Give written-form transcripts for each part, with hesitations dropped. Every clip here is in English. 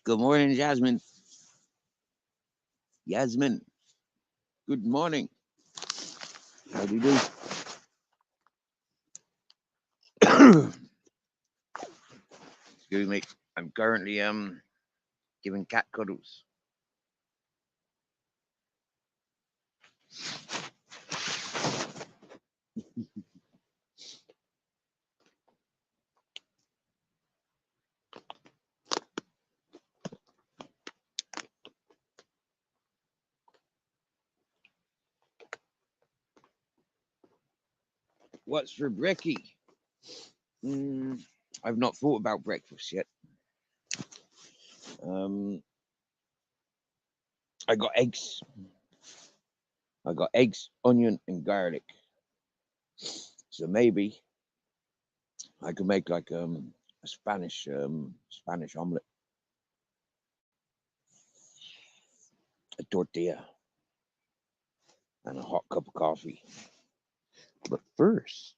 Good morning, Jasmine. Yasmin, good morning. How do you do? Excuse me. I'm currently giving cat cuddles. What's for brekkie? I've not thought about breakfast yet. Um, I got eggs. I got eggs, onion, and garlic. So maybe I could make like a Spanish omelet, a tortilla, and a hot cup of coffee. But first,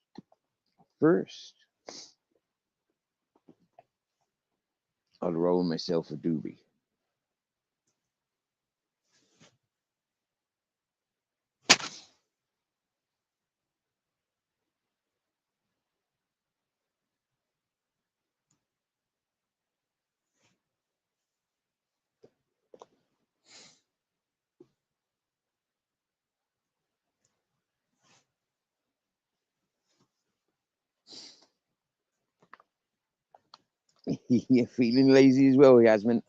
I'll roll myself a doobie. You're feeling lazy as well, Yasmin.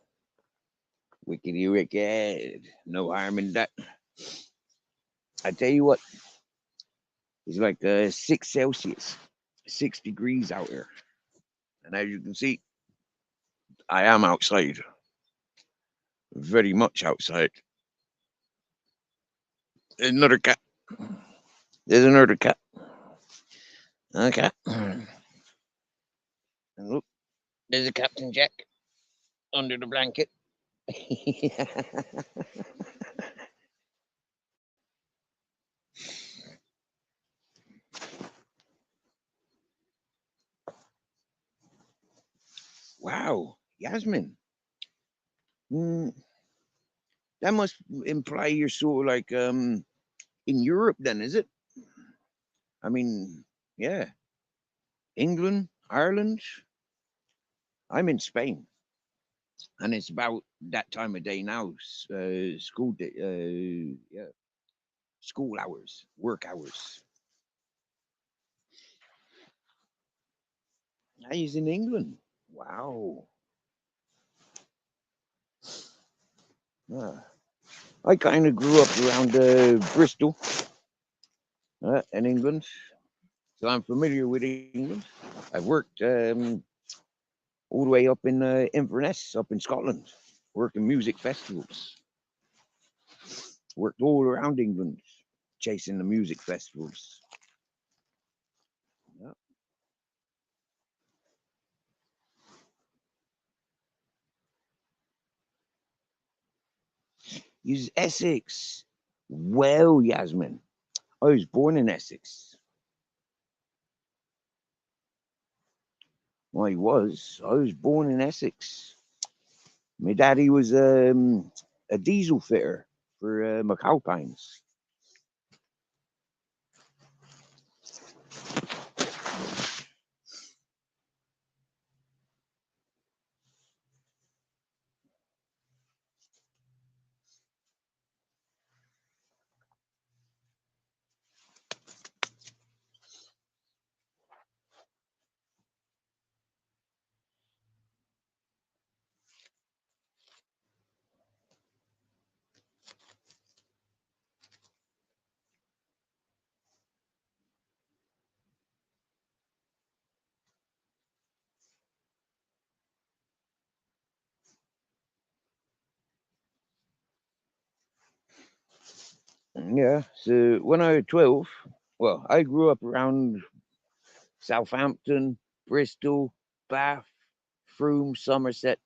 Wickedy wicked. No harm in that. I tell you what, it's like 6 Celsius, 6 degrees out here. And as you can see, I am outside. Very much outside. There's another cat. There's another cat. Okay. And look, there's a Captain Jack under the blanket. Wow, Yasmin. Mm, that must imply you're sort of like in Europe then, is it? I mean, yeah. England, Ireland. I'm in Spain, and it's about that time of day now. School day, yeah, school hours, work hours. He's in England. Wow. Ah, I kind of grew up around Bristol, in England, so I'm familiar with England. I've worked all the way up in Inverness, up in Scotland, working music festivals. Worked all around England, chasing the music festivals. Yeah. Use Essex. Well, Yasmin, I was born in Essex. Well, I was born in Essex. My daddy was a diesel fitter for McAlpines. Yeah, so when I was 12, well, I grew up around Southampton, Bristol, Bath, Frome, Somerset,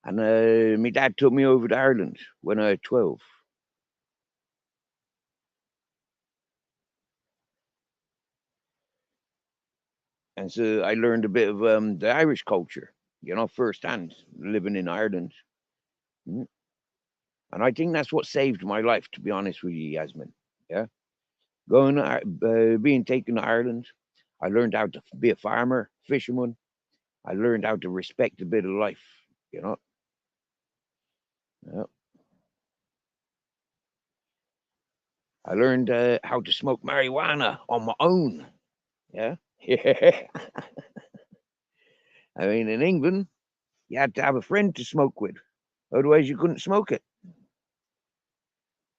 and my dad took me over to Ireland when I was 12. And so I learned a bit of the Irish culture. firsthand, living in Ireland. Mm. And I think that's what saved my life, to be honest with you, Yasmin. Yeah. Being taken to Ireland, I learned how to be a farmer, fisherman. I learned how to respect a bit of life, you know. Yeah. I learned how to smoke marijuana on my own. Yeah. Yeah. I mean, in England, you had to have a friend to smoke with. Otherwise, you couldn't smoke it.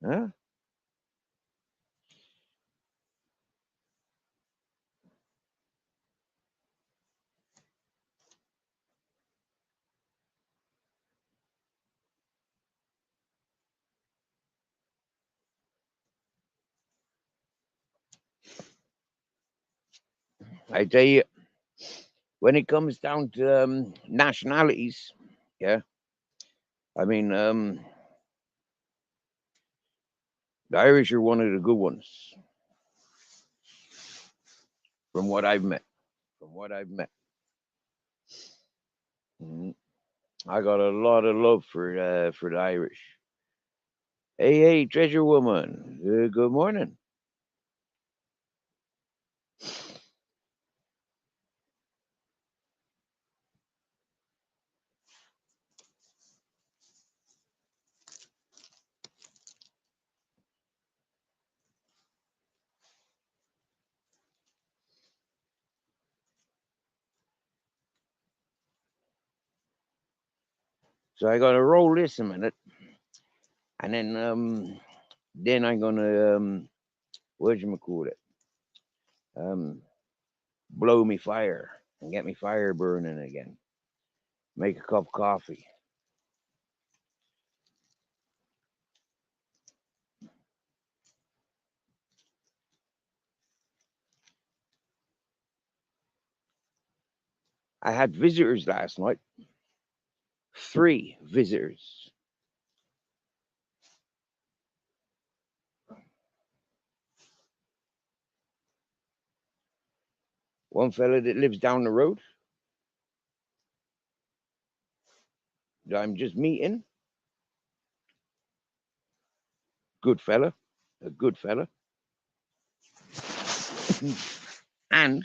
Huh? I tell you, when it comes down to nationalities, yeah, I mean, the Irish are one of the good ones from what I've met. From what I've met. Mhm. I got a lot of love for the Irish. Hey, hey, treasure woman. Good morning. So I gotta roll this a minute, and then I'm gonna what you call it? Um, blow me fire and get me fire burning again. Make a cup of coffee. I had visitors last night. 3 visitors. One fella that lives down the road that I'm just meeting. Good fella. A good fella. And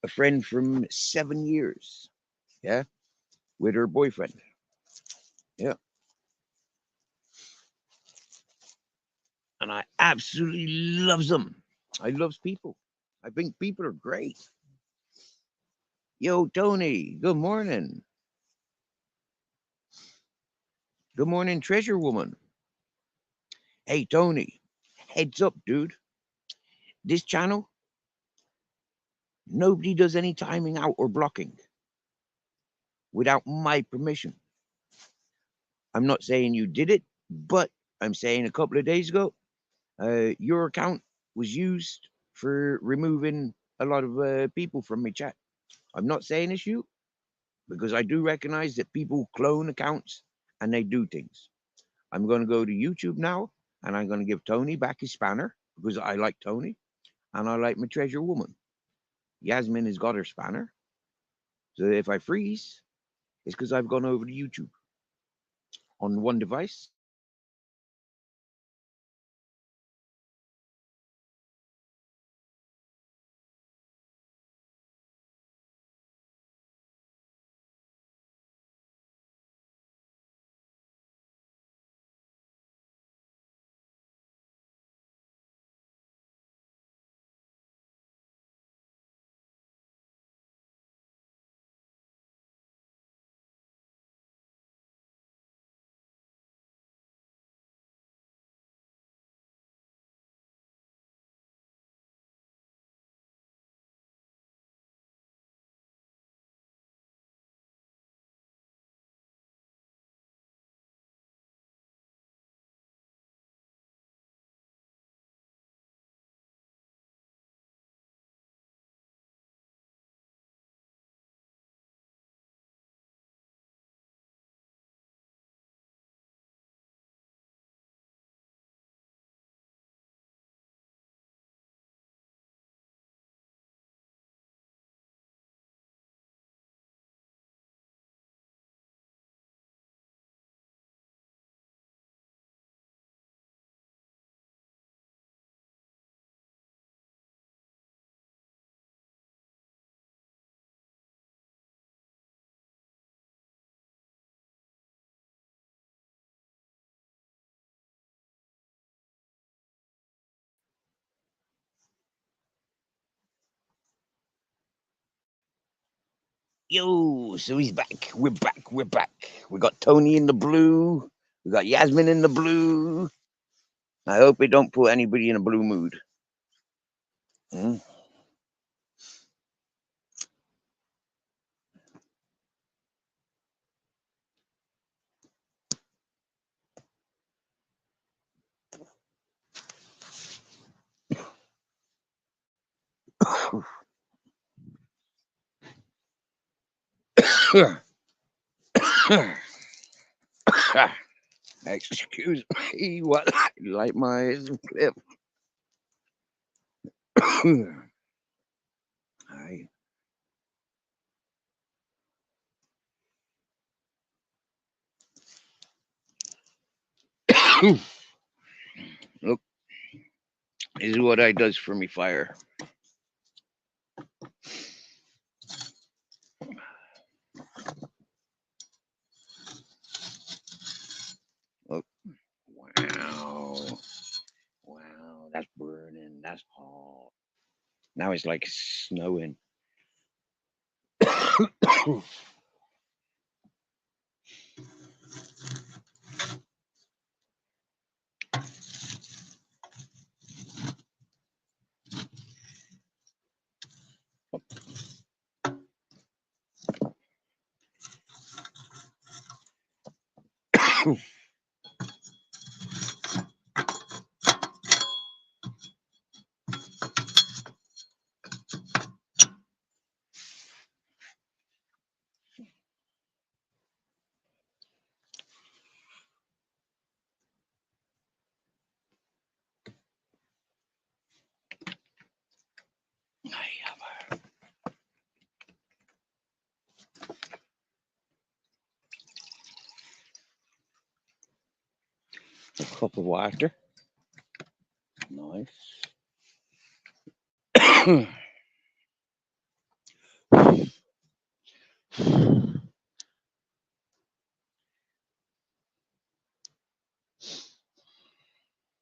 a friend from 7 years. Yeah. With her boyfriend. Yeah. And I absolutely loves them. I loves people. I think people are great. Yo, Tony, good morning. Good morning, treasure woman. Hey, Tony, heads up, dude. This channel, nobody does any timing out or blocking without my permission. I'm not saying you did it, but I'm saying a couple of days ago, your account was used for removing a lot of people from my chat. I'm not saying it's you because I do recognize that people clone accounts and they do things. I'm going to go to YouTube now and I'm going to give Tony back his spanner because I like Tony and I like my treasure woman. Yasmin has got her spanner. So if I freeze, it's because I've gone over to YouTube on one device. Yo, so he's back. We're back. We're back. We got Tony in the blue. We got Yasmin in the blue. I hope it don't put anybody in a blue mood. Hmm? Excuse me, what? Light my eyes clip. Aye. Look, this is what I does for me fire. Look, wow, wow, that's burning. That's hot. Now it's like snowing. I have a cup of water. Nice.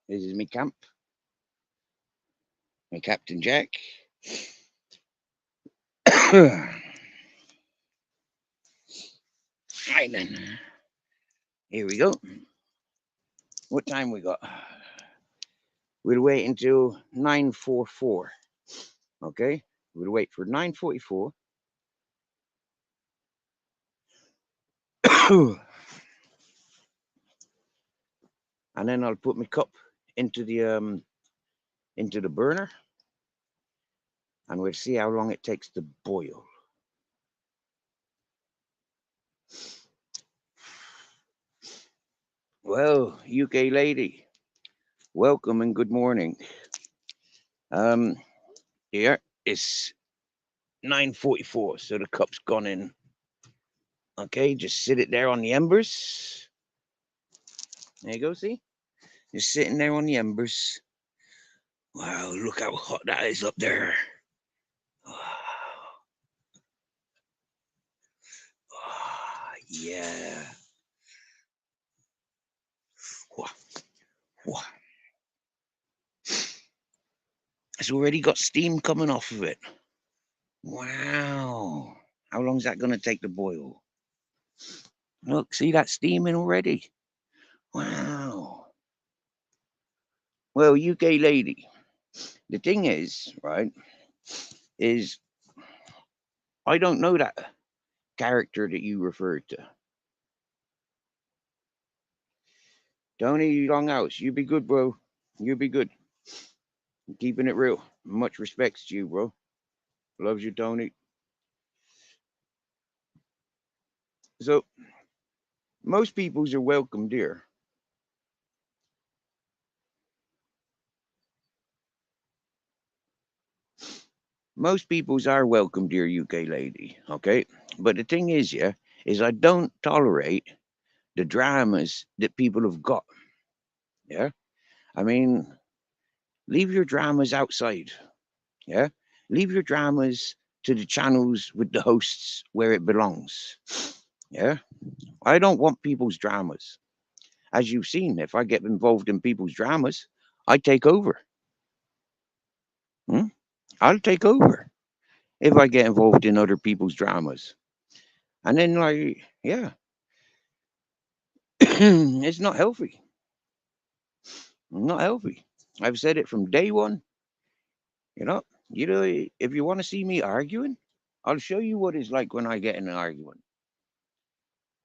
This is me camp. My Captain Jack. Right then. Here we go. What time we got? We'll wait until 9:44. Okay? We'll wait for 9:44. And then I'll put my cup into the burner, and we'll see how long it takes to boil. Well, UK lady, welcome and good morning. Here it's 9:44, so the cup's gone in. Okay, just sit it there on the embers. There you go, see? Just sitting there on the embers. Wow, look how hot that is up there. Yeah. It's already got steam coming off of it. Wow. How long is that going to take to boil? Look, see that steaming already? Wow. Well, UK lady, the thing is, right, is I don't know that character that you referred to. Tony Longhouse, you be good, bro. You be good. I'm keeping it real. Much respects to you, bro. Loves you, Tony. So, most peoples are welcome here. Most peoples are welcome, dear UK lady, okay? But the thing is, yeah, is I don't tolerate the dramas that people have got. Yeah? I mean, leave your dramas outside. Yeah? Leave your dramas to the channels with the hosts where it belongs. Yeah? I don't want people's dramas. As you've seen, if I get involved in people's dramas, I take over. Hmm? I'll take over if I get involved in other people's dramas. And then, like, yeah, it's not healthy. Not healthy. I've said it from day one. You know, if you want to see me arguing, I'll show you what it's like when I get in an argument.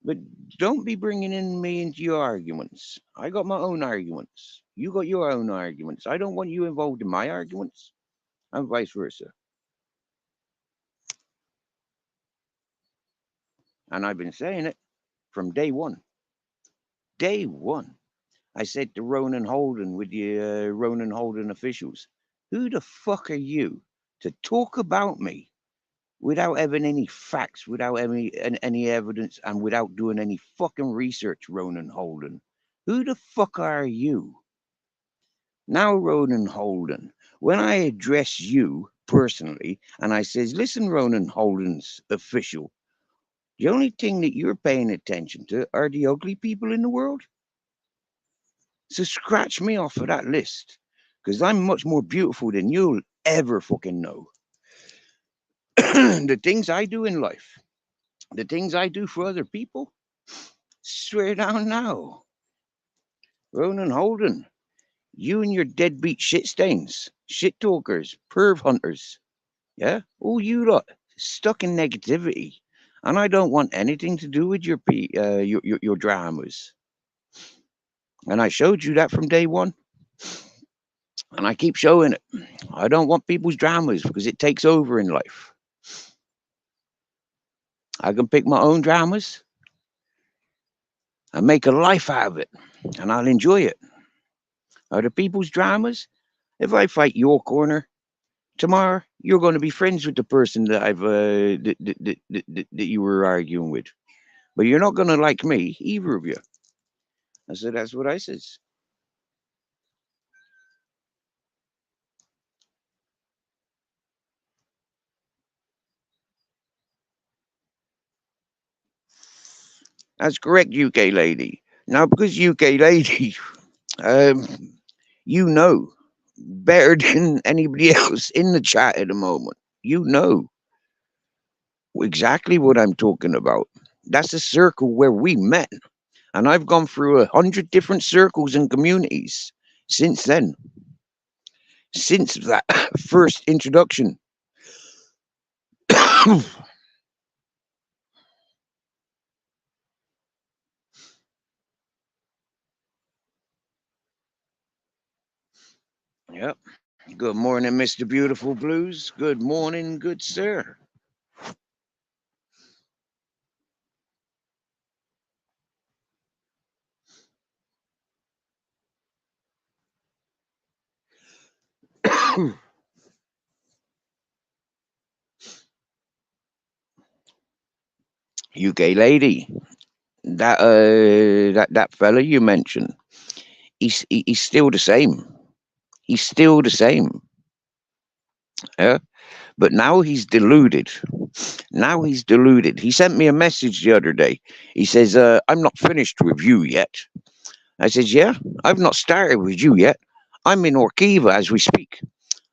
But don't be bringing in me into your arguments. I got my own arguments. You got your own arguments. I don't want you involved in my arguments, and vice versa. And I've been saying it from day one. Day one. I said to Ronan Holden with the Ronan Holden officials, who the fuck are you to talk about me without having any facts, without any evidence, and without doing any fucking research, Ronan Holden? Who the fuck are you? Now, Ronan Holden, when I address you personally and I says, listen, Ronan Holden's official, the only thing that you're paying attention to are the ugly people in the world. So scratch me off of that list because I'm much more beautiful than you'll ever fucking know. The things I do in life, the things I do for other people, swear down now. Ronan Holden, you and your deadbeat shit stains, shit talkers, perv hunters, yeah? All you lot stuck in negativity. And I don't want anything to do with your dramas. And I showed you that from day one. And I keep showing it. I don't want people's dramas because it takes over in life. I can pick my own dramas and make a life out of it. And I'll enjoy it. Other people's dramas, if I fight your corner, tomorrow you're going to be friends with the person that that you were arguing with. But you're not going to like me, either of you. I said, that's what I says. That's correct, UK lady. Now, because UK lady, um, you know better than anybody else in the chat at the moment. You know exactly what I'm talking about. That's a circle where we met. And I've gone through 100 different circles and communities since then, since that first introduction. Yep. Good morning, Mr. Beautiful Blues. Good morning, good sir. UK lady, that fella you mentioned, he's still the same. He's still the same. Yeah, but now he's deluded. Now he's deluded. He sent me a message the other day. He says, "I'm not finished with you yet." I says, "Yeah, I've not started with you yet. I'm in Orkiva as we speak.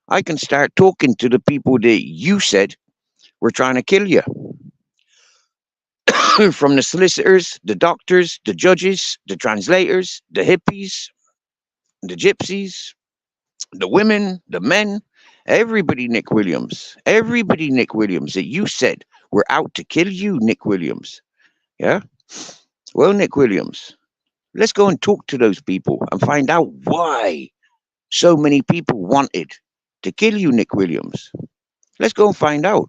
I can start talking to the people that you said were trying to kill you." From the solicitors, the doctors, the judges, the translators, the hippies, the gypsies, the women, the men, everybody, Nick Williams, that you said were out to kill you, Nick Williams. Yeah? Well, Nick Williams, let's go and talk to those people and find out why so many people wanted to kill you, Nick Williams. Let's go and find out.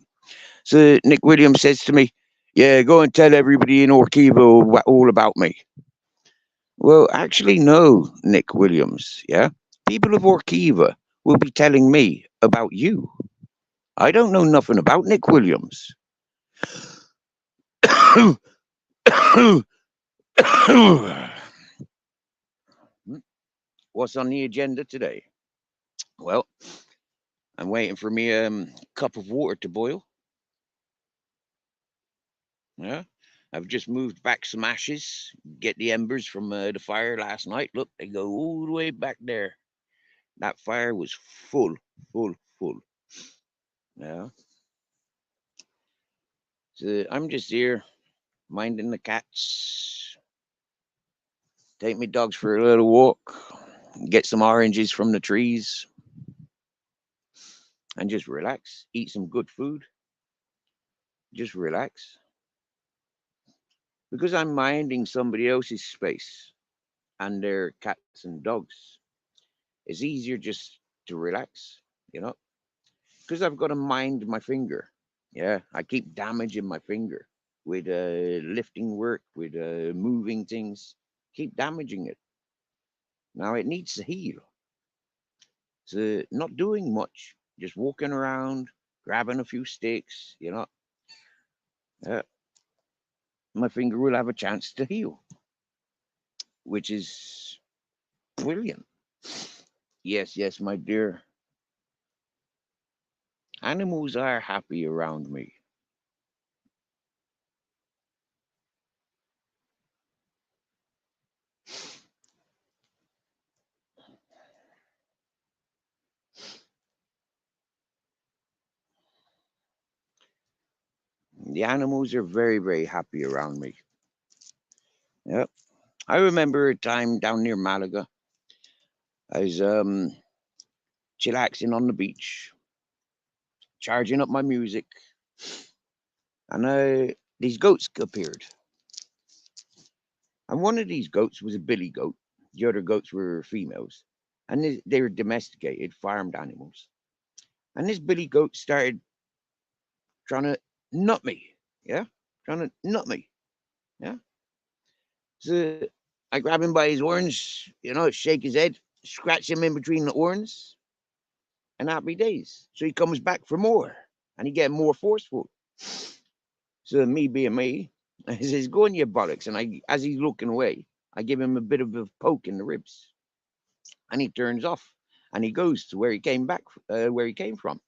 So Nick Williams says to me, yeah, go and tell everybody in Orkiva all about me. Well, actually, no, Nick Williams. Yeah. People of Orkiva will be telling me about you. I don't know nothing about Nick Williams. What's on the agenda today? Well, I'm waiting for me cup of water to boil. Yeah. I've just moved back some ashes, get the embers from the fire last night. Look, they go all the way back there. That fire was full, full, full. Yeah. So I'm just here. minding the cats, take my dogs for a little walk, get some oranges from the trees, and just relax, eat some good food, just relax. Because I'm minding somebody else's space and their cats and dogs, it's easier just to relax, you know, because I've got to mind my finger. Yeah, I keep damaging my finger with lifting work, with moving things, keep damaging it. Now it needs to heal. So not doing much, just walking around, grabbing a few sticks, you know, uh, my finger will have a chance to heal, which is brilliant. Yes, yes, my dear. Animals are happy around me. The animals are very, very happy around me. Yep. I remember a time down near Malaga. I was chillaxing on the beach, charging up my music, and these goats appeared. And one of these goats was a billy goat. The other goats were females, and they were domesticated, farmed animals. And this billy goat started trying to nut me. Yeah, trying to nut me. Yeah. So I grab him by his horns, you know, shake his head, scratch him in between the horns, and happy days. So he comes back for more, and he get more forceful. So me being me, I says, "Go on, you bollocks!" And as he's looking away, I give him a bit of a poke in the ribs, and he turns off, and he goes to where he came back, where he came from.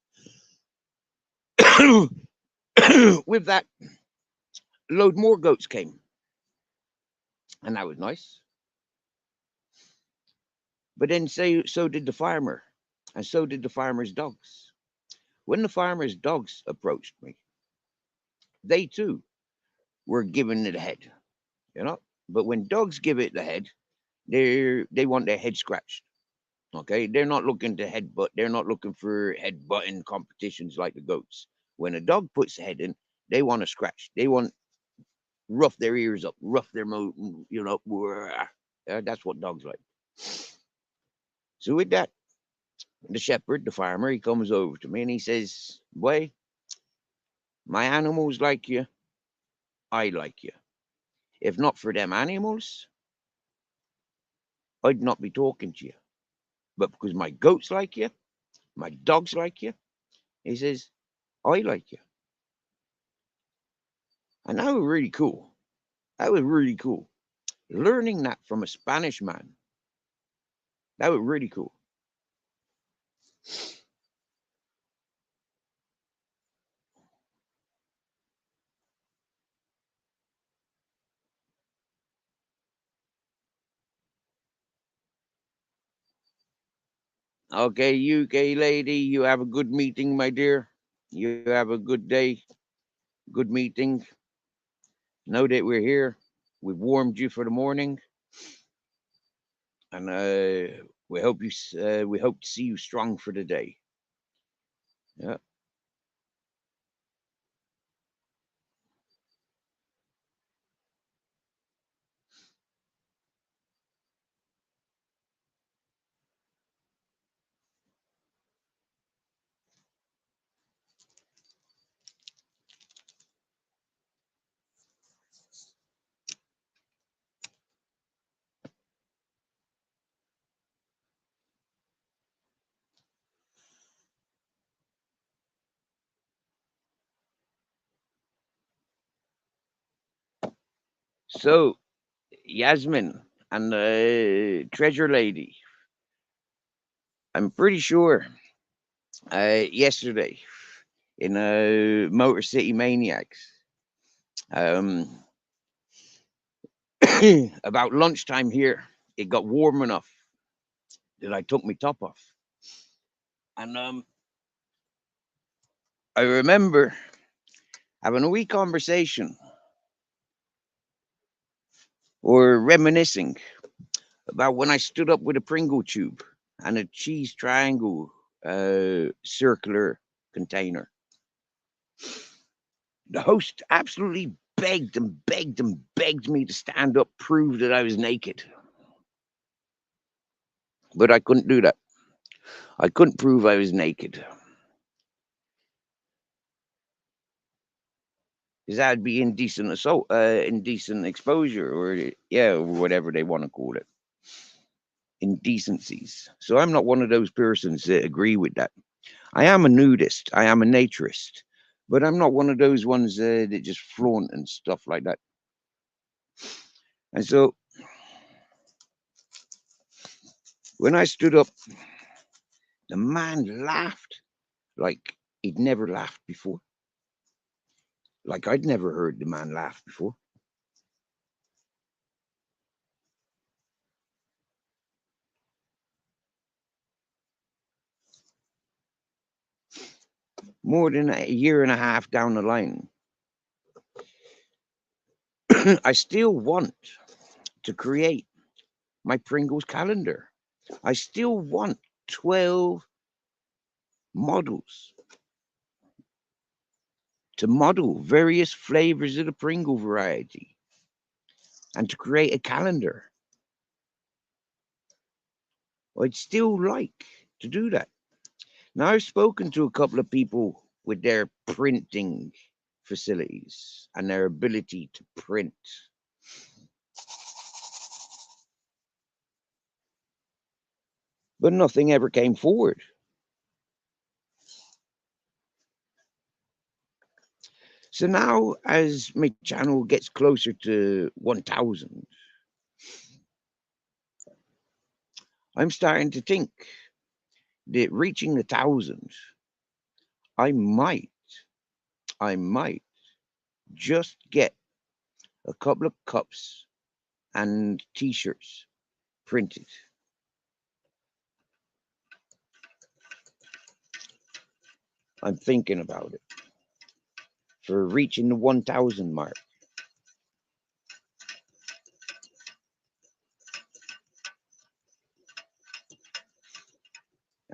With that, load more goats came, and that was nice. But then so did the farmer, and so did the farmer's dogs. When the farmer's dogs approached me, they too were giving it a head, you know. But when dogs give it the head, they want their head scratched. Okay, they're not looking to headbutt. They're not looking for headbutting competitions like the goats. When a dog puts a head in, they want to scratch. They want rough their ears up, rough their mouth, you know. That's what dogs like. So with that, the shepherd, the farmer, he comes over to me and he says, "Boy, my animals like you. I like you. If not for them animals, I'd not be talking to you. But because my goats like you, my dogs like you," he says, "I like you." And that was really cool. That was really cool. Learning that from a Spanish man, that was really cool. Okay, UK lady, you have a good meeting, my dear. You have a good day, good meeting. Know that we're here. We've warmed you for the morning, and we hope to see you strong for the day. Yeah. So, Yasmin and the treasure lady, I'm pretty sure yesterday in Motor City Maniacs, um, about lunchtime here, it got warm enough that I took my top off. And I remember having a wee conversation or reminiscing about when I stood up with a Pringle tube and a cheese triangle circular container. The host absolutely begged and begged and begged me to stand up, prove that I was naked. But I couldn't do that. I couldn't prove I was naked. Because that'd be indecent assault, indecent exposure, or yeah, or whatever they want to call it. Indecencies. So I'm not one of those persons that agree with that. I am a nudist. I am a naturist. But I'm not one of those ones that just flaunt and stuff like that. And so when I stood up, the man laughed like he'd never laughed before. Like I'd never heard the man laugh before. More than a year and a half down the line, I still want to create my Pringles calendar. I still want 12 models to model various flavors of the Pringle variety and to create a calendar. I'd still like to do that. Now, I've spoken to a couple of people with their printing facilities and their ability to print. But nothing ever came forward. So now, as my channel gets closer to 1,000, I'm starting to think that reaching 1,000, I might, I might just get a couple of cups and t-shirts printed. I'm thinking about it for reaching the 1,000 mark.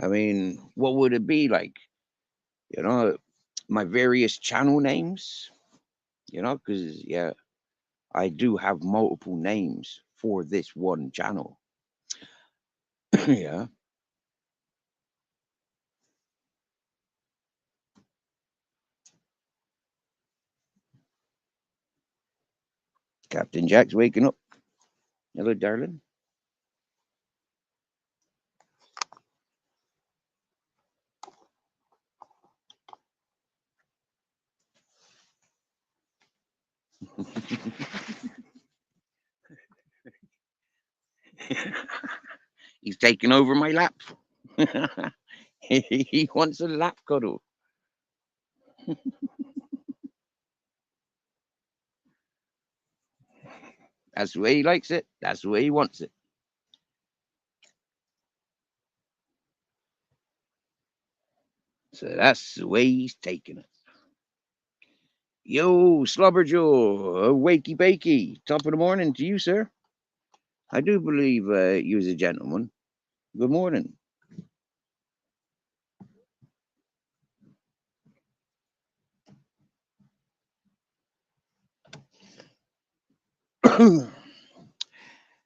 I mean, what would it be like? You know, my various channel names, because, yeah, I do have multiple names for this one channel. Yeah. Captain Jack's waking up. Hello, darling. He's taking over my lap. He wants a lap cuddle. That's the way he likes it. That's the way he wants it. So that's the way he's taking it. Yo, Slobberjaw, wakey bakey. Top of the morning to you, sir. I do believe you's a gentleman. Good morning.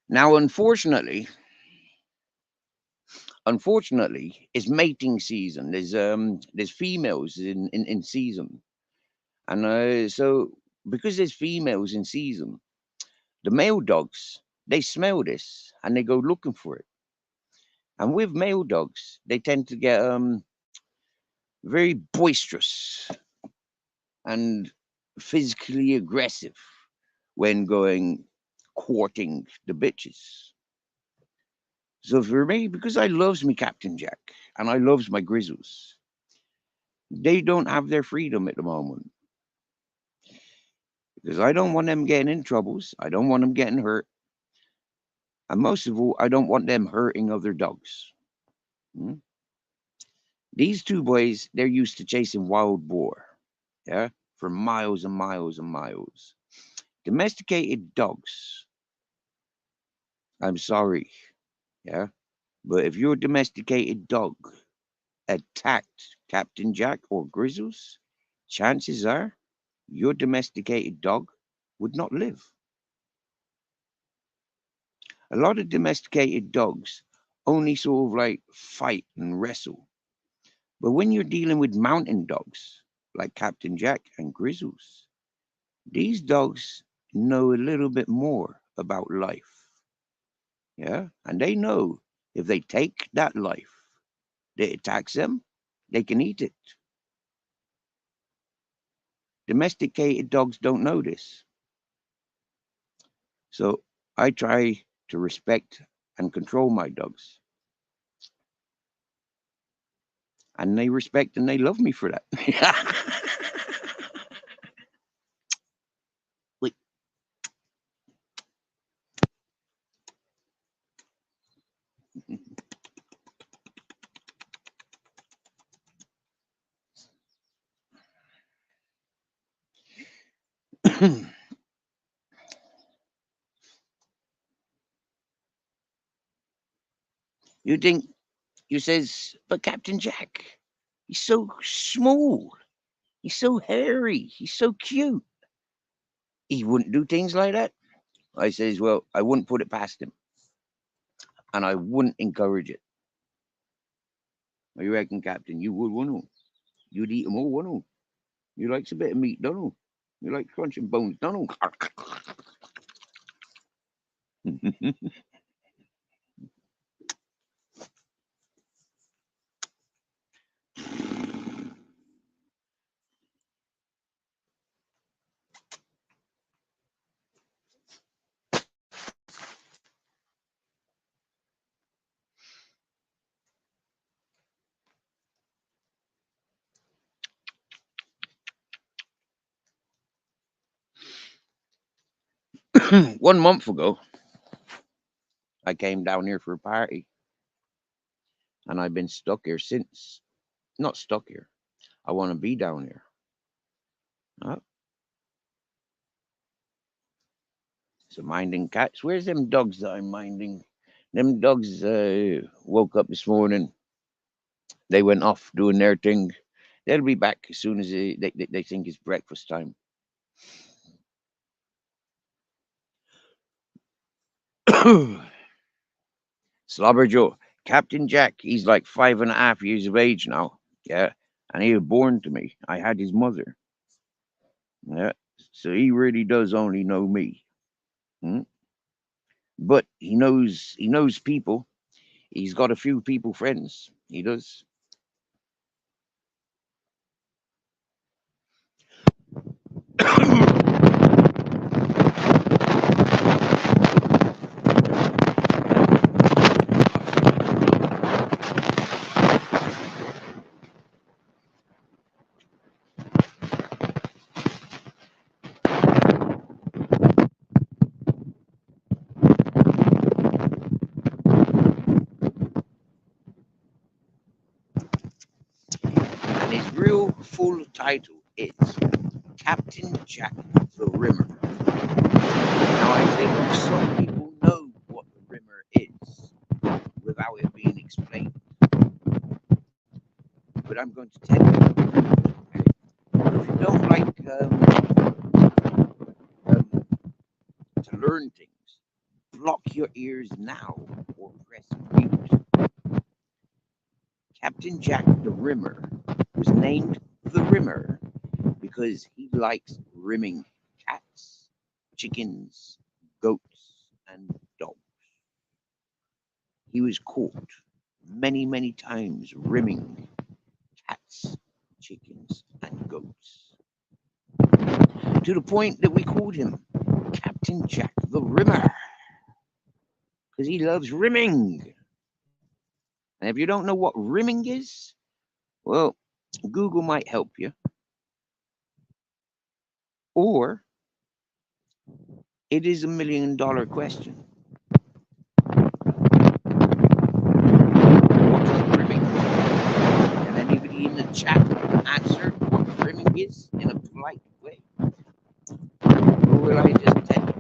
Now, unfortunately, it's mating season. There's females in season, and so because there's females in season, the male dogs they smell this and they go looking for it. And with male dogs, they tend to get very boisterous and physically aggressive when going courting the bitches. So for me, because I loves me Captain Jack and I loves my Grizzles, they don't have their freedom at the moment. Because I don't want them getting in troubles. I don't want them getting hurt. And most of all, I don't want them hurting other dogs. Hmm? These two boys, they're used to chasing wild boar. Yeah. For miles and miles and miles. Domesticated dogs I'm sorry, yeah, but if your domesticated dog attacked Captain Jack or Grizzles, chances are your domesticated dog would not live. A lot of domesticated dogs only sort of like fight and wrestle. But when you're dealing with mountain dogs like Captain Jack and Grizzles, these dogs know a little bit more about life. Yeah. And they know if they take that life that attacks them, they can eat it. Domesticated dogs don't know this. So I try to respect and control my dogs. And they respect and they love me for that. Wait. You think, you says, but Captain Jack, he's so small. He's so hairy. He's so cute. He wouldn't do things like that. I says, well, I wouldn't put it past him. And I wouldn't encourage it. I reckon, Captain, you would, wouldn't you? You'd eat them all, wouldn't you? You likes a bit of meat, don't you? You like crunching bones, don't you? One month ago, I came down here for a party, and I've been stuck here since. Not stuck here. I want to be down here. Uh, so minding cats. Where's them dogs that I'm minding? Them dogs woke up this morning. They went off doing their thing. They'll be back as soon as they think it's breakfast time. Slobber Joe. Captain Jack, he's like 5.5 years of age now. Yeah. And he was born to me. I had his mother. Yeah. So he really does only know me. Hmm? But he knows people. He's got a few people friends. He does. And his real full title is Captain Jack the Rimmer. Now I think some people know what the Rimmer is without it being explained. But I'm going to tell you. Okay? If you don't like to learn things, block your ears now or press mute. Captain Jack the Rimmer was named the Rimmer because he likes rimming cats, chickens, goats, and dogs. He was caught many, many times rimming cats, chickens, and goats, to the point that we called him Captain Jack the Rimmer because he loves rimming. And if you don't know what rimming is, well, Google might help you. Or it is $1 million question. What is rimming? Can anybody in the chat answer what rimming is in a polite way? Or will I just tell you?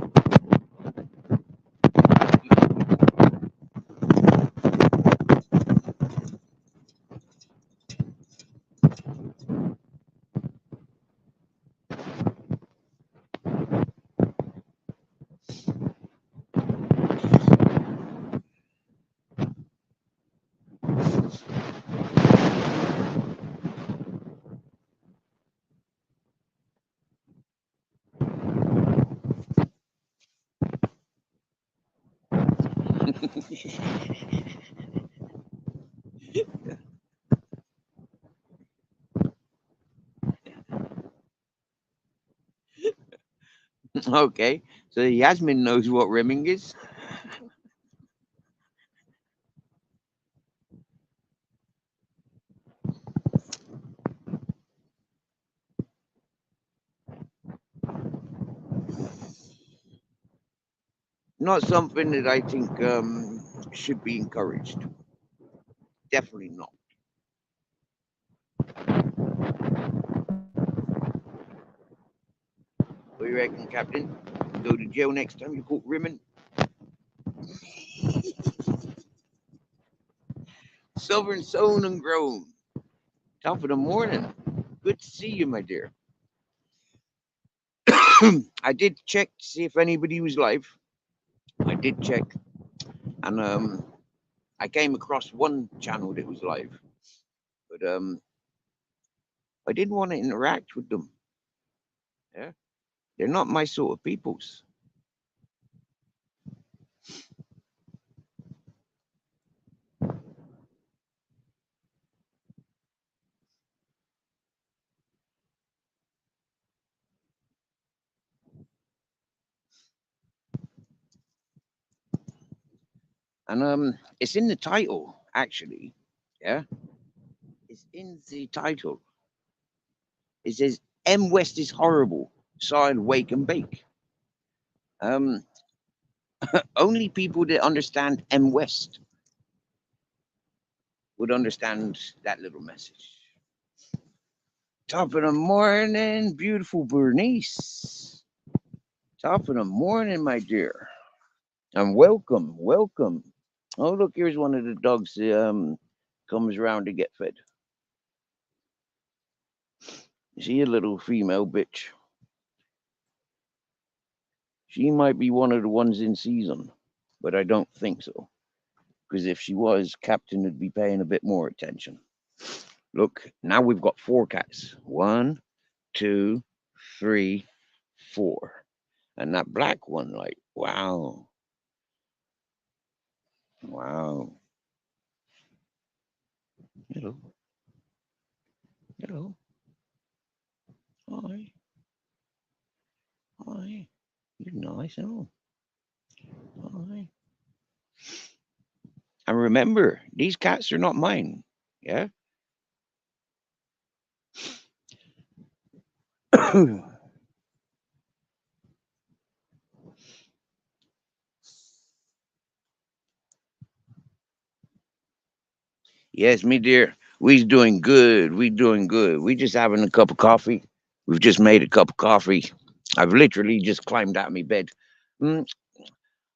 Okay, so Yasmin knows what rimming is. Not something that I think should be encouraged. Definitely not. What do you reckon, Captain? Go to jail next time you caught rimming? Southern sown and grown. Top of the morning. Good to see you, my dear. I did check to see if anybody was live. I did check, and I came across one channel that was live, but I didn't want to interact with them. Yeah, they're not my sort of peoples. And it's in the title actually. Yeah, it's in the title. It says M.West is horrible. Sign wake and bake. Um, only people that understand M.West would understand that little message. Top of the morning, beautiful Bernice. Top of the morning, my dear. And welcome, welcome. Oh, look, here's one of the dogs that comes around to get fed. See a little female bitch. She might be one of the ones in season, but I don't think so. Because if she was, Captain would be paying a bit more attention. Look, now we've got 4 cats. 1, 2, 3, 4. And that black one, like, wow. Wow. Hello. Hello. Hi. Hi. You're nice, oh. Hi. And remember, these cats are not mine. Yeah? Yes, me dear. We's doing good. We doing good. We just having a cup of coffee. We've just made a cup of coffee. I've literally just climbed out of my bed. Mm,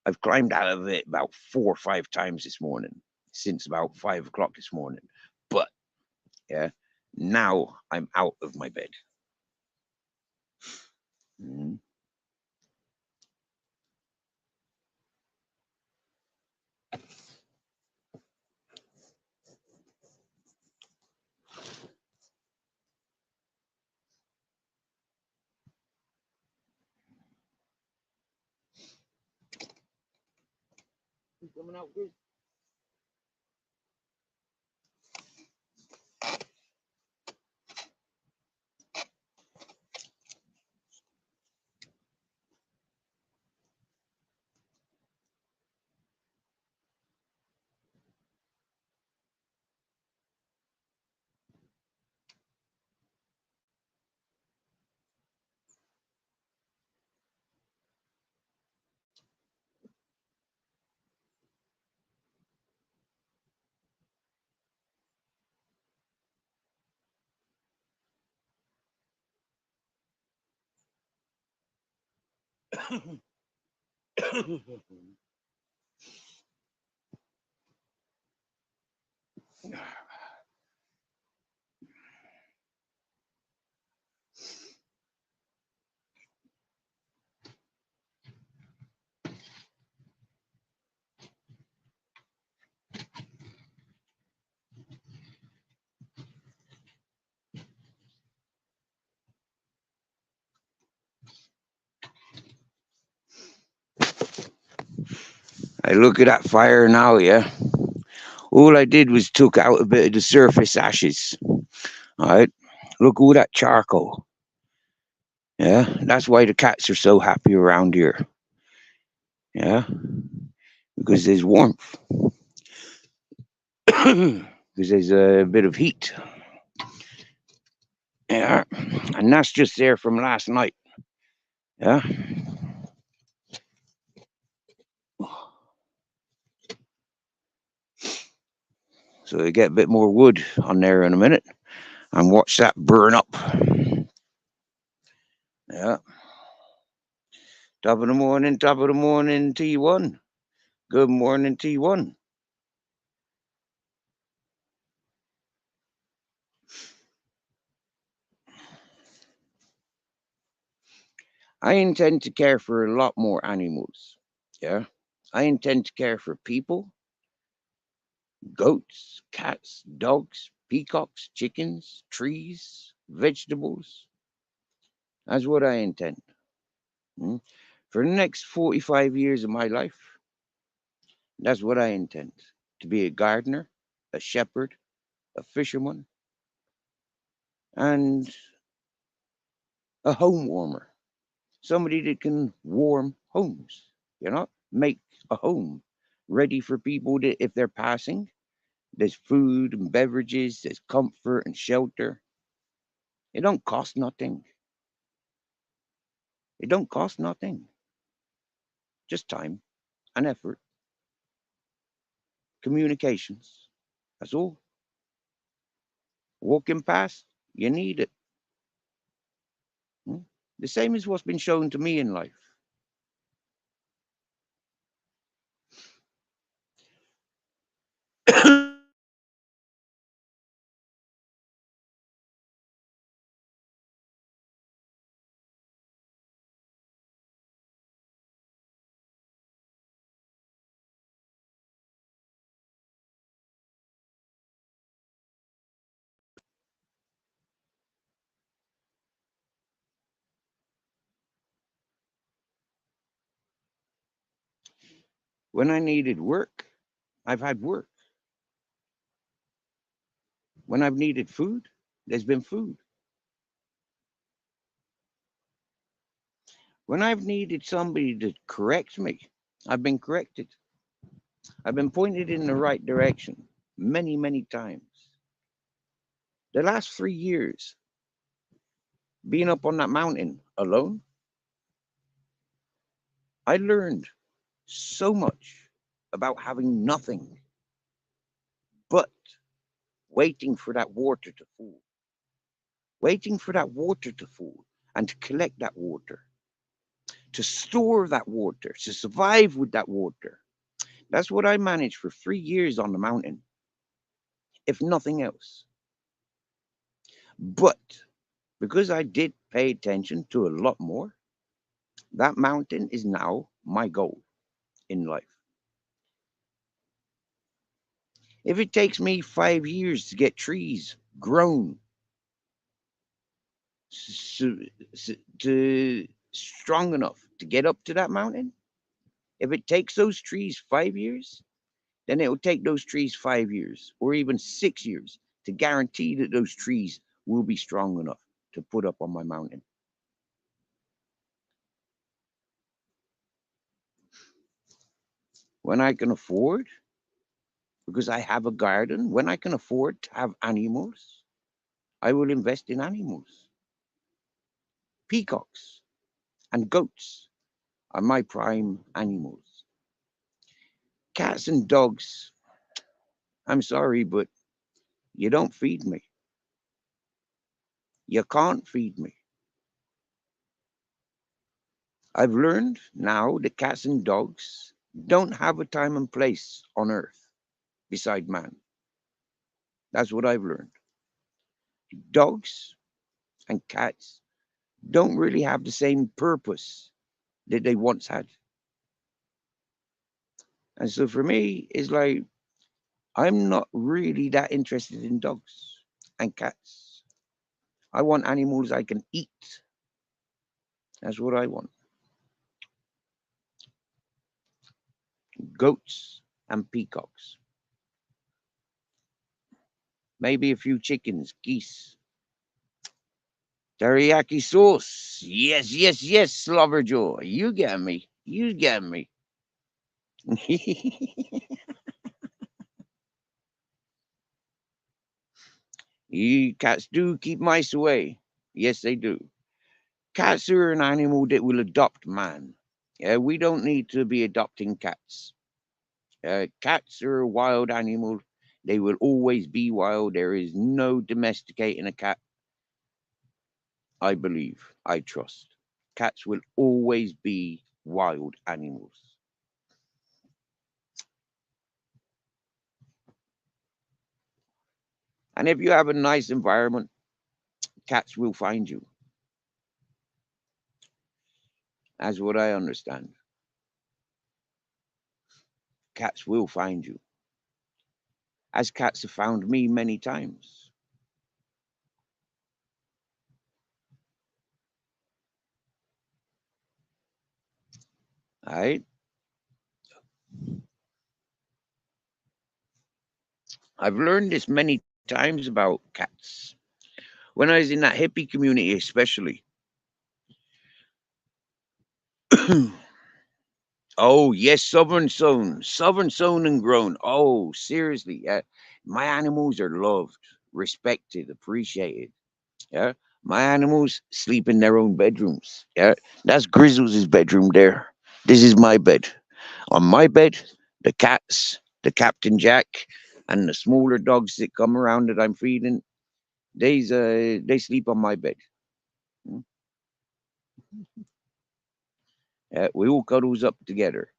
I've climbed out of it about 4 or 5 times this morning, since about 5 o'clock this morning. But yeah, now I'm out of my bed. Mm. You coming out good? I look at that fire now, yeah. All I did was took out a bit of the surface ashes. All right. Look at all that charcoal. Yeah. That's why the cats are so happy around here. Yeah. Because there's warmth. Because there's a bit of heat. Yeah. And that's just there from last night. Yeah. So I get a bit more wood on there in a minute and watch that burn up. Yeah. Top of the morning, T1. Good morning, T1. I intend to care for a lot more animals. Yeah. I intend to care for people, goats, cats, dogs, peacocks, chickens, trees, vegetables. That's what I intend. Mm. For the next 45 years of my life, that's what I intend. To be a gardener, a shepherd, a fisherman, and a home warmer. Somebody that can warm homes, make a home ready for people that if they're passing, there's food and beverages, there's comfort and shelter. It don't cost nothing. It don't cost nothing. Just time and effort, communications. That's all. Walking past, you need it. Hmm? The same as what's been shown to me in life. When I needed work, I've had work. When I've needed food, there's been food. When I've needed somebody to correct me, I've been corrected. I've been pointed in the right direction many, many times. The last 3 years, being up on that mountain alone, I learned so much about having nothing but waiting for that water to fall, waiting for that water to fall and to collect that water, to store that water, to survive with that water. That's what I managed for 3 years on the mountain, if nothing else. But because I did pay attention to a lot more, that mountain is now my goal in life. If it takes me 5 years to get trees grown to strong enough to get up to that mountain, if it takes those trees 5 years, then it will take those trees 5 years or even 6 years to guarantee that those trees will be strong enough to put up on my mountain. When I can afford, because I have a garden, when I can afford to have animals, I will invest in animals. Peacocks and goats are my prime animals. Cats and dogs, I'm sorry, but you don't feed me. You can't feed me. I've learned now that cats and dogs don't have a time and place on earth beside man. That's what I've learned. Dogs and cats don't really have the same purpose that they once had. And so for me, it's like I'm not really that interested in dogs and cats. I want animals I can eat. That's what I want. goats, and peacocks. Maybe a few chickens, geese. Teriyaki sauce. Yes, yes, yes, Slobberjaw. You get me. You get me. Cats do keep mice away. Yes, they do. Cats are an animal that will adopt man. We don't need to be adopting cats. Cats are a wild animal. They will always be wild. There is no domesticating a cat, I believe. I trust. Cats will always be wild animals. And if you have a nice environment, cats will find you. That's what I understand. Cats will find you. As cats have found me many times. All right? I've learned this many times about cats. When I was in that hippie community, especially. Oh, yes, southern sown and grown. Oh, seriously. My animals are loved, respected, appreciated. Yeah. My animals sleep in their own bedrooms. Yeah. That's Grizzles' bedroom there. This is my bed. On my bed, the cats, the Captain Jack, and the smaller dogs that come around that I'm feeding, they sleep on my bed. Mm. We all cuddles up together.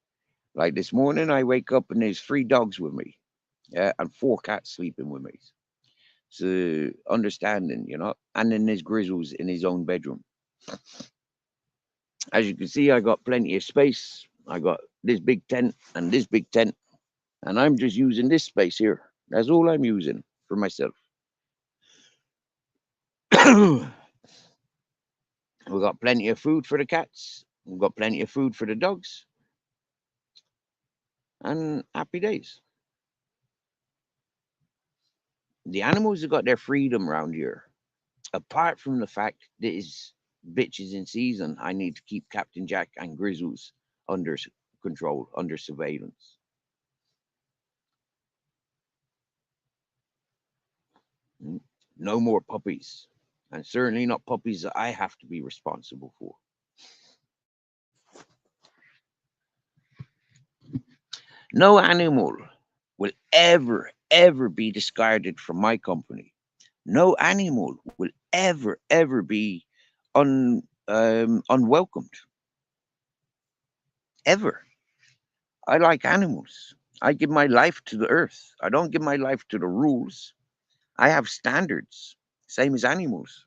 Like this morning, I wake up and there's 3 dogs with me. Yeah, and 4 cats sleeping with me. So understanding. And then there's Grizzles in his own bedroom. As you can see, I got plenty of space. I got this big tent and this big tent, and I'm just using this space here. That's all I'm using for myself. We got plenty of food for the cats. We've got plenty of food for the dogs, and happy days. The animals have got their freedom around here. Apart from the fact that it's bitches in season, I need to keep Captain Jack and Grizzles under control, under surveillance. Mm. No more puppies, and certainly not puppies that I have to be responsible for. No animal will ever be discarded from my company. No animal will ever be unwelcomed. Ever. I like animals. I give my life to the earth. I don't give my life to the rules. I have standards, same as animals.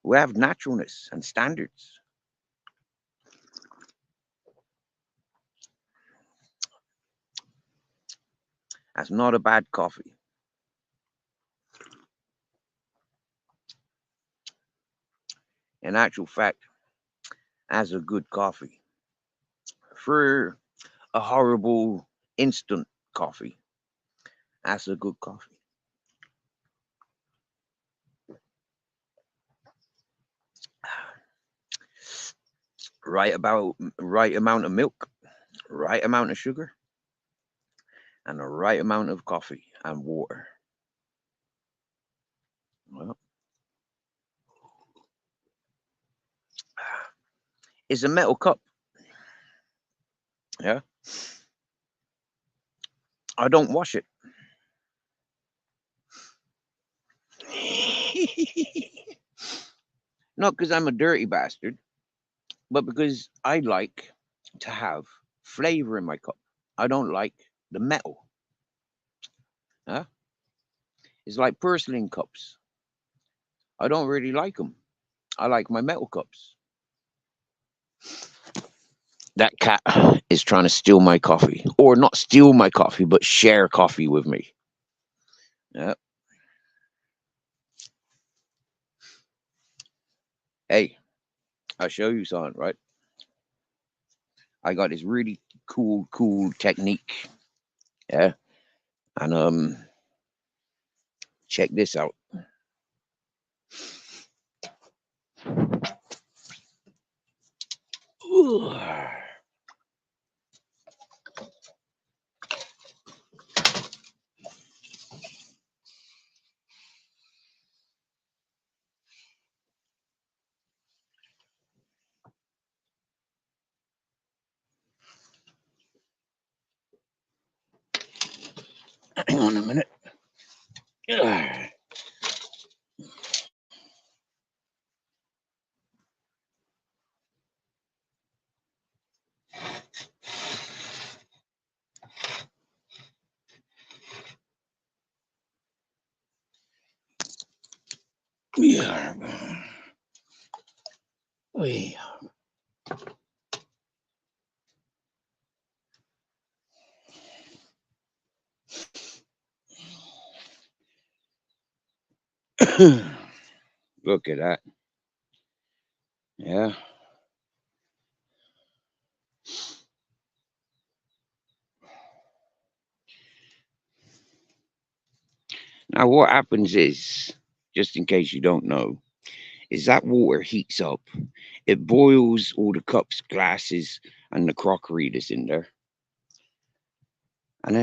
We have naturalness and standards. That's not a bad coffee. In actual fact, that's a good coffee. For a horrible instant coffee, that's a good coffee. Right amount of milk, right amount of sugar, and the right amount of coffee and water. Well, it's a metal cup. Yeah, I don't wash it. Not because I'm a dirty bastard, but because I like to have flavor in my cup. I don't like the metal. Huh? It's like porcelain cups. I don't really like them. I like my metal cups. That cat is trying to steal my coffee, or not steal my coffee, but share coffee with me. Yeah. Hey, I'll show you something, right? I got this really cool technique. Yeah. And check this out. Hang on a minute. Yeah. Oy. Look at that. Yeah. Now, what happens is, just in case you don't know, is that water heats up. It boils all the cups, glasses, and the crockery that's in there, and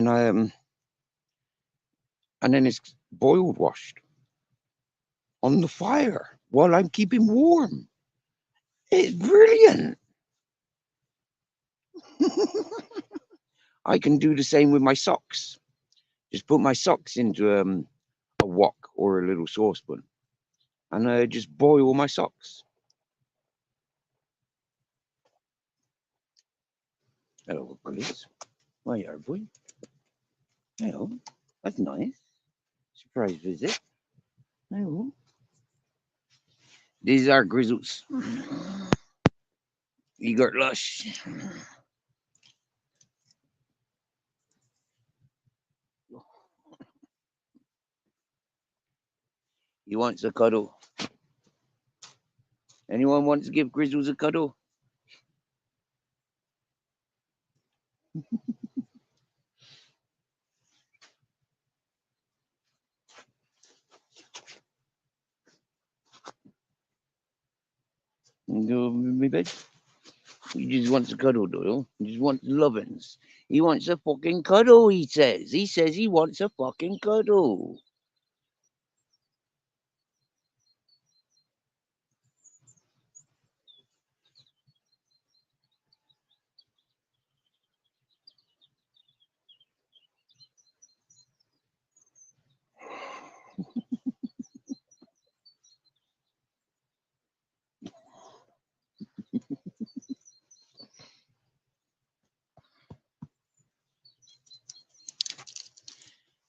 then it's boiled, washed on the fire while I'm keeping warm. It's brilliant. I can do the same with my socks. Just put my socks into a wok or a little saucepan, and just boil my socks. Hello, Chris. My yard boy. Hello. That's nice. Surprise visit. Hello. These are Grizzles. You got lush. He wants a cuddle. Anyone wants to give Grizzles a cuddle? No, maybe. He just wants a cuddle, Doyle. He just wants lovin's. He wants a fucking cuddle, he says. He says he wants a fucking cuddle.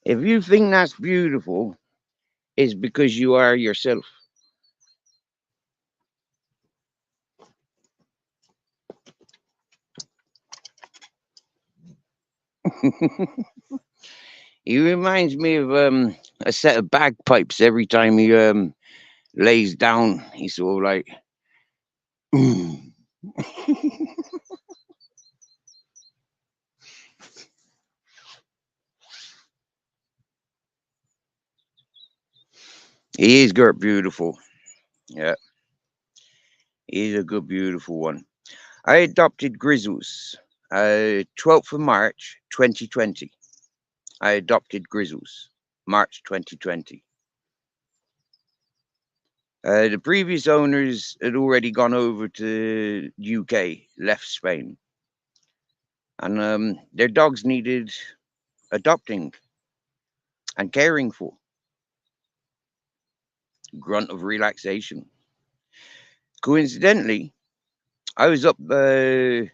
If you think that's beautiful, it's because you are yourself. He reminds me of a set of bagpipes every time he lays down. He's sort of like, he is good, beautiful. Yeah, he's a good, beautiful one. I adopted Grizzles, 12th of March, 2020. I adopted Grizzles, March 2020. The previous owners had already gone over to UK, left Spain, and their dogs needed adopting and caring for. Grunt of relaxation. Coincidentally, I was up the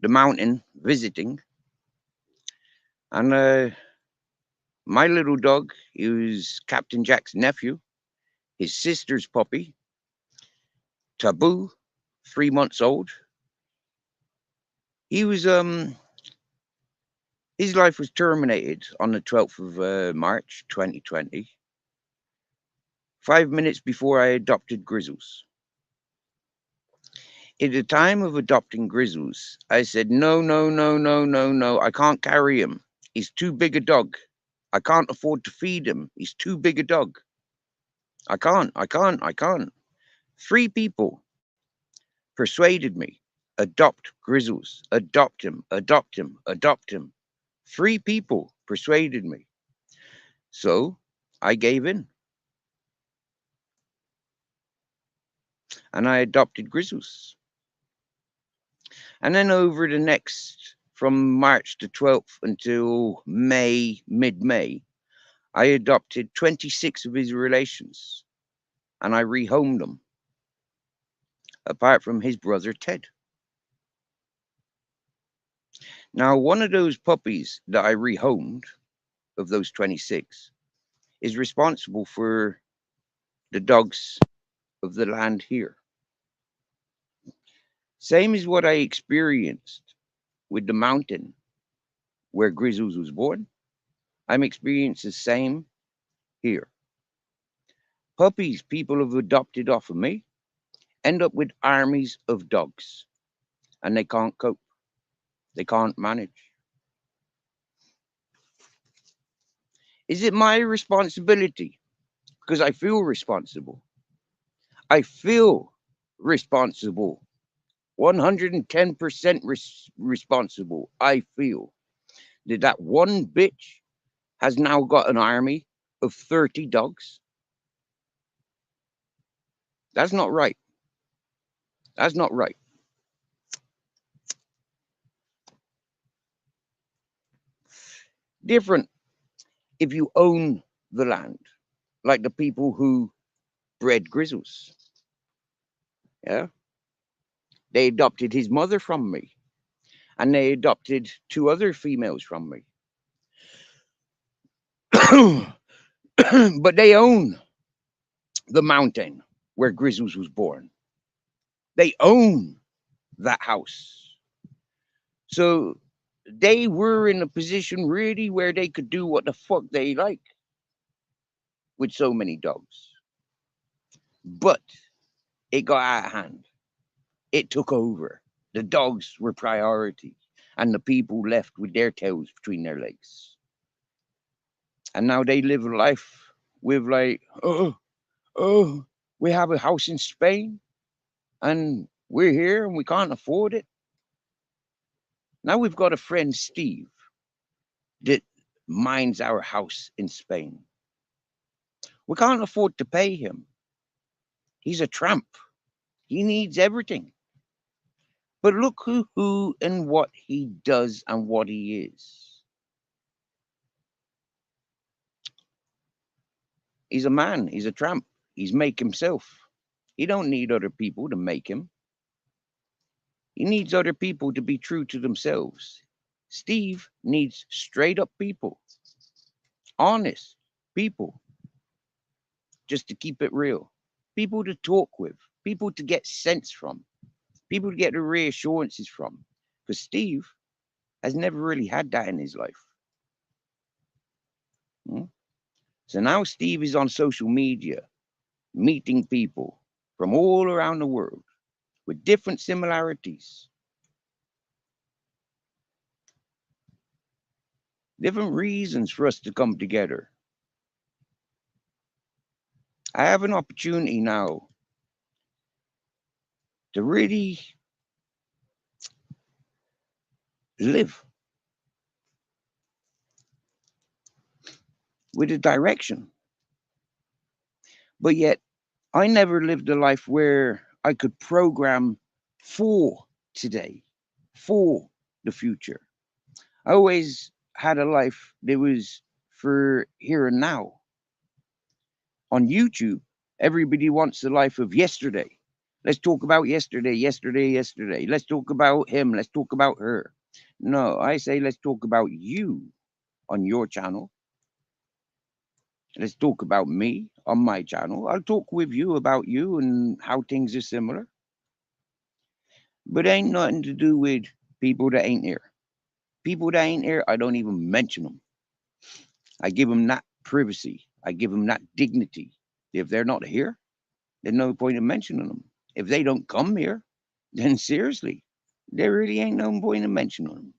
mountain visiting, and my little dog, he was Captain Jack's nephew, his sister's puppy, Taboo, 3 months old. He was his life was terminated on the 12th of March 2020, 5 minutes before I adopted Grizzles. At the time of adopting Grizzles, I said, no, no, no, no, no, no. I can't carry him. He's too big a dog. I can't afford to feed him. He's too big a dog. I can't. Three people persuaded me. Adopt Grizzles. Adopt him. Adopt him. Adopt him. Three people persuaded me. So I gave in. And I adopted Grizzles. And then over the next, from March the 12th until May, mid-May, I adopted 26 of his relations and I rehomed them, apart from his brother Ted. Now, one of those puppies that I rehomed, of those 26, is responsible for the dogs of the land here. Same as what I experienced with the mountain where Grizzles was born. I'm experiencing the same here. Puppies people have adopted off of me end up with armies of dogs and they can't cope. They can't manage. Is it my responsibility? Because I feel responsible. I feel responsible. 110% responsible. I feel that one bitch has now got an army of 30 dogs. That's not right. That's not right. Different if you own the land, like the people who bred Grizzles. Yeah. They adopted his mother from me, and they adopted two other females from me. But they own the mountain where Grizzles was born. They own that house. So they were in a position really where they could do what the fuck they like with so many dogs. But it got out of hand. It took over. The dogs were priority, and the people left with their tails between their legs. And now they live a life with like, oh, we have a house in Spain, and we're here and we can't afford it. Now we've got a friend, Steve, that mines our house in Spain. We can't afford to pay him. He's a tramp. He needs everything. But look who and what he does and what he is. He's a man. He's a tramp. He's make himself. He don't need other people to make him. He needs other people to be true to themselves. Steve needs straight up people, honest people, just to keep it real. People to talk with, people to get sense from, people to get the reassurances from. Because Steve has never really had that in his life. Hmm? So now Steve is on social media, meeting people from all around the world with different similarities, different reasons for us to come together. I have an opportunity now to really live with a direction. But yet, I never lived a life where I could program for today, for the future. I always had a life that was for here and now. On YouTube, everybody wants the life of yesterday. Let's talk about yesterday, yesterday, yesterday. Let's talk about him. Let's talk about her. No, I say let's talk about you on your channel. Let's talk about me on my channel. I'll talk with you about you and how things are similar. But ain't nothing to do with people that ain't here. People that ain't here, I don't even mention them. I give them that privacy. I give them that dignity. If they're not here, there's no point in mentioning them. If they don't come here, Then seriously, there really ain't no point in mentioning them.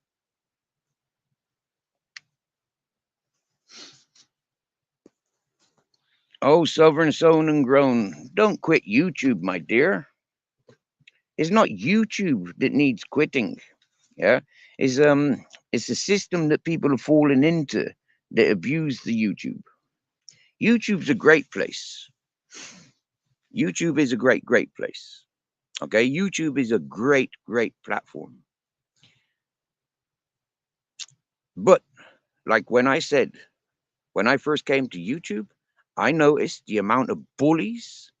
Oh, sovereign sown and grown, don't quit YouTube, my dear. It's not YouTube that needs quitting. Yeah, is it's a system that people have fallen into that abuse the YouTube. YouTube's a great place. YouTube is a great place. Okay, YouTube is a great platform. But like when I said, when I first came to YouTube, I noticed the amount of bullies,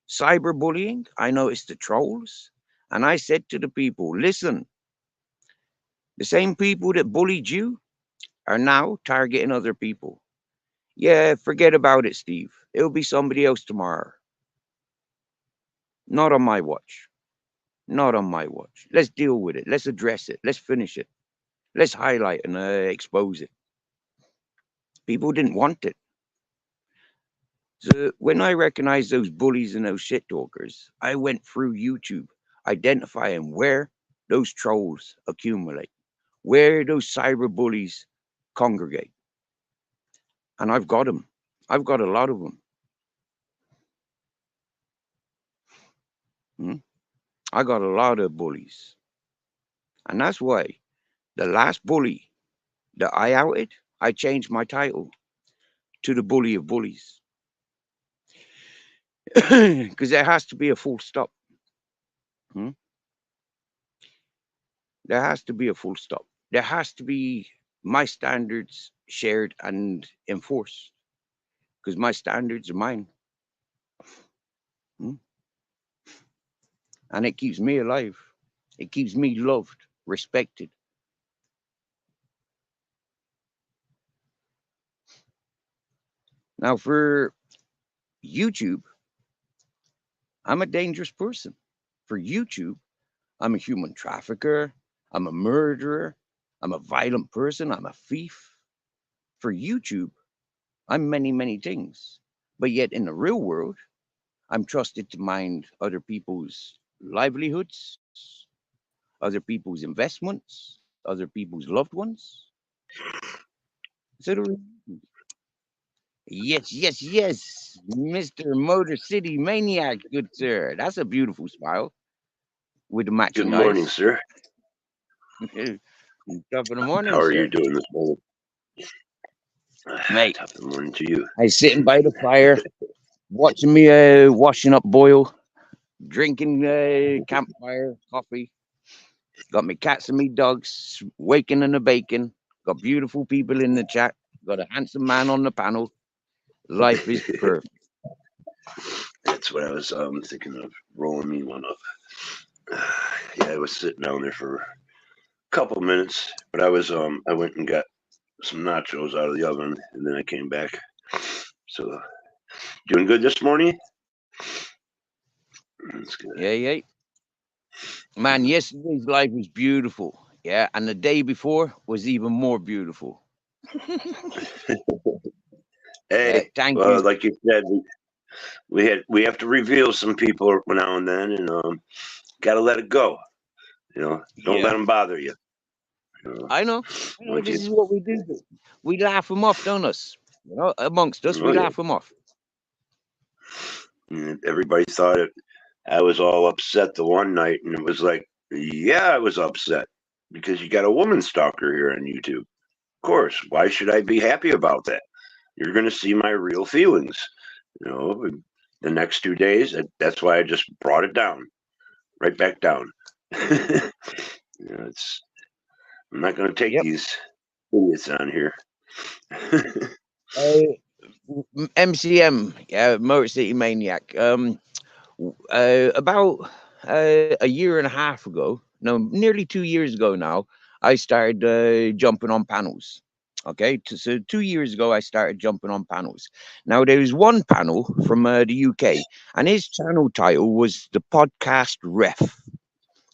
cyberbullying. I noticed the trolls, and I said to the people, "Listen, the same people that bullied you are now targeting other people. Yeah, forget about it, Steve. It'll be somebody else tomorrow. Not on my watch. Not on my watch. Let's deal with it. Let's address it. Let's finish it. Let's highlight and expose it." People didn't want it. So when I recognized those bullies and those shit talkers, I went through YouTube, identifying where those trolls accumulate, where those cyber bullies congregate. And I've got them. I've got a lot of them. I got a lot of bullies. And that's why the last bully that I outed, I changed my title to the bully of bullies. Because there has to be a full stop. Hmm? There has to be a full stop. There has to be my standards shared and enforced because my standards are mine. Hmm? And it keeps me alive. It keeps me loved, respected. Now, for YouTube, I'm a dangerous person. For YouTube, I'm a human trafficker. I'm a murderer. I'm a violent person. I'm a thief. For YouTube, I'm many things. But yet, in the real world, I'm trusted to mind other people's livelihoods, other people's investments, other people's loved ones. So yes, Mr. Motor City Maniac, good sir. That's a beautiful smile with the Good matching morning, eyes. sir. Top of the How morning, are you sir. doing this morning? Mate, Top of the morning to you. I sitting by the fire, watching me washing up boil, drinking campfire coffee. Got me cats and me dogs waking and a bacon. Got beautiful people in the chat. Got a handsome man on the panel. Life is perfect. That's what I was thinking of rolling me one up. Yeah, I was sitting down there for a couple minutes, but I went and got some nachos out of the oven, and then I came back. So doing good this morning. That's good. Yeah. Man, yesterday's life was beautiful. Yeah, and the day before was even more beautiful. Hey, Thank you. like you said, we have to reveal some people now and then, and got to let it go. Don't let Yeah, them bother you. You know, I know. I know. once This you, is what we do. We laugh them off, don't us? You know, amongst us, oh we yeah, laugh them off. and everybody thought I was all upset the one night, and it was like, yeah, I was upset because you got a woman stalker here on YouTube. Of course, why should I be happy about that? You're going to see my real feelings. You know, the next 2 days. That's why I just brought it down, right back down. It's I'm not going to take Yep. these idiots on here. MCM, yeah, Motor City Maniac. About a year and a half ago, no, nearly 2 years ago now, I started jumping on panels. Okay, so 2 years ago, I started jumping on panels. Now, there was one panel from the UK, and his channel title was the Podcast Ref.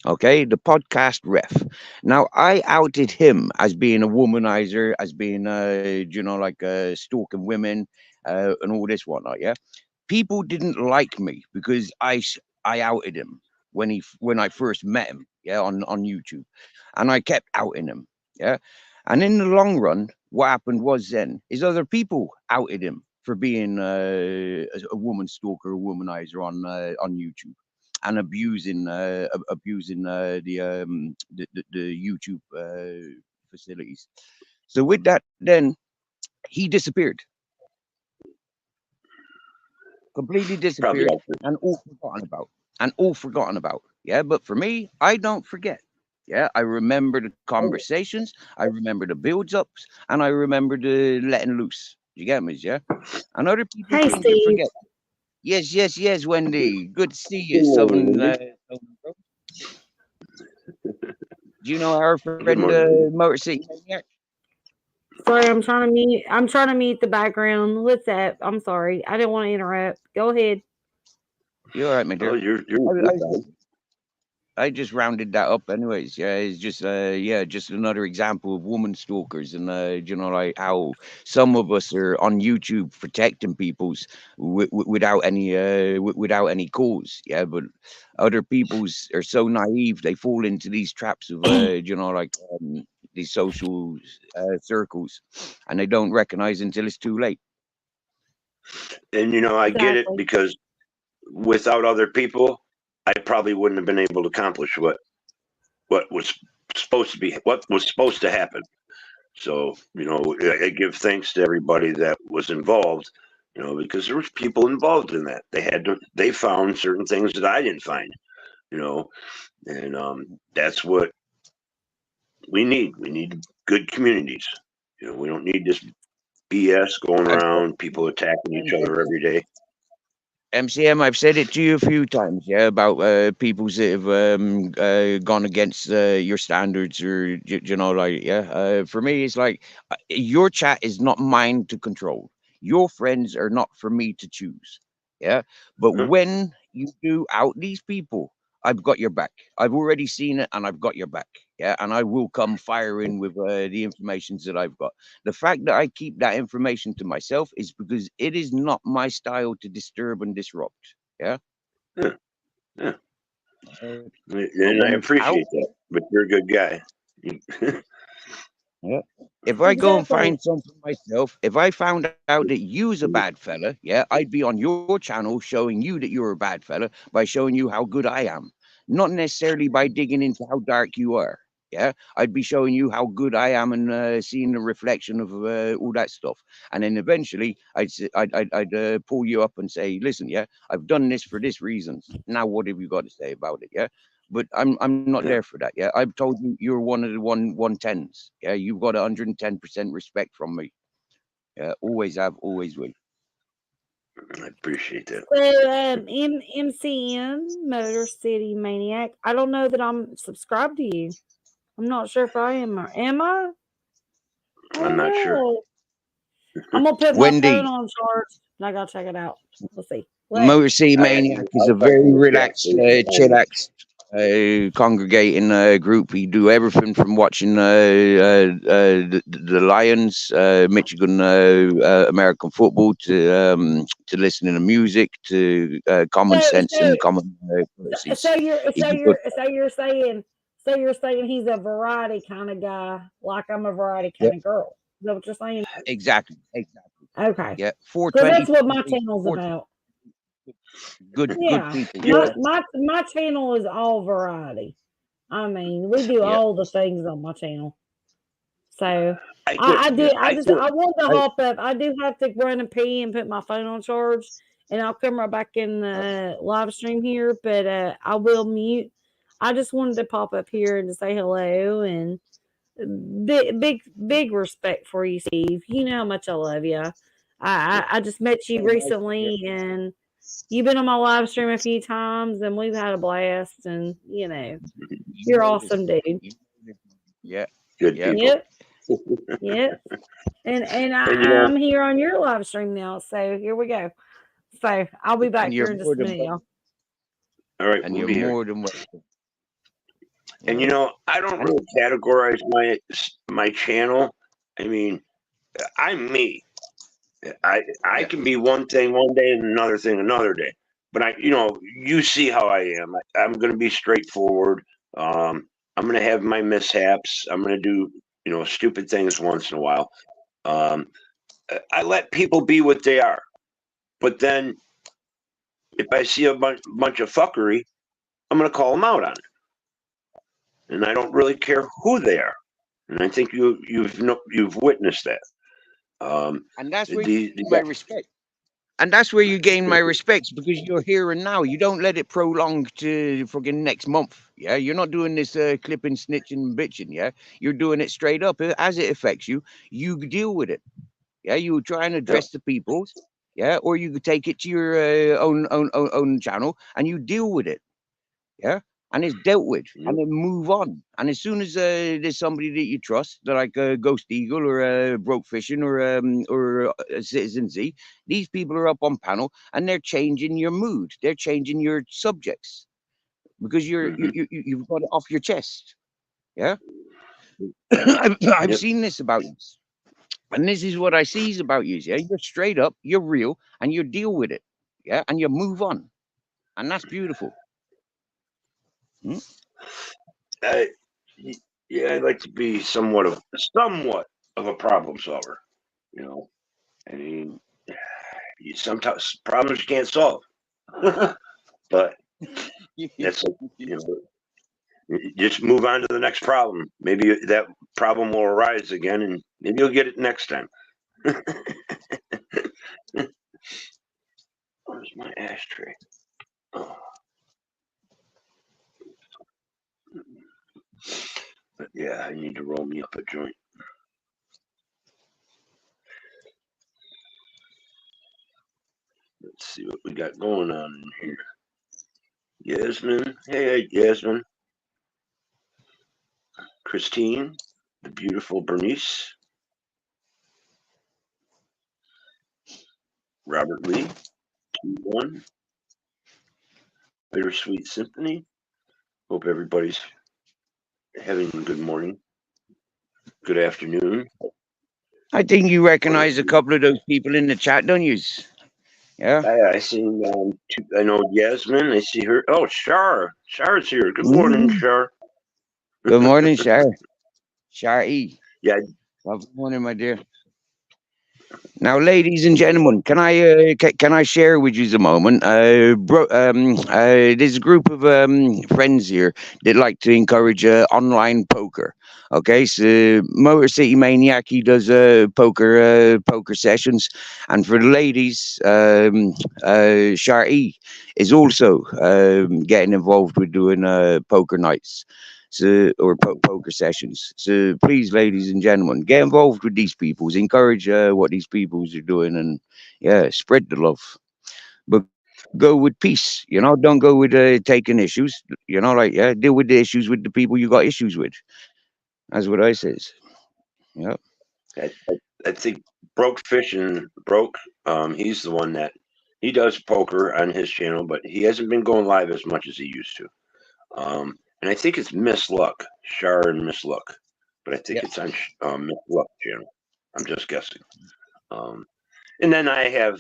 Okay, the podcast ref. Now, I outed him as being a womanizer, as being, like stalking women and all this whatnot. Yeah, people didn't like me because I outed him. when I first met him, yeah, on YouTube, and I kept outing him, yeah, and in the long run, what happened was then is other people outed him for being a woman stalker, a womanizer on YouTube, and abusing the YouTube facilities. So with that, then he disappeared, completely Probably disappeared, and all forgotten about. Yeah, but for me, I don't forget. Yeah, I remember the conversations, I remember the builds ups, and I remember the letting loose. You get me? Yeah, and other people Hey, seem to Steve. forget. Yes, yes, yes, Wendy. Good to see you, Southern. Good Southern Bro. Do you know our friend morning. Motor City Maniac? Sorry, I'm trying to mute the background. What's up? I'm sorry. I didn't want to interrupt. Go ahead. You all right, my Oh, dear? you're I, I, fine. I just rounded that up, anyways. Yeah, it's just yeah, just another example of woman stalkers, and you know, like how some of us are on YouTube protecting people's without any without any cause. Yeah, but other people's are so naive they fall into these traps of you know, like these social circles, and they don't recognize until it's too late. And I get it Exactly. because without other people, I probably wouldn't have been able to accomplish what was what was supposed to happen. So, I give thanks to everybody that was involved, because there was people involved in that. They found certain things that I didn't find, you know, and that's what we need. We need good communities. We don't need this BS going I've around, people attacking each other every day. MCM, I've said it to you a few times, yeah, about people that have gone against your standards, or you know, like, yeah. For me, it's like your chat is not mine to control. Your friends are not for me to choose, yeah. But Huh? when you do out these people, I've got your back. I've already seen it, and I've got your back, yeah. And I will come firing with the informations that I've got. The fact that I keep that information to myself is because it is not my style to disturb and disrupt. Yeah. Yeah, yeah. But And I when it's out, appreciate that, but you're a good guy. yeah. If I go and Exactly. find something myself, if I found out that you's a bad fella, yeah, I'd be on your channel showing you that you're a bad fella by showing you how good I am, not necessarily by digging into how dark you are. Yeah, I'd be showing you how good I am and seeing the reflection of all that stuff, and then eventually I'd pull you up and say, "Listen, yeah, I've done this for this reasons. Now, what have you got to say about it?" Yeah, but I'm not Yeah, there for that. Yeah, I've told you you're one of the 110s. Yeah, you've got 110% respect from me. Yeah, always have, always will. I appreciate that. So, MCM, Motor City Maniac. I don't know that I'm subscribed to you. I'm not sure if I am or am I? I I'm don't not sure. know. I'm gonna put my phone Wendy, on charge and I gotta check it out. Let's see. What? Motor City Maniac is I'll a type very in the chat so relaxed, you can find me. chillaxed, congregating group. We do everything from watching the Lions, Michigan, American football, to listening to music, to common So, sense so, and common so courtesies. you're, He's a good. so you're saying he's a variety kind of guy, like I'm a variety Yeah, kind of girl. Is that what you're saying? exactly, exactly. Okay, Yeah, because that's 420, what my channel's 420, about. good Yeah, people. Yeah, my channel is all variety. I mean, we do Yeah, all the things on my channel. So I could, I yeah. did. I could, I want to I, hop up. I do have to run and pee and put my phone on charge, and I'll come right back in the live stream here. But I will mute. I just wanted to pop up here and to say hello and big respect for you, Steve. You know how much I love you. I just met you Very nice to hear. recently, and you've been on my live stream a few times, and we've had a blast. And You you're noticed. awesome, dude. You noticed. Yeah, good yeah. people. Yep, yep. And And I'm here on your live stream now. So here we go. So I'll be And back you're here in more just a than minute, welcome. y'all. all right, And we'll you're be here. more than welcome. And Yeah. I don't And really categorize my channel. I mean, I'm me. I yeah, can be one thing one day and another thing another day. But you see how I am. I'm going to be straightforward. I'm going to have my mishaps. I'm going to do, stupid things once in a while. Um, I let people be what they are. But then if I see a bunch of fuckery, I'm going to call them out on it. And I don't really care who they are. And I think you've witnessed that. And that's where you gain my respect. And that's where you gain my respect, because you're here and now. You don't let it prolong to fucking next month. Yeah, you're not doing this clipping, snitching, and bitching. Yeah, you're doing it straight up as it affects you. You deal with it. Yeah, you try and address the people. Yeah, or you could take it to your own channel and you deal with it. Yeah, and it's dealt with, and then move on. And as soon as there's somebody that you trust, like Ghost Eagle or Broke Fishing or Citizen Z, these people are up on panel and they're changing your mood. They're changing your subjects because you've got it off your chest. Yeah, I've seen this about you. And this is what I sees about you. Yeah, you're straight up, you're real, and you deal with it. Yeah, and you move on, and that's beautiful. I'd like to be somewhat of a problem solver. I mean, sometimes problems you can't solve, but that's just move on to the next problem. Maybe that problem will arise again, and maybe you'll get it next time. Where's my ashtray? Oh. But yeah, I need to roll me up a joint. Let's see what we got going on in here. Yasmin. Hey, Yasmin. Christine. The beautiful Bernice. Robert Lee. 2-1. Bittersweet Symphony. Hope everybody's having a good morning. Good afternoon. I think you recognize a couple of those people in the chat, don't you? Yeah. I see. I know Yasmin. I see her. Oh, Shar. Shar's here. Good morning, Shar. Good morning, Shar. Shar E. Yeah. Good morning, my dear. Now, ladies and gentlemen, can I share with you a moment? There's a group of friends here that like to encourage online poker. Okay, so Motor City Maniac, he does poker sessions, and for the ladies, Shari is also getting involved with doing poker nights. Or poker sessions. So please, ladies and gentlemen, get involved with these peoples. Encourage what these peoples are doing, and spread the love. But go with peace. Don't go with taking issues. Deal with the issues with the people you got issues with. That's what I says. Yeah. I think Broke Fishing he's the one that he does poker on his channel, but he hasn't been going live as much as he used to. And I think it's Miss Luck, Shar and Miss Luck, but I think it's on Miss Luck channel. I'm just guessing. And then I have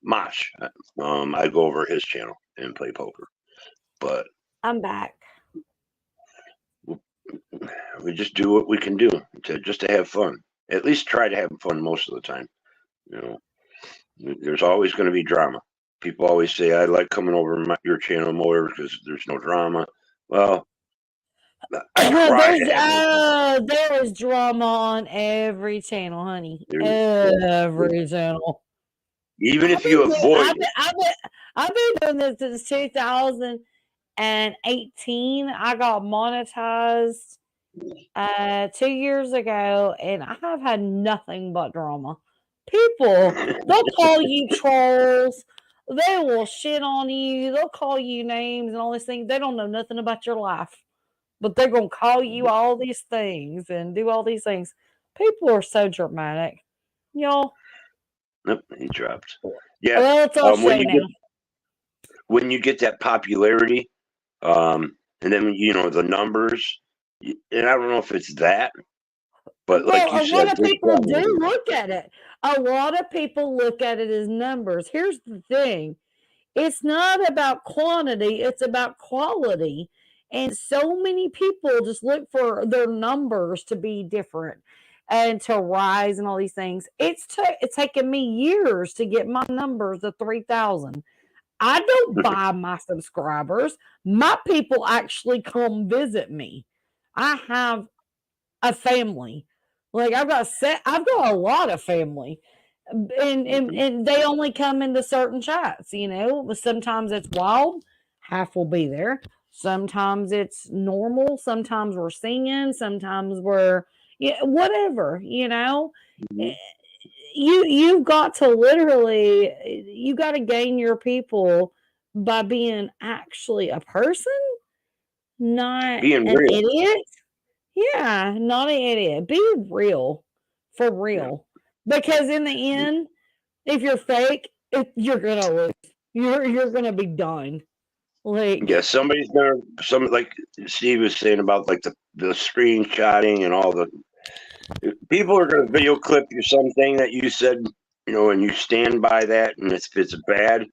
Mosh. I go over his channel and play poker. But I'm back. We just do what we can do to have fun. At least try to have fun most of the time. There's always going to be drama. People always say, I like coming over your channel more because there's no drama. Well, there is drama on every channel, honey. Every channel. Even if you avoid it. I've been doing this since 2018. I got monetized 2 years ago, and I have had nothing but drama. People, they'll call you trolls. They will shit on you. They'll call you names and all these things. They don't know nothing about your life, but they're going to call you all these things and do all these things. People are so dramatic. Y'all. Nope, he dropped. Yeah. Well, it's all when you get that popularity, and then, the numbers, and I don't know if it's that, but like you said, a lot of people do look at it. A lot of people look at it as numbers. Here's the thing. It's not about quantity, it's about quality. And so many people just look for their numbers to be different and to rise and all these things. It's taken me years to get my numbers to 3,000. I don't buy my subscribers. My people actually come visit me. I have a family. Like I've got a lot of family. And they only come into certain chats, Sometimes it's wild, half will be there. Sometimes it's normal, sometimes we're singing, sometimes we're whatever, Mhm. You've got to literally you got to gain your people by being actually a person, not Being an real. idiot. Yeah, not an idiot. Be real, for Yeah. real. Because in the end, if you're fake, you're gonna lose. You're gonna be done. Yeah, Like, somebody's gonna like Steve was saying about like the screenshotting and all the people are gonna video clip you something that you said, and you stand by that, and if it's bad,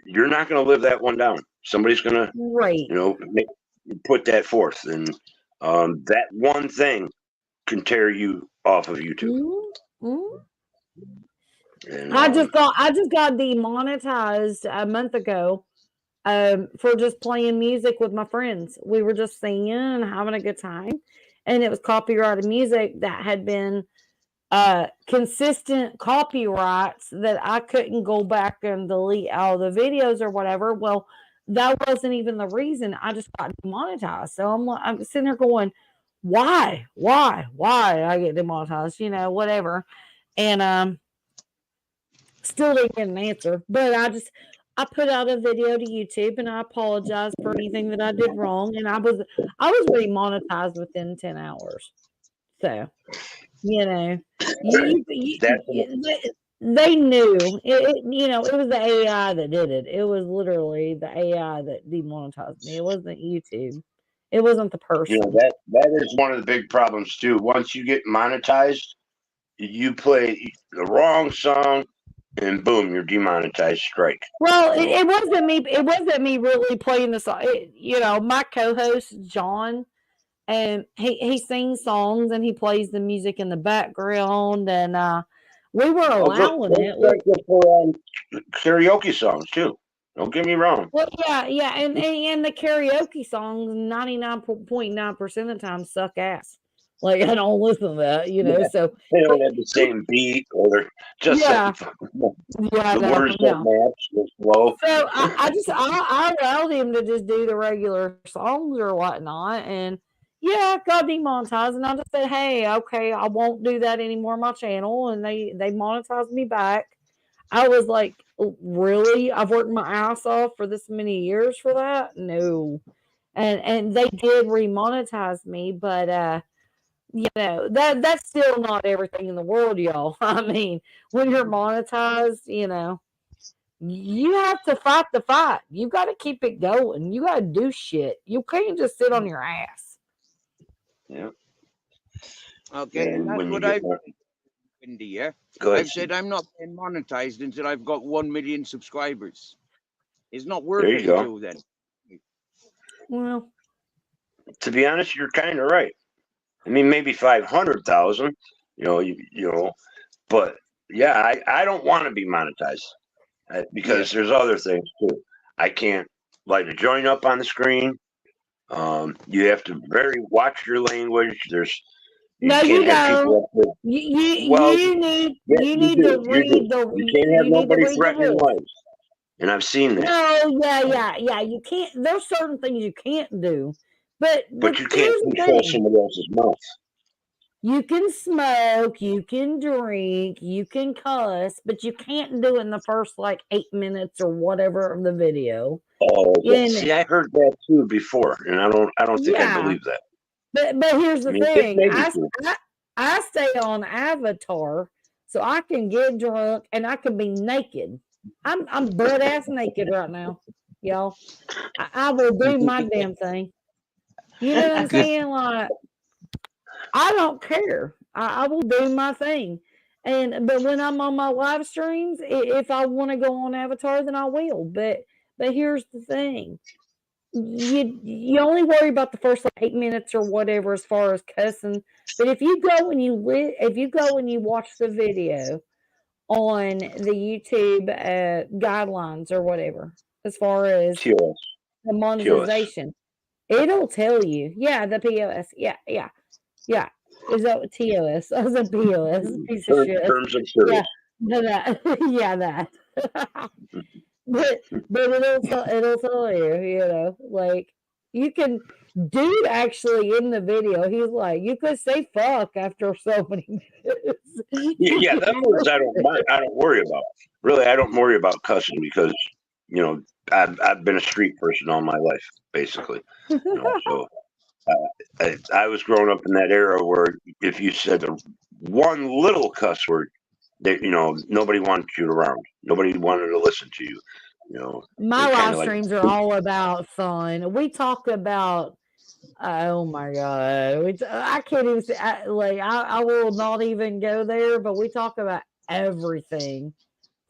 you're not gonna live that one down. Somebody's gonna, right. put that forth, and that one thing can tear you off of YouTube. Mm-hmm. And I just got demonetized a month ago for just playing music with my friends. We were just singing and having a good time. And it was copyrighted music that had been consistent copyrights that I couldn't go back and delete all the videos or whatever. Well, that wasn't even the reason. I just got demonetized. So I'm sitting there going, why I get demonetized? Whatever. And still didn't get an answer. But I put out a video to YouTube and I apologized for anything that I did wrong. And I was remonetized within 10 hours. So, you, that's they knew it was the AI that did it. It was literally the AI that demonetized me. It wasn't YouTube. It wasn't the person. that is one of the big problems too. Once you get monetized, you play the wrong song, and boom, you're demonetized. Strike. Well, it wasn't me. It wasn't me really playing the song. My co-host John, and he sings songs and he plays the music in the background, and we were allowing it. For karaoke songs too. Don't get me wrong. Well, yeah, and the karaoke songs 99.9% of the time suck ass. Like I don't listen to that, Yeah. So They don't have the same beat, or they're just yeah, the words don't match. They're slow. So I allowed him to just do the regular songs or whatnot, and got demonetized. And I just said, hey, okay, I won't do that anymore on my channel, and they monetized me back. I was like, really? I've worked my ass off for this many years for that? No. And they did remonetize me, but that's still not everything in the world, y'all. I mean, when you're monetized, you have to fight the fight. You got to keep it going. You got to do shit. You can't just sit on your ass. Yeah. Okay, And that's when you what get I've more, Windy, yeah. go ahead. I've said I'm not being monetized until I've got 1 million subscribers. It's not worth There you it go. until then. Well, To be honest, you're kind of right. I mean, maybe 500,000. But yeah, I don't want to be monetized because there's other things too. I can't light a joint up on the screen. You have to watch your language. You no, you can't have don't. people up there. You need You do. to read the You can't have you need to nobody read the threatening rules. lives. And I've seen that. No, yeah. You can't. There's certain things you can't do, but But you can't here's the control thing: somebody else's mouth. you can smoke, you can drink, you can cuss, but you can't do it in the first like 8 minutes or whatever of the video. Oh, see, I heard that too before, and I don't think I believe that. But here's the thing: maybe true. I stay on Avatar, so I can get drunk and I can be naked. I'm butt ass naked right now, y'all. I will do my damn thing. You know what I'm saying? Like I don't care. I will do my thing. But when I'm on my live streams, if I want to go on Avatar, then I will. But But here's the thing. You only worry about the first like 8 minutes or whatever as far as cussing. But if you go and you watch the video on the YouTube guidelines or whatever, as far as TOS. the monetization, it'll tell you. Yeah, the POS. Yeah. Is that what TOS? I was a POS piece of shit. Terms of service. Yeah, that. Yeah, that. but it'll tell you, like you can. Dude, actually, in the video, he's like, you could say fuck after so many minutes. Yeah, them words I don't worry about. Really, I don't worry about cussing because I've been a street person all my life, basically. So I was growing up in that era where if you said one little cuss word, that nobody wanted you around. Nobody wanted to listen to you. My live streams are all about fun. We talk about. Oh my god! I can't even say. I will not even go there. But we talk about everything,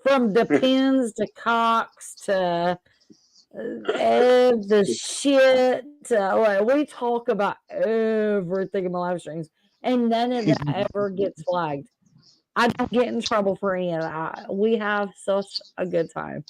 from depends to cocks to the shit. We talk about everything in my live streams, and none of that ever gets flagged. I don't get in trouble for any of that. We have such a good time.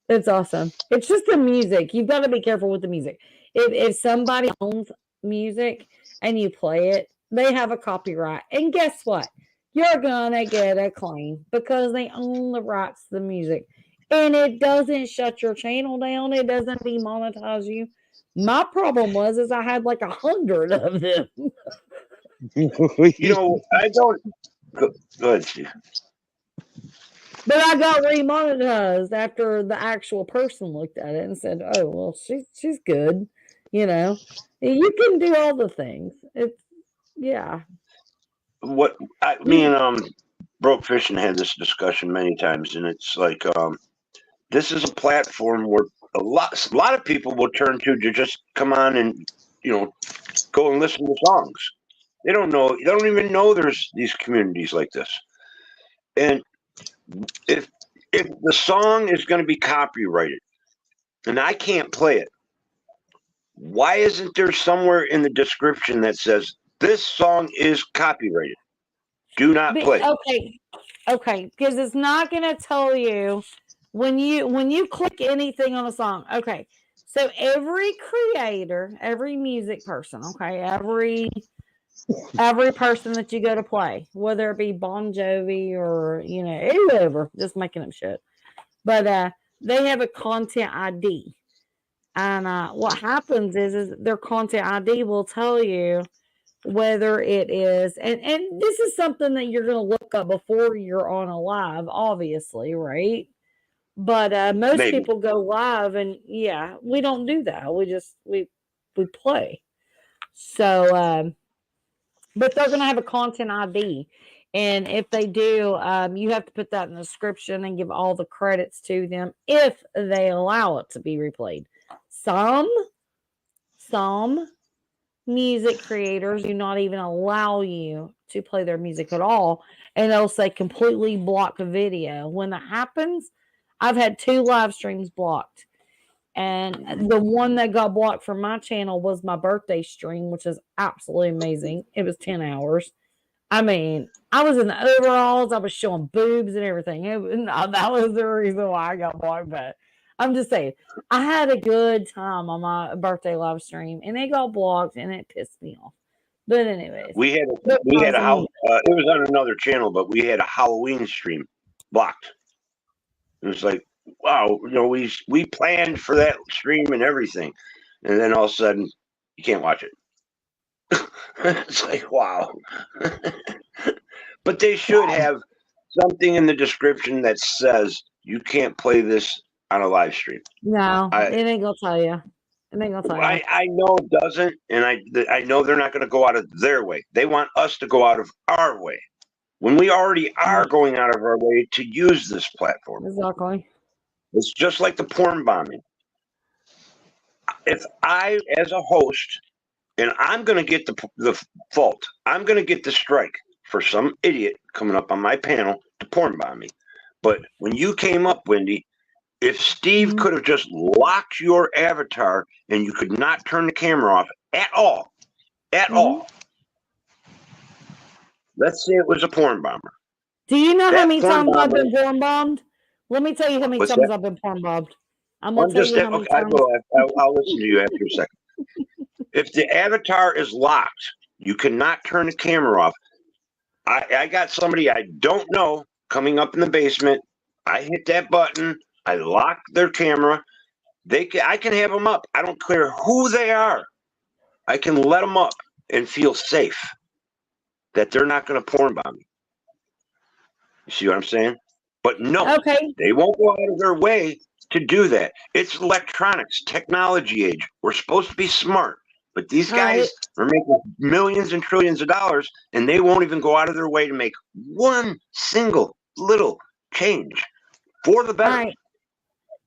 It's awesome. It's just the music. You've got to be careful with the music. If somebody owns music and you play it, they have a copyright. And guess what? You're gonna get a claim because they own the rights to the music. And it doesn't shut your channel down. It doesn't demonetize you. My problem is I had like 100 of them. I don't. Go ahead, Steve. But I got remonetized after the actual person looked at it and said, "Oh, well, she's good." You can do all the things. It's What me and Broke Fishing had this discussion many times, and it's like this is a platform where a lot of people will turn to just come on and go and listen to songs. They don't even know there's these communities like this. And if the song is going to be copyrighted and I can't play it, why isn't there somewhere in the description that says this song is copyrighted? Do not play. Okay, because it's not going to tell you when you click anything on a song. Okay, so every creator, every music person, okay, every person that you go to play, whether it be Bon Jovi or whoever, just making up shit, but they have a content ID, and what happens is their content ID will tell you whether it is, and this is something that you're going to look up before you're on a live, obviously, right? But most people go live, and we don't do that. We just we play. So, but they're going to have a content ID, and if they do, you have to put that in the description and give all the credits to them if they allow it to be replayed. Some music creators do not even allow you to play their music at all, and they'll say completely block a video. When that happens, I've had 2 live streams blocked, and the one that got blocked from my channel was my birthday stream, which is absolutely amazing. It was 10 hours. I mean, I was in the overalls, I was showing boobs and everything. That was the reason why I got blocked. But I'm just saying, I had a good time on my birthday live stream, and it got blocked, and it pissed me off. But anyways, we had a house. It was on another channel, but we had a Halloween stream blocked. It was like, wow, we planned for that stream and everything, and then all of a sudden, you can't watch it. It's like, wow. But they should have something in the description that says you can't play this on a live stream. No, it ain't gonna tell you. It ain't gonna tell you. I know it doesn't, and I know they're not going to go out of their way. They want us to go out of our way when we already are going out of our way to use this platform. Exactly. It's just like the porn bombing. If I, as a host, and I'm going to get the fault, I'm going to get the strike for some idiot coming up on my panel to porn bomb me. But when you came up, Wendy, If Steve could have just locked your avatar and you could not turn the camera off at all, let's say it was a porn bomber. Do you know how That many porn times I've bomber- been porn bombed? Let me tell you how many What's times that? I've been porn bombed. I'm gonna tell just you how many okay. times. I'll listen to you after a second. If the avatar is locked, you cannot turn the camera off. I got somebody I don't know coming up in the basement. I hit that button. I lock their camera. I can have them up. I don't care who they are. I can let them up and feel safe that they're not going to porn bomb me. You see what I'm saying? But no, Okay. they won't go out of their way to do that. It's electronics, technology age. We're supposed to be smart. But these guys are making millions and trillions of dollars, and they won't even go out of their way to make one single little change for the better. All right.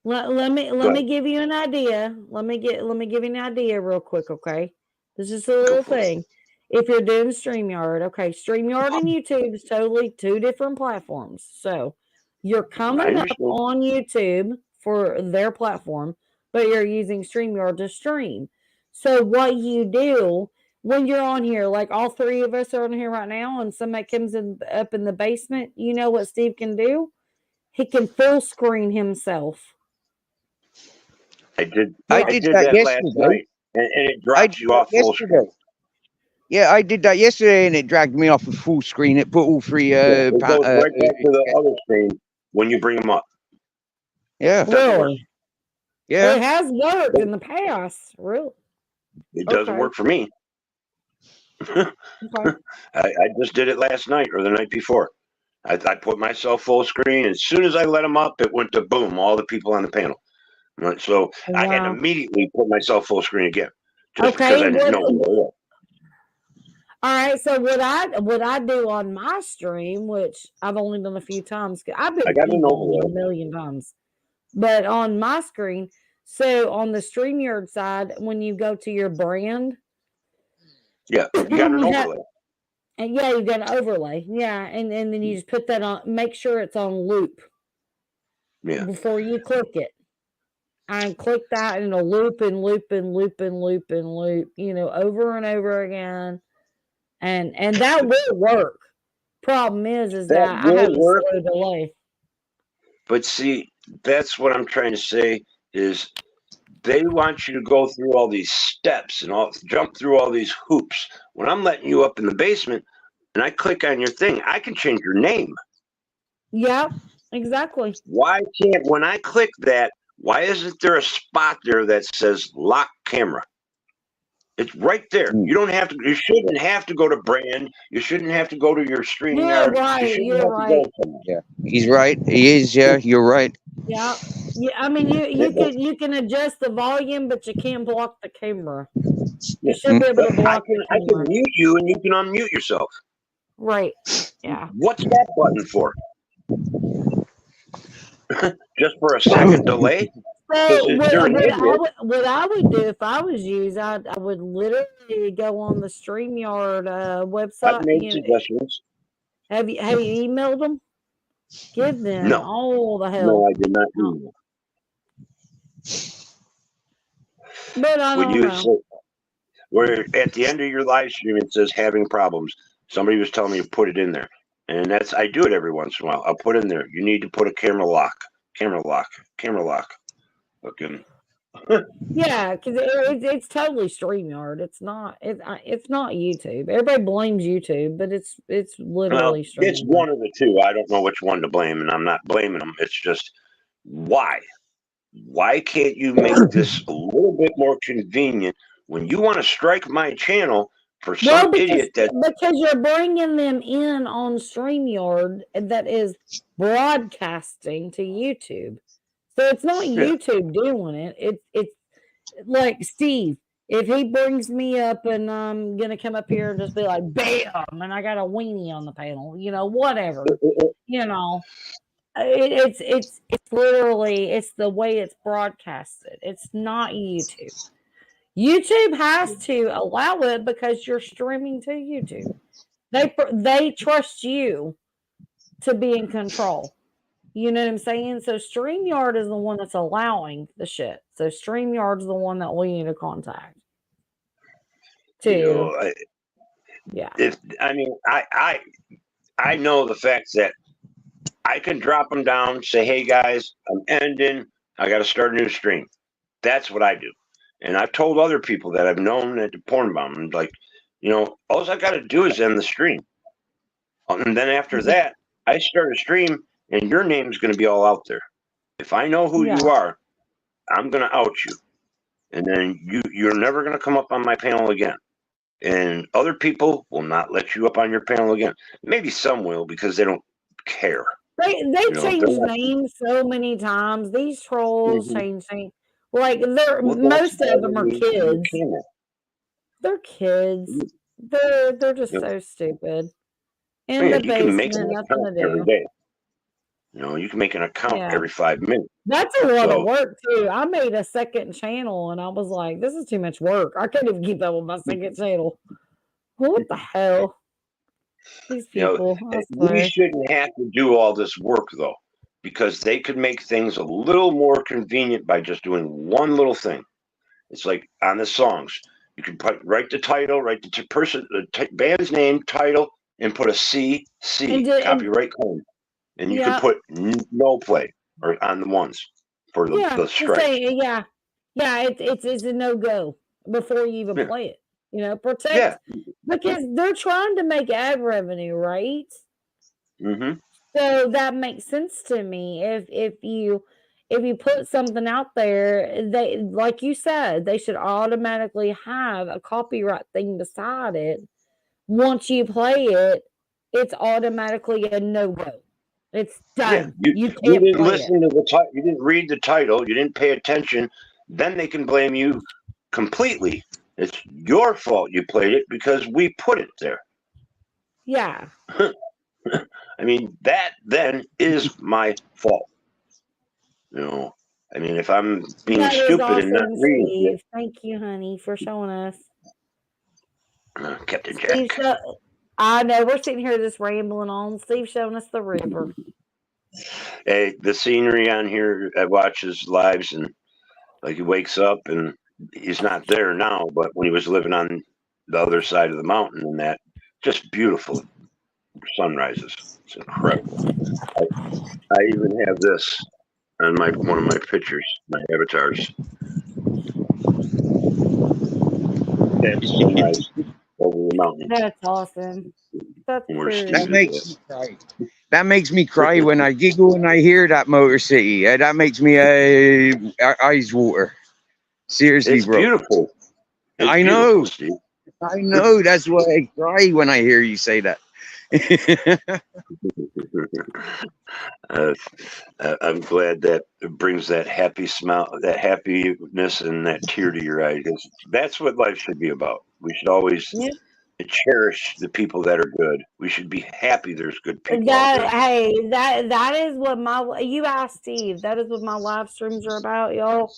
Let me give you an idea. Let me give you an idea real quick, okay? This is a little thing. If you're doing StreamYard, okay, StreamYard and YouTube is totally two different platforms. So you're coming up on YouTube for their platform, but you're using StreamYard to stream. So what you do when you're on here, like all three of us are on here right now, and somebody comes up in the basement, you know what Steve can do? He can full screen himself. I did that that last yesterday. night, and it drops you off full screen. Yeah, I did that yesterday, and it dragged me off of full screen. It put all three. It goes right back to the other screen when you bring them up. Yeah, Really? Yeah, it has worked in the past. Really? It doesn't work for me. Okay. I just did it last night or the night before. I put myself full screen. As soon as I let them up, it went to boom, all the people on the panel. So I had to immediately put myself full screen again, just because I didn't know who they were. All right. So what I do on my stream, which I've only done a few times, I've been a million times, but on my screen. So on the StreamYard side, when you go to your brand, you got an overlay. And you got an overlay. Yeah. And then you just put that on, make sure it's on loop. Yeah. Before you click it. And click that and it'll loop and loop and loop and loop and loop, over and over again. And that will work. Problem is that I have a slow delay. But see, that's what I'm trying to say is they want you to go through all these steps and jump through all these hoops. When I'm letting you up in the basement and I click on your thing, I can change your name. Yeah, exactly. Why can't, when I click that, why isn't there a spot there that says lock camera? It's right there. You shouldn't have to go to brand. You shouldn't have to go to your StreamYard. You're right. Yeah, he's right. He is. Yeah, you're right. Yeah. Yeah. I mean, you can adjust the volume, but you can't block the camera. You should be able to block the camera. I can mute you and you can unmute yourself. Right. Yeah. What's that button for? Just for a second delay? So what I would do if I was you, I would literally go on the StreamYard website. I've made suggestions. Have you emailed them? Give them all the help. No, I did not email. But I don't know. Where at the end of your live stream it says having problems. Somebody was telling me to put it in there. And I do it every once in a while. I'll put in there. You need to put a camera lock. Looking. Yeah, because it's totally StreamYard. It's not YouTube. Everybody blames YouTube, but it's literally StreamYard. It's one of the two. I don't know which one to blame, and I'm not blaming them. It's just why? Why can't you make this a little bit more convenient when you want to strike my channel for some idiot because you're bringing them in on StreamYard that is broadcasting to YouTube. So it's not YouTube doing it. It's like Steve. If he brings me up and I'm gonna come up here and just be like, bam, and I got a weenie on the panel, whatever, it's literally it's the way it's broadcasted. It's not YouTube. YouTube has to allow it because you're streaming to YouTube. They trust you to be in control. You know what I'm saying? So StreamYard is the one that's allowing the shit. So StreamYard's the one that we need to contact. You Too. know, Yeah. I know the fact that I can drop them down, say, hey guys, I'm ending. I got to start a new stream. That's what I do. And I've told other people that I've known at the porn bomb, like, you know, all I got to do is end the stream. And then after that, I start a stream and your name's going to be all out there. If I know who Yeah. you are, I'm going to out you. And then you're never going to come up on my panel again. And other people will not let you up on your panel again. Maybe some will because they don't care. They know, changed they're not- names so many times. These trolls Mhm. change names. Like they're Well, that's most why of them are they kids. can. They're kids. They're just You know, so stupid. In yeah, the you can make basement, an nothing account to every do. day. You know, you can make an account Yeah. every 5 minutes. That's a lot of So work too. I made a second channel and I was like, this is too much work. I couldn't even keep up with my second channel. What the hell? These you know, people, I we swear. shouldn't have to do all this work though, because they could make things a little more convenient by just doing one little thing. It's like on the songs, you can write the title, write the band's name, title, and put a CC And copyright claim, and you can yeah, put no play or on the ones for the just strike. say yeah. It's a no go before you even Yeah. play it. You know, protect Yeah. because they're trying to make ad revenue, right? Mm-hmm. So that makes sense to me. If you put something out there, they like you said, they should automatically have a copyright thing beside it. Once you play it, it's automatically a no go. It's Yeah, done. you You can't didn't play it. listen to the title. You didn't read the title. You didn't pay attention. Then they can blame you completely. It's your fault you played it because we put it there. Yeah. I mean, that then is my fault. You know, I mean, if I'm being That is stupid and not awesome, reading Steve. Thank you, honey, for showing us. it, Captain Steve, Jack. I know we're sitting here just rambling on. Steve showing us the river. Hey, the scenery on here, I watch his lives and like he wakes up and he's not there now, but when he was living on the other side of the mountain and that, just beautiful sunrises. It's incredible. I even have this on one of my pictures, my avatars. That's sunrise over the mountain. That's awesome. That's And we're pretty. That makes me cry. That makes me cry when I giggle when I hear that Motor City. That makes me eyes water. Seriously, It's bro. beautiful. It's I beautiful, know. Steve. I know. That's why I cry when I hear you say that. I'm glad that it brings that happy smile, that happiness, and that tear to your eye. Because that's what life should be about. We should always Yeah. cherish the people that are good. We should be happy there's good people out there. Hey, that is what you asked Steve. That is what my live streams are about, y'all.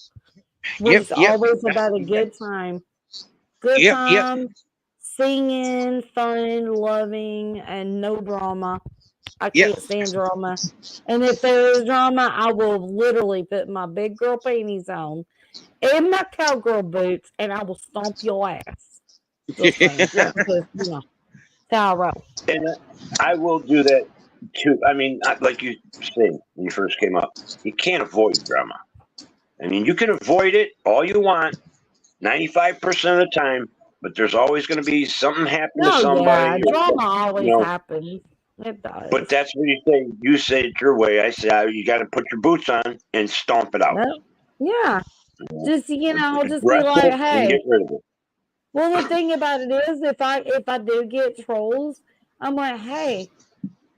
It's always about a good time. Good time, singing, fun, loving, and no drama. I can't stand drama. And if there is drama, I will literally put my big girl panties on and my cowgirl boots and I will stomp your ass. Just saying. Yeah. Because, you know, that's how I roll. And I will do that too. I mean, like you said when you first came up, you can't avoid drama. I mean, you can avoid it all you want, 95% of the time, but there's always going to be something happen to somebody. Drama always happens. It does. But that's what you say. You say it your way. I say you got to put your boots on and stomp it out. Yeah. Just just be Aggressive like, and hey. get rid of it. Well, the thing about it is, if I do get trolls, I'm like, hey,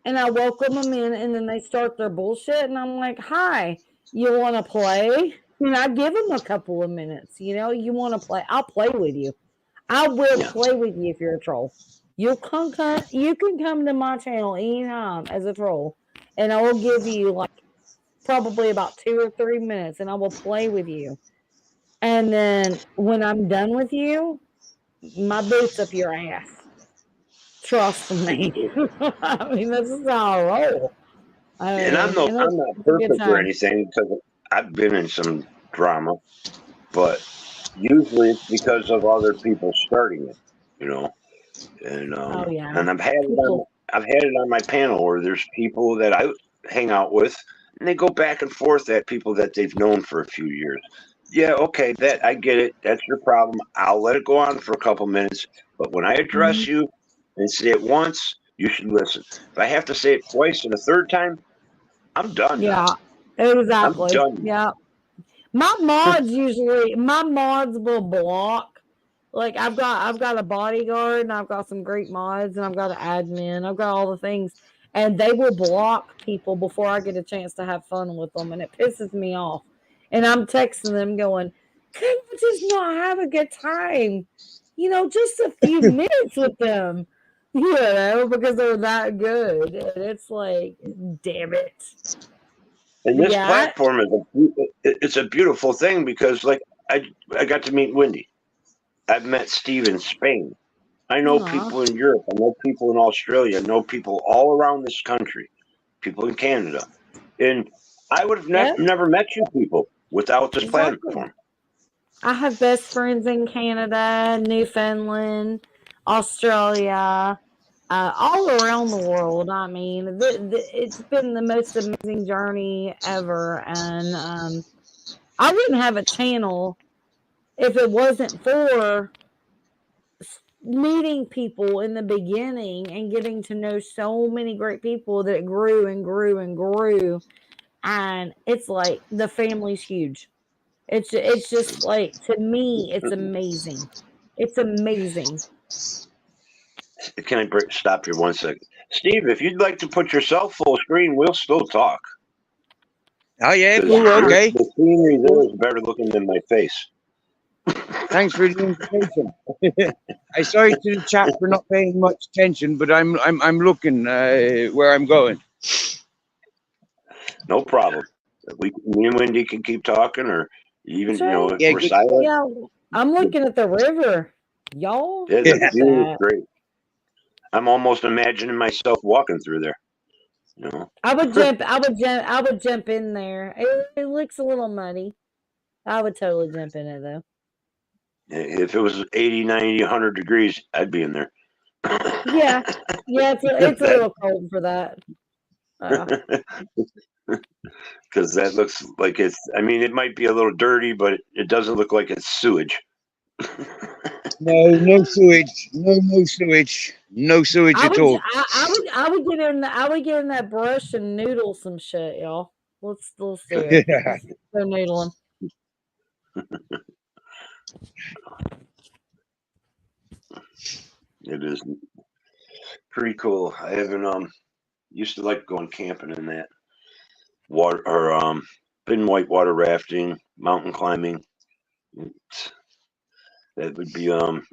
and I welcome them in, and then they start their bullshit, and I'm like, hi, you want to play? And I give them a couple of minutes. You know, you want to play? I'll play with you. I will play with you if you're a troll. You can come to my channel anytime as a troll, and I will give you like probably about 2 or 3 minutes, and I will play with you. And then when I'm done with you, my boots up your ass. Trust me. I mean, this is how I roll. And I'm and not it's a good perfect or time. anything because I've been in some drama, but usually it's because of other people starting it, you know. Oh yeah, And people. I've had it on my panel where there's people that I hang out with, and they go back and forth at people that they've known for a few years. Yeah, okay, that I get it. That's your problem. I'll let it go on for a couple minutes, but when I address Mhm. you and say it once, you should listen. If I have to say it twice and a third time, I'm done. Yeah, I'm exactly. done. Yeah. My mods will block. Like I've got a bodyguard and I've got some great mods and I've got an admin. I've got all the things. And they will block people before I get a chance to have fun with them. And it pisses me off. And I'm texting them going, couldn't we just not have a good time? Just a few minutes with them. Because they're that good. And it's like, damn it. And But this yeah, platform it's a beautiful thing because like I got to meet Wendy. I've met Steve in Spain. I know aw, people in Europe. I know people in Australia. I know people all around this country. People in Canada. And I would have yep, never met you people without this exactly. platform. I have best friends in Canada, Newfoundland, Australia, all around the world. I mean, it's been the most amazing journey ever. And I wouldn't have a channel if it wasn't for meeting people in the beginning and getting to know so many great people that grew and grew and grew. And it's like the family's huge. It's just like, to me, it's amazing. It's amazing. Can I stop here 1 second? Steve, if you'd like to put yourself full screen, we'll still talk. Oh yeah, Because cool. Yeah. Okay. the scenery there Cool. is better looking than my face. Thanks for the invitation. I sorry to the chat for not paying much attention, but I'm looking where I'm going. No problem. Me and Wendy can keep talking, or That's even right. if Yeah, we're good. silent, Yeah. I'm looking at the river. Y'all, yeah, look the at view is that. great. I'm almost imagining myself walking through there. You know, I would jump in there. It looks a little muddy. I would totally jump in it though. if it was 80, 90, 100 degrees, I'd be in there. Yeah. Yeah, it's a that little cold for that. Uh, because that looks like it's. I mean, it might be a little dirty, but it doesn't look like it's sewage. No sewage. No sewage. No sewage I at would all. I would get in that brush and noodle some shit, y'all. Let's do it. Let's go noodling. It is pretty cool. I haven't used to like going camping in that water or been whitewater rafting, mountain climbing. It's, that would be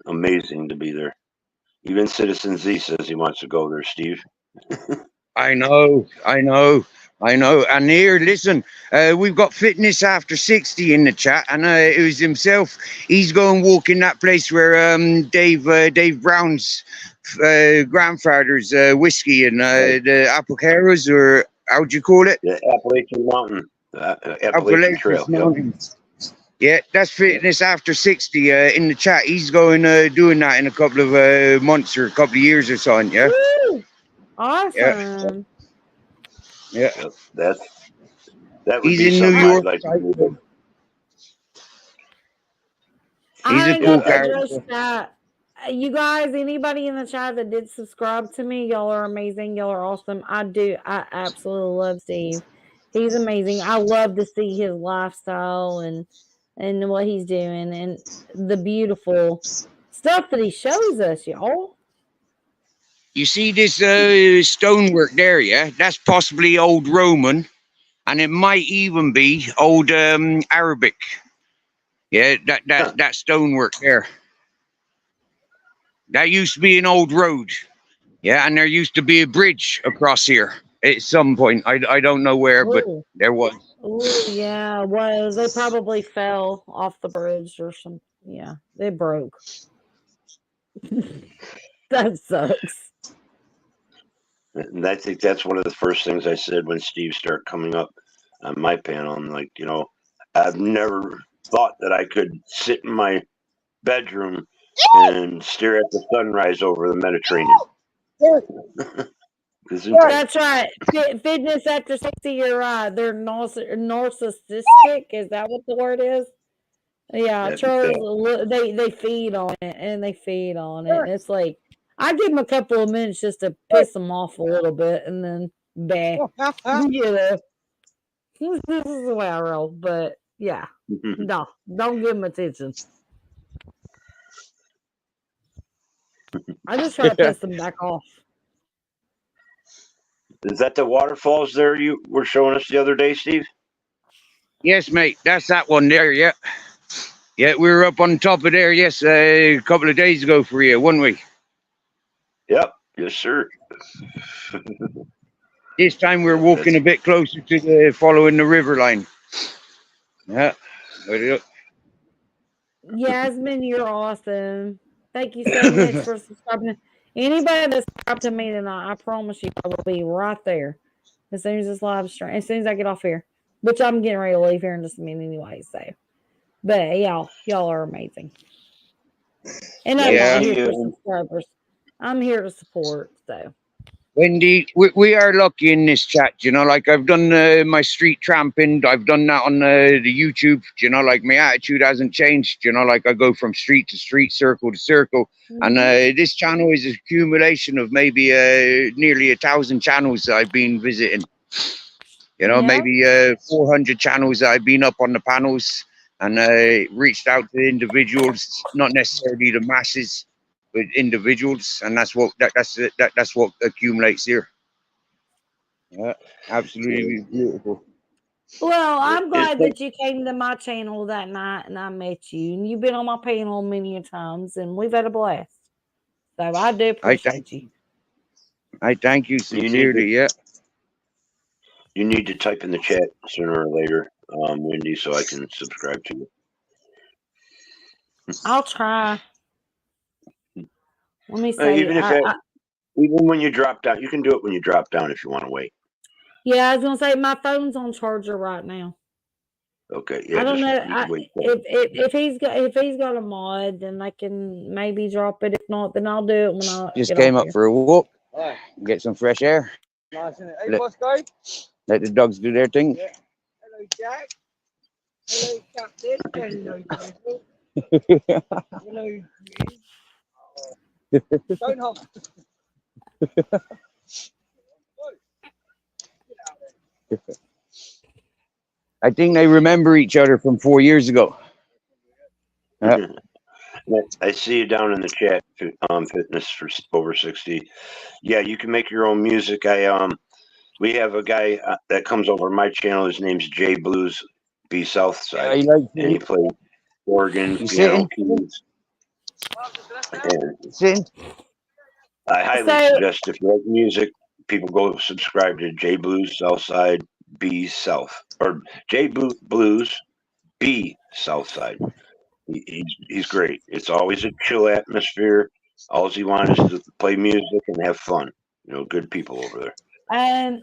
amazing to be there. Even Citizen Z says he wants to go there, Steve. I know, I know, I know. And here, listen, we've got Fitness After 60 in the chat, and it was himself. He's going walk in that place where Dave Brown's grandfather's whiskey and Right. the Apocaros, or how'd you call it? The Appalachian Mountain, Appalachian Trail. Appalachians Yep. Mountains. Yeah, that's Yep. Fitness After 60 in the chat. He's going doing that in a couple of months or a couple of years or something. Yeah, Woo! yeah, Awesome. yeah. Yep. That would He's be in New something I'd York. like to do. He's I a ain't cool got the character. just chat. You guys, anybody in the chat that did subscribe to me, y'all are amazing. Y'all are awesome. I absolutely love Steve. He's amazing. I love to see his lifestyle and what he's doing and the beautiful stuff that he shows us, y'all. You see this stonework there, yeah? That's possibly old Roman, and it might even be old Arabic. Yeah, that stonework there. That used to be an old road. Yeah, and there used to be a bridge across here at some point. I don't know where, but Oh, there was. oh yeah. Well, they probably fell off the bridge or some. Yeah, they broke. That sucks. And I think that's one of the first things I said when Steve started coming up on my panel. I'm like, I've never thought that I could sit in my bedroom and stare at the sunrise over the Mediterranean. That's right. Fitness after 60, you're right. They're narcissistic. Is that what the word is? Yeah, Charles, they feed on it, and they feed on it. And it's like, I give them a couple of minutes just to piss them off a little bit, and then, bah. This is the way I roll. But, yeah, no, don't give them attention. I just try to piss them back off. Is that the waterfalls there you were showing us the other day, Steve? Yes, mate. That's that one there, yeah. Yeah, we were up on top of there, yes, a couple of days ago for you, weren't we? Yep. Yes, sir. This time we're walking a bit closer to following the river line. Yeah. Yasmin, you're awesome. Thank you so much for subscribing. Anybody that subscribed to me tonight, I promise you, I will be right there as soon as this live stream, as soon as I get off here, which I'm getting ready to leave here in just a minute anyway. So, but y'all are amazing, and I'm not here for subscribers. I'm here to support. So, Wendy, we are lucky in this chat, like I've done my street tramping, I've done that on the YouTube, like my attitude hasn't changed, like I go from street to street, circle to circle, and this channel is an accumulation of maybe nearly 1,000 channels I've been visiting, maybe 400 channels I've been up on the panels, and reached out to individuals, not necessarily the masses, with individuals, and that's what accumulates here. Yeah, absolutely beautiful. Well, I'm glad that you came to my channel that night and I met you, and you've been on my panel many times, and we've had a blast. So I do appreciate you. I thank you sincerely. You need to type in the chat sooner or later, Wendy, so I can subscribe to you. I'll try. Let me say, even when you drop down, you can do it when you drop down if you want to wait. Yeah, I was gonna say my phone's on charger right now. Okay, yeah. I don't know if he's got a mod, then I can maybe drop it. If not, then I'll do it when I just came up for a walk, get some fresh air. Nice, isn't it? Hey, what's going? Let the dogs do their thing. Yeah. Hello, Jack. Hello, Captain. Hello, Grizzles. Hello, Grizz. Don't hop. I think they remember each other from 4 years ago. I see you down in the chat. Fitness for over 60. Yeah, you can make your own music. We have a guy that comes over my channel. His name's J Blues B Southside, and he plays organ, piano, keys. I highly suggest, if you like music, people go subscribe to J Blues Southside B South, or J Blues B Southside. He's great. It's always a chill atmosphere. All he wants is to play music and have fun. Good people over there. And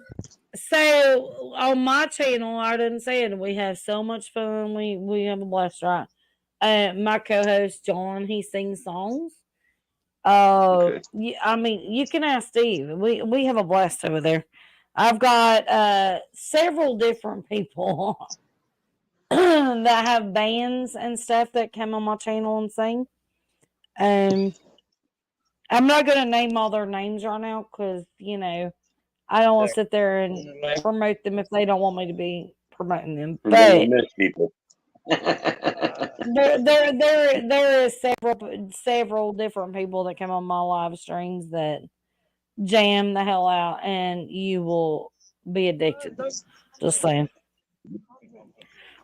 so on my channel, I didn't say it. We have so much fun. We have a blast, right? My co-host John, he sings songs. I mean, you can ask Steve. We have a blast over there. I've got several different people that have bands and stuff that come on my channel and sing. I'm not going to name all their names right now because, I don't want to sit there and promote them if they don't want me to be promoting them. But people. there is several different people that come on my live streams that jam the hell out, and you will be addicted. Just saying.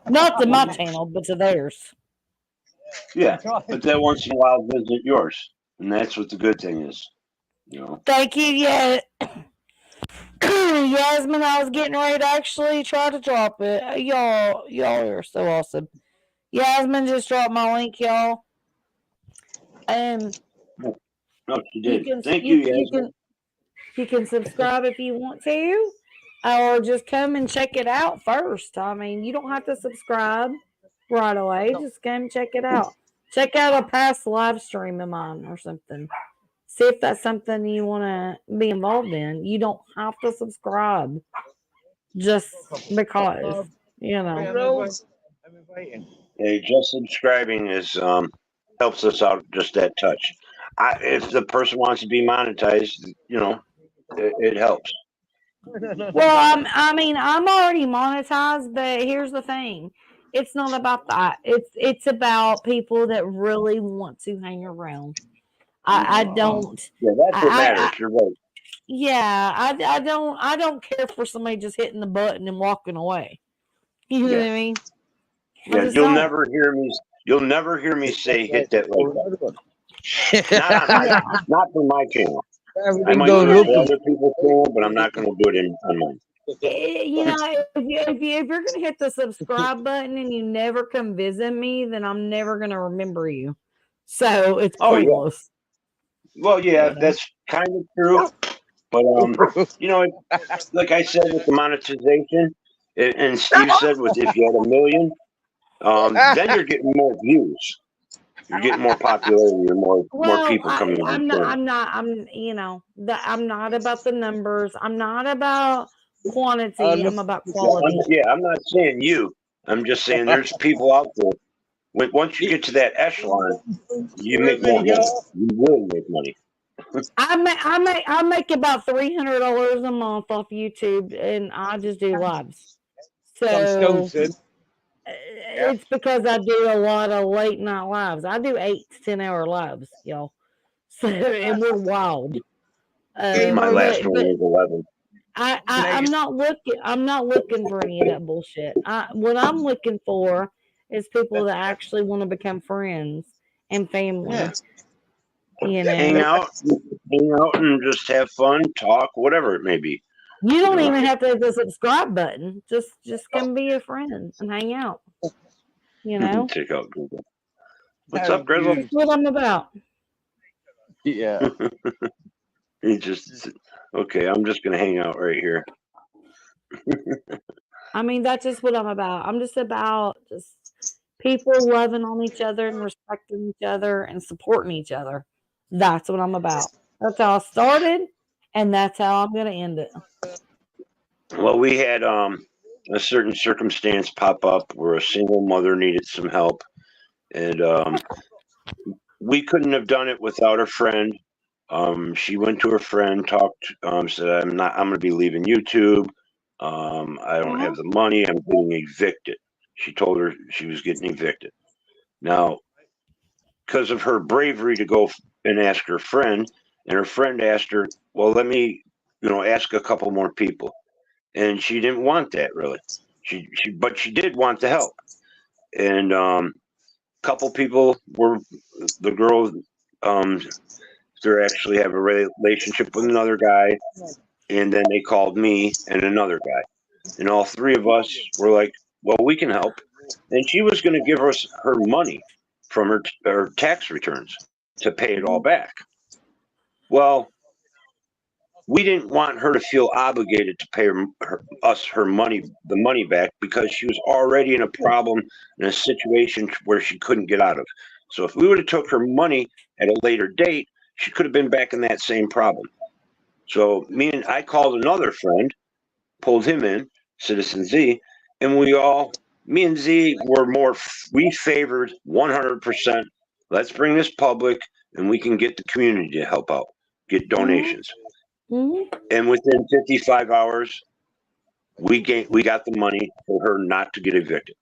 Not to my channel, but to theirs. Yeah, but then once in a while visit yours, and that's what the good thing is. Thank you. Yeah. Yasmin, I was getting ready to actually try to drop it. Y'all are so awesome. Yasmin just dropped my link, y'all. No, she did. Thank you, Yasmin. You can subscribe if you want to, or just come and check it out first. I mean, you don't have to subscribe right away. Just come check it out. Check out a past live stream of mine or something. See if that's something you want to be involved in. You don't have to subscribe just because, you know. I'm inviting. Hey, just subscribing is helps us out just that touch. If the person wants to be monetized, it helps. Well, I mean, I'm already monetized, but here's the thing: it's not about that. It's about people that really want to hang around. I don't. Yeah, that's what I, matters. You're right. yeah, I don't care for somebody just hitting the button and walking away. You know what I mean? I Yeah, just you'll don't. never hear me. You'll never hear me say hit that like that. Not on my, Yeah. not for my channel. I Everything might go do it for looking. other people's channel, but I'm not going to do it on mine. You know, if you're gonna hit the subscribe button and you never come visit me, then I'm never gonna remember you. So it's Oh yeah. pointless. Well, yeah, You know? that's kind of true. But like I said with the monetization, and Steve said with if you had 1 million, then you're getting more views. You're getting more popularity and more Well, people coming in. I'm not about the numbers. I'm not about quantity. I'm about quality. I'm not saying you. I'm just saying there's people out there. Once you get to that echelon, you make more money. You will make money. I make about $300 a month off YouTube, and I just do lives. So it's because I do a lot of late night lives. I do 8 to 10 hour lives, y'all. So and we're wild. My last one was 11. I'm not looking for any of that bullshit. What I'm looking for is people that actually want to become friends and family. Yeah. You know, hang out, and just have fun, talk, whatever it may be. you don't even have to hit the subscribe button. Just come be a friend and hang out. You know, Check out Google. What's up, Grizzles? that's what I'm about. Yeah. He just okay. I'm just gonna hang out right here. I mean, that's just what I'm about. I'm just about just people loving on each other and respecting each other and supporting each other. That's what I'm about. That's how I started, and that's how I'm going to end it. Well, we had a certain circumstance pop up where a single mother needed some help, and we couldn't have done it without a friend. She went to her friend, talked, said, I'm going to be leaving YouTube. I don't have the money. I'm getting evicted. She told her she was getting evicted. Now, because of her bravery to go and ask her friend, and her friend asked her, well, let me, ask a couple more people. And she didn't want that really. But she did want the help. And couple people were the girl. They actually have a relationship with another guy, and then they called me and another guy, and all three of us were like, "Well, we can help." And she was going to give us her money from her tax returns to pay it all back. Well, we didn't want her to feel obligated to pay her money, the money back, because she was already in a problem, in a situation where she couldn't get out of. So if we would have took her money at a later date, she could have been back in that same problem. So I called another friend, pulled him in, Citizen Z, and me and Z we favored 100%. Let's bring this public, and we can get the community to help out, get donations. Mm-hmm. And within 55 hours, we got the money for her not to get evicted.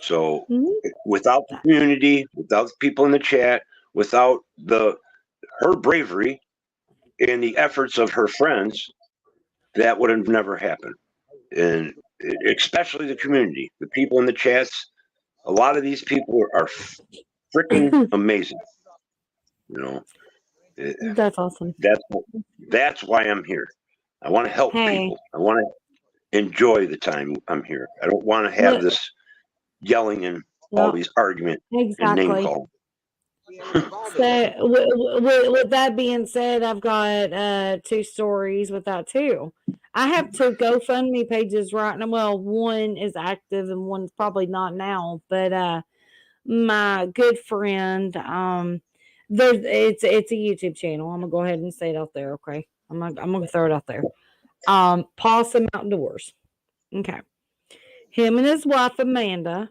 So without the community, without the people in the chat, without her bravery and the efforts of her friends, that would have never happened. And especially the community, the people in the chats, a lot of these people are freaking amazing. That's awesome. That's why I'm here. I want to help people. I want to enjoy the time I'm here. I don't want to have this yelling and all these arguments and name calling. So with that being said, I've got 2 stories with that too. I have 2 GoFundMe pages right now. Well, one is active and one's probably not now, but my good friend, there's it's a YouTube channel. I'm gonna go ahead and say it out there, okay? I'm gonna throw it out there. Possum Outdoors. Okay. Him and his wife Amanda,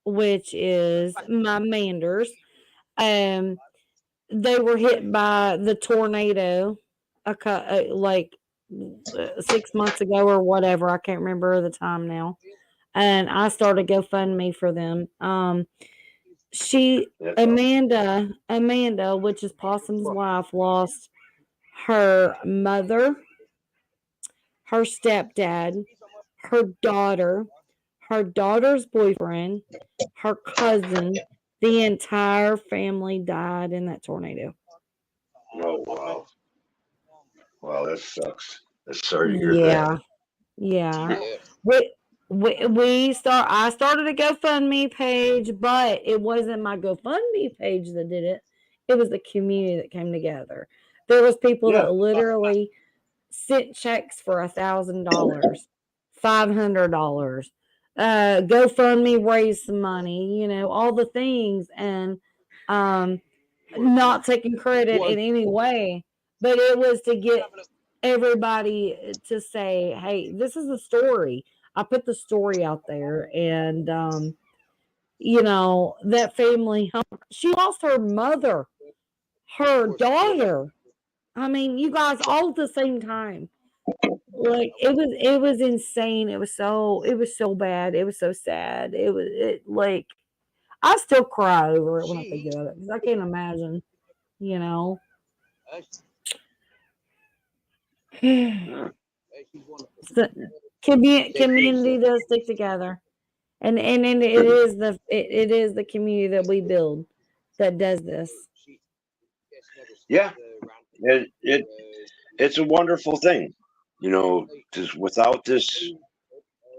which is my Manders, um, they were hit by the tornado like 6 months ago or whatever. I can't remember the time now. And I started GoFundMe for them. That's awesome. Amanda, which is Possum's wife, lost her mother, her stepdad, her daughter, her daughter's boyfriend, her cousin. The entire family died in that tornado. Oh, wow. Wow, that sucks. I'm sorry to hear that. Yeah, yeah. We I started a GoFundMe page, but it wasn't my GoFundMe page that did it. It was the community that came together. There was people Yeah. that literally sent checks for $1,000, $500. GoFundMe raised some money, all the things, and um, not taking credit in any way, but it was to get everybody to say, "Hey, this is the story." I put the story out there, and that family. She lost her mother, her daughter. I mean, you guys all at the same time. Like it was insane. It was so bad. It was so sad. Like I still cry over it when I think about it because I can't imagine. You know. Yeah. So, community does stick together, and it is the community that we build that does this. Yeah. It's a wonderful thing. Just without this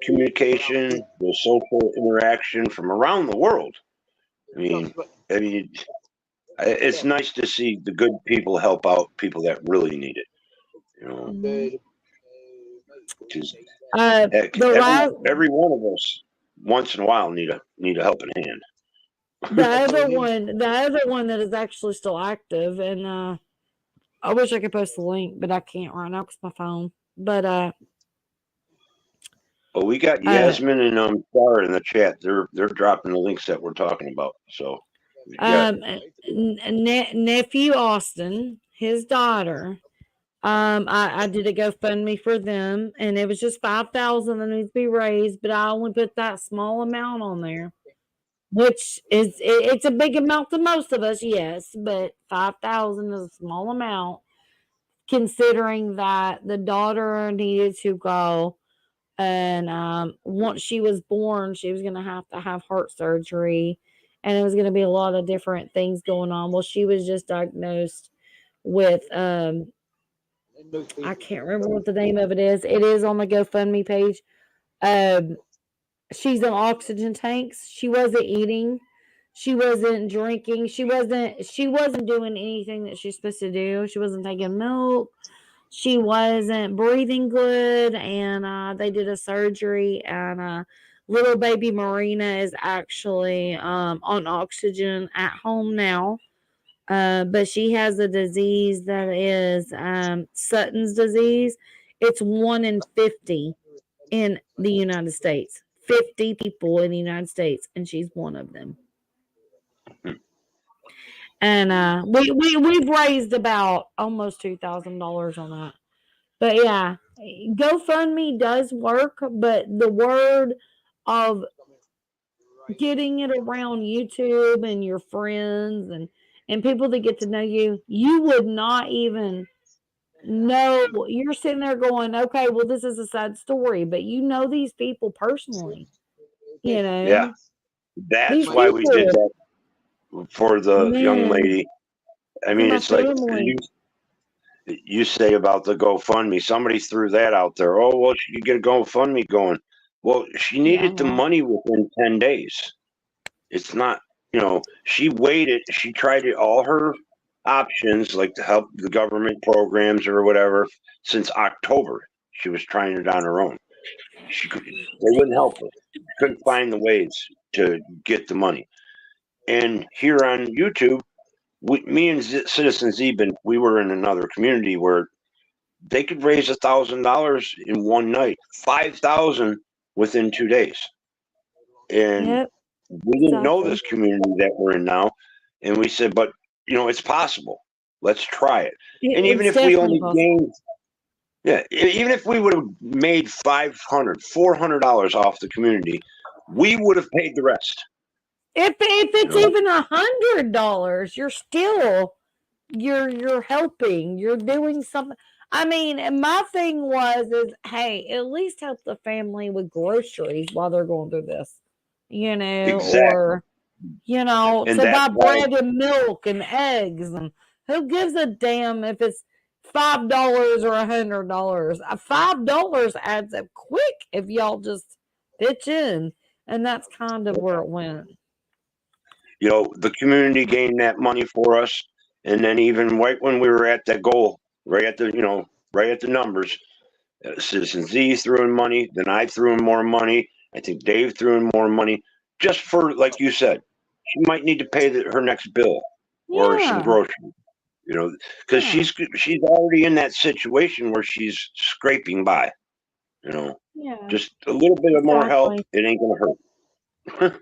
communication, the social interaction from around the world. I mean, I mean, it's nice to see the good people help out people that really need it. Mhm. Because The last, every one of us once in a while need a helping hand. the other one that is actually still active, and I wish I could post the link, but I can't right now because my phone. But But we got uh, Yasmin and Sarah in the chat. They're dropping the links that we're talking about. So we got nephew Austin, his daughter. I did a GoFundMe for them, and it was just 5,000 that needs to be raised, but I only put that small amount on there, which it's a big amount to most of us, yes, but 5,000 is a small amount considering that the daughter needed to go, and once she was born, she was gonna have to have heart surgery, and it was gonna be a lot of different things going on. Well, she was just diagnosed with I can't remember what the name of it is. It is on the GoFundMe page. Um, she's in oxygen tanks. She wasn't eating. She wasn't drinking. She wasn't doing anything that she's supposed to do. She wasn't taking milk. She wasn't breathing good, and they did a surgery, and little baby Marina is actually on oxygen at home now. But she has a disease that is Sutton's disease. It's 1 in 50 in the United States. 50 people in the United States, and she's one of them. And we've raised about almost $2,000 on that. But yeah, GoFundMe does work, but the word of getting it around YouTube and your friends and people that get to know you would not even know. You're sitting there going, okay, well, this is a sad story, but these people personally. yeah. That's These why we did people, that for the young man, lady. I for mean, my it's like family. you say about the GoFundMe. Somebody threw that out there. Oh well, she could get a GoFundMe going. Well, she Yeah, needed the money within 10 days. It's not you know, she waited. She tried all her options, like to help the government programs or whatever, since October. She was trying it on her own. They wouldn't help her. Couldn't find the ways to get the money. And here on YouTube, me and Citizen Zeben, we were in another community where they could raise $1,000 in one night, 5,000 within 2 days. And Yep, we didn't know exactly. this community that we're in now, and we said, but it's possible. Let's try it. And even It's if we definitely only possible. gained, yeah, even if we would have made $500, $400 off the community, we would have paid the rest. If You it's know, even $100, you're still you're helping. You're doing something. I mean, and my thing is, hey, at least help the family with groceries while they're going through this, exactly. or And to that's buy why, bread and milk and eggs, and who gives a damn if it's $5 or $100? $5 adds up quick if y'all just pitch in, and that's kind of where it went. the community gained that money for us. And then even right when we were at that goal, right at the numbers, Citizen Z threw in money. Then I threw in more money. I think Dave threw in more money, just for, like you said, she might need to pay her next bill or some Yeah, groceries. Because yeah, she's already in that situation where she's scraping by. You know, yeah, just a little bit of more help, exactly. it ain't gonna hurt.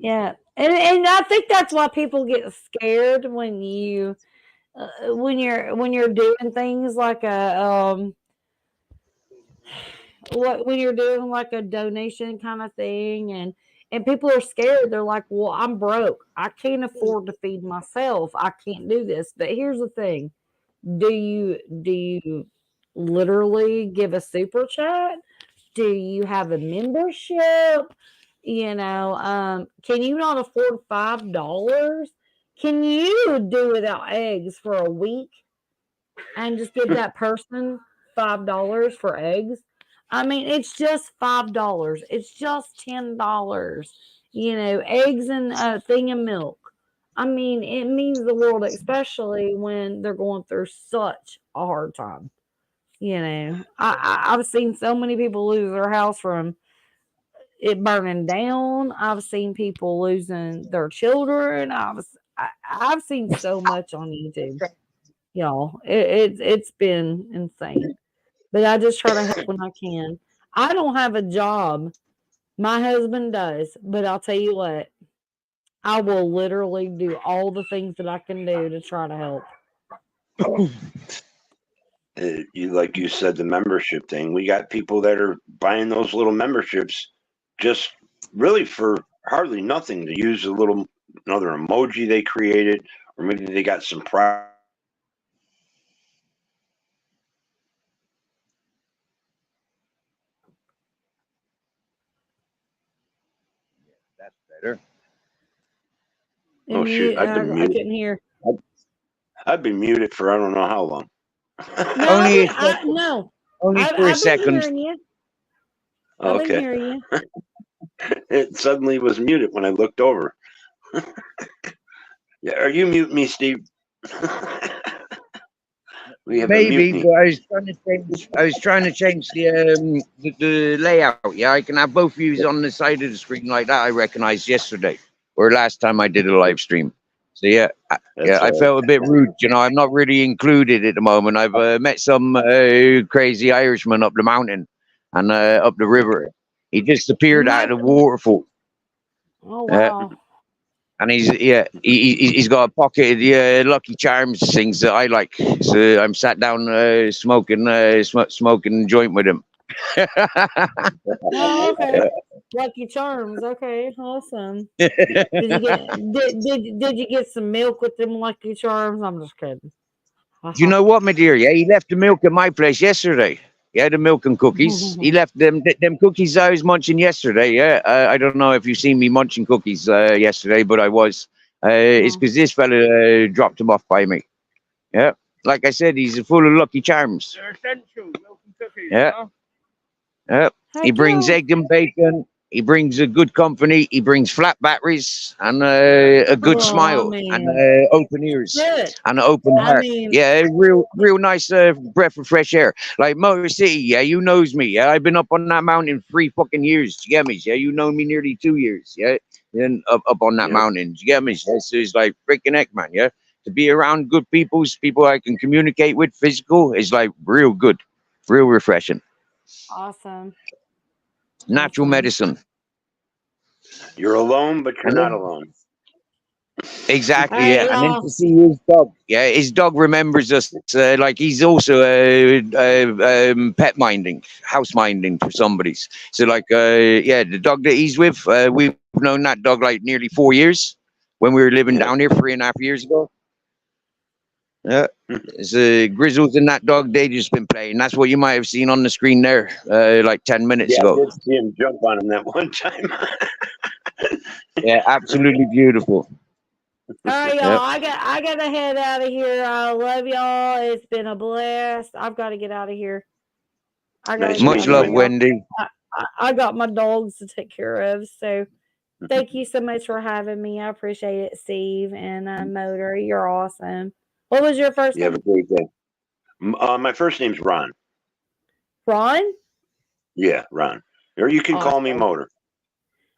Yeah, and I think that's why people get scared when you're doing things like when you're doing like a donation kind of thing, and people are scared. They're like, well, I'm broke, I can't afford to feed myself, I can't do this. But here's the thing: do you literally give a super chat? Do you have a membership? Can you not afford $5? Can you do without eggs for a week and just give that person $5 for eggs? I mean, it's just $5. It's just $10. Eggs and a thing of milk. I mean, it means the world, especially when they're going through such a hard time. I've seen so many people lose their house from it burning down. I've seen people losing their children. I've seen so much on YouTube, y'all. It's been insane. But I just try to help when I can. I don't have a job. My husband does, but I'll tell you what, I will literally do all the things that I can do to try to help. Like you said, the membership thing. We got people that are buying those little memberships just really for hardly nothing, to use another emoji they created, or maybe they got some pride. That's better. Oh And shoot, you, I've been I muted. couldn't hear. I've been muted for I don't know how long. No, Only a I second. no. Only for a I've been second. hearing you. I've been Okay, hearing you. it suddenly was muted when I looked over. Yeah, are you mute me, Steve? We have a Maybe, mutiny. but I was trying to change the layout. Yeah, I can have both views on the side of the screen like that. I recognized yesterday or last time I did a live stream. So yeah, That's I all felt a bit rude. I'm not really included at the moment. I've met some crazy Irishman up the mountain and up the river. He just You appeared out might. of the waterfall. Oh Uh, wow. and he's got a pocket of the Lucky Charms things that I like. So I'm sat down smoking a joint with him. Oh, okay. Lucky Charms. Okay, awesome. Did you get some milk with them Lucky Charms? I'm just kidding. Do you know what, my dear? Yeah, he left the milk at my place yesterday. Yeah, the milk and cookies. He left them cookies I was munching yesterday. Yeah, I don't know if you seen me munching cookies yesterday, but I was. It's No. because this fella dropped them off by me. Yeah, like I said, he's full of Lucky Charms. They're essential. Milk and cookies. Yeah. Huh? Yeah. He Heck brings yeah. egg and bacon. He brings a good company. He brings flat batteries and a good Oh, I smile and mean, open ears good. and an open I heart. mean, Yeah, real nice breath of fresh air. Like Motor City, yeah, you knows me. Yeah, I've been up on that mountain 3 fucking years. You get me? Yeah, you know me nearly 2 years. Yeah, and up on that Yep. mountain. You get me? Yeah, so it's like freaking heck, man. Yeah, to be around good people I can communicate with, physical, is like real good, real refreshing. awesome. Natural Awesome. medicine. You're alone, but you're And not then alone. All exactly, right, yeah. And then y'all. to see his dog, yeah, his dog remembers us. Like he's also pet minding, house minding for somebody's. So like, yeah, the dog that he's with, we've known that dog like nearly 4 years when we were living Yeah. down here 3.5 years ago. Yeah. So Grizzles and that dog, they just been playing. That's what you might have seen on the screen there, like 10 minutes Yeah, I ago. did see him jump on him that one time. Yeah, absolutely beautiful. All right, y'all. Yep. I gotta head out of here. I love y'all. It's been a blast. I've got to get out of here. I gotta Nice get. Much I meeting you, know love, Wendy. y'all. Wendy. I got my dogs to take care of. So thank you so much for having me. I appreciate it, Steve and Motor. You're awesome. What was your first You have a name? great day. My first name's Ron. Ron. Yeah, Ron. Or you can call me Awesome. Motor.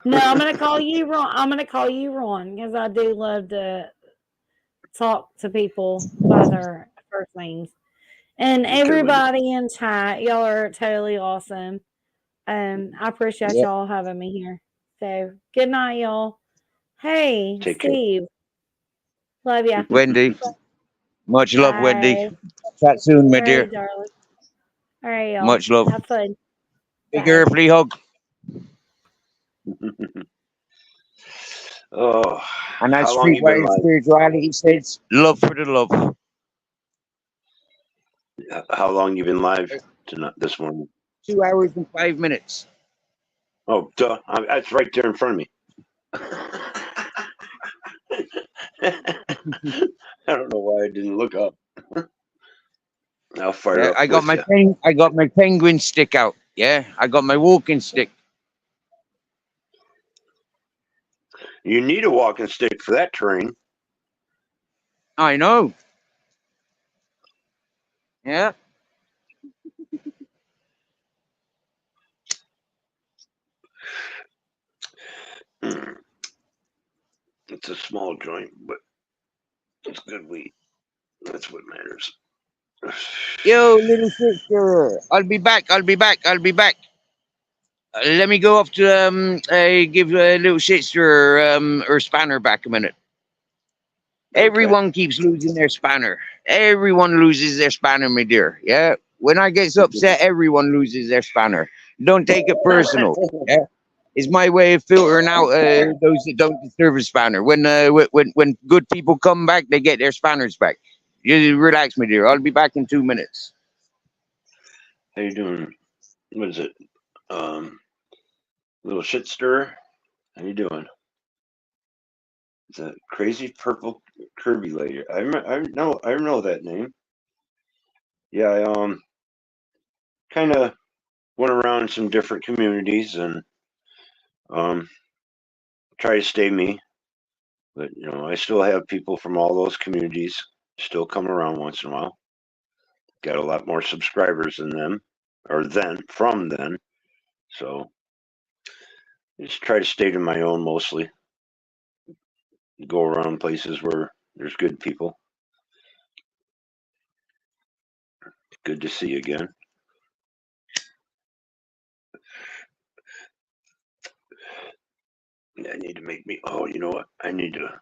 No, I'm gonna call you Ron. I'm gonna call you Ron because I do love to talk to people by their first names. And Okay, Wendy. everybody in chat, y'all are totally awesome. I appreciate Yep. y'all having me here. So good night, y'all. Hey, Take care. Steve, love ya. Wendy. Much love, Wendy. Bye. Chat soon, my All right, dear. darling. All right, y'all. Much love. Have fun. Big Bye. earthly hug. Oh, And as how long you been Streetwise live? Spirituality says, love for the love. How long you been live tonight this morning? 2 hours and 5 minutes. Oh, duh. That's right there in front of me. I don't know why I didn't look up. I'll fire Yeah, up with you. I got my penguin stick out. Yeah, I got my walking stick. You need a walking stick for that terrain. I know. Yeah. It's a small joint, but it's good weed. That's what matters. Yo, little sister. I'll be back. I'll be back. I'll be back. Let me go off to give little sister her spanner back a minute. Okay. Everyone keeps losing their spanner. Everyone loses their spanner, my dear. Yeah. When I get upset, everyone loses their spanner. Don't take it personal. Yeah. It's my way of filtering out those that don't deserve a spanner. When good people come back, they get their spanners back. You relax, my dear. I'll be back in 2 minutes. How you doing? What is it? Little shit stir. How you doing? It's a crazy purple Kirby lady. I know that name. Yeah, I kind of went around some different communities and um try to stay me. But I still have people from all those communities still come around once in a while. Got a lot more subscribers than them, or from then. So just try to stay to my own mostly. Go around places where there's good people. Good to see you again. I need to make me. Oh, you know what? I need to.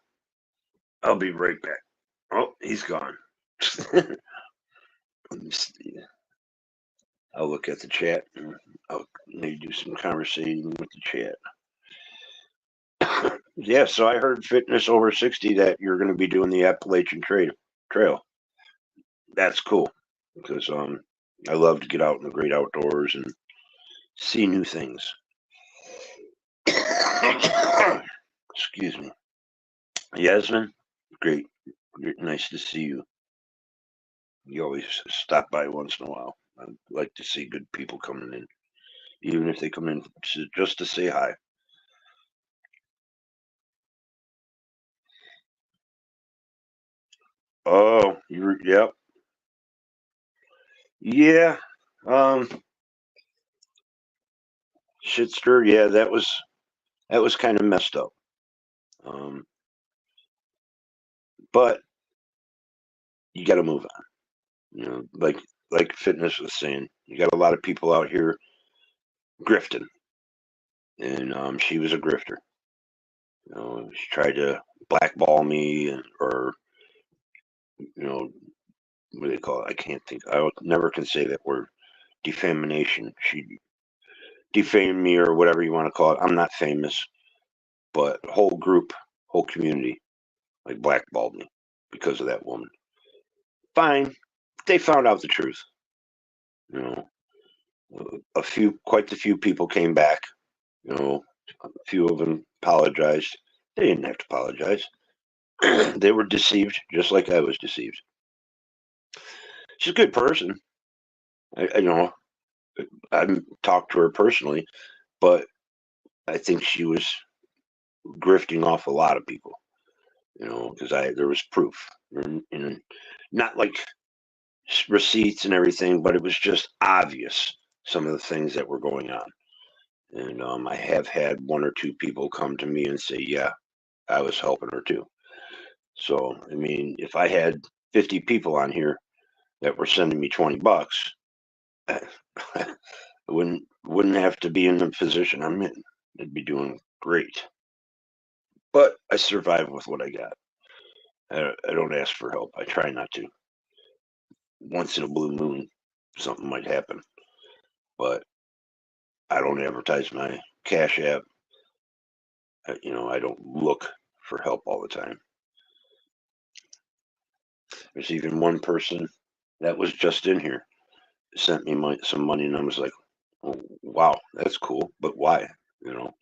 I'll be right back. Oh, he's gone. Let me see. I'll look at the chat. And I'll maybe do some conversation with the chat. Yeah, so I heard Fitness Over 60 that you're going to be doing the Appalachian Trail. That's cool because I love to get out in the great outdoors and see new things. Excuse me. Yasmin, great. Nice to see you. You always stop by once in a while. I like to see good people coming in, even if they come in just to say hi. Oh, yep. Yeah. Um, Shitster, yeah, that was kind of messed up. Um, but you got to move on. You know, like Fitness was saying, you got a lot of people out here grifting, and she was a grifter. You know, she tried to blackball me, or what do they call it? I can't think. Never can say that word. Defamation. She defamed me, or whatever you want to call it. I'm not famous, but whole group, whole community, like blackballed me because of that woman. Fine, they found out the truth. You know, quite a few people came back. You know, a few of them apologized. They didn't have to apologize. They were deceived, just like I was deceived. She's a good person. I haven't talked to her personally, but I think she was grifting off a lot of people. You know, because there was proof, and not like receipts and everything, but it was just obvious some of the things that were going on. And I have had one or two people come to me and say, "Yeah, I was helping her too." So, I mean, if I had 50 people on here that were sending me $20, I wouldn't have to be in the position I'm in. I'd be doing great. But I survive with what I got. I don't ask for help. I try not to. Once in a blue moon, something might happen. But I don't advertise my Cash App. I don't look for help all the time. There's even one person that was just in here sent me some money, and I was like, "Oh, wow, that's cool, but why?" You know.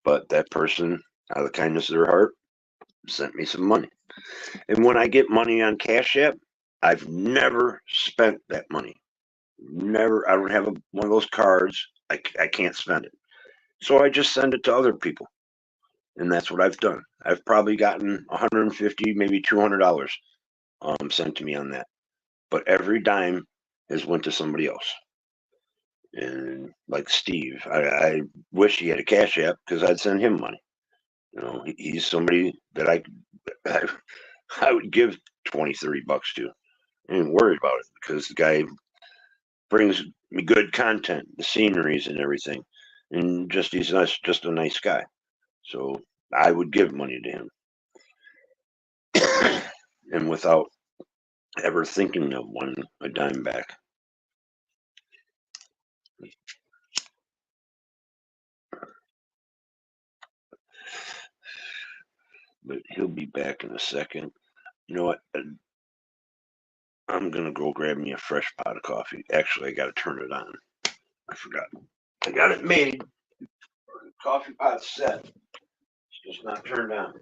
But that person, out of the kindness of their heart, sent me some money. And when I get money on Cash App, I've never spent that money. Never. I don't have one of those cards. I can't spend it. So I just send it to other people. And that's what I've done. I've probably gotten $150, maybe $200 sent to me on that. But every dime has went to somebody else. And like Steve, I wish he had a Cash App because I'd send him money. You know, he's somebody that I would give 20, $30 to. I ain't worried about it because the guy brings me good content, the sceneries and everything. And he's just a nice guy. So I would give money to him. And without ever thinking of a dime back. But he'll be back in a second. You know what? I'm gonna go grab me a fresh pot of coffee. Actually, I gotta turn it on. I forgot. I got it made. The coffee pot's set. It's just not turned on.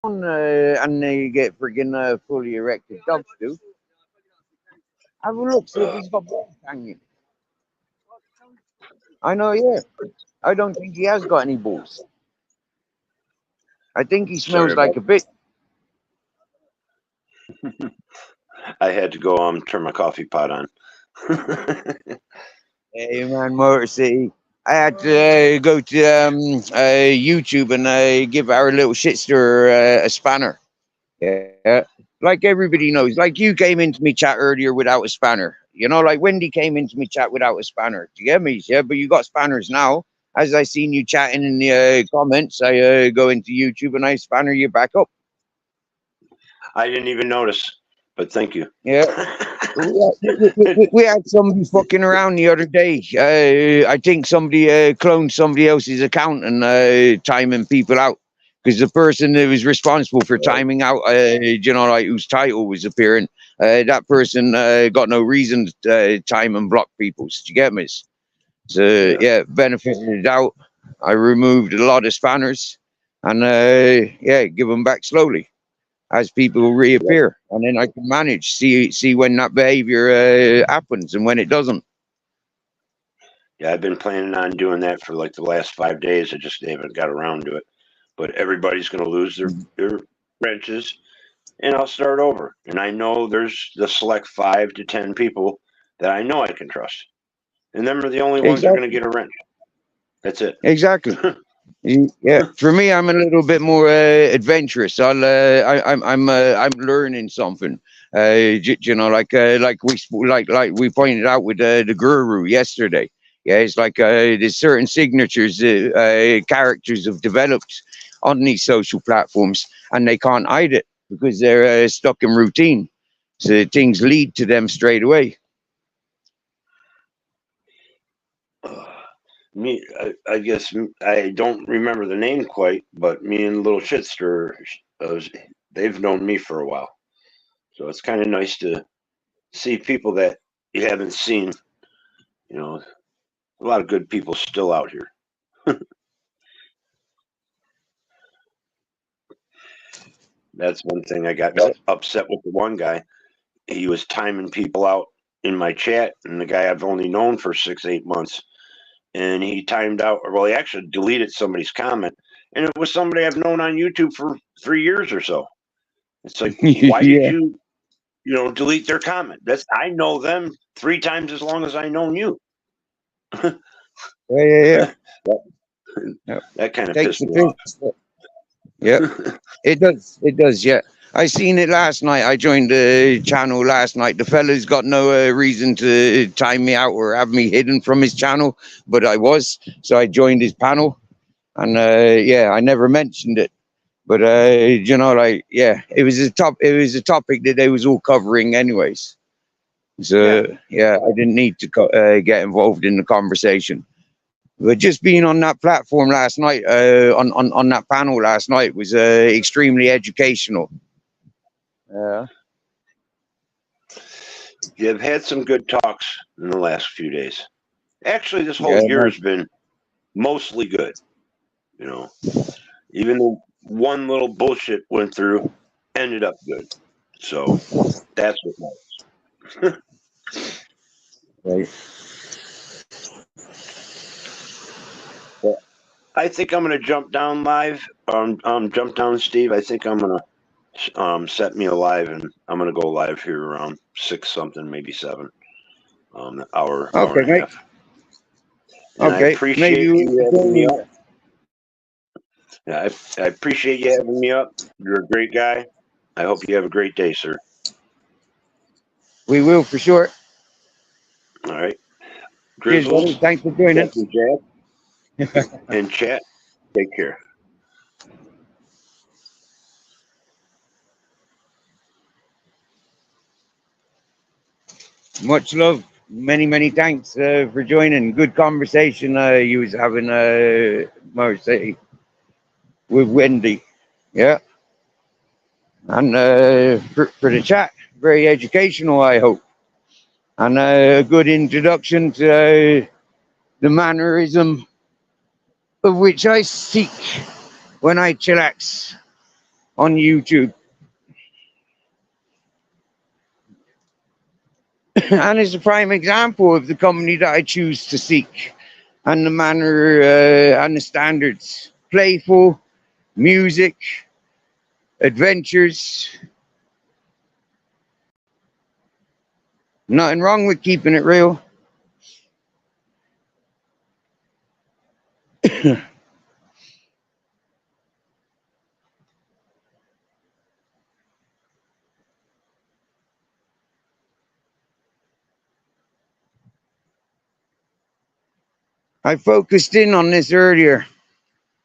And they get friggin' fully erected dogs do. Have a look, see if he's got balls hanging. I know, yeah. I don't think he has got any balls. I think he smells like a bit. I had to go turn my coffee pot on. Hey man, Motor City. I had to go to YouTube and give our little shitster a spanner. Yeah, like everybody knows. Like you came into me chat earlier without a spanner. You know, like Wendy came into me chat without a spanner. Do you get me? Yeah, but you got spanners now. As I seen you chatting in the comments, I go into YouTube and I spanner you back up. I didn't even notice, but thank you. Yeah. We had somebody fucking around the other day. I think somebody cloned somebody else's account and timing people out because the person that was responsible for timing out, like whose title was appearing, that person got no reason to time and block people. Did you get me? So yeah, benefit of the doubt. I removed a lot of spanners and give them back slowly. as people reappear, and then I can manage, see when that behavior happens and when it doesn't. Yeah, I've been planning on doing that for like the last 5 days. I just haven't got around to it. But everybody's going to lose their wrenches, and I'll start over. And I know there's the select 5 to 10 people that I know I can trust, and them are the only ones that are going to Exactly. get a wrench. That's it. Exactly. Yeah, for me, I'm a little bit more adventurous. I'm learning something. You know, like we pointed out with the guru yesterday. Yeah, it's like there's certain signatures characters have developed on these social platforms, and they can't hide it because they're stuck in routine. So things lead to them straight away. Me, I guess I don't remember the name quite, but me and Little Shitster, they've known me for a while, so it's kind of nice to see people that you haven't seen. You know, a lot of good people still out here. That's one thing I got upset with the one guy. He was timing people out in my chat, and the guy I've only known for 6, 8 months, and he timed out, or well, he actually deleted somebody's comment, and it was somebody I've known on YouTube for 3 years or so. It's like, why did Yeah. delete their comment? I know them 3 times as long as I known you. Yeah. That kind of Takes pissed the me off. piss. Yeah, it does. It does. Yeah, I seen it last night. I joined the channel last night. The fella's got no reason to time me out or have me hidden from his channel, but I was, so I joined his panel, and yeah, I never mentioned it, but you know, like, yeah, it was a topic that they was all covering anyways. So yeah, I didn't need to get involved in the conversation. But just being on that platform last night, on that panel last night, was extremely educational. Yeah. You've had some good talks in the last few days. Actually, this whole Yeah, year man. has been mostly good. You know, even though one little bullshit went through, ended up good. So that's what matters. Right. I think I'm gonna jump down live. Jump down, Steve. I think I'm gonna set me alive, and I'm gonna go live here around 6 something, maybe 7. Hour Okay, and a mate. half. And I Okay, maybe appreciate we'll you having me join up. Yeah, I appreciate you having me up. You're a great guy. I hope you have a great day, sir. We will for sure. All right. Cheers, buddy. Grizzles, Thanks for joining. Captain Jack, and chat. Take care. Much love. Many thanks for joining. Good conversation you was having, Marcy, with Wendy. Yeah. And for the chat, very educational, I hope. And a good introduction to the mannerism of which I seek when I chillax on YouTube. And it's a prime example of the company that I choose to seek, and the manner and the standards. Playful, music, adventures. Nothing wrong with keeping it real. I focused in on this earlier.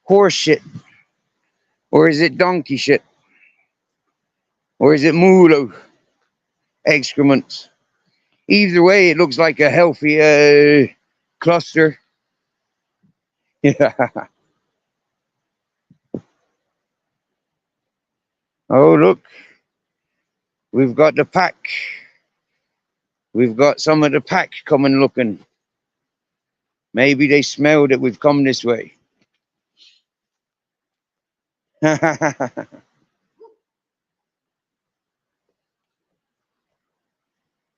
Horse shit. Or is it donkey shit? Or is it mulo excrement? Either way, it looks like a healthy cluster. Yeah. Oh, look. We've got the pack. We've got some of the pack coming looking. Maybe they smell that we've come this way.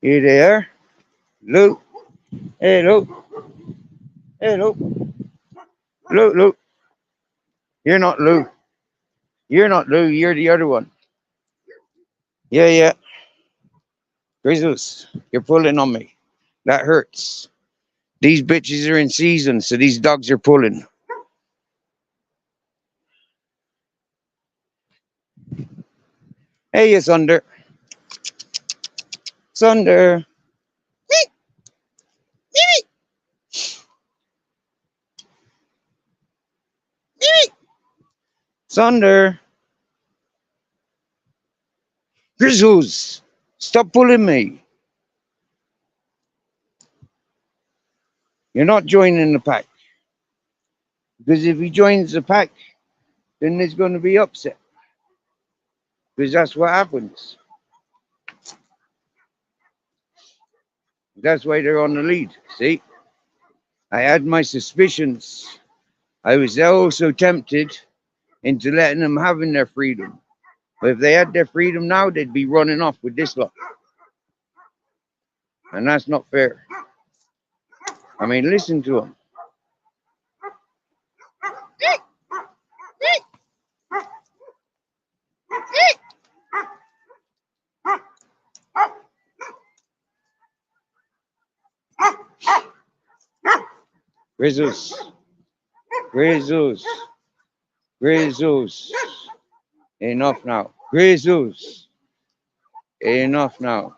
You there? Luke? Hey, Luke. Hey, Luke. Luke, Luke. You're not Luke. You're not Luke. You're the other one. Yeah, yeah. Grizzles, you're pulling on me. That hurts. These bitches are in season, so these dogs are pulling. Hey, you Sunder. Sunder. Sunder. Grizzles, stop pulling me. You're not joining the pack. Because if he joins the pack, then there's going to be upset. Because that's what happens. That's why they're on the lead. See? I had my suspicions. I was also tempted into letting them having their freedom. But if they had their freedom now, they'd be running off with this lot. And that's not fair. I mean, listen to them. Grizzles. Grizzles. Grizzles. Enough now. Grizzles. Enough now.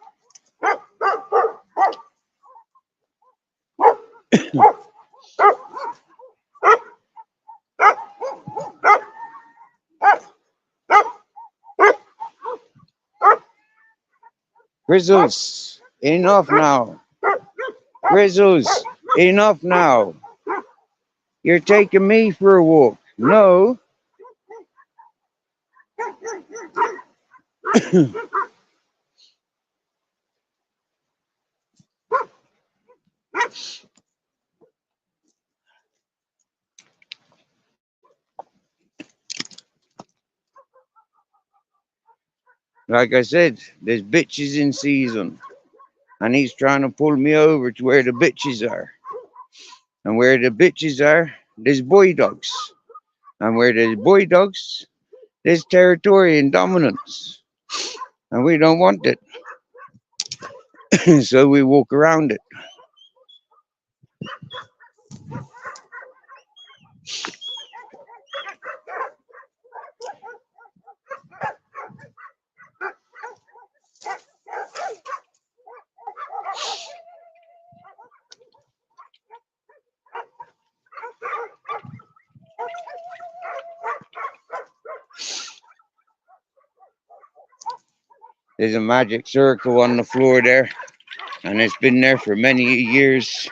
Grizzles. Enough now. Grizzles. Enough now. You're taking me for a walk. No. Like I said, there's bitches in season. And he's trying to pull me over to where the bitches are. And where the bitches are, there's boy dogs. And where there's boy dogs, there's territory and dominance. And we don't want it. So we walk around it. There's a magic circle on the floor there. And it's been there for many years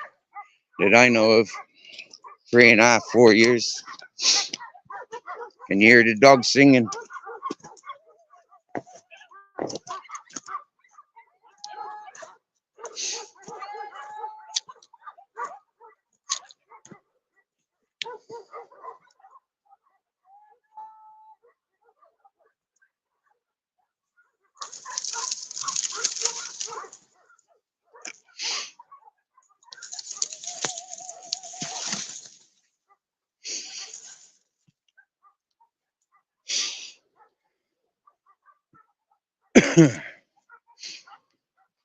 that I know of. 3.5, 4 years. Can you hear the dog singing?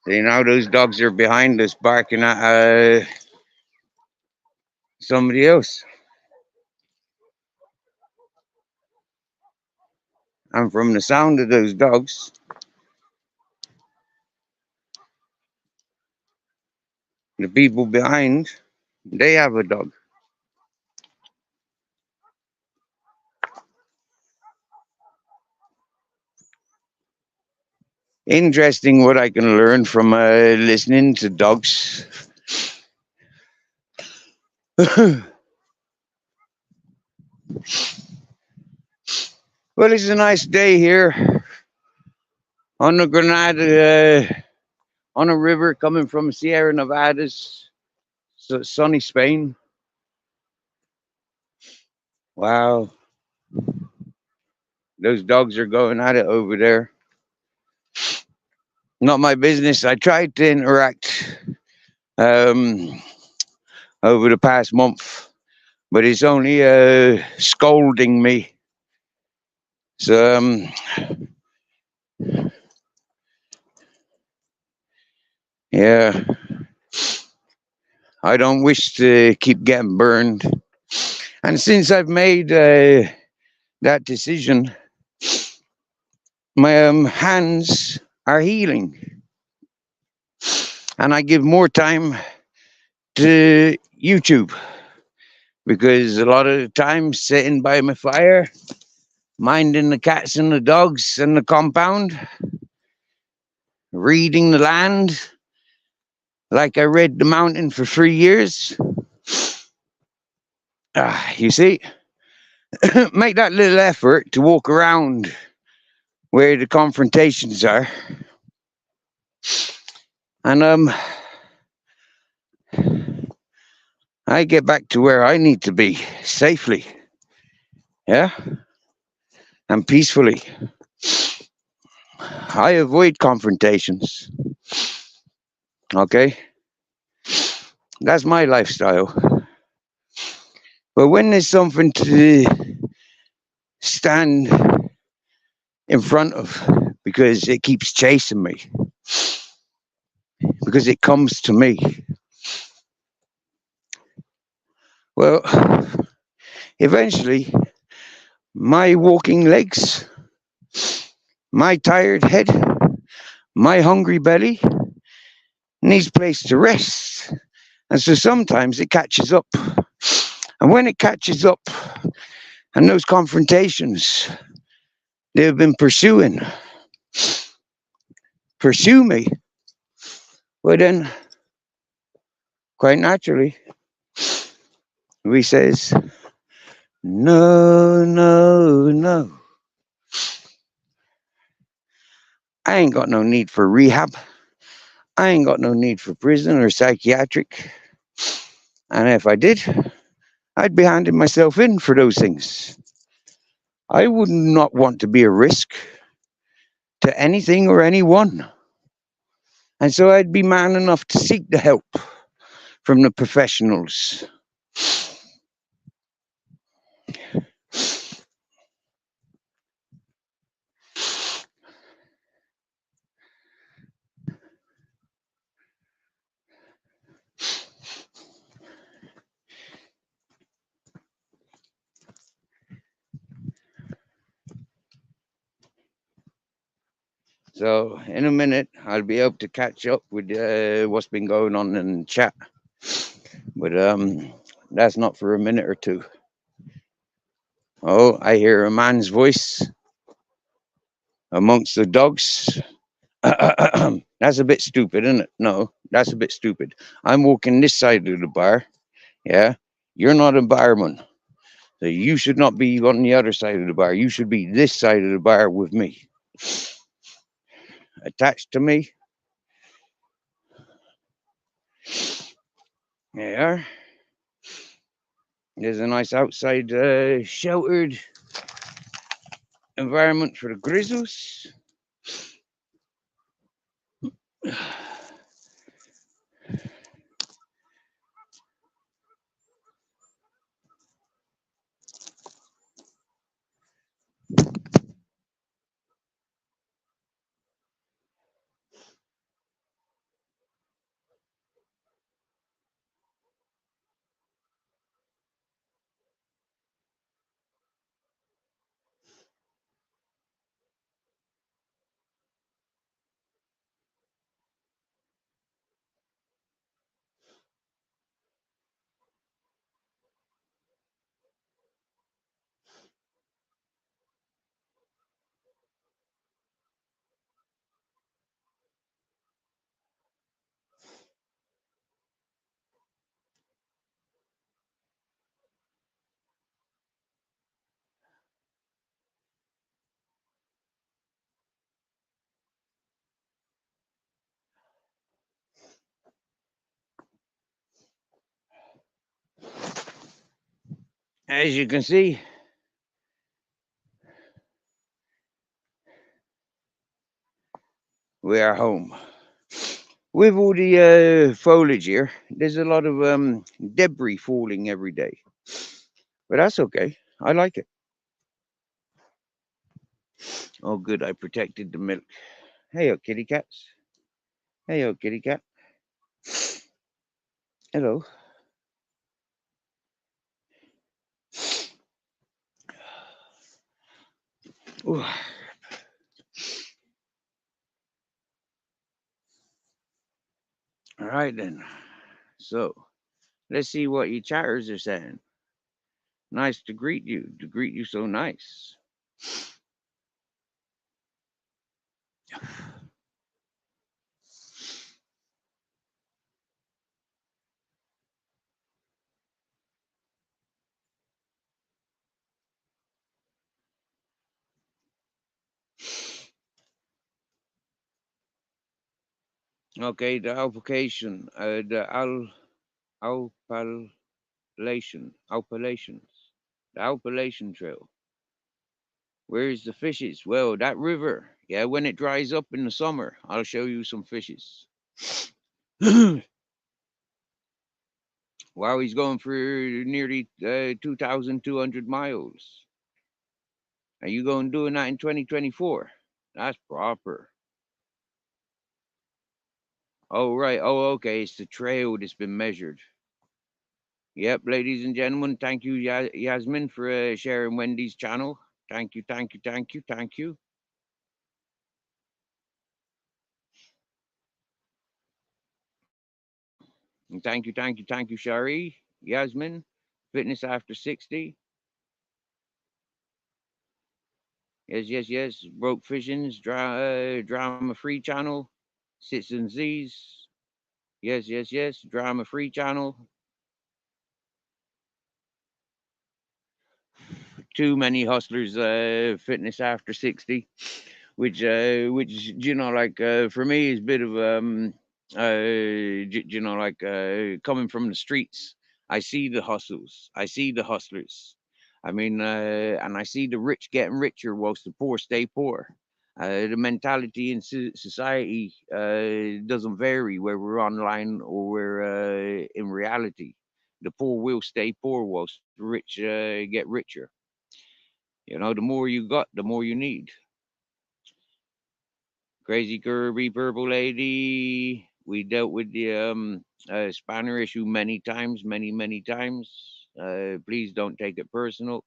See, now those dogs are behind us barking at somebody else. And from the sound of those dogs, the people behind, they have a dog. Interesting what I can learn from listening to dogs. Well, it's a nice day here on the Granada, on a river coming from Sierra Nevadas, sunny Spain. Wow. Those dogs are going at it over there. not my business. I tried to interact um, over the past month, but it's only scolding me. So, yeah, I don't wish to keep getting burned. And since I've made that decision, my hands are healing, and I give more time to YouTube because a lot of the time sitting by my fire, minding the cats and the dogs and the compound, reading the land like I read the mountain for 3 years. You see, make that little effort to walk around where the confrontations are, and I get back to where I need to be safely, yeah, and peacefully. I avoid confrontations. Okay, that's my lifestyle. But when there's something to stand in front of because it keeps chasing me, because it comes to me, well, eventually my walking legs, my tired head, my hungry belly needs place to rest. And so sometimes it catches up. And when it catches up, and those confrontations they've been pursue me, well then, quite naturally, we says, no, no, no. I ain't got no need for rehab. I ain't got no need for prison or psychiatric. And if I did, I'd be handing myself in for those things. I would not want to be a risk to anything or anyone. And so I'd be man enough to seek the help from the professionals. So in a minute, I'll be able to catch up with what's been going on in chat. But that's not for a minute or two. Oh, I hear a man's voice amongst the dogs. That's a bit stupid, isn't it? No, that's a bit stupid. I'm walking this side of the bar. Yeah, you're not a barman. So you should not be on the other side of the bar. You should be this side of the bar with me. Attached to me. There. There's a nice outside sheltered environment for the Grizzles. As you can see, We are home. With all the foliage here, there's a lot of debris falling every day. But that's okay. I like it. Oh, good. I protected the milk. Hey, kitty cats. Hey, kitty cat. Hello. Ooh. All right, then. So, let's see what you chatters are saying. Nice to greet you. To greet you so nice. Okay, the application, the alpalations, the Appalachian Trail. Where's the fishes? Well, that river. Yeah, when it dries up in the summer, I'll show you some fishes. Wow, he's going for nearly 2,200 miles. Are you going doing that in 2024? That's proper. Oh, right. Oh, okay. It's the trail that's been measured. Yep, ladies and gentlemen, thank you, Yasmin, for sharing Wendy's channel. Thank you, thank you, thank you, thank you. And thank you, Shari, Yasmin, Fitness After 60. Yes, yes, yes. Broke Visions, Drama Free Channel, Sits and Z's. Yes, yes, yes. Drama Free Channel. Too many hustlers, Fitness After 60, which like for me is a bit of like coming from the streets. I see the hustles, I see the hustlers. I mean, and I see the rich getting richer whilst the poor stay poor. The mentality in society doesn't vary where we're online or we're in reality. The poor will stay poor whilst the rich get richer. The more you got, the more you need. Crazy Kirby, Purple Lady. We dealt with the spanner issue many times, many times. Please don't take it personal.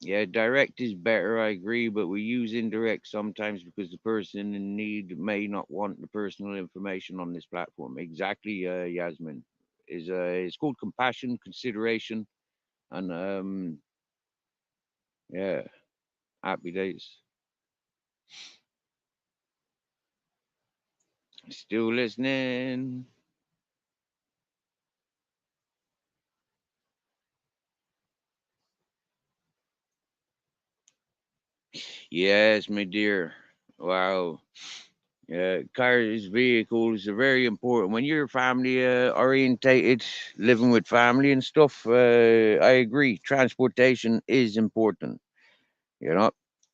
Yeah, direct is better, I agree, but we use indirect sometimes because the person in need may not want the personal information on this platform. Exactly, Yasmin. It's called compassion, consideration, and yeah, happy days. Still listening. Yes, my dear. Wow. Cars, vehicles are very important. When you're family orientated, living with family and stuff, I agree. Transportation is important. You know,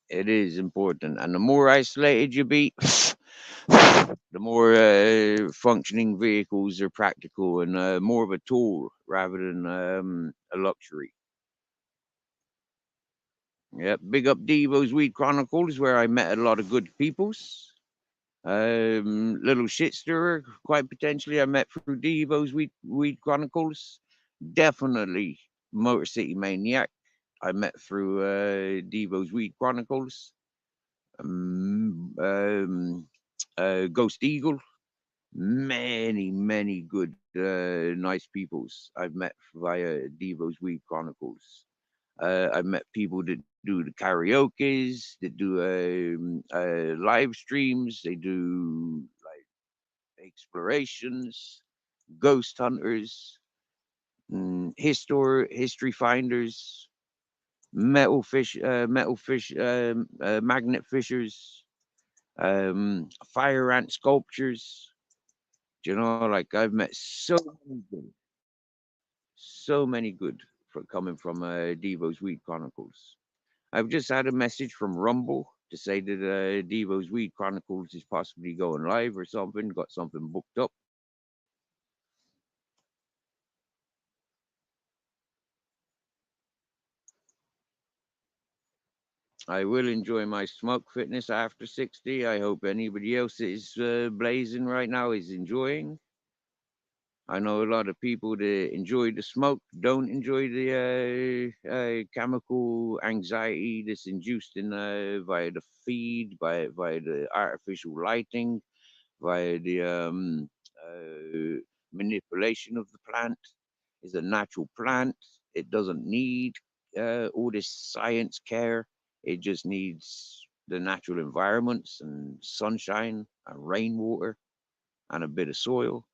it is important. And the more isolated you be, the more functioning vehicles are practical and more of a tool rather than a luxury. Yeah, big up Devo's Weed Chronicles, where I met a lot of good peoples. Little shit stirrer, quite potentially, I met through Devo's Weed Chronicles. Definitely Motor City Maniac, I met through Devo's Weed Chronicles. Ghost Eagle, many good, nice peoples I've met via Devo's Weed Chronicles. I've met people that do the karaoke's, that do live streams, they do like explorations, ghost hunters, history finders, magnet fishers, fire ant sculptures. Like I've met so many good for coming from Devo's Weed Chronicles. I've just had a message from Rumble. to say that Devo's Weed Chronicles is possibly going live or something, got something booked up. I will enjoy my smoke fitness after 60. I hope anybody else that is blazing right now is enjoying. I know a lot of people that enjoy the smoke don't enjoy the chemical anxiety that's induced in via the feed, via the artificial lighting, via the manipulation of the plant. It's a natural plant. It doesn't need all this science care. It just needs the natural environments and sunshine and rainwater and a bit of soil,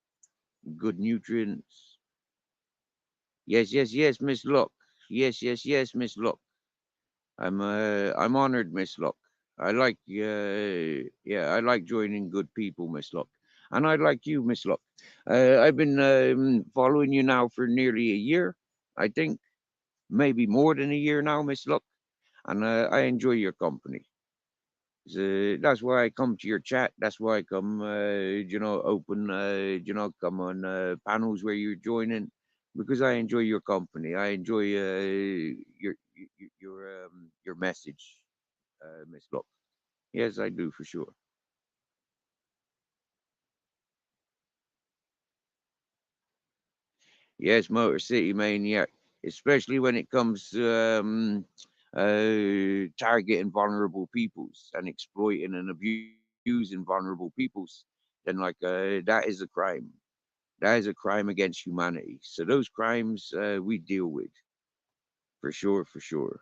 good nutrients. Yes, yes, yes, Miss Luck. Yes, yes, yes, Miss Luck. I'm honored, Miss Luck. I like yeah, I like joining good people, Miss Luck. And I like you, Miss Luck. I've been following you now for nearly a year, I think, maybe more than a year now, Miss Luck. And I enjoy your company. That's why I come to your chat. That's why I come, open, come on panels where you're joining, because I enjoy your company. I enjoy your message, Miss Locke. Yes, I do for sure. Yes, Motor City Maniac, especially when it comes to targeting vulnerable peoples and exploiting and abusing vulnerable peoples, then that is a crime. That is a crime against humanity. So those crimes we deal with for sure, for sure.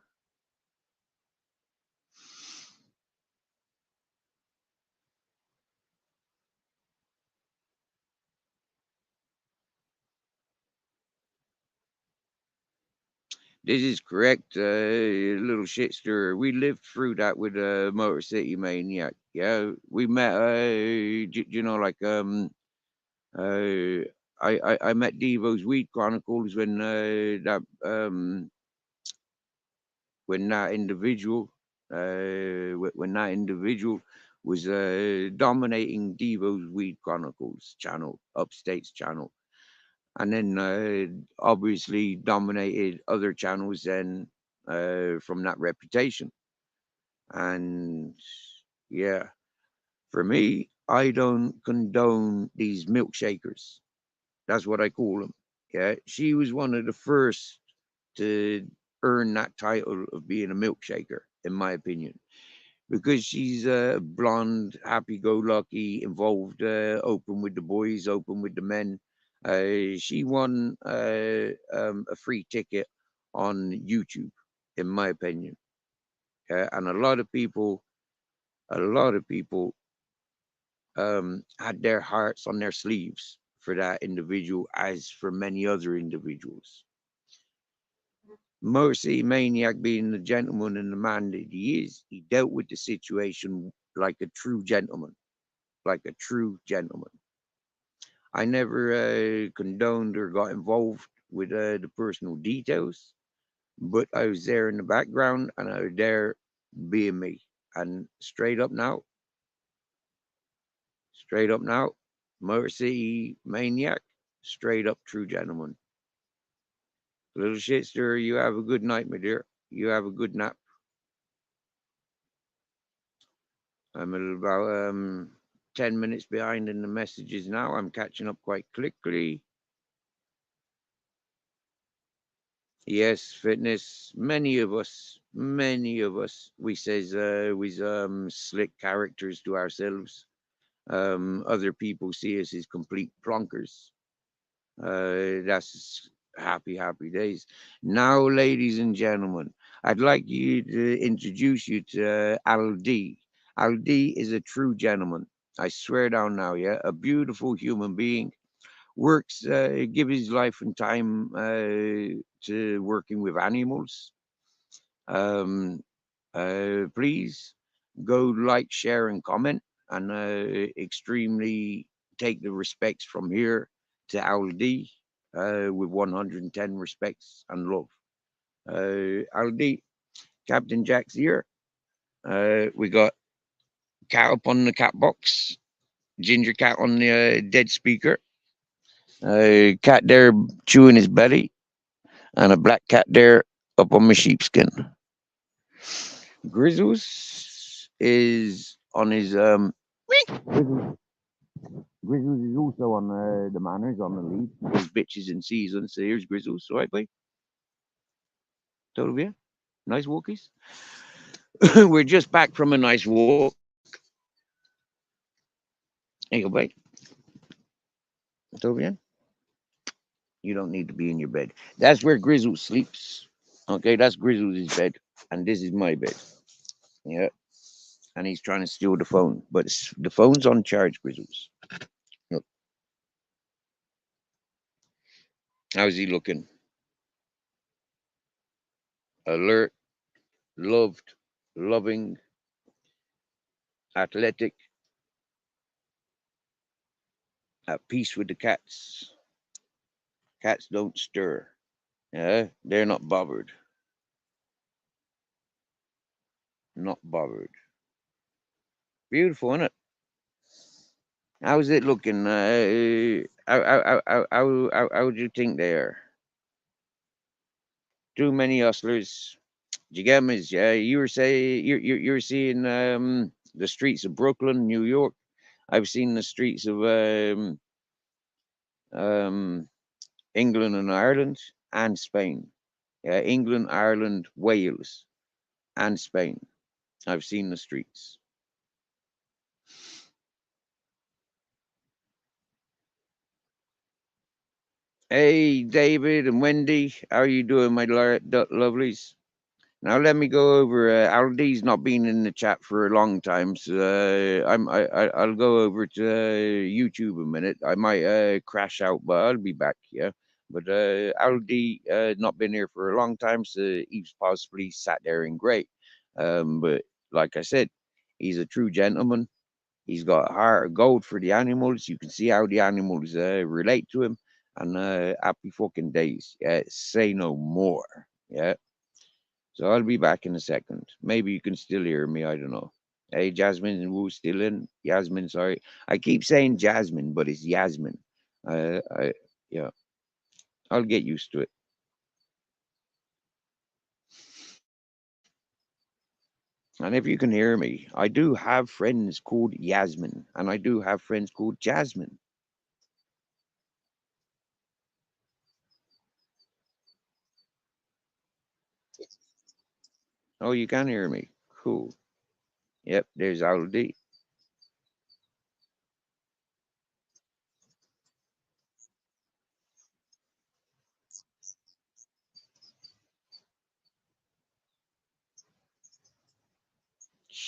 This is correct, little shitster. We lived through that with Motor City Maniac. Yeah, we met. Uh, I met Devo's Weed Chronicles when that individual when that individual was dominating Devo's Weed Chronicles channel, Upstate's channel, and then obviously dominated other channels then from that reputation. And yeah, for me, I don't condone these milkshakers. That's what I call them. Yeah, she was one of the first to earn that title of being a milkshaker, in my opinion, because she's blonde, happy-go-lucky, involved, open with the boys, open with the men. She won a free ticket on YouTube, in my opinion. And a lot of people had their hearts on their sleeves for that individual, as for many other individuals. Mercy Maniac, being the gentleman and the man that he is, he dealt with the situation like a true gentleman, like a true gentleman. I never condoned or got involved with the personal details, but I was there in the background and I was there being me. And straight up now, Mercy Maniac, straight up true gentleman. Little shitster, you have a good night, my dear. You have a good nap. I'm about 10 minutes behind in the messages now. I'm catching up quite quickly. Yes, fitness. Many of us, we says we slick characters to ourselves. Other people see us as complete plonkers. That's happy days. Now, ladies and gentlemen, I'd like you to introduce you to Al D. Al D is a true gentleman. I swear down now, yeah, a beautiful human being. Works, give his life and time to working with animals. Um, please go like, share, and comment, and extremely take the respects from here to Aldi with 110 respects and love. Aldi, Captain Jack's here. We got cat up on the cat box, ginger cat on the dead speaker, cat there chewing his belly, and a black cat there up on my sheepskin. Grizzles is on his Grizzles, Grizzles is also on the manners on the lead. There's bitches in season, so here's Grizzles, right, boy? Total, yeah. Nice walkies. We're just back from a nice walk. There you go, boy. Total, yeah. You don't need to be in your bed. That's where Grizzles sleeps. Okay, that's Grizzles' bed, and this is my bed. Yeah, and he's trying to steal the phone, but the phone's on charge, Grizzles. Look, how's he looking? Alert, loved, loving, athletic, at peace with the cats. Cats don't stir. Yeah, they're not bothered. Not bothered. Beautiful, isn't it? How's it looking? How would you think they are? Too many hustlers. Jigamas, yeah. You were saying you're seeing the streets of Brooklyn, New York. I've seen the streets of um, England and Ireland and Spain. Yeah, England, Ireland, Wales, and Spain. I've seen the streets. Hey, David and Wendy, how are you doing, my lovelies? Now let me go over. Aldi's not been in the chat for a long time, so I'll go over to YouTube a minute. I might crash out, but I'll be back. Yeah, but Aldi not been here for a long time, so he's possibly sat there in great. But like I said, he's a true gentleman. He's got a heart of gold for the animals. You can see how the animals relate to him, and happy fucking days. Yeah, say no more. Yeah. So I'll be back in a second. Maybe you can still hear me. I don't know. Hey, Jasmine and Wu still in? Yasmin, sorry. I keep saying Jasmine, but it's Yasmin. I yeah, I'll get used to it. And if you can hear me, I do have friends called Yasmin, and I do have friends called Jasmine. Oh, you can hear me. Cool. Yep, there's Aldi.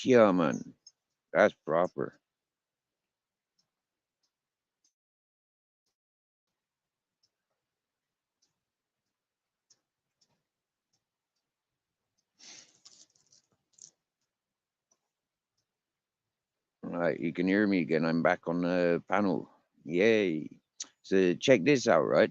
Yeah, man. That's proper. All right, you can hear me again. I'm back on the panel. Yay. So check this out, right?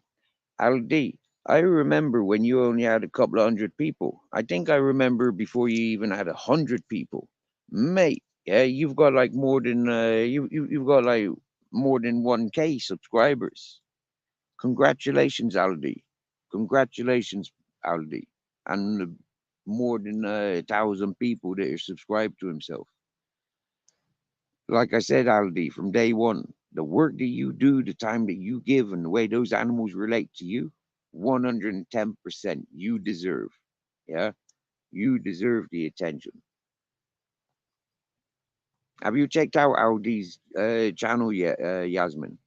Aldi, I remember when you only had a couple of hundred people. I think I remember before you even had 100 people. Mate, yeah, you've got like more than you've got like more than 1K subscribers. Congratulations, Aldi. Congratulations, Aldi. And more than 1,000 people that are subscribed to himself. Like I said, Aldi, from day one, the work that you do, the time that you give, and the way those animals relate to you, 110% you deserve. Yeah, you deserve the attention. Have you checked out Aldi's channel yet, Yasmin?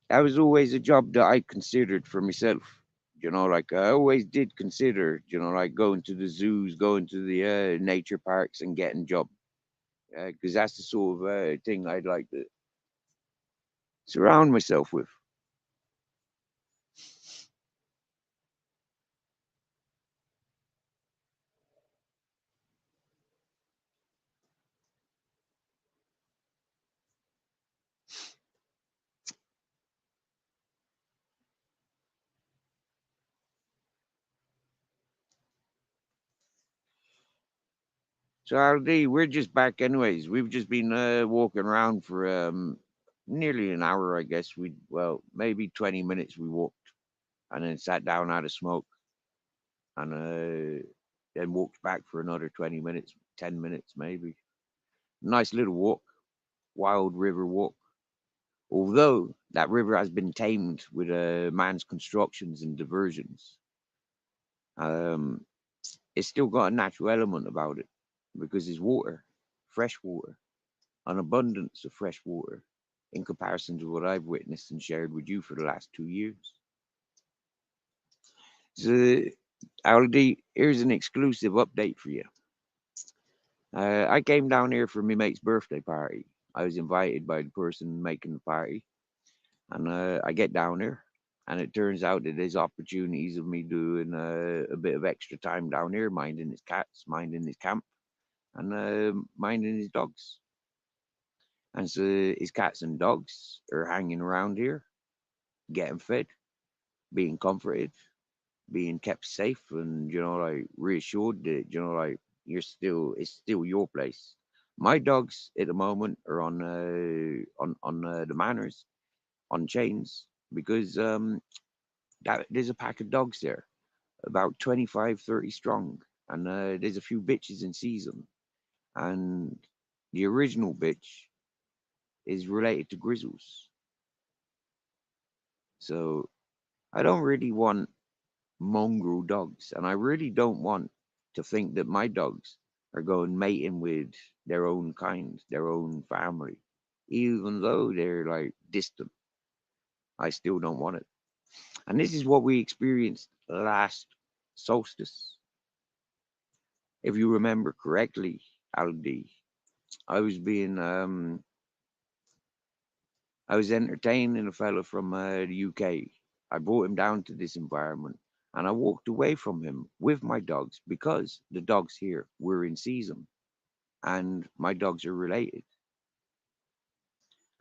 That was always a job that I considered for myself. You know, like I always did consider, you know, like going to the zoos, going to the nature parks, and getting job. Because that's the sort of thing I'd like to surround myself with. So LD, we're just back anyways. We've just been walking around for nearly an hour, I guess. Well, maybe 20 minutes we walked and then sat down, had a smoke, and then walked back for another 20 minutes, 10 minutes maybe. Nice little walk, wild river walk. Although that river has been tamed with man's constructions and diversions, um, it's still got a natural element about it because it's water, fresh water, an abundance of fresh water in comparison to what I've witnessed and shared with you for the last 2 years. So, Aldi, here's an exclusive update for you. I came down here for my mate's birthday party. I was invited by the person making the party, and I get down here, and it turns out that there's opportunities of me doing a bit of extra time down here, minding his cats, minding his camp, and minding his dogs. And so his cats and dogs are hanging around here, getting fed, being comforted, being kept safe, and like reassured that like it's still your place. My dogs at the moment are on the manors on chains because there's a pack of dogs there, about 25, 30 strong, and there's a few bitches in season, and the original bitch is related to Grizzles. So I don't really want mongrel dogs, and I really don't want to think that my dogs are going mating with their own kind, their own family, even though they're like distant. I still don't want it, and this is what we experienced last solstice. If you remember correctly, Aldi, I was being I was entertaining a fellow from the UK. I brought him down to this environment and I walked away from him with my dogs because the dogs here were in season and my dogs are related.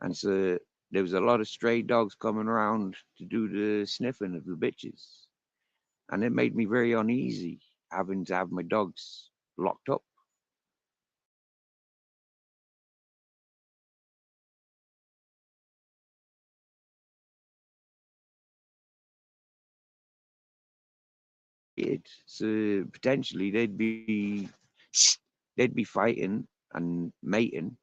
And so there was a lot of stray dogs coming around to do the sniffing of the bitches. And it made me very uneasy having to have my dogs locked up. So potentially they'd be fighting and mating.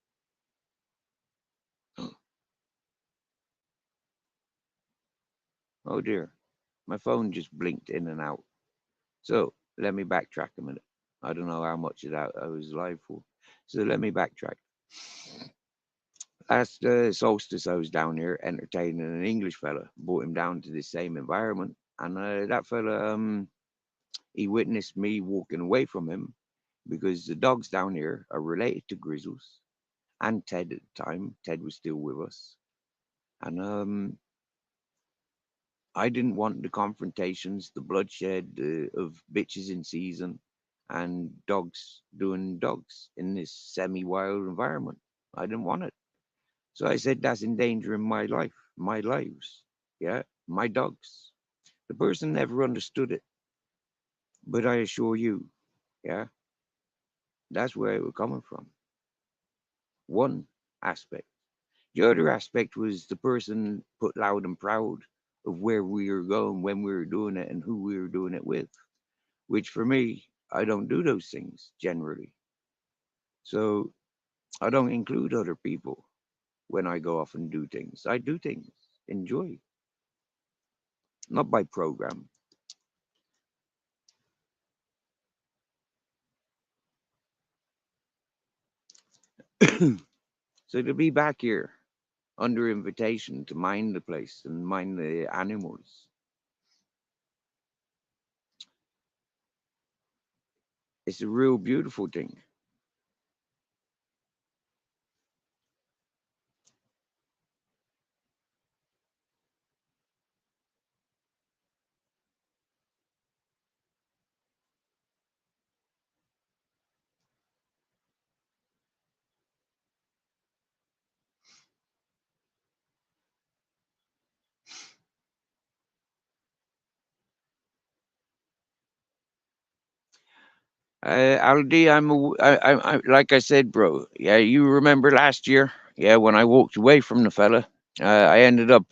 Oh dear, my phone just blinked in and out. So let me backtrack a minute. I don't know how much of that I was live for. So let me backtrack. Last solstice, I was down here entertaining an English fella. Brought him down to the same environment, and that fella, he witnessed me walking away from him because the dogs down here are related to Grizzles and Ted at the time. Ted was still with us, and I didn't want the confrontations, the bloodshed of bitches in season and dogs doing dogs in this semi-wild environment. I didn't want it. So I said, that's endangering my life, my lives. Yeah, my dogs. The person never understood it. But I assure you, yeah, that's where it was coming from. One aspect. The other aspect was the person put loud and proud of where we were going, when we were doing it, and who we were doing it with. Which for me, I don't do those things generally. So I don't include other people when I go off and do things. I do things, enjoy, not by program. So to be back here under invitation to mind the place and mind the animals, it's a real beautiful thing. Aldi, like I said, bro. Yeah, you remember last year? Yeah, when I walked away from the fella, I ended up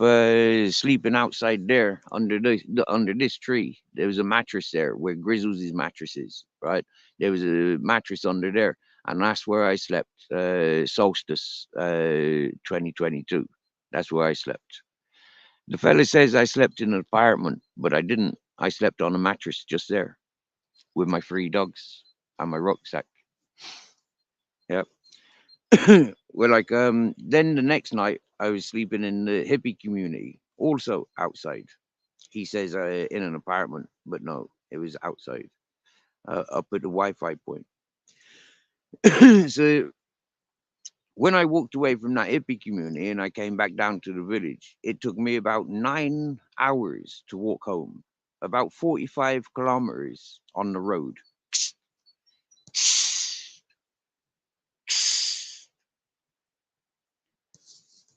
sleeping outside there under this tree. There was a mattress there where Grizzles' mattress is, right? There was a mattress under there, and that's where I slept. Solstice 2022. That's where I slept. The fella says I slept in an apartment, but I didn't. I slept on a mattress just there with my 3 dogs and my rucksack. Yep. Well, like then the next night I was sleeping in the hippie community, also outside. He says in an apartment, but no, it was outside, up at the Wi-Fi point. So when I walked away from that hippie community and I came back down to the village, it took me about 9 hours to walk home, about 45 kilometers on the road.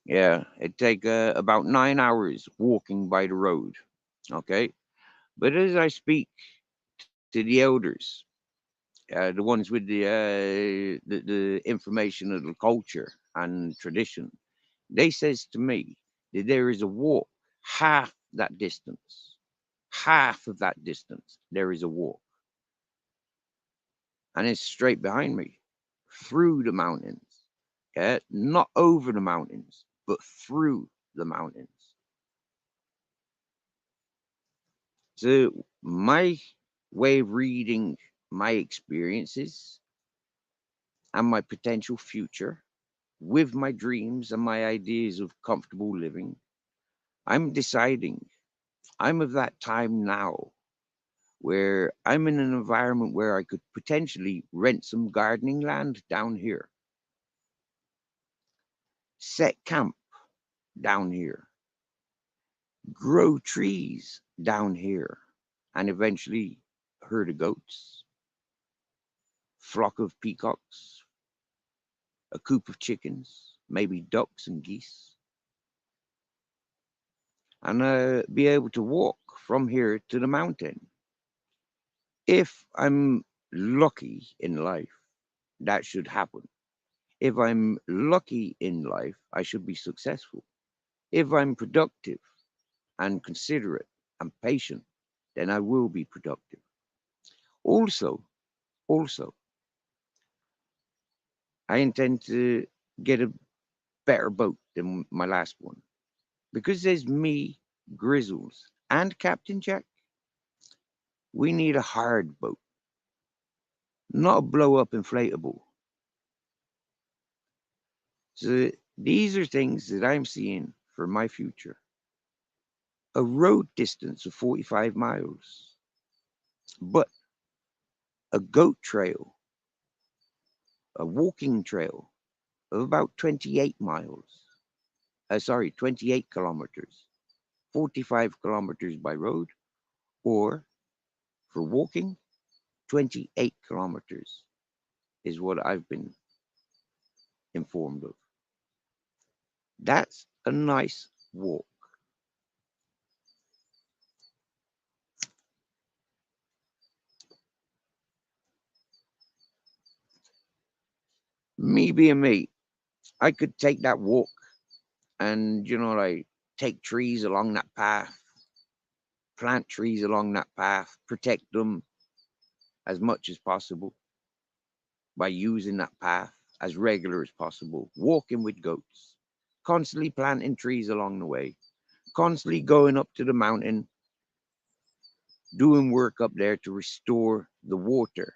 Yeah, it take about 9 hours walking by the road. Okay, but as I speak to the elders, the ones with the information of the culture and tradition, they says to me that there is a walk half that distance, half of that distance. There is a walk, and it's straight behind me, through the mountains. Yeah, not over the mountains, but through the mountains. So my way of reading my experiences and my potential future with my dreams and my ideas of comfortable living, I'm deciding I'm of that time now where I'm in an environment where I could potentially rent some gardening land down here, set camp down here, grow trees down here, and eventually herd of goats, flock of peacocks, a coop of chickens, maybe ducks and geese, and be able to walk from here to the mountain. If I'm lucky in life, that should happen. If I'm lucky in life, I should be successful. If I'm productive and considerate and patient, then I will be productive. Also, also, I intend to get a better boat than my last one. Because there's me, Grizzles, and Captain Jack, we need a hard boat, not a blow up inflatable. So these are things that I'm seeing for my future. A road distance of 45 miles, but a goat trail, a walking trail of about 28 miles. Sorry, 28 kilometers, 45 kilometers by road, or for walking, 28 kilometers is what I've been informed of. That's a nice walk. Me being me, I could take that walk and, like take trees along that path, plant trees along that path, protect them as much as possible by using that path as regular as possible, walking with goats, constantly planting trees along the way, constantly going up to the mountain, doing work up there to restore the water.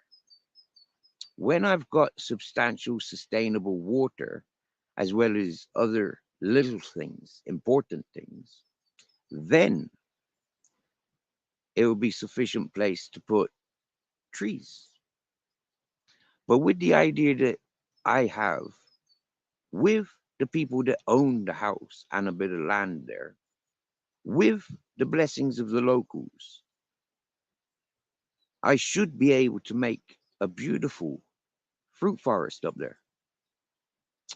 When I've got substantial, sustainable water, as well as other little things, important things, then it will be sufficient place to put trees. But with the idea that I have, with the people that own the house and a bit of land there, with the blessings of the locals, I should be able to make a beautiful fruit forest up there.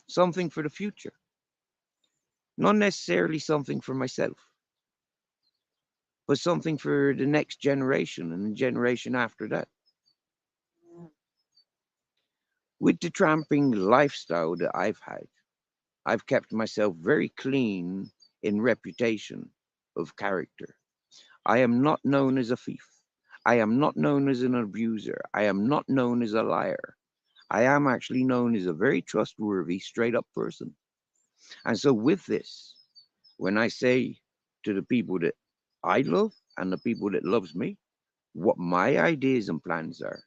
Something for the future, not necessarily something for myself, but something for the next generation and the generation after that. With the tramping lifestyle that I've had, I've kept myself very clean in reputation of character. I am not known as a thief. I am not known as an abuser. I am not known as a liar. I am actually known as a very trustworthy, straight up person. And so, with this, when I say to the people that I love and the people that loves me, what my ideas and plans are,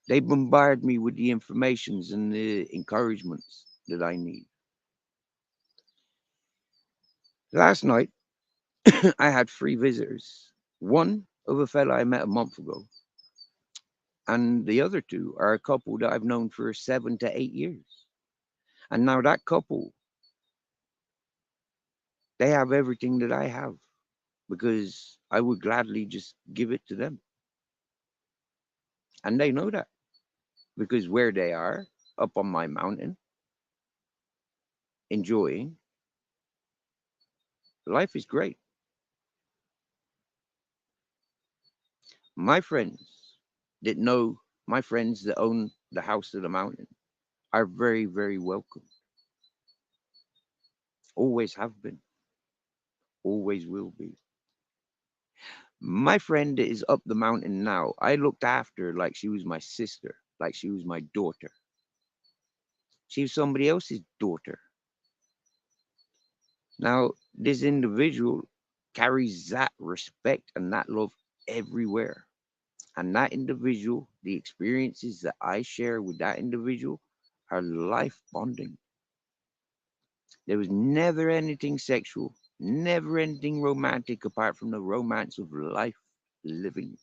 they bombard me with the informations and the encouragements that I need. Last night, I had three visitors. One of a fella I met a month ago, and the other two are a couple that I've known for 7 to 8 years. And now that couple, they have everything that I have because I would gladly just give it to them. And they know that because where they are, up on my mountain, enjoying, life is great. My friends that know, my friends that own the house of the mountain are very, very welcome. Always have been, always will be. My friend that is up the mountain now, I looked after her like she was my sister, like she was my daughter. She was somebody else's daughter. Now, this individual carries that respect and that love everywhere. And that individual, the experiences that I share with that individual are life bonding. There was never anything sexual, never anything romantic apart from the romance of life living.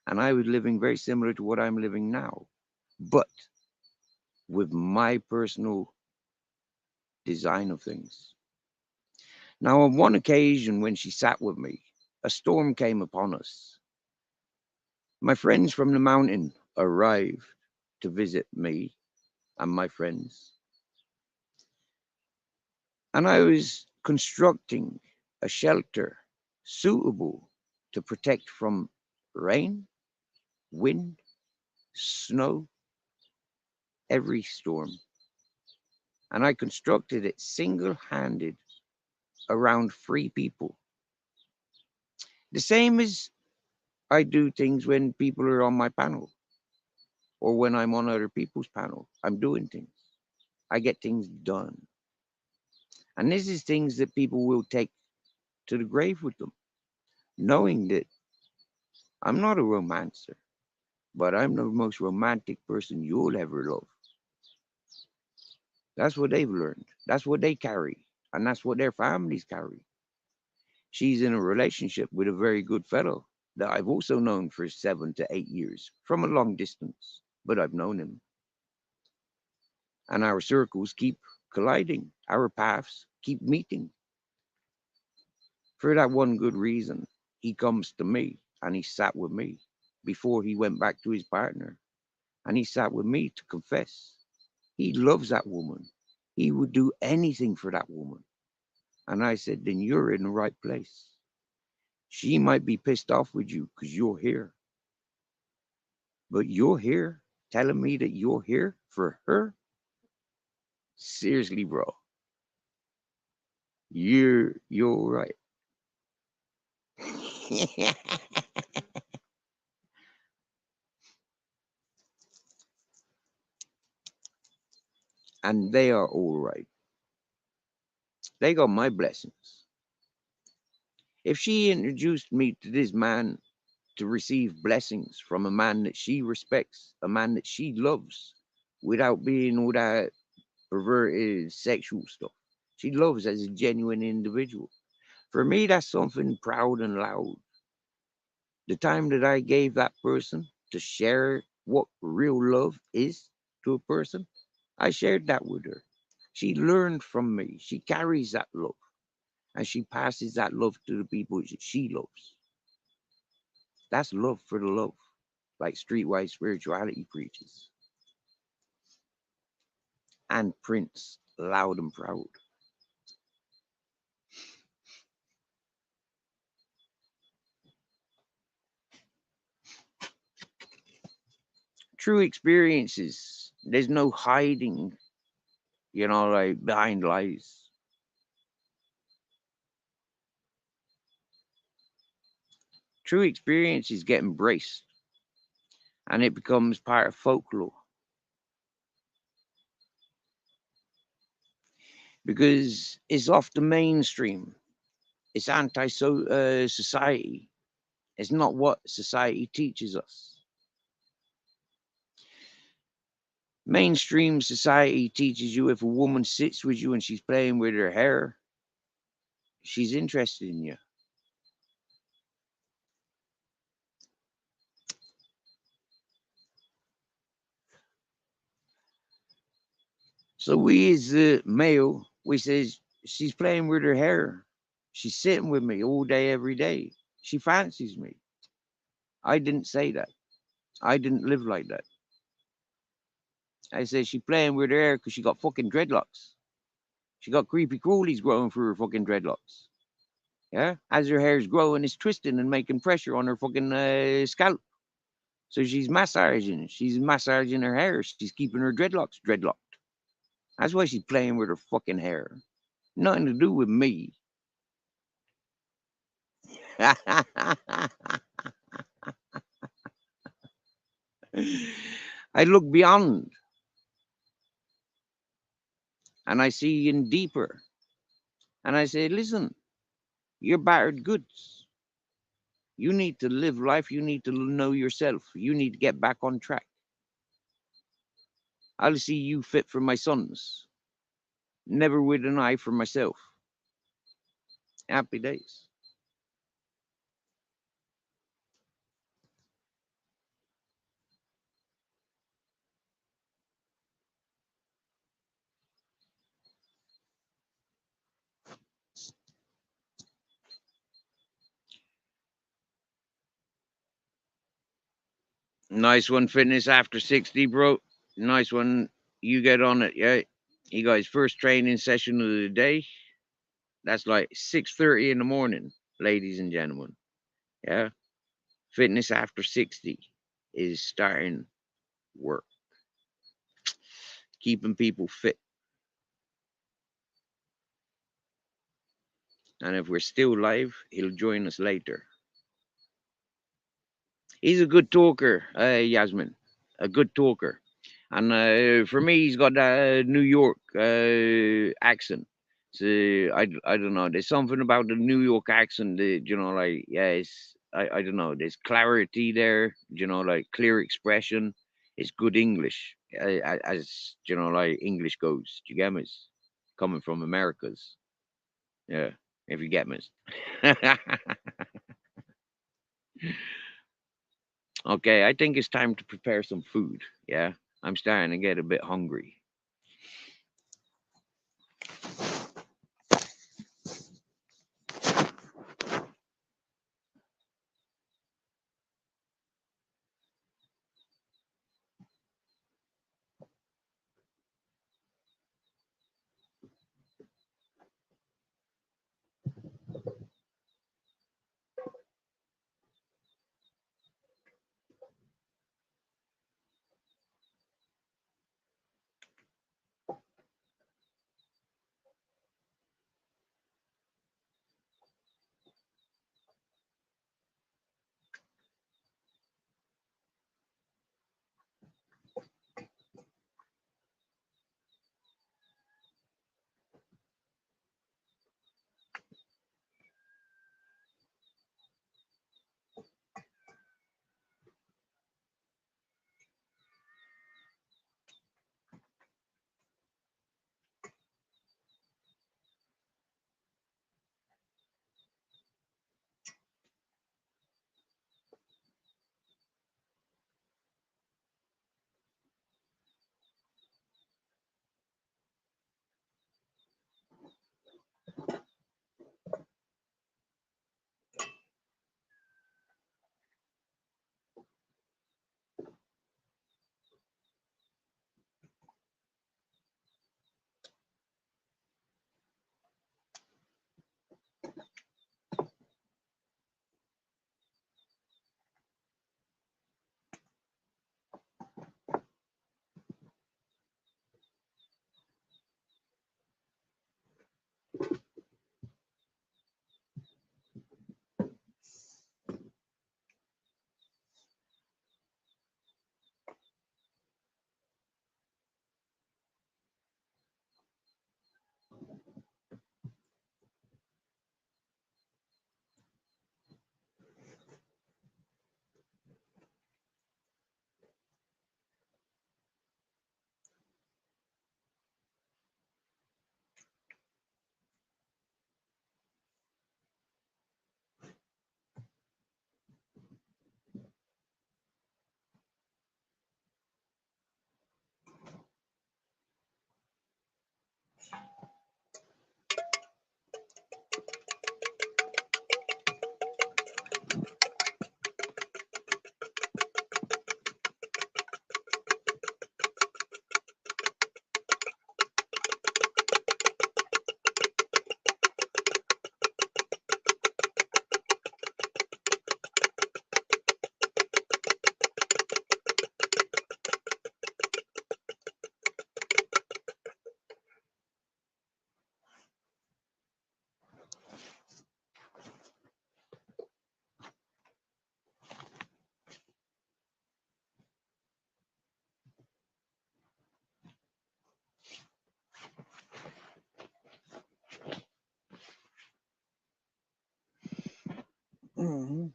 And I was living very similar to what I'm living now, but with my personal design of things. Now, on one occasion when she sat with me, a storm came upon us. My friends from the mountain arrived to visit me and my friends. And I was constructing a shelter suitable to protect from rain, wind, snow, every storm. And I constructed it single handed around three people. The same as I do things when people are on my panel or when I'm on other people's panel. I'm doing things. I get things done. And this is things that people will take to the grave with them, knowing that I'm not a romancer, but I'm the most romantic person you'll ever love. That's what they've learned. That's what they carry. And that's what their families carry. She's in a relationship with a very good fellow that I've also known for 7 to 8 years from a long distance, but I've known him. And our circles keep colliding, our paths keep meeting. For that one good reason, he comes to me and he sat with me before he went back to his partner. And he sat with me to confess. He loves that woman. He would do anything for that woman. And I said, then you're in the right place. She might be pissed off with you because you're here, but you're here telling me that you're here for her. Seriously, bro, you're right. And they are all right. They got my blessings. If she introduced me to this man to receive blessings from a man that she respects, a man that she loves, without being all that perverted sexual stuff, she loves as a genuine individual. For me, that's something proud and loud. The time that I gave that person to share what real love is to a person, I shared that with her. She learned from me. She carries that love and she passes that love to the people that she loves. That's love for the love, like streetwise spirituality preaches. And Prince, loud and proud. True experiences. There's no hiding, like behind lies. True experiences get embraced and it becomes part of folklore because it's off the mainstream. It's society. It's not what society teaches us. Mainstream society teaches you if a woman sits with you and she's playing with her hair, she's interested in you. So we as a male, we says she's playing with her hair. She's sitting with me all day, every day. She fancies me. I didn't say that. I didn't live like that. I said she playing with her hair because she got fucking dreadlocks. She got creepy crawlies growing through her fucking dreadlocks. Yeah, as her hair's growing, it's twisting and making pressure on her fucking scalp. So she's massaging. She's massaging her hair. She's keeping her dreadlocks dreadlocked. That's why she's playing with her fucking hair. Nothing to do with me. I look beyond and I see in deeper. And I say, listen, you're battered goods. You need to live life. You need to know yourself. You need to get back on track. I'll see you fit for my sons. Never with an eye for myself. Happy days. Nice one, fitness after 60, bro. Nice one. You get on it, yeah. You guys, first training session of the day. That's like 6:30 in the morning, ladies and gentlemen. Yeah. Fitness after 60 is starting work. Keeping people fit. And if we're still live, he'll join us later. He's a good talker, Yasmin. A good talker. And for me, he's got a New York accent. So I don't know. There's something about the New York accent that, like, yeah, I don't know. There's clarity there, like clear expression. It's good English, as, like English goes. Do you get me? Coming from Americas. Yeah, if you get me. Okay, I think it's time to prepare some food. Yeah, I'm starting to get a bit hungry. Mhm.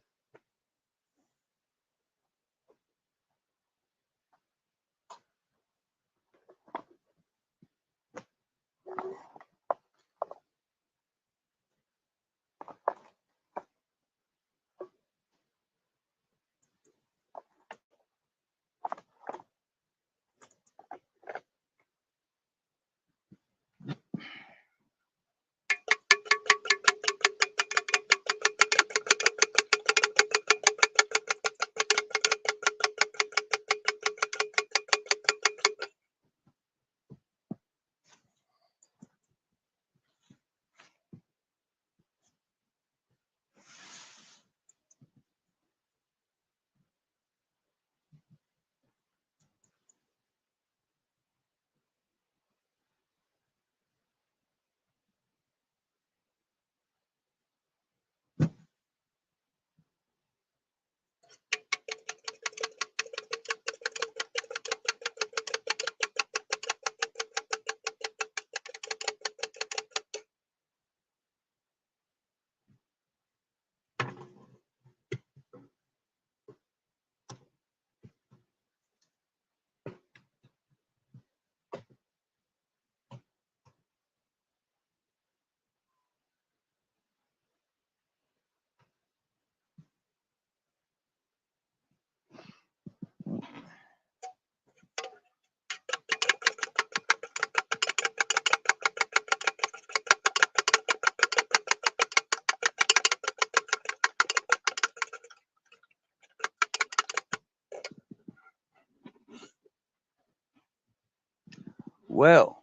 Well,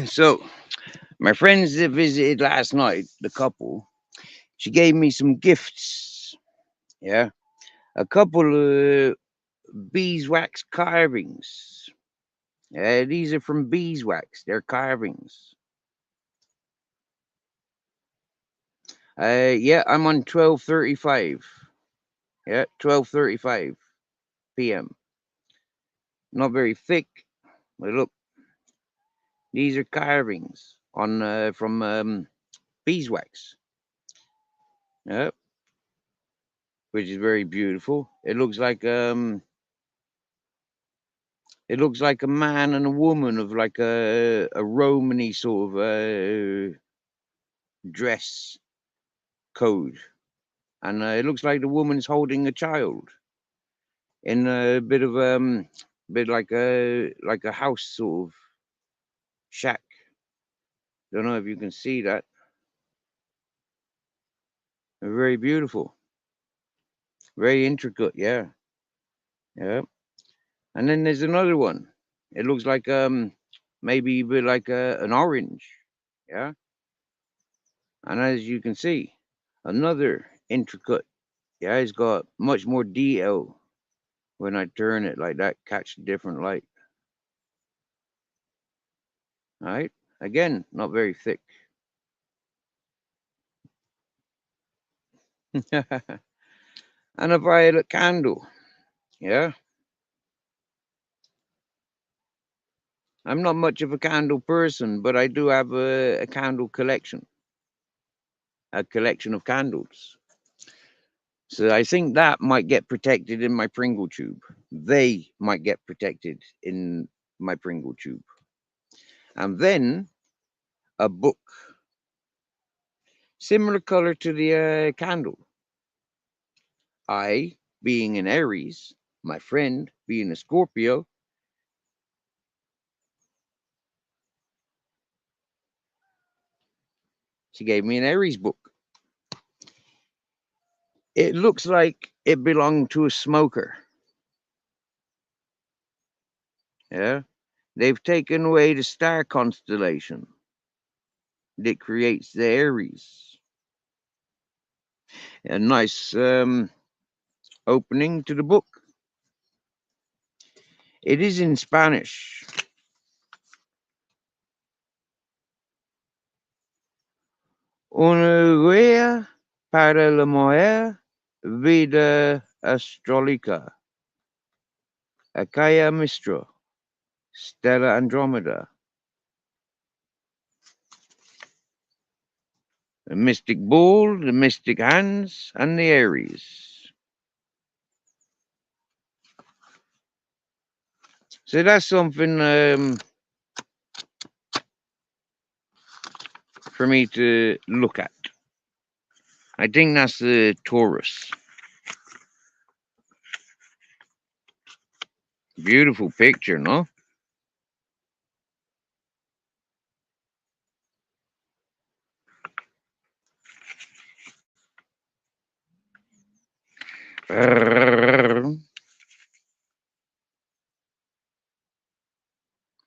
so my friends that visited last night, the couple, she gave me some gifts. Yeah, a couple of beeswax carvings. These are from beeswax. They're carvings. Yeah, I'm on 12:35. Yeah, 12:35 p.m. Not very thick, but look, these are carvings on from beeswax. Yeah, which is very beautiful. It looks like a man and a woman of like a Romany sort of dress code, and it looks like the woman's holding a child in a bit like a house sort of shack. Don't know if you can see that. Very beautiful, very intricate. Yeah, yeah. And then there's another one. It looks like maybe a bit like an orange. Yeah. And as you can see, another intricate. Yeah, it's got much more detail when I turn it like that, catch different light. All right. Again, not very thick. And a violet candle. Yeah. I'm not much of a candle person, but I do have a candle collection, a collection of candles. So I think that might get protected in my Pringle tube. They might get protected in my Pringle tube. And then a book, similar color to the candle. I, being an Aries, my friend being a Scorpio, She gave me an Aries book. It looks like it belonged to a smoker. Yeah. They've taken away the star constellation that creates the Aries. A nice opening to the book. It is in Spanish. Una guía para la mujer vida astrológica. Akaya Mistro. Stella Andromeda. The mystic bull, the mystic hands, and the Aries. So that's something for me to look at. I think that's the Taurus. Beautiful picture, no?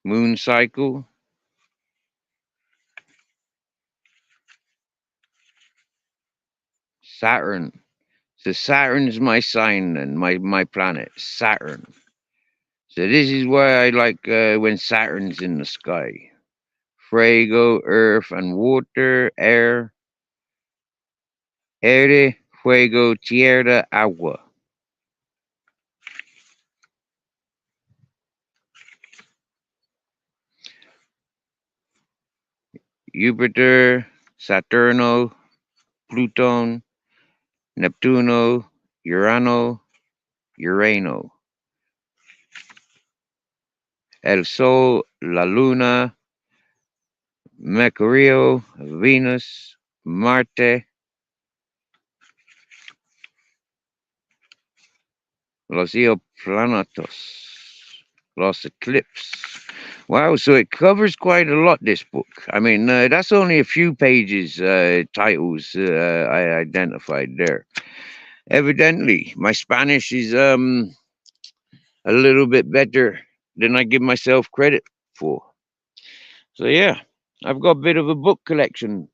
Moon cycle. Saturn. So Saturn is my sign and my planet, Saturn. So this is why I like when Saturn's in the sky. Fuego, earth and water, air. Aire, fuego, tierra, agua. Jupiter, Saturno, Pluton, Neptuno, Urano, Urano. El Sol, la Luna, Mercurio, Venus, Marte, los planetos, los eclipses. Wow, so it covers quite a lot, this book. I mean, that's only a few pages, titles I identified there. Evidently, my Spanish is a little bit better than I give myself credit for. So yeah, I've got a bit of a book collection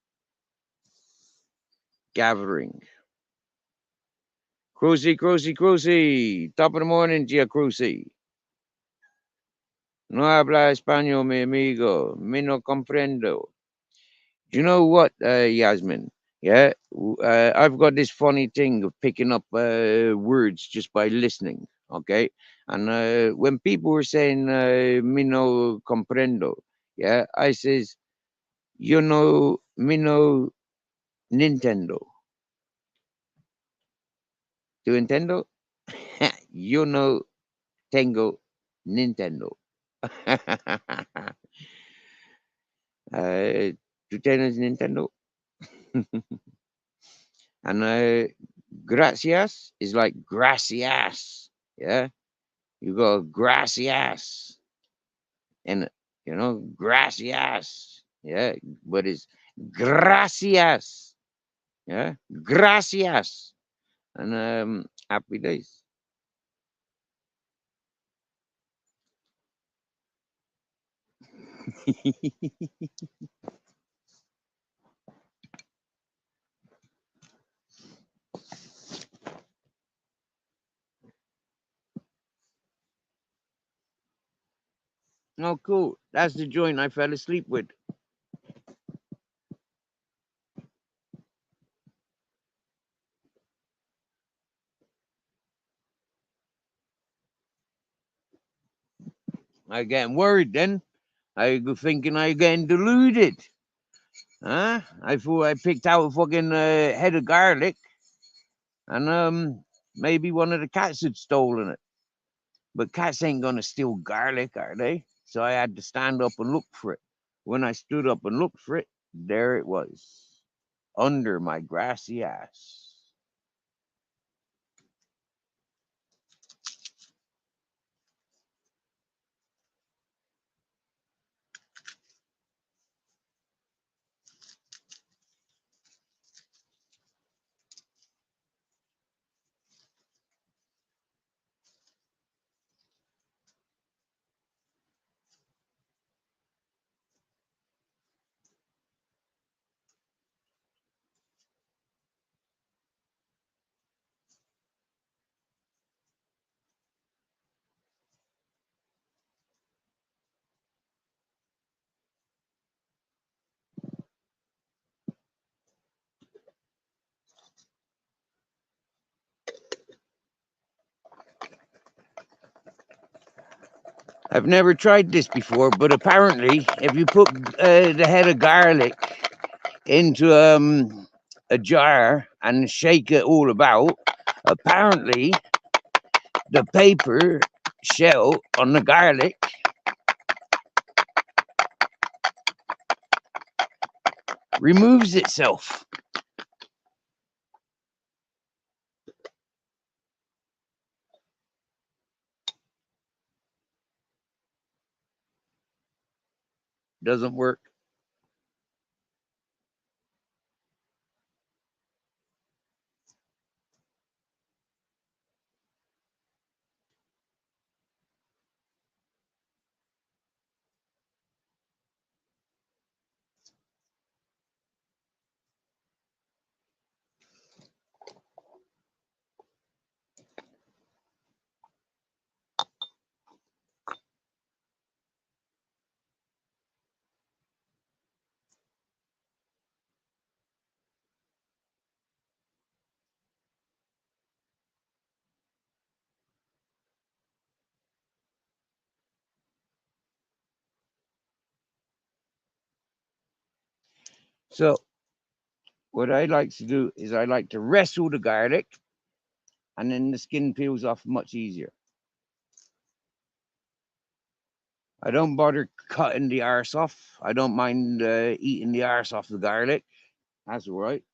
gathering. Cruzy, top of the morning, Gia Cruzy. No habla español, mi amigo. Me no comprendo. Do you know what, Yasmin? Yeah, I've got this funny thing of picking up words just by listening. Okay, and when people were saying "me no comprendo," yeah, I says, "You know, me no Nintendo." Do you Nintendo? You know, tengo Nintendo. ¿Tú tienes Nintendo? And gracias is like gracias. Yeah, you go gracias, and you know gracias. Yeah, but it's gracias. Yeah, gracias, and happy days. Oh, cool. That's the joint I fell asleep with. I getting worried then. I go thinking I getting deluded. Huh? I thought I picked out a fucking head of garlic, and maybe one of the cats had stolen it. But cats ain't gonna steal garlic, are they? So I had to stand up and look for it. When I stood up and looked for it, there it was, under my grassy ass. I've never tried this before, but apparently, if you put the head of garlic into a jar and shake it all about, apparently the paper shell on the garlic removes itself. Doesn't work. So what I like to do is I like to wrestle the garlic, and then the skin peels off much easier. I don't bother cutting the arse off. I don't mind eating the arse off the garlic. That's all right.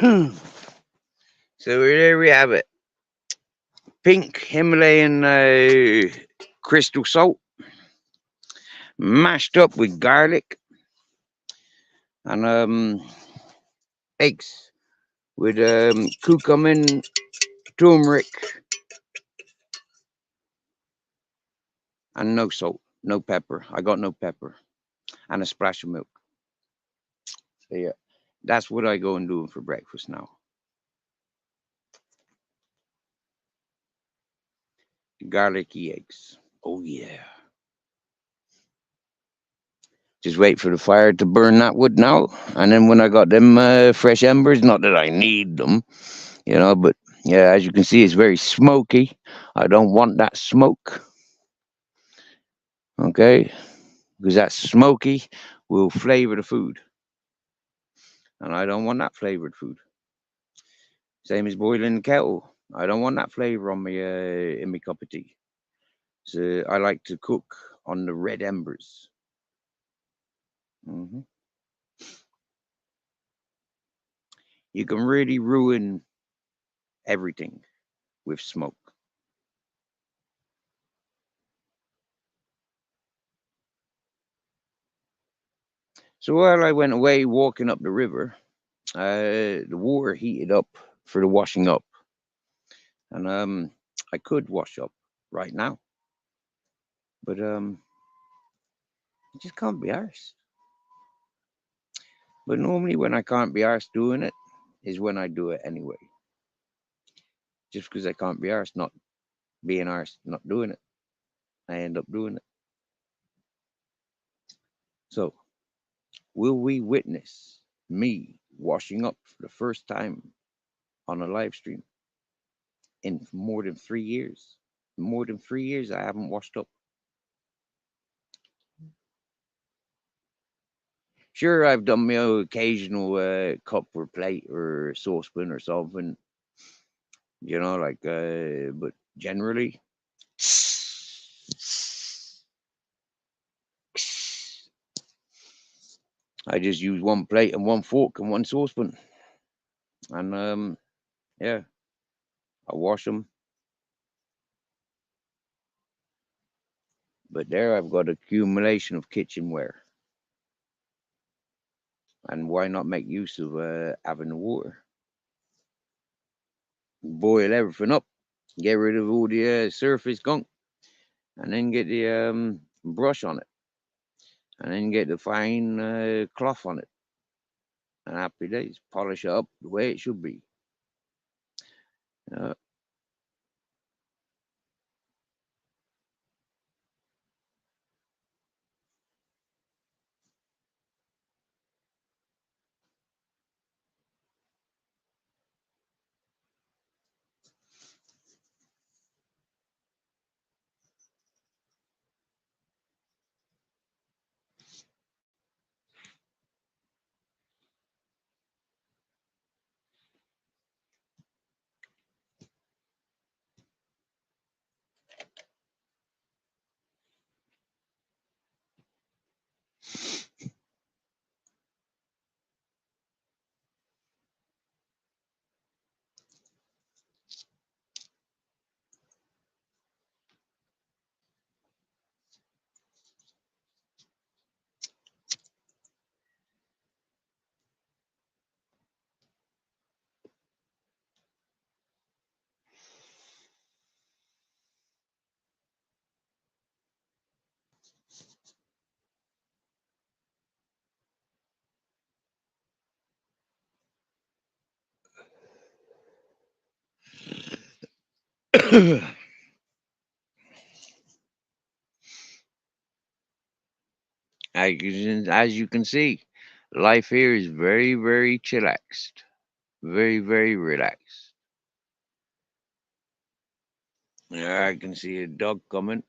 So there we have it. Pink Himalayan crystal salt, mashed up with garlic and eggs with curcumin, turmeric, and no salt, no pepper. I got no pepper, and a splash of milk. So yeah, that's what I go and do for breakfast now. Garlicky eggs. Oh yeah. Just wait for the fire to burn that wood now, and then when I got them fresh embers, not that I need them, but yeah, as you can see, it's very smoky. I don't want that smoke, okay, because that smoky will flavor the food, and I don't want that flavored food. Same as boiling the kettle. I don't want that flavor on me in my cup of tea. So I like to cook on the red embers. hmm You can really ruin everything with smoke. So while I went away walking up the river, the water heated up for the washing up, and I could wash up right now, but I just can't be arsed. But normally, when I can't be arsed doing it, is when I do it anyway. Just because I can't be arsed not being arsed, not doing it, I end up doing it. So, will we witness me washing up for the first time on a live stream in more than 3 years? More than 3 years, I haven't washed up. Sure, I've done my occasional cup or plate or saucepan or something, but generally, I just use one plate and one fork and one saucepan, and yeah, I wash them. But there, I've got accumulation of kitchenware, and why not make use of having the water? Boil everything up, get rid of all the surface gunk, and then get the brush on it, and then get the fine cloth on it, and happy days. Polish it up the way it should be. Uh, as you can see, life here is very, very chillaxed, very, very relaxed. Yeah, I can see a dog coming.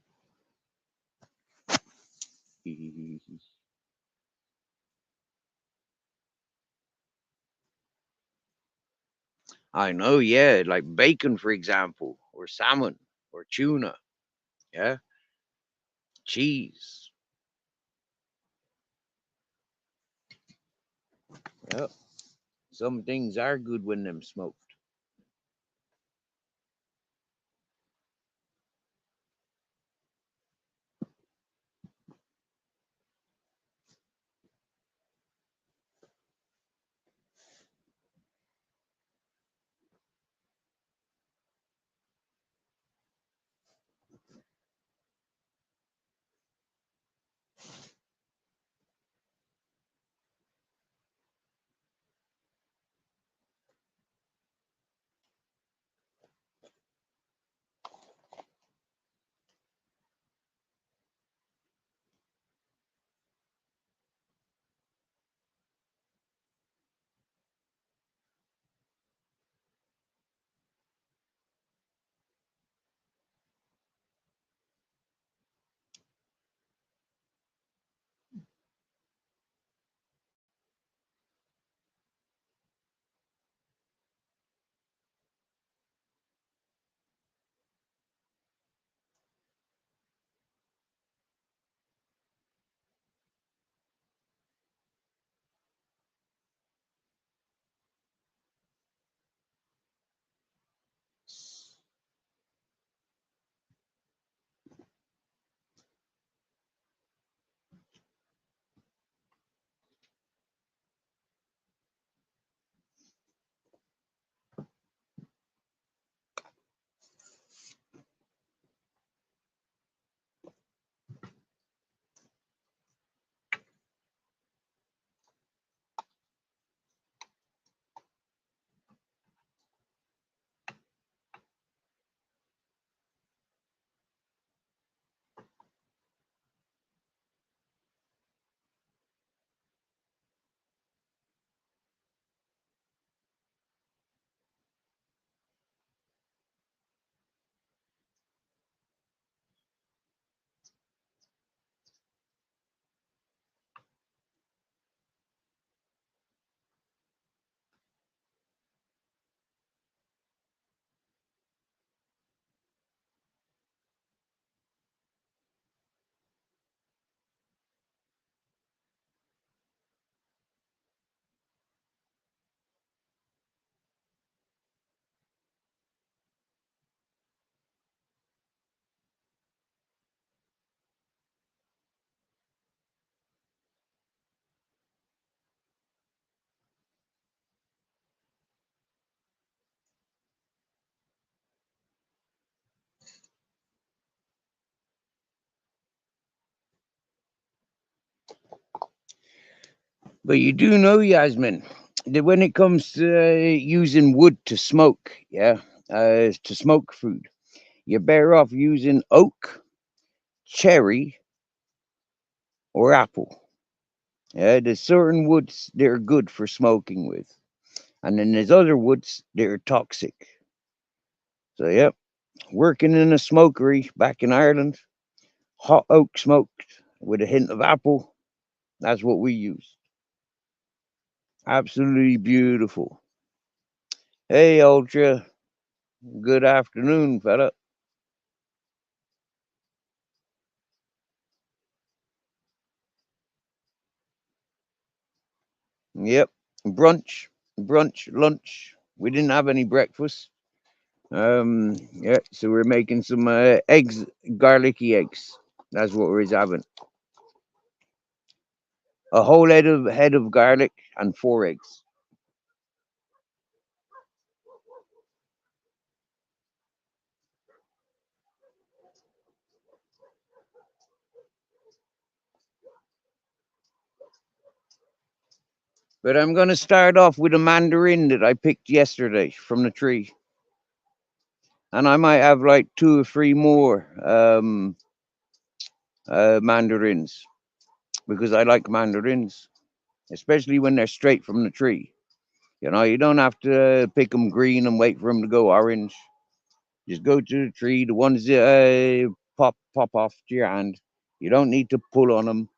I know, yeah, like bacon, for example, or salmon, or tuna, yeah, cheese. Yep. Some things are good when them smoked. But you do know, Yasmin, that when it comes to using wood to smoke, to smoke food, you're better off using oak, cherry, or apple. Yeah, there's certain woods that are good for smoking with, and then there's other woods that are toxic. So, yep, working in a smokery back in Ireland, hot oak smoked with a hint of apple. That's what we use. Absolutely beautiful. Hey, Ultra. Good afternoon, fella. Yep. Brunch, lunch. We didn't have any breakfast. Yeah, so we're making some eggs, garlicky eggs. That's what we're having. A whole head of garlic and 4 eggs. But I'm gonna start off with a mandarin that I picked yesterday from the tree, and I might have like 2 or 3 more mandarins because I like mandarins, especially when they're straight from the tree. You don't have to pick them green and wait for them to go orange. Just go to the tree. The ones that pop off to your hand. You don't need to pull on them.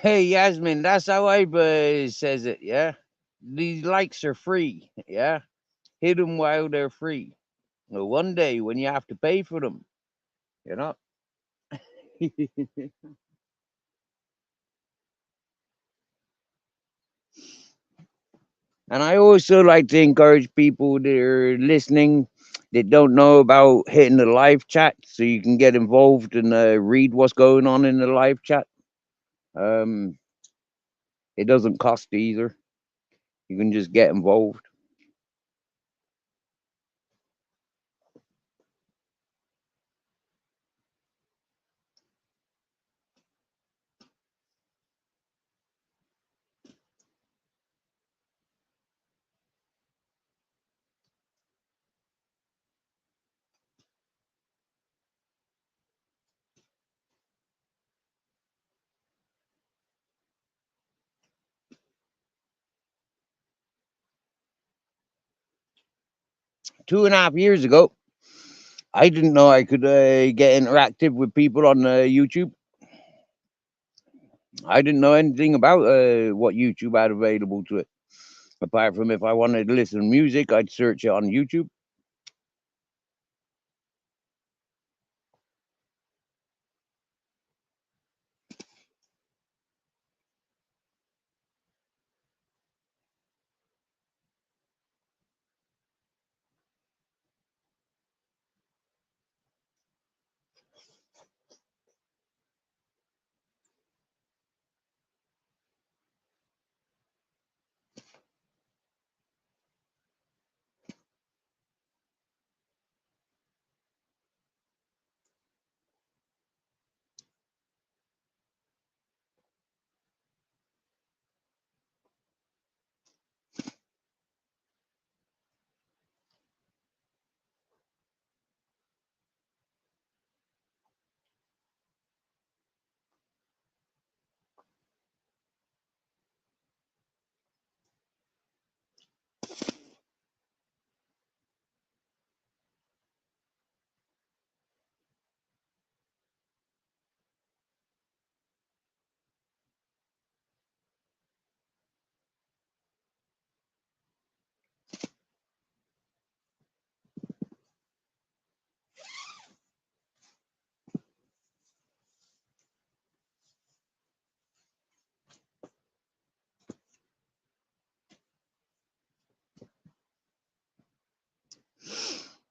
Hey, Yasmin, that's how I says it, yeah? These likes are free, yeah? Hit them while they're free. Well, one day when you have to pay for them, you know? And I also like to encourage people that are listening that don't know about hitting the live chat so you can get involved and read what's going on in the live chat. Um, it doesn't cost either. You can just get involved. 2.5 years ago, I didn't know I could get interactive with people on YouTube. I didn't know anything about what YouTube had available to it. Apart from if I wanted to listen to music, I'd search it on YouTube.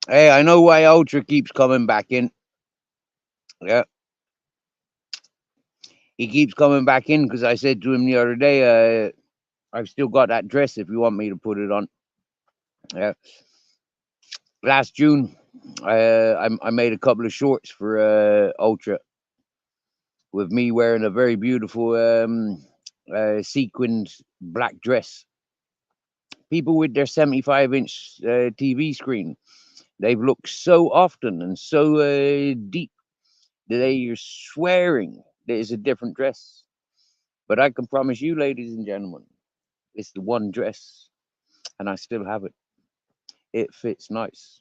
Hey, I know why Ultra keeps coming back in. Yeah, he keeps coming back in because I said to him the other day, I've still got that dress if you want me to put it on. Yeah. Last June, I made a couple of shorts for Ultra with me wearing a very beautiful sequined black dress. People with their 75-inch TV screen, they've looked so often and so deep that they are swearing that it's a different dress. But I can promise you, ladies and gentlemen, it's the one dress, and I still have it. It fits nice.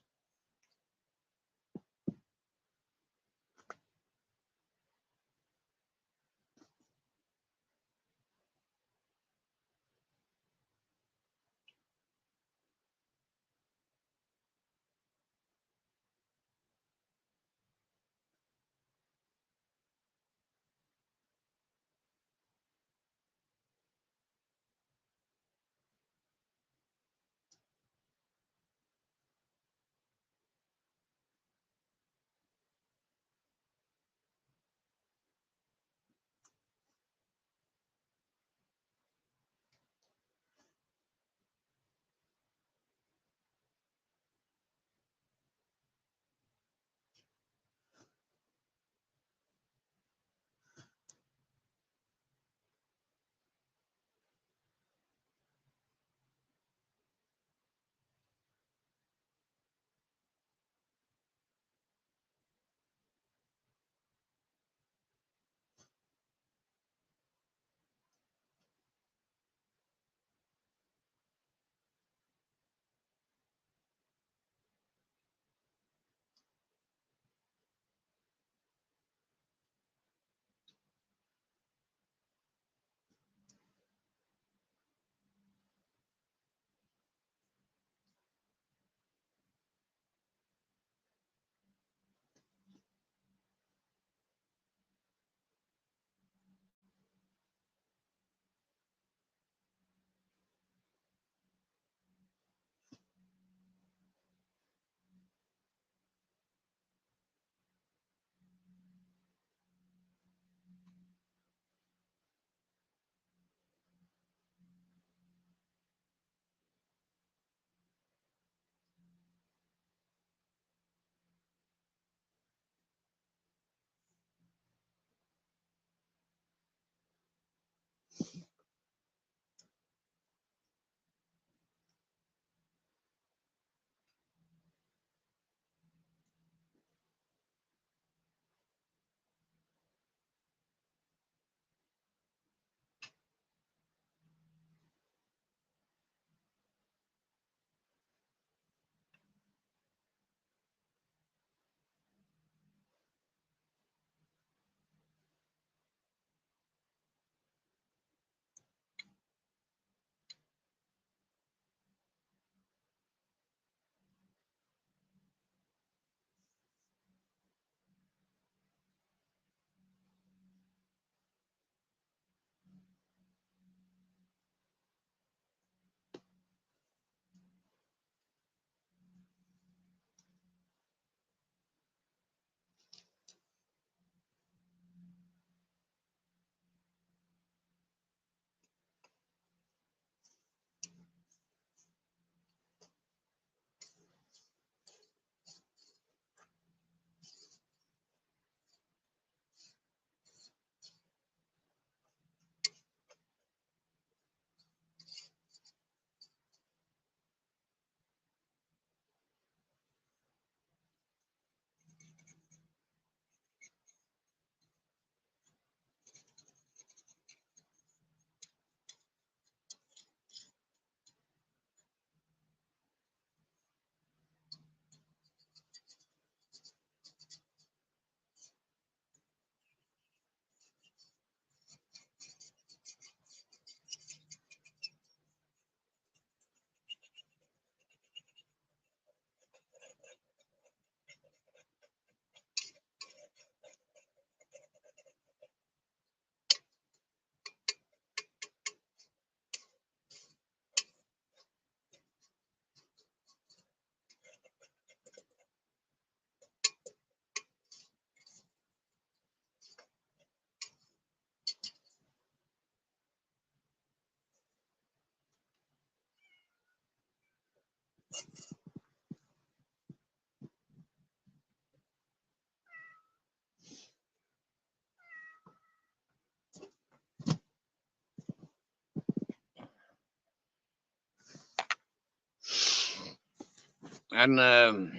And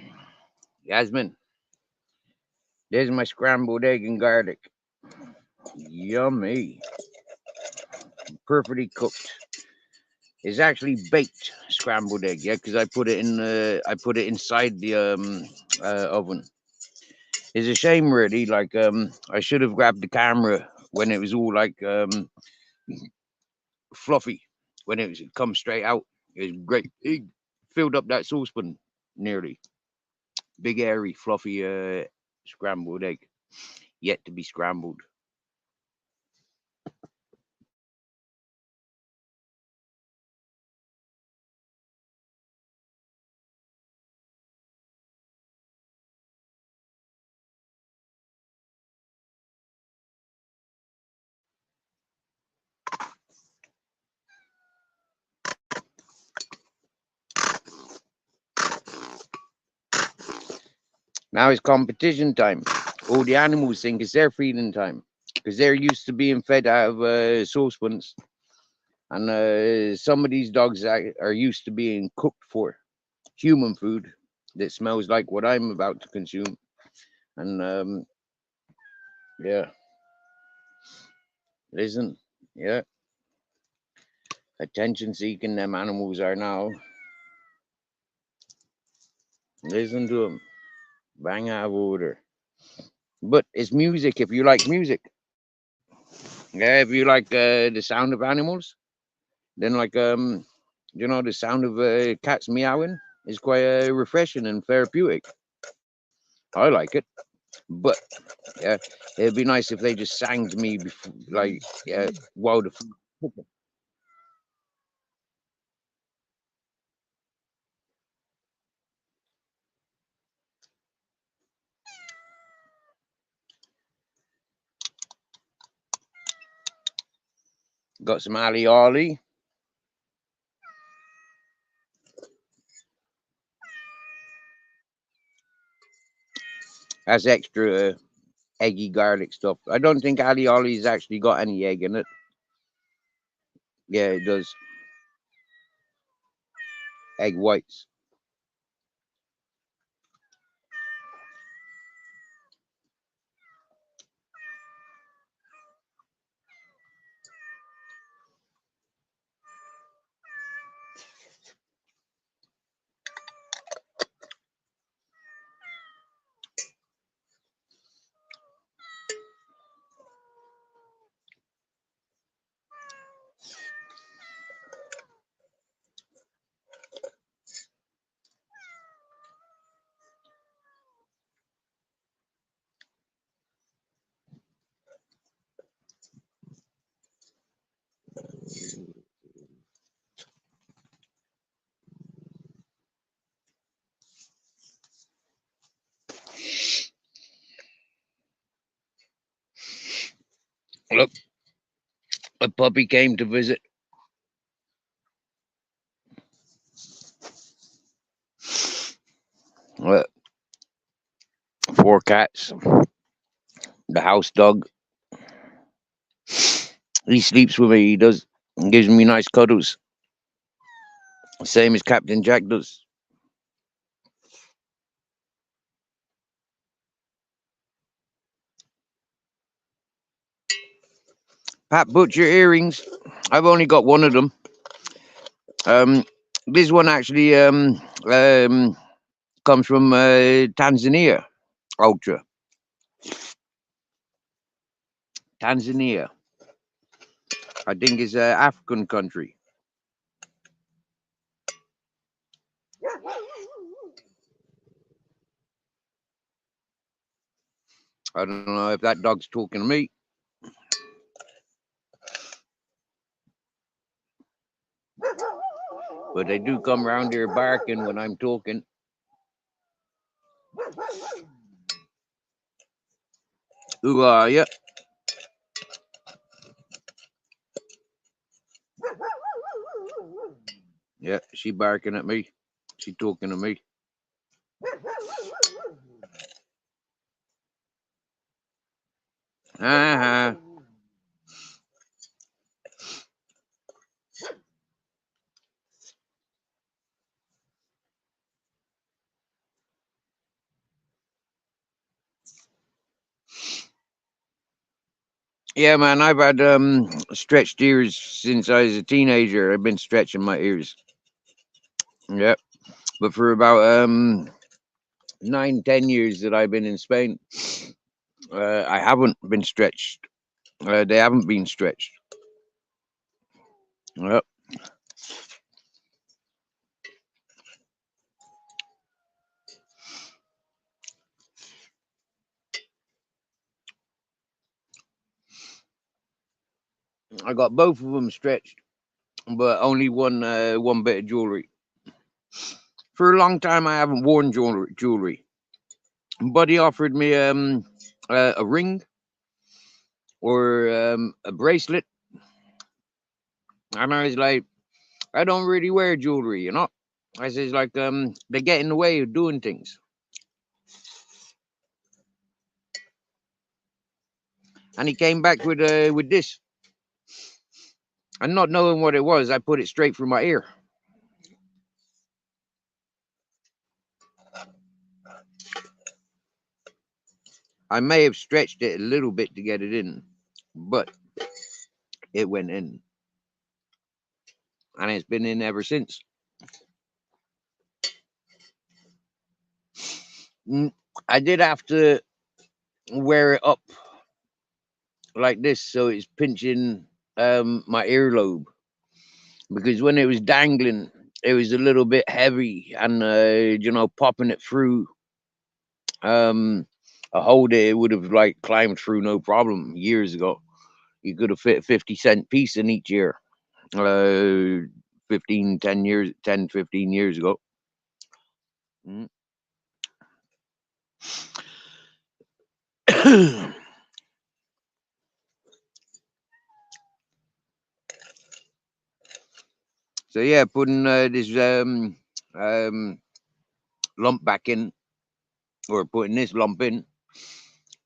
Yasmin, there's my scrambled egg and garlic. Yummy. Perfectly cooked. It's actually baked scrambled egg, yeah, because I put it inside the oven. It's a shame, really. Like I should have grabbed the camera when it was all like fluffy, when it come straight out. It was great. It filled up that saucepan nearly. Big, airy, fluffy scrambled egg, yet to be scrambled. Now it's competition time. All the animals think it's their feeding time because they're used to being fed out of saucepans. And some of these dogs are used to being cooked for human food that smells like what I'm about to consume. And yeah, listen, yeah, attention seeking them animals are now. Listen to them, bang out of order. But it's music if you like music. Yeah, if you like the sound of animals, then the sound of cats meowing is quite refreshing and therapeutic. I like it, but yeah, it'd be nice if they just sang to me before, like, yeah, while the food was cooking. Got some ali ali. That's extra eggy garlic stuff. I don't think ali ali's actually got any egg in it. Yeah, it does. Egg whites. Look, a puppy came to visit. Uh, 4 cats. The house dog. He sleeps with me. He does. He gives me nice cuddles. Same as Captain Jack does. Pat, butcher earrings. I've only got one of them. Um, this one actually comes from Tanzania. Ultra. Tanzania. I think it's an African country. I don't know if that dog's talking to me. But they do come around here barking when I'm talking. Who are you? Yeah, she barking at me. She talking to me. Uh-huh. Yeah, man, I've had stretched ears since I was a teenager. I've been stretching my ears. Yep. But for about 9, 10 years that I've been in Spain, I haven't been stretched. They haven't been stretched. Yep. I got both of them stretched, but only one bit of jewelry. For a long time, I haven't worn jewelry. Buddy offered me a ring or a bracelet, and I was like, I don't really wear jewelry, you know. I says like they get in the way of doing things. And he came back with this, and not knowing what it was, I put it straight through my ear. I may have stretched it a little bit to get it in, but it went in, and it's been in ever since. I did have to wear it up like this so it's pinching my earlobe, because when it was dangling, it was a little bit heavy, and you know, popping it through a hole that it would have like climbed through no problem years ago. You could have fit a 50-cent piece in each ear 10 years 10-15 years ago. So yeah, putting this lump back in, or putting this lump in,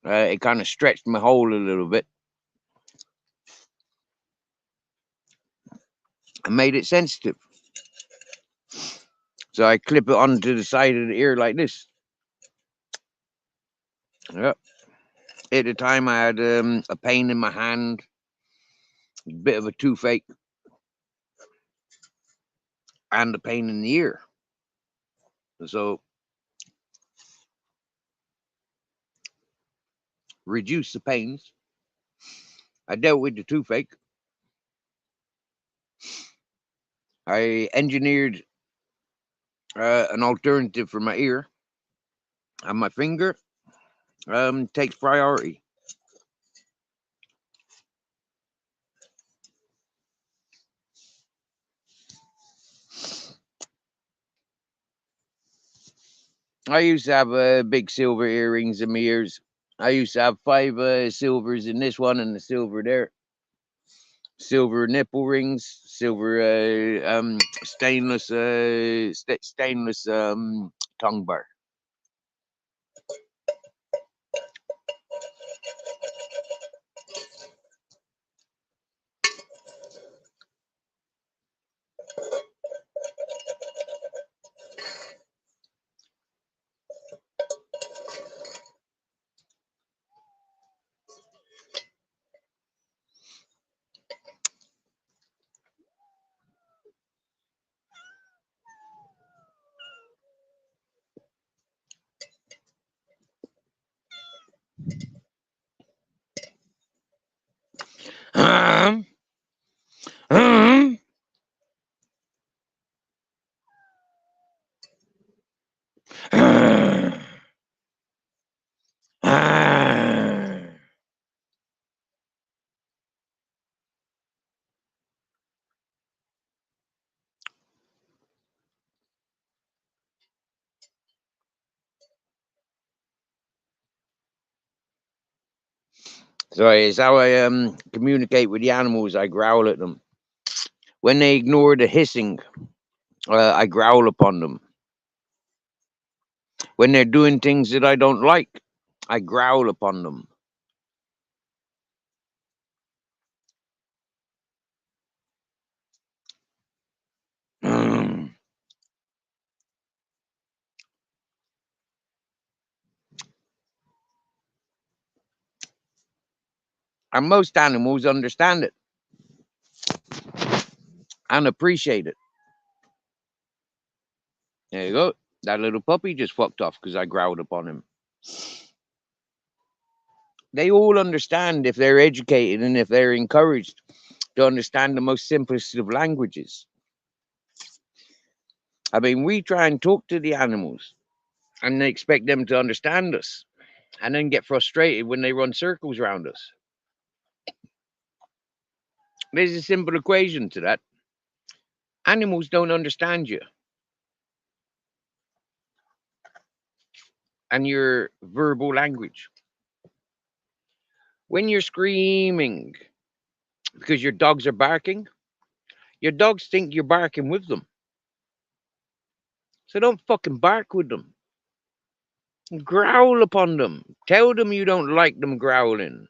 it kind of stretched my hole a little bit and made it sensitive. So I clip it onto the side of the ear like this. Yep. At the time, I had a pain in my hand, a bit of a toothache, and a pain in the ear. So reduce the pains. I dealt with the toothache. I engineered an alternative for my ear, and my finger takes priority. I used to have big silver earrings in my ears. I used to have 5 silvers in this one and the silver there. Silver nipple rings, silver stainless stainless tongue bar. So it's how I communicate with the animals. I growl at them. When they ignore the hissing, I growl upon them. When they're doing things that I don't like, I growl upon them. And most animals understand it and appreciate it. There you go. That little puppy just fucked off because I growled upon him. They all understand if they're educated and if they're encouraged to understand the most simplest of languages. I mean, we try and talk to the animals and they expect them to understand us and then get frustrated when they run circles around us. There's a simple equation to that. Animals don't understand you and your verbal language. When you're screaming because your dogs are barking, your dogs think you're barking with them. So don't fucking bark with them. Growl upon them. Tell them you don't like them growling.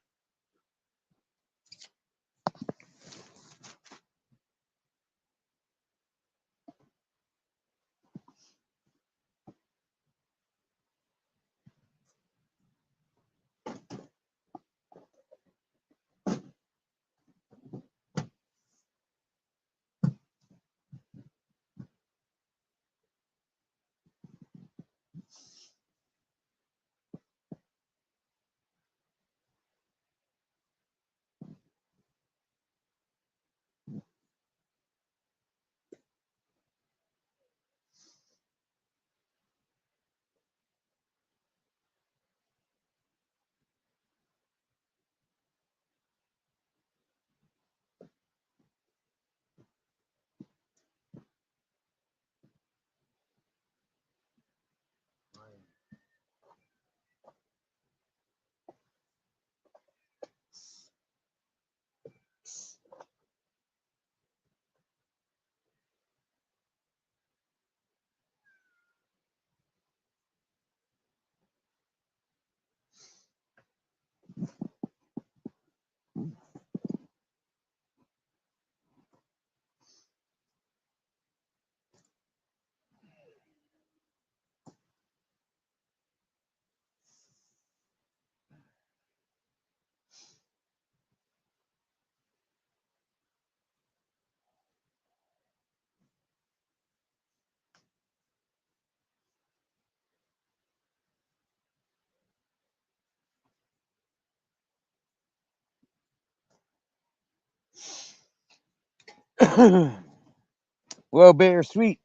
Well, Bittersweet,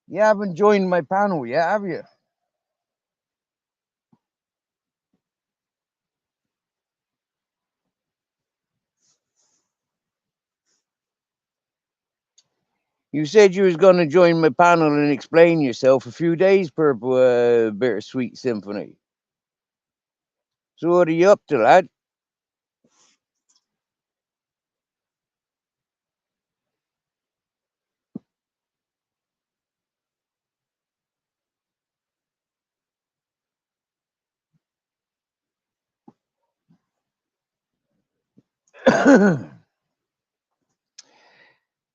you haven't joined my panel yet, have you? You said you was going to join my panel and explain yourself a few days per Bittersweet Symphony. So what are you up to, lad?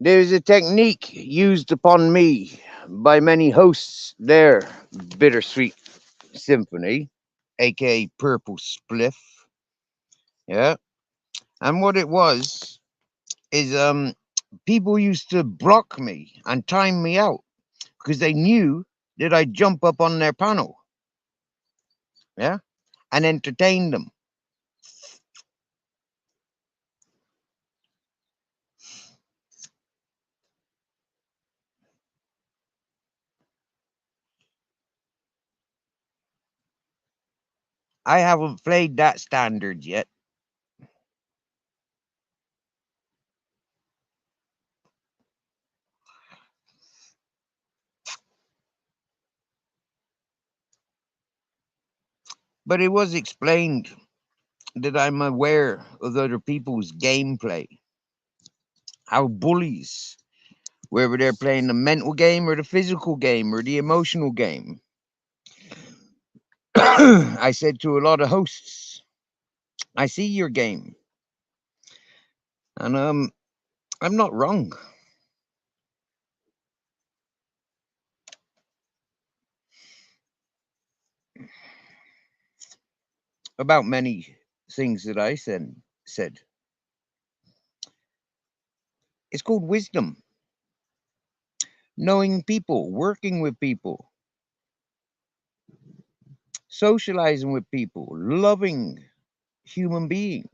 There's a technique used upon me by many hosts there, Bittersweet Symphony, aka Purple Spliff. Yeah. And what it was is people used to block me and time me out because they knew that I'd jump up on their panel. Yeah. And entertain them. I haven't played that standard yet. But it was explained that I'm aware of other people's gameplay. How bullies whether they're playing the mental game or the physical game or the emotional game. I said to a lot of hosts, I see your game. And I'm not wrong. About many things that I said. It's called wisdom. Knowing people, working with people, socializing with people, loving human beings.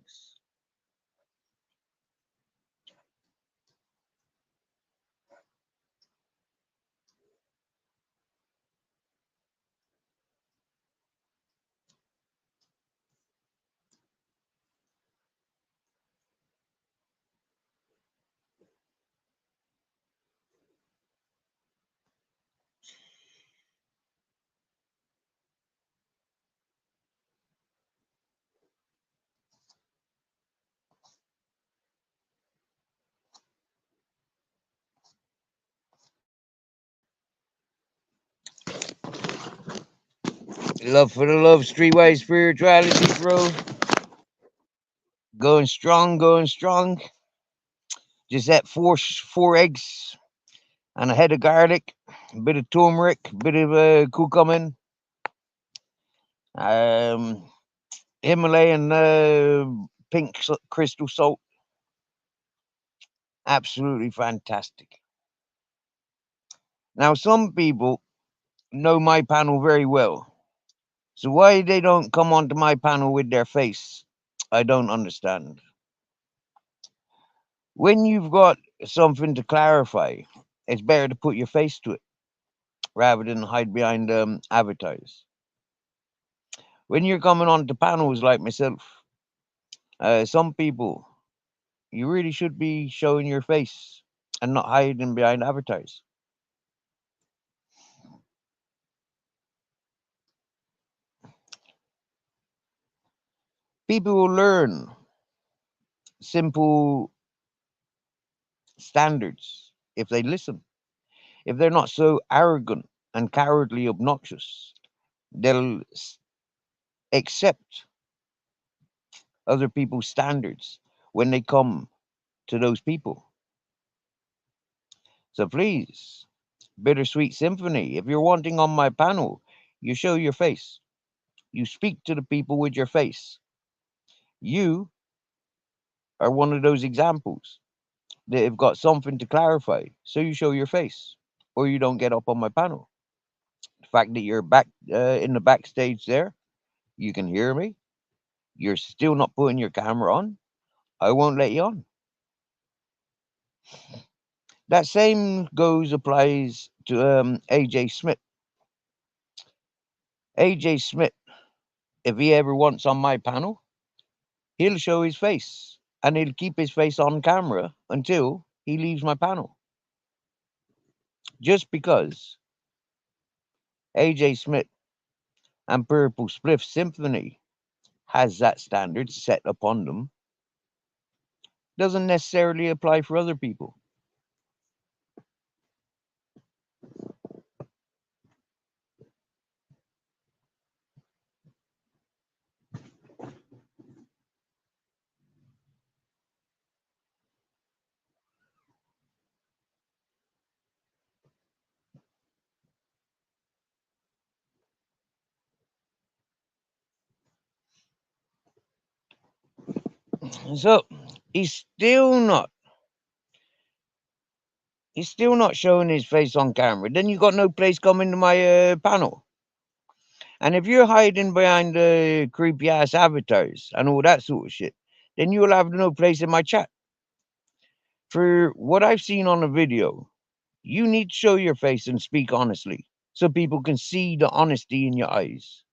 Love for the love, streetwise spirituality, bro. Going strong, going strong. Just that four eggs and a head of garlic, a bit of turmeric, a bit of cucumber, um, Himalayan pink crystal salt. Absolutely fantastic. Now, some people know my panel very well. So why they don't come onto my panel with their face, I don't understand. When you've got something to clarify, it's better to put your face to it rather than hide behind avatars. When you're coming onto panels like myself, some people, you really should be showing your face and not hiding behind avatars. People will learn simple standards if they listen. If they're not so arrogant and cowardly obnoxious, they'll accept other people's standards when they come to those people. So please, Bittersweet Symphony, if you're wanting on my panel, you show your face. You speak to the people with your face. You are one of those examples that have got something to clarify. So you show your face, or you don't get up on my panel. The fact that you're back in the backstage there, you can hear me. You're still not putting your camera on. I won't let you on. That same applies to AJ Smith. AJ Smith, if he ever wants on my panel, he'll show his face and he'll keep his face on camera until he leaves my panel. Just because AJ Smith and Purple Spliff Symphony has that standard set upon them doesn't necessarily apply for other people. So he's still not showing his face on camera. Then you got no place coming to my panel. And if you're hiding behind creepy ass avatars and all that sort of shit, then you'll have no place in my chat. For what I've seen on the video, you need to show your face and speak honestly so people can see the honesty in your eyes.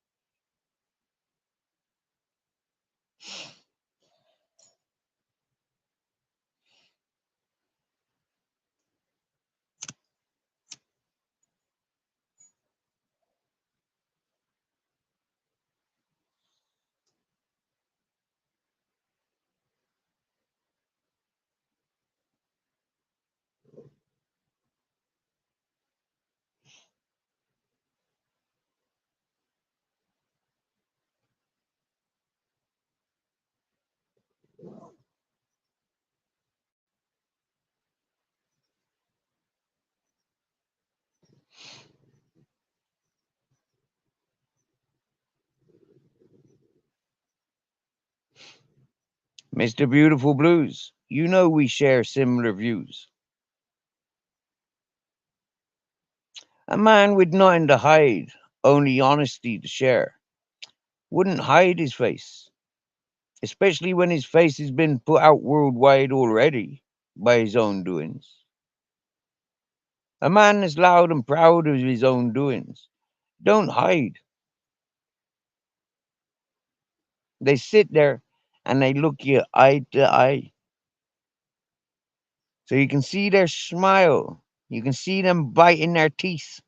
Mr. Beautiful Blues, you know we share similar views. A man with nothing to hide, only honesty to share, wouldn't hide his face, especially when his face has been put out worldwide already by his own doings. A man that's loud and proud of his own doings don't hide. They sit there and they look you eye to eye. So you can see their smile. You can see them biting their teeth.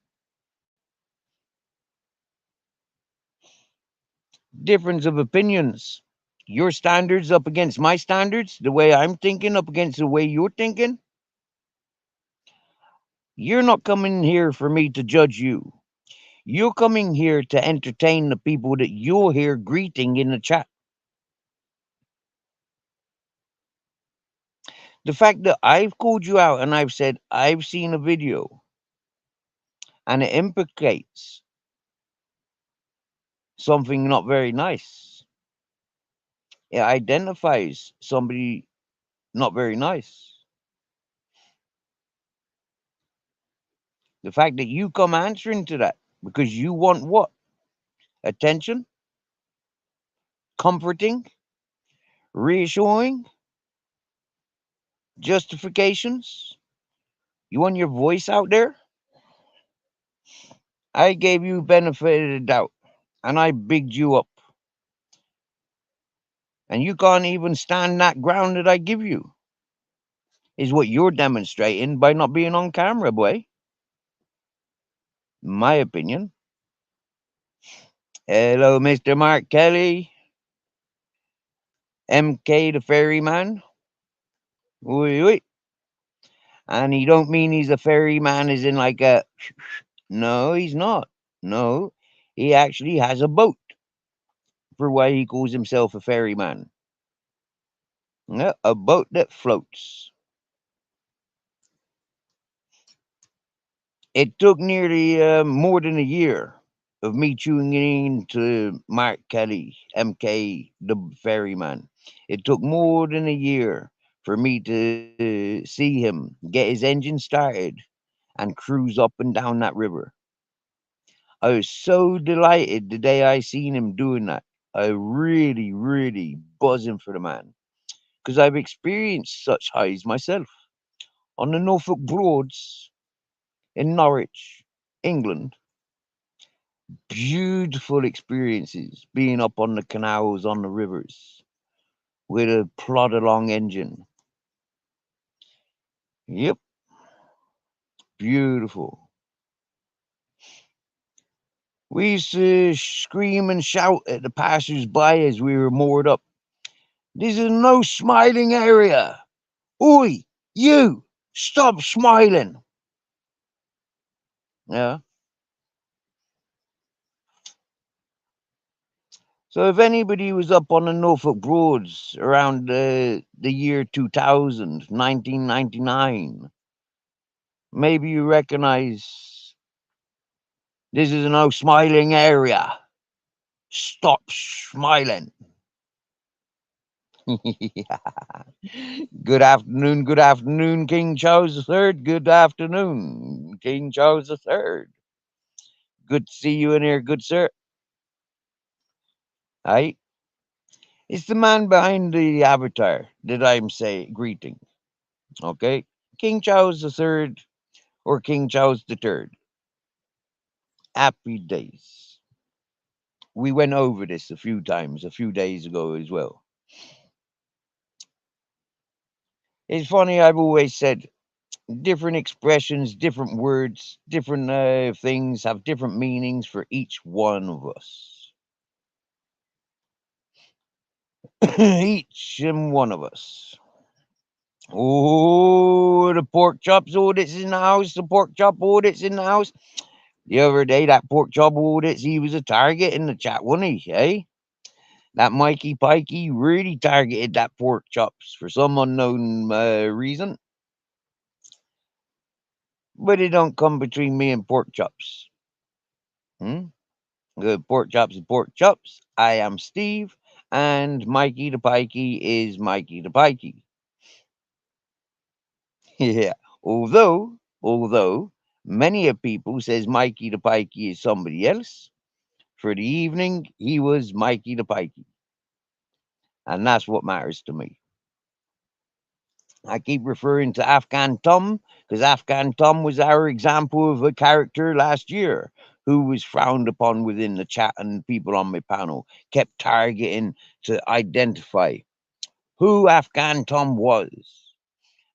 Difference of opinions. Your standards up against my standards, the way I'm thinking up against the way you're thinking. You're not coming here for me to judge you. You're coming here to entertain the people that you're here greeting in the chat. The fact that I've called you out and I've said I've seen a video and it implicates something not very nice. It identifies somebody not very nice. The fact that you come answering to that because you want what? Attention, comforting, reassuring, justifications. You want your voice out there? I gave you benefit of the doubt and I bigged you up. And you can't even stand that ground that I give you, is what you're demonstrating by not being on camera, boy. My opinion. Hello, Mr. Mark Kelly. MK the ferryman. Oi, oi. And he don't mean he's a ferryman as in like a... No, he's not. No, he actually has a boat for why he calls himself a ferryman. Yeah, a boat that floats. It took nearly more than a year of me tuning in to Mark Kelly, MK, the ferryman. It took more than a year for me to see him get his engine started and cruise up and down that river. I was so delighted the day I seen him doing that. I really, really buzzing for the man because I've experienced such highs myself on the Norfolk Broads in Norwich, England. Beautiful experiences being up on the canals, on the rivers with a plod along engine. Yep, beautiful. We used to scream and shout at the passers by as we were moored up. This is no smiling area. Oi, you, stop smiling. Yeah. So if anybody was up on the Norfolk Broads around the year 2000, 1999, maybe you recognize this is no smiling area. Stop smiling. Good afternoon, King Charles III. Good afternoon, King Charles III. Good to see you in here, good sir. Aye. It's the man behind the avatar that I'm greeting. Okay? King Charles III or King Charles III. Happy days. We went over this a few times a few days ago as well. It's funny, I've always said different expressions, different words, different things have different meanings for each one of us. Each and one of us. Oh, the pork chops audits in the house. The pork chop audits in the house. The other day, that pork chop audits, he was a target in the chat, wasn't he? Eh? That Mikey Pikey really targeted that pork chops for some unknown reason. But it don't come between me and pork chops. Hmm? Good pork chops and pork chops. I am Steve, and Mikey the Pikey is Mikey the Pikey. Yeah. Although many of people says Mikey the Pikey is somebody else. For the evening, he was Mikey the Pikey, and that's what matters to me. I keep referring to Afghan Tom because Afghan Tom was our example of a character last year who was frowned upon within the chat, and people on my panel kept targeting to identify who Afghan Tom was.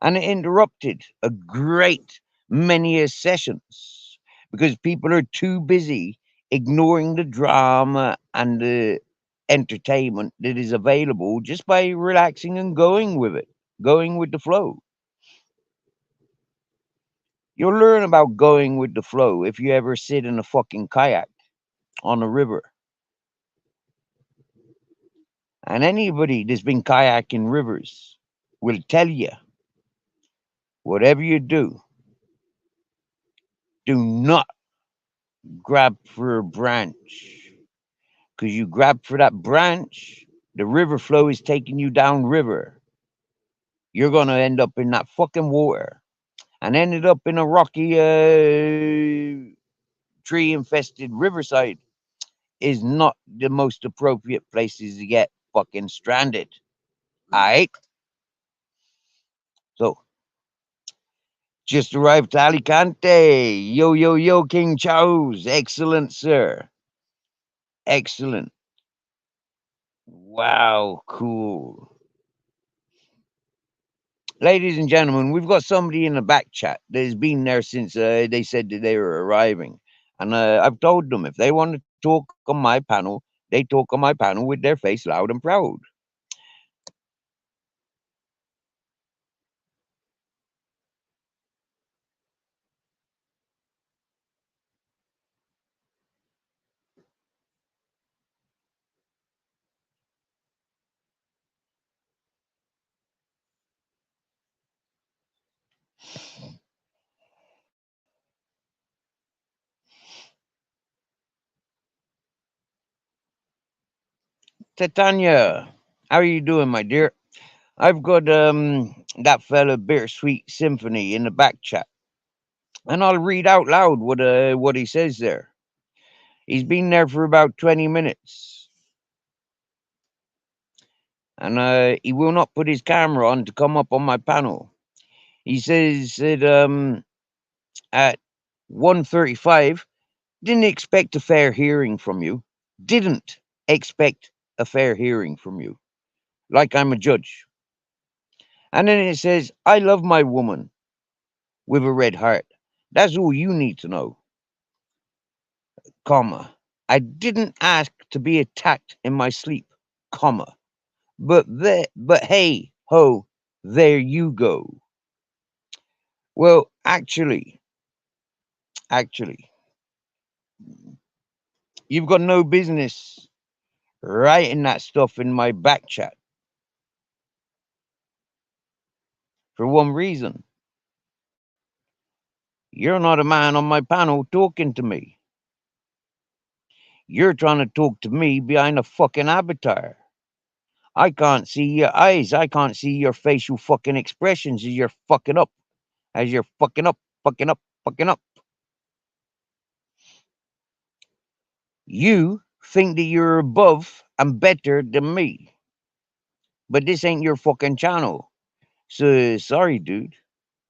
And it interrupted a great many sessions because people are too busy ignoring the drama and the entertainment that is available just by relaxing and going with it, going with the flow. You'll learn about going with the flow if you ever sit in a fucking kayak on a river. And anybody that's been kayaking rivers will tell you, whatever you do not grab for a branch. Because you grab for that branch, the river flow is taking you down river. You're going to end up in that fucking water and ended up in a rocky, tree infested riverside is not the most appropriate places to get fucking stranded. Alright? So, just arrived to Alicante. Yo, yo, yo, King Charles. Excellent, sir. Excellent. Wow, cool. Ladies and gentlemen, we've got somebody in the back chat that has been there since they said that they were arriving. And I've told them if they want to talk on my panel, they talk on my panel with their face loud and proud. Titania, how are you doing, my dear? I've got that fella Bittersweet Symphony in the back chat, and I'll read out loud what he says there. He's been there for about 20 minutes, and he will not put his camera on to come up on my panel. He says that at 1:35, didn't expect a fair hearing from you. Didn't expect a fair hearing from you, like I'm a judge. And then it says, I love my woman with a red heart. That's all you need to know, comma. I didn't ask to be attacked in my sleep, comma. But hey, ho, there you go. Well, actually, you've got no business writing that stuff in my back chat. For one reason. You're not a man on my panel talking to me. You're trying to talk to me behind a fucking avatar. I can't see your eyes. I can't see your facial fucking expressions as you're fucking up. As you're fucking up, fucking up, fucking up. You think that you're above and better than me. But this ain't your fucking channel. So sorry, dude.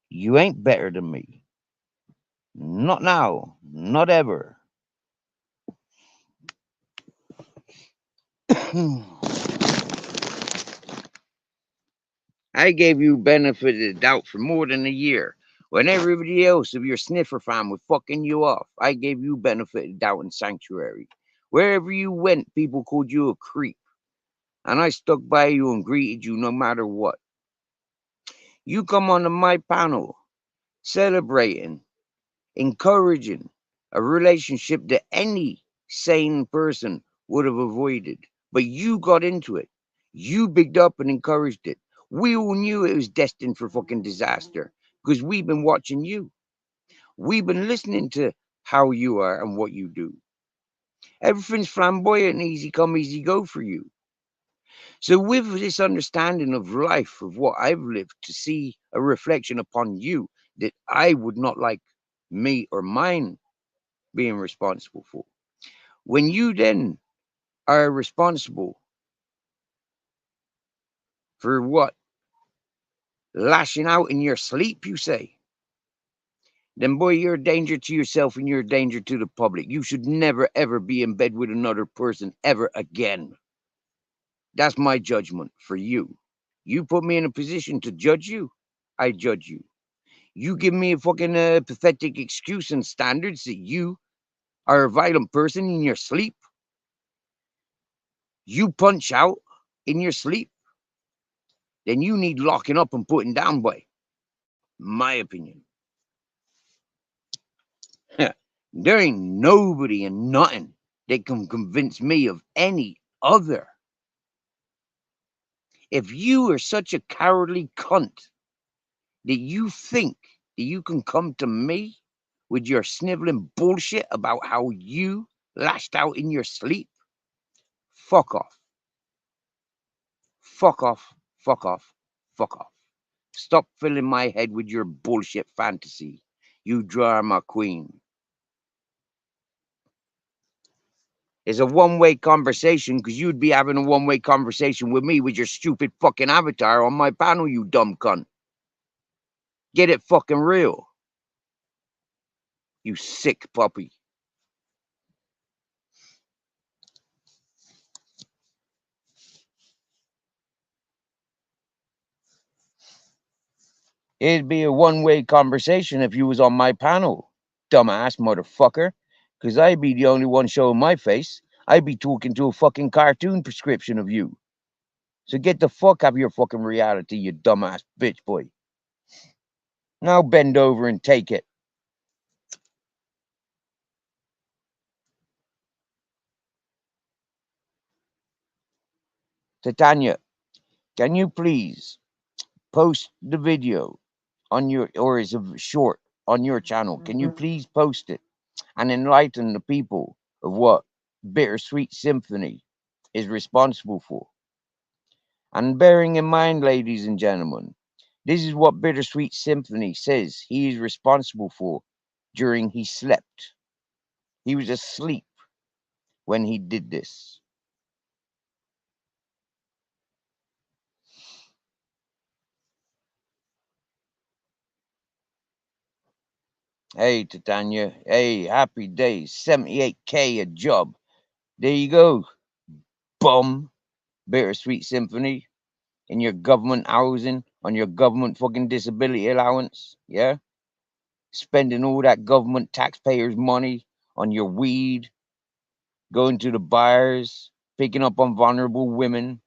You ain't better than me. Not now. Not ever. I gave you benefit of the doubt for more than a year. When everybody else of your sniffer fam was fucking you off, I gave you benefit of doubt in sanctuary. Wherever you went, people called you a creep. And I stuck by you and greeted you no matter what. You come onto my panel, celebrating, encouraging a relationship that any sane person would have avoided. But you got into it. You bigged up and encouraged it. We all knew it was destined for fucking disaster because we've been watching you. We've been listening to how you are and what you do. Everything's flamboyant and easy come, easy go for you. So, with this understanding of life, of what I've lived, to see a reflection upon you that I would not like me or mine being responsible for. When you then are responsible for what? Lashing out in your sleep, you say? Then, boy, you're a danger to yourself and you're a danger to the public. You should never, ever be in bed with another person ever again. That's my judgment for you. You put me in a position to judge you, I judge you. You give me a fucking pathetic excuse and standards that you are a violent person in your sleep. You punch out in your sleep. Then you need locking up and putting down, boy. My opinion. There ain't nobody and nothing that can convince me of any other. If you are such a cowardly cunt that you think that you can come to me with your sniveling bullshit about how you lashed out in your sleep, fuck off. Fuck off. Fuck off. Fuck off. Stop filling my head with your bullshit fantasy, you drama queen. It's a one-way conversation because you'd be having a one-way conversation with me with your stupid fucking avatar on my panel, you dumb cunt. Get it fucking real. You sick puppy. It'd be a one-way conversation if you was on my panel, dumbass motherfucker. Because I'd be the only one showing my face. I'd be talking to a fucking cartoon prescription of you. So get the fuck out of your fucking reality, you dumbass bitch boy. Now bend over and take it. Titania, can you please post the video on your, or is a short on your channel? Can you please post it and enlighten the people of what Bittersweet Symphony is responsible for? And bearing in mind, ladies and gentlemen, this is what Bittersweet Symphony says he is responsible for during he slept. He was asleep when he did this. Hey, Titania. Hey, happy days. 78K a job. There you go, bum. Bittersweet Symphony. In your government housing, on your government fucking disability allowance. Yeah? Spending all that government taxpayers' money on your weed, going to the bars, picking up on vulnerable women.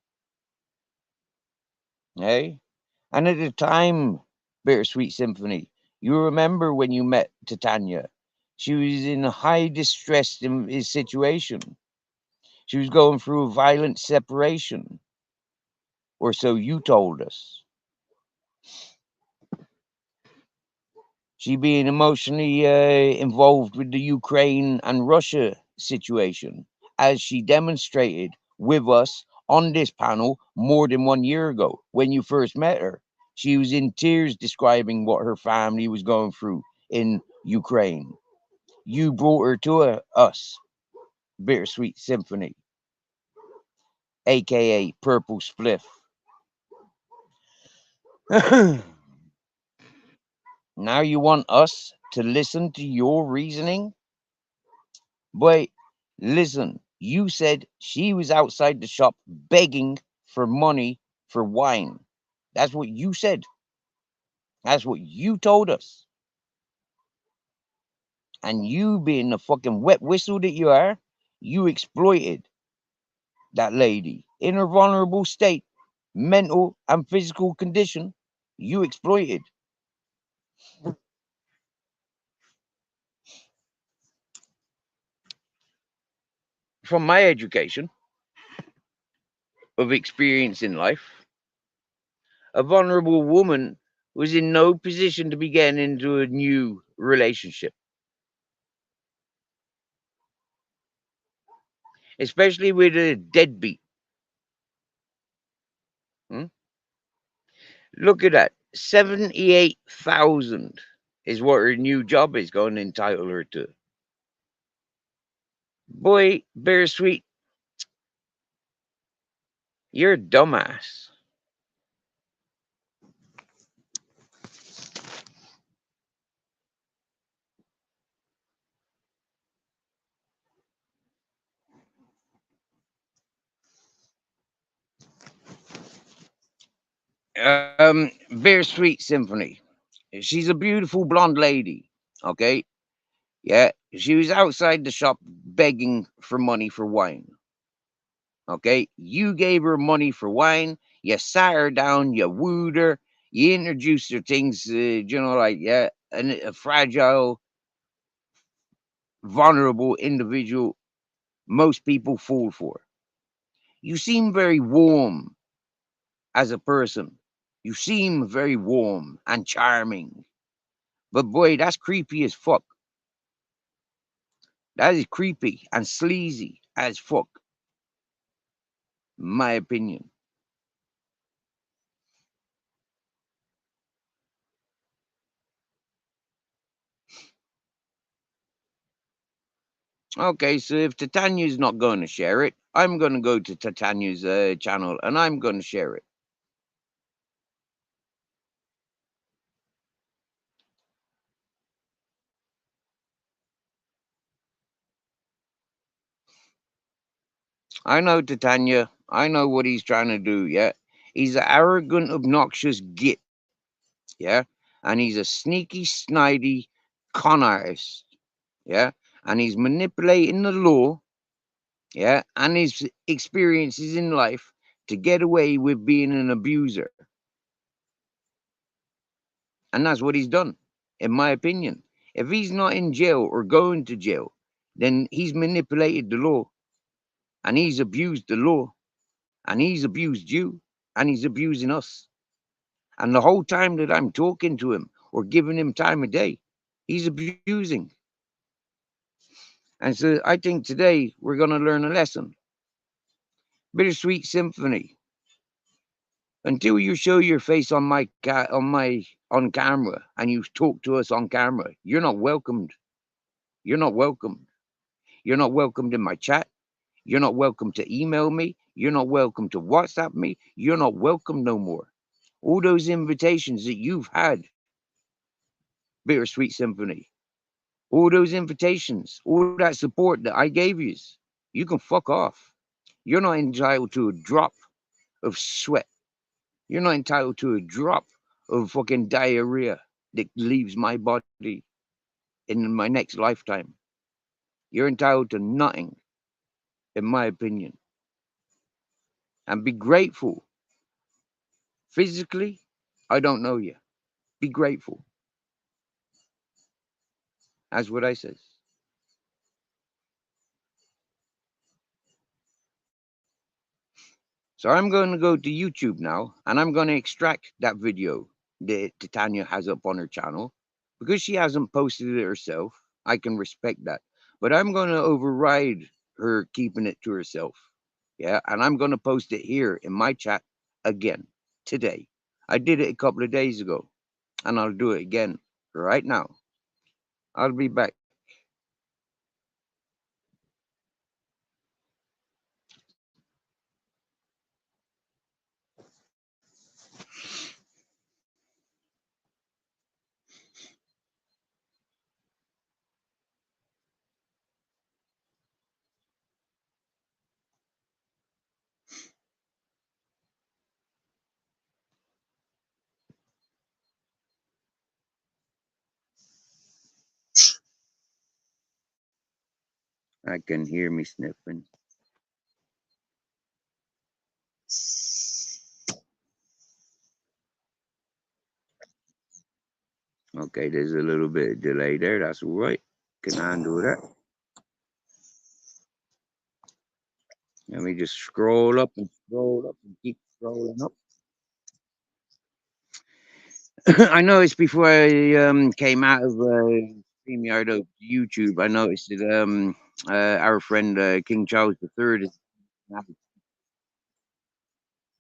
Hey? And at the time, Bittersweet Symphony, you remember when you met Titania. She was in a high distress in his situation. She was going through a violent separation, or so you told us. She being emotionally involved with the Ukraine and Russia situation, as she demonstrated with us on this panel more than 1 year ago when you first met her. She was in tears describing what her family was going through in Ukraine. You brought her to us, Bittersweet Symphony, aka Purple Spliff. Now you want us to listen to your reasoning? But listen, you said she was outside the shop begging for money for wine. That's what you said. That's what you told us. And you, being the fucking wet whistle that you are, you exploited that lady in her vulnerable state, mental and physical condition. You exploited. From my education of experience in life, a vulnerable woman was in no position to be getting into a new relationship, especially with a deadbeat. Hmm? Look at that. 78,000 is what her new job is going to entitle her to. Boy, Bittersweet, you're a dumbass. Bittersweet Symphony. She's a beautiful blonde lady. Okay. Yeah. She was outside the shop begging for money for wine. Okay. You gave her money for wine. You sat her down. You wooed her. You introduced her things, like, yeah, a fragile, vulnerable individual most people fall for. You seem very warm as a person. You seem very warm and charming. But boy, that's creepy as fuck. That is creepy and sleazy as fuck, my opinion. Okay, so if Titania's not going to share it, I'm going to go to Titania's channel and I'm going to share it. I know Titania. I know what he's trying to do, yeah? He's an arrogant, obnoxious git, yeah? And he's a sneaky, snidey con artist, yeah? And he's manipulating the law, yeah? And his experiences in life to get away with being an abuser. And that's what he's done, in my opinion. If he's not in jail or going to jail, then he's manipulated the law and he's abused the law and he's abused you and he's abusing us. And the whole time that I'm talking to him or giving him time of day, he's abusing. And so I think today we're going to learn a lesson. Bittersweet Symphony. Until you show your face on on camera and you talk to us on camera, you're not welcomed. You're not welcomed. You're not welcomed in my chat. You're not welcome to email me. You're not welcome to WhatsApp me. You're not welcome no more. All those invitations that you've had, Bittersweet Symphony, all those invitations, all that support that I gave you can fuck off. You're not entitled to a drop of sweat. You're not entitled to a drop of fucking diarrhea that leaves my body in my next lifetime. You're entitled to nothing, in my opinion. And be grateful. Physically, I don't know you. Be grateful. That's what I says. So I'm going to go to YouTube now and I'm going to extract that video that Titania has up on her channel because she hasn't posted it herself. I can respect that. But I'm going to override her keeping it to herself. Yeah. And I'm going to post it here in my chat again today. I did it a couple of days ago and I'll do it again right now. I'll be back. I can hear me sniffing. Okay, there's a little bit of delay there. That's all right. Can handle that. Let me just scroll up and keep scrolling up. I noticed before I came out of StreamYard of YouTube, I noticed that our friend King Charles III is.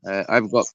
I've got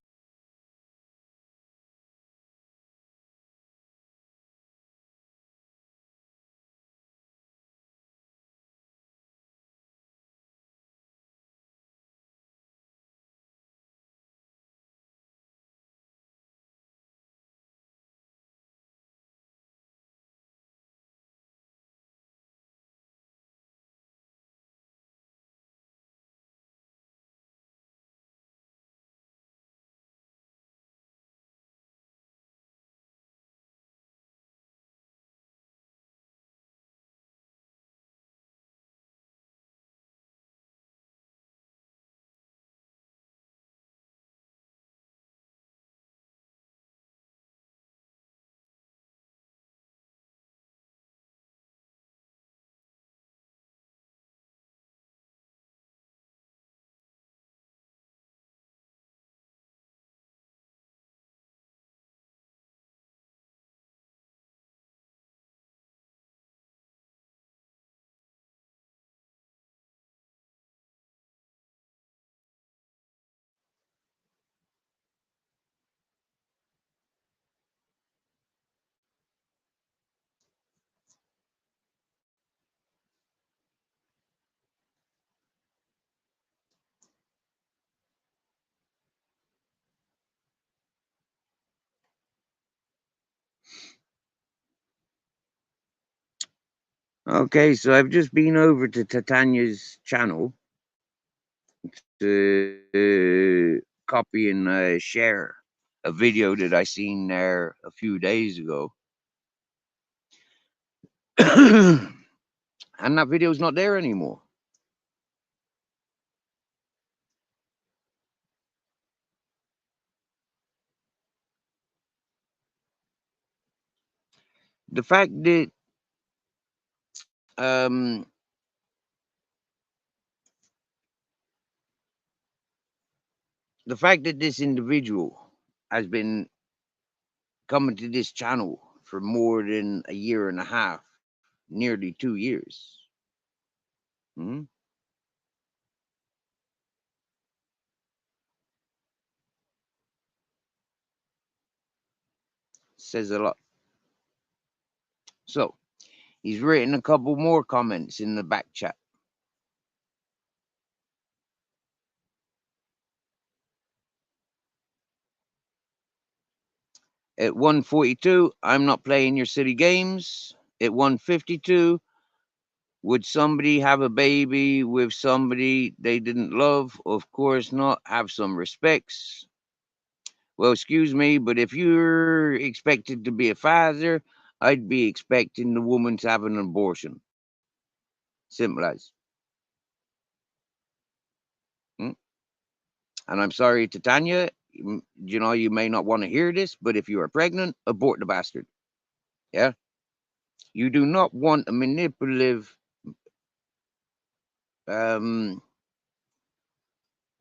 Okay, so I've just been over to Titania's channel to copy and share a video that I seen there a few days ago. And that video's not there anymore. The fact that this individual has been coming to this channel for more than a year and a half, nearly 2 years, hmm, says a lot. So he's written a couple more comments in the back chat. At 142, I'm not playing your silly games. At 152, would somebody have a baby with somebody they didn't love? Of course not. Have some respects. Well, excuse me, but if you're expected to be a father, I'd be expecting the woman to have an abortion. Simple as. Mm? And I'm sorry to Tanya, you know, you may not want to hear this, but if you are pregnant, abort the bastard. Yeah? You do not want a manipulative um,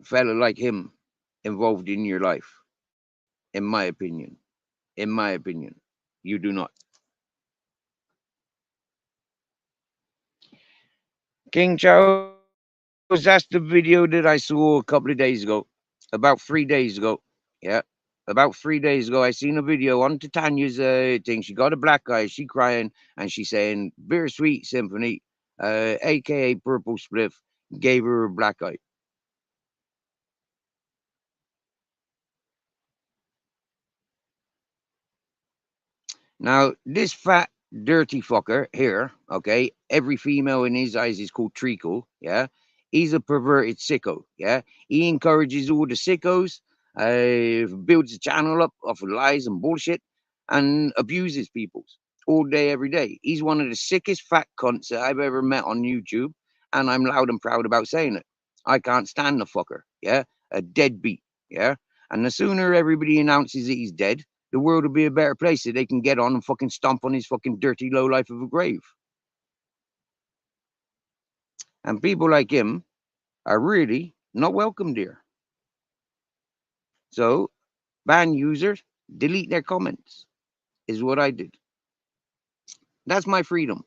fella like him involved in your life, in my opinion. In my opinion, you do not. King Charles, that's the video that I saw a couple of days ago, about 3 days ago. Yeah, about 3 days ago, I seen a video on Titania's thing. She got a black eye, she crying, and she saying Bittersweet Symphony, aka Purple Spliff, gave her a black eye. Now, this fat, dirty fucker here, okay, every female in his eyes is called treacle, yeah? He's a perverted sicko, yeah? He encourages all the sickos, builds a channel up off of lies and bullshit, and abuses people all day, every day. He's one of the sickest fat cunts that I've ever met on YouTube, and I'm loud and proud about saying it. I can't stand the fucker, yeah? A deadbeat, yeah? And the sooner everybody announces that he's dead, the world will be a better place that they can get on and fucking stomp on his fucking dirty low life of a grave. And people like him are really not welcome here. So ban users, delete their comments is what I did. That's my freedom.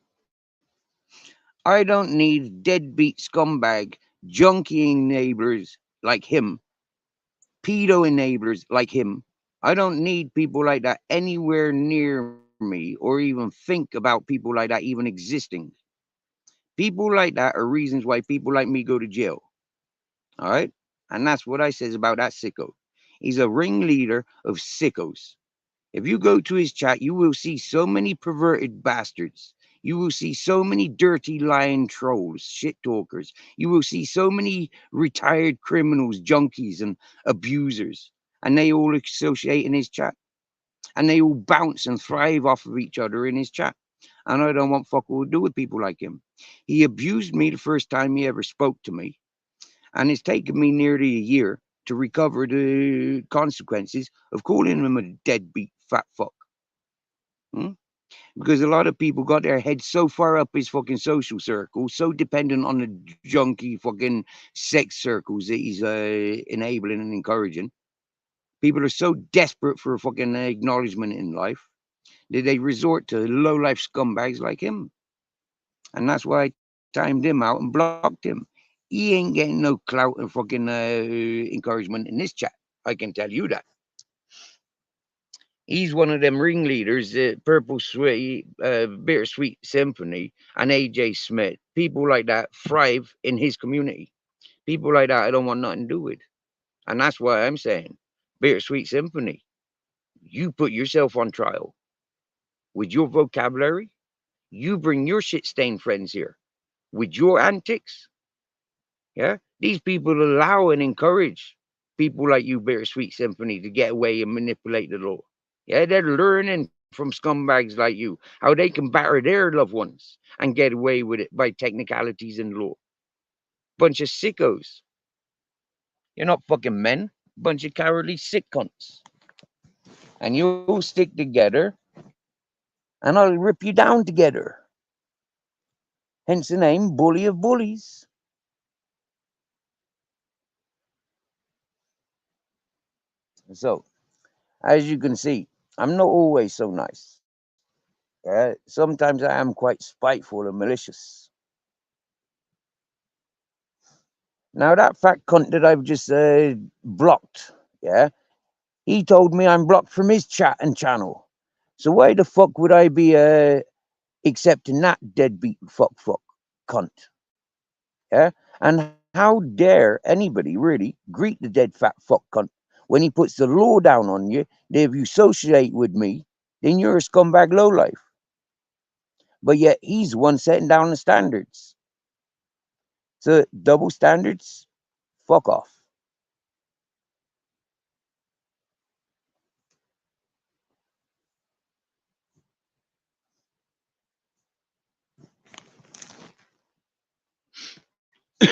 I don't need deadbeat scumbag, junkie enablers like him, pedo enablers like him. I don't need people like that anywhere near me or even think about people like that even existing. People like that are reasons why people like me go to jail. All right? And that's what I says about that sicko. He's a ringleader of sickos. If you go to his chat, you will see so many perverted bastards. You will see so many dirty lying trolls, shit talkers. You will see so many retired criminals, junkies, and abusers. And they all associate in his chat. And they all bounce and thrive off of each other in his chat. And I don't want fuck all to do with people like him. He abused me the first time he ever spoke to me. And it's taken me nearly a year to recover the consequences of calling him a deadbeat fat fuck. Hmm? Because a lot of people got their heads so far up his fucking social circle, so dependent on the junky fucking sex circles that he's enabling and encouraging. People are so desperate for a fucking acknowledgement in life that they resort to low life scumbags like him. And that's why I timed him out and blocked him. He ain't getting no clout and fucking encouragement in this chat. I can tell you that. He's one of them ringleaders, Purple Sweet, Bittersweet Symphony, and AJ Smith. People like that thrive in his community. People like that I don't want nothing to do with. And that's why I'm saying, Bittersweet Symphony, you put yourself on trial with your vocabulary. You bring your shit stained friends here with your antics. Yeah, these people allow and encourage people like you, Bittersweet Symphony, to get away and manipulate the law. Yeah, they're learning from scumbags like you how they can batter their loved ones and get away with it by technicalities in law. Bunch of sickos. You're not fucking men. Bunch of cowardly sick cunts. And you'll stick together and I'll rip you down together. Hence the name Bully of Bullies. So, as you can see, I'm not always so nice. Yeah, sometimes I am quite spiteful and malicious. Now, that fat cunt that I've just blocked, yeah, he told me I'm blocked from his chat and channel. So why the fuck would I be accepting that deadbeat fuck cunt? Yeah, and how dare anybody really greet the dead fat fuck cunt when he puts the law down on you that if you associate with me, then you're a scumbag lowlife. But yet he's the one setting down the standards. So double standards, fuck off.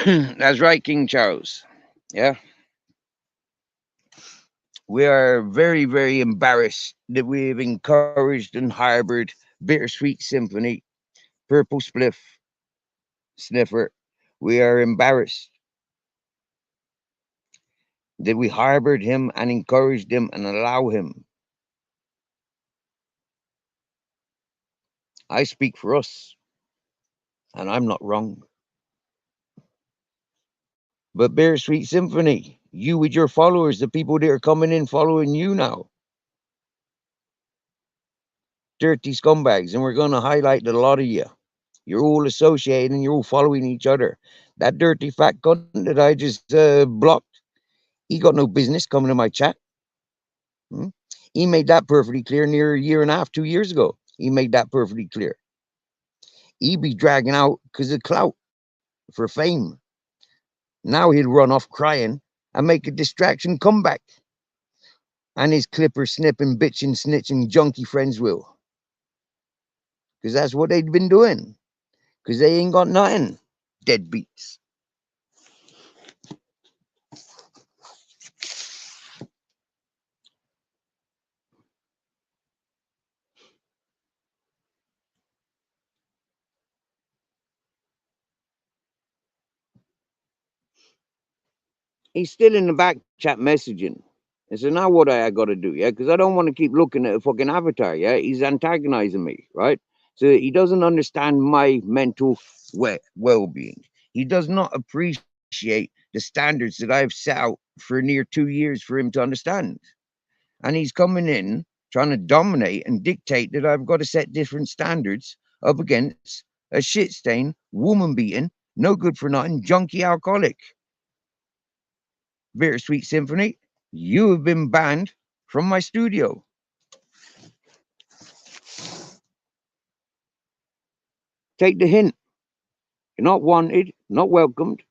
That's right, King Charles. Yeah. We are very, very embarrassed that we've encouraged and harbored Bittersweet Symphony, Purple Spliff, Sniffer. We are embarrassed that we harbored him and encouraged him and allow him. I speak for us, and I'm not wrong. But Bittersweet Symphony, you with your followers, the people that are coming in following you now, dirty scumbags, and we're going to highlight a lot of you. You're all associated and you're all following each other. That dirty fat cunt that I just blocked, he got no business coming to my chat. Hmm? He made that perfectly clear near a year and a half, 2 years ago. He made that perfectly clear. He be dragging out because of clout for fame. Now he'll run off crying and make a distraction comeback. And his clipper snipping, bitching, snitching, junkie friends will. Because that's what they've been doing. Because they ain't got nothing. Deadbeats. He's still in the back chat messaging. And so now what I got to do, yeah? Because I don't want to keep looking at a fucking avatar, yeah? He's antagonizing me, right? So he doesn't understand my mental well-being. He does not appreciate the standards that I've set out for near 2 years for him to understand. And he's coming in trying to dominate and dictate that I've got to set different standards up against a shit stain, woman beating, no good for nothing, junkie alcoholic. Bittersweet Symphony, you have been banned from my studio. Take the hint. You're not wanted, not welcomed.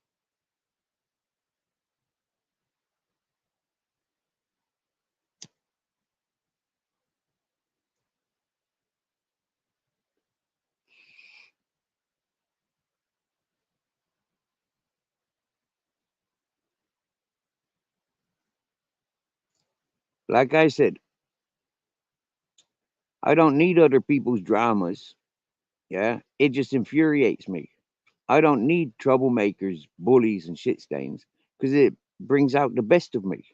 Like I said, I don't need other people's dramas. Yeah, it just infuriates me. I don't need troublemakers, bullies, and shit stains because it brings out the best of me.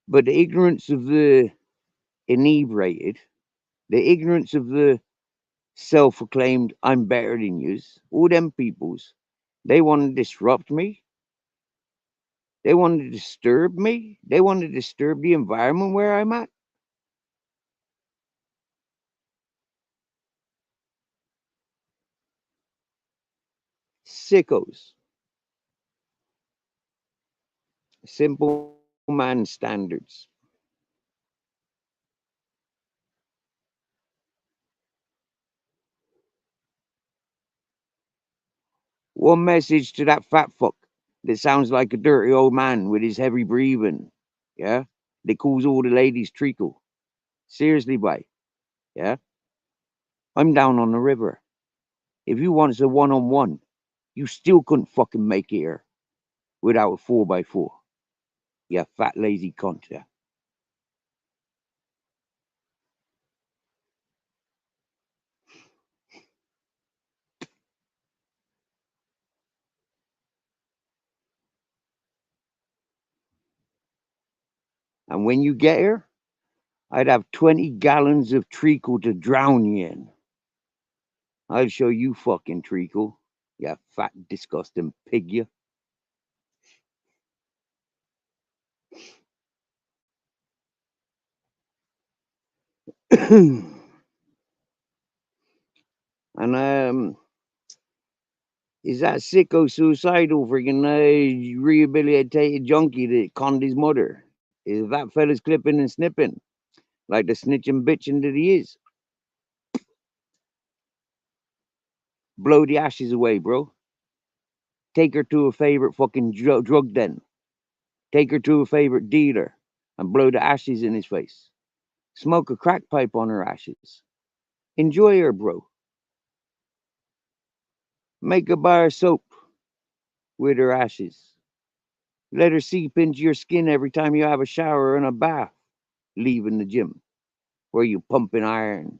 But the ignorance of the inebriated, the ignorance of the self-acclaimed I'm better than yous, all them peoples, they want to disrupt me. They want to disturb me. They want to disturb the environment where I'm at. Sickos. Simple man standards. One message to that fat fuck that sounds like a dirty old man with his heavy breathing. Yeah? That calls all the ladies treacle. Seriously, boy. Yeah? I'm down on the river. If you want a one-on-one, you still couldn't fucking make it here without a 4x4. You fat lazy cunt. Yeah? And when you get here, I'd have 20 gallons of treacle to drown you in. I'll show you fucking treacle. You fat, disgusting pig, you. And is that sicko suicidal freaking rehabilitated junkie that conned his mother? Is that fella's clipping and snipping like the snitching bitching that he is? Blow the ashes away, bro. Take her to a favorite fucking drug den. Take her to a favorite dealer and blow the ashes in his face. Smoke a crack pipe on her ashes. Enjoy her, bro. Make a bar of soap with her ashes. Let her seep into your skin every time you have a shower and a bath, leaving the gym, where you pumping iron,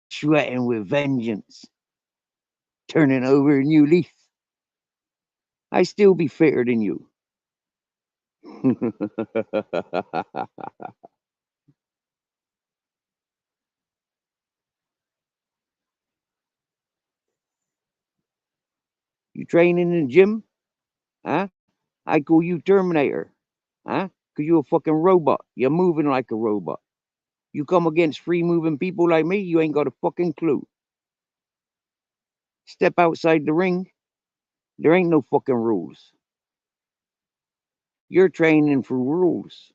sweating with vengeance, turning over a new leaf. I still be fitter than you. You training in the gym? Huh? I call you Terminator. Huh? Cause you a fucking robot. You're moving like a robot. You come against free moving people like me, you ain't got a fucking clue. Step outside the ring, there ain't no fucking rules. You're training for rules.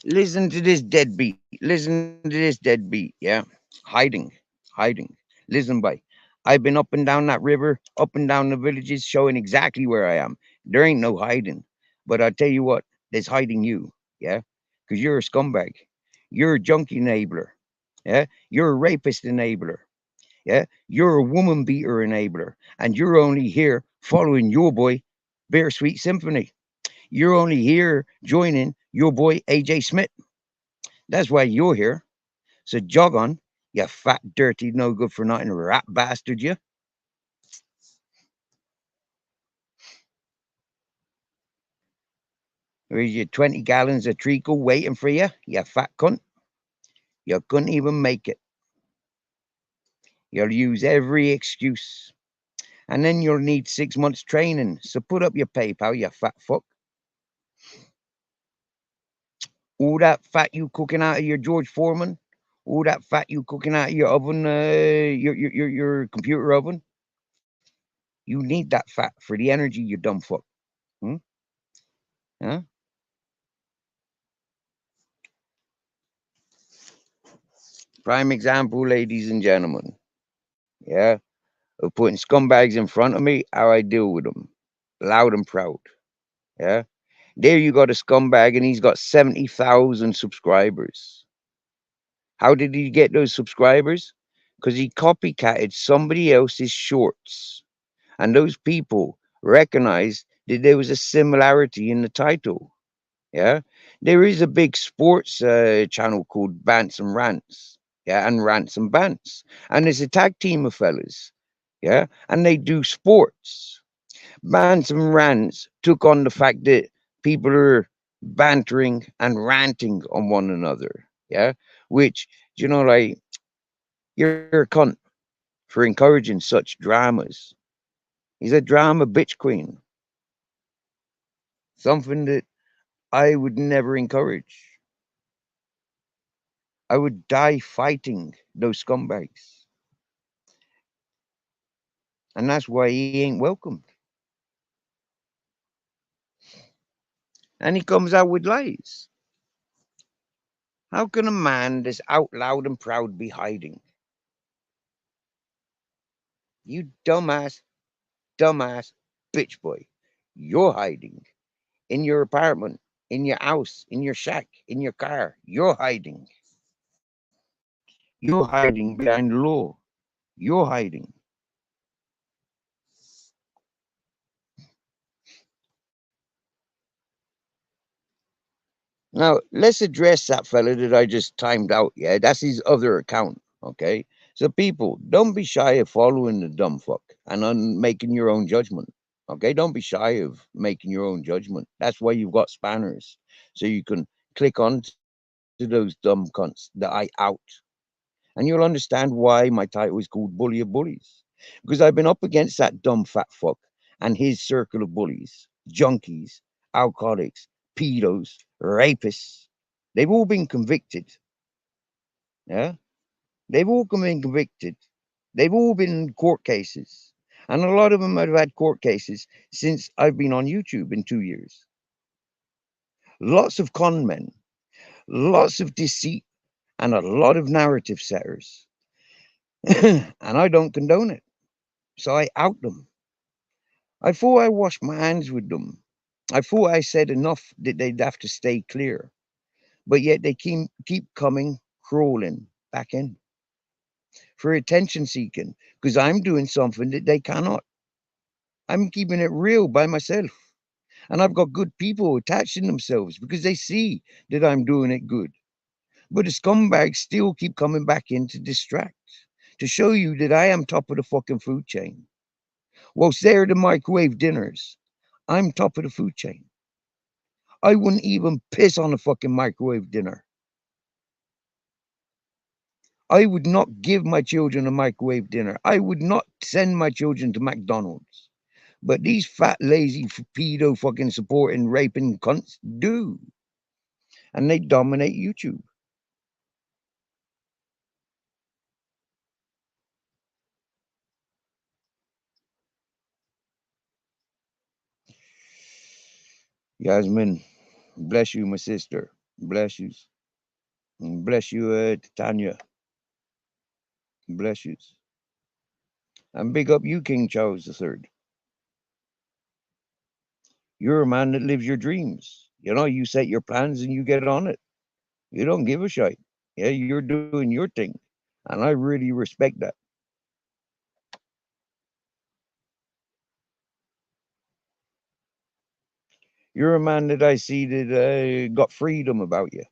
Listen to this deadbeat. Listen to this deadbeat. Yeah. Hiding. Hiding. Listen, boy. I've been up and down that river, up and down the villages, showing exactly where I am. There ain't no hiding. But I tell you what, there's hiding you. Yeah. Because you're a scumbag. You're a junkie enabler. Yeah. You're a rapist enabler. Yeah. You're a woman beater enabler. And you're only here following your boy, Bittersweet Symphony. You're only here joining your boy AJ Smith. That's why you're here. So jog on, you fat, dirty, no good for nothing rat bastard, you. There's your 20 gallons of treacle waiting for you, you fat cunt. You couldn't even make it. You'll use every excuse. And then you'll need 6 months training. So put up your PayPal, you fat fuck. All that fat you cooking out of your George Foreman, all that fat you cooking out of your oven, your computer oven, you need that fat for the energy, you dumb fuck. Hmm? Huh? Prime example, ladies and gentlemen. Yeah, of putting scumbags in front of me, how I deal with them, loud and proud. Yeah, there you got a scumbag, and he's got 70,000 subscribers. How did he get those subscribers? Because he copycatted somebody else's shorts, and those people recognized that there was a similarity in the title. Yeah, there is a big sports channel called Bants and Rants. Yeah, and Rants and Bants, and there's a tag team of fellas. Yeah, and they do sports. Bants and Rants took on the fact that people are bantering and ranting on one another. Yeah, which like you're a cunt for encouraging such dramas. He's a drama bitch queen, something that I would never encourage. I would die fighting those scumbags. And that's why he ain't welcomed. And he comes out with lies. How can a man that's out loud and proud be hiding? You dumbass, bitch boy. You're hiding in your apartment, in your house, in your shack, in your car. You're hiding. You're hiding behind the law. You're hiding. Now, let's address that fella that I just timed out. Yeah, that's his other account. Okay. So, people, don't be shy of following the dumb fuck and on making your own judgment. Okay. Don't be shy of making your own judgment. That's why you've got spanners. So you can click on to those dumb cunts that I out. And you'll understand why my title is called Bully of Bullies. Because I've been up against that dumb fat fuck and his circle of bullies, junkies, alcoholics, pedos, rapists. They've all been convicted. Yeah? They've all been convicted. They've all been in court cases. And a lot of them have had court cases since I've been on YouTube in 2 years. Lots of con men, lots of deceit, and a lot of narrative setters. And I don't condone it. So I out them. I thought I washed my hands with them. I thought I said enough that they'd have to stay clear. But yet they keep coming, crawling back in for attention seeking because I'm doing something that they cannot. I'm keeping it real by myself. And I've got good people attaching themselves because they see that I'm doing it good. But the scumbags still keep coming back in to distract, to show you that I am top of the fucking food chain. Whilst they're the microwave dinners, I'm top of the food chain. I wouldn't even piss on a fucking microwave dinner. I would not give my children a microwave dinner. I would not send my children to McDonald's. But these fat, lazy, pedo fucking supporting, raping cunts do. And they dominate YouTube. Yasmin, bless you, my sister. Bless you. Bless you, Tanya. Bless you. And big up you, King Charles III. You're a man that lives your dreams. You know, you set your plans and you get on it. You don't give a shit. Yeah, you're doing your thing. And I really respect that. You're a man that I see that got freedom about you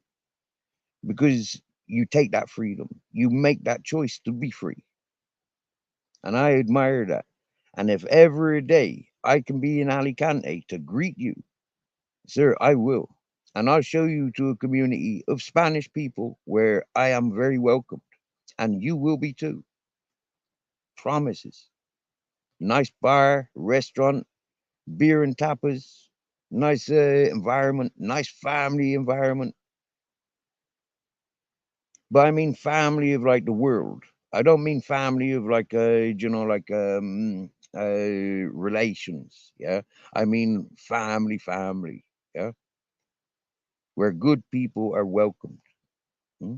because you take that freedom. You make that choice to be free. And I admire that. And if every day I can be in Alicante to greet you, sir, I will. And I'll show you to a community of Spanish people where I am very welcomed. And you will be too. Promises. Nice bar, restaurant, beer and tapas, nice environment, nice family environment. But I mean family of like the world. I don't mean family of like relations. Yeah, I mean family. Yeah, where good people are welcomed. Hmm?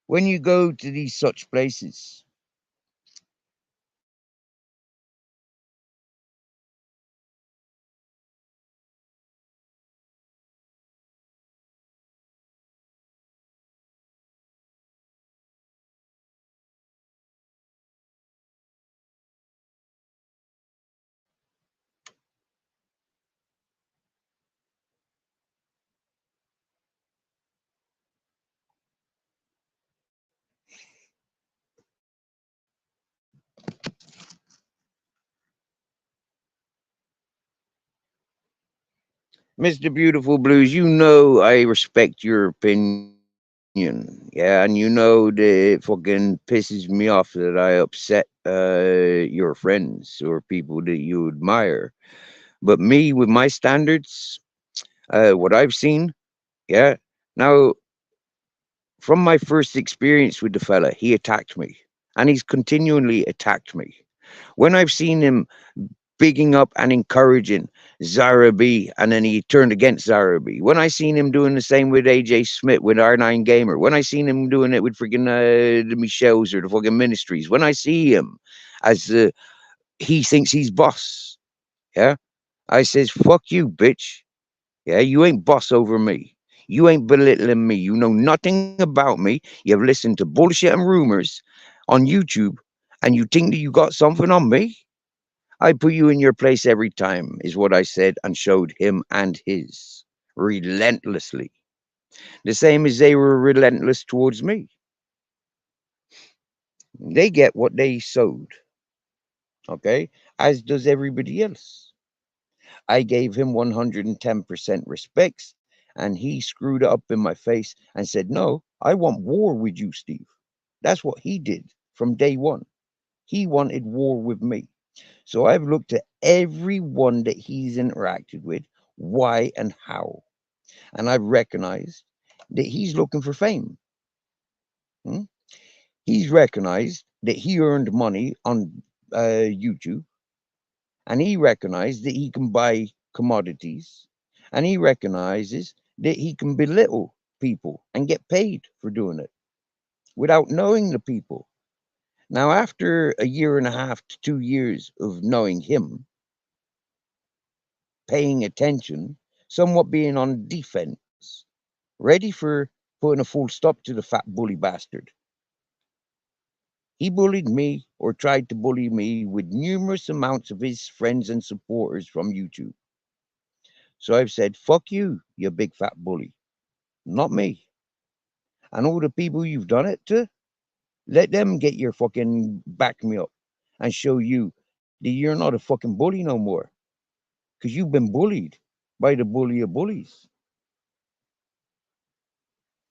When you go to these such places, Mr. Beautiful Blues, you know I respect your opinion. Yeah, and you know that it fucking pisses me off that I upset your friends or people that you admire. But me, with my standards, what I've seen, yeah. Now, from my first experience with the fella, he attacked me. and he's continually attacked me. When I've seen him bigging up and encouraging Zara B, and then he turned against Zara B. When I seen him doing the same with AJ Smith, with R9 Gamer. When I seen him doing it with freaking the Michelles or the fucking Ministries. When I see him as he thinks he's boss, yeah, I says, fuck you, bitch. Yeah, you ain't boss over me. You ain't belittling me. You know nothing about me. You've listened to bullshit and rumors on YouTube, and you think that you got something on me? I put you in your place every time, is what I said and showed him and his relentlessly. The same as they were relentless towards me. They get what they sowed, okay? As does everybody else. I gave him 110% respects, and he screwed it up in my face and said, no, I want war with you, Steve. That's what he did from day one. He wanted war with me. So I've looked at everyone that he's interacted with, why and how. And I've recognized that he's looking for fame. Hmm? He's recognized that he earned money on YouTube, and he recognized that he can buy commodities, and he recognizes that he can belittle people and get paid for doing it without knowing the people. Now, after a year and a half to 2 years of knowing him, paying attention, somewhat being on defense, ready for putting a full stop to the fat bully bastard. He bullied me or tried to bully me with numerous amounts of his friends and supporters from YouTube. So I've said, fuck you, you big fat bully, not me. And all the people you've done it to, let them get your fucking back me up and show you that you're not a fucking bully no more. Because you've been bullied by the bully of bullies.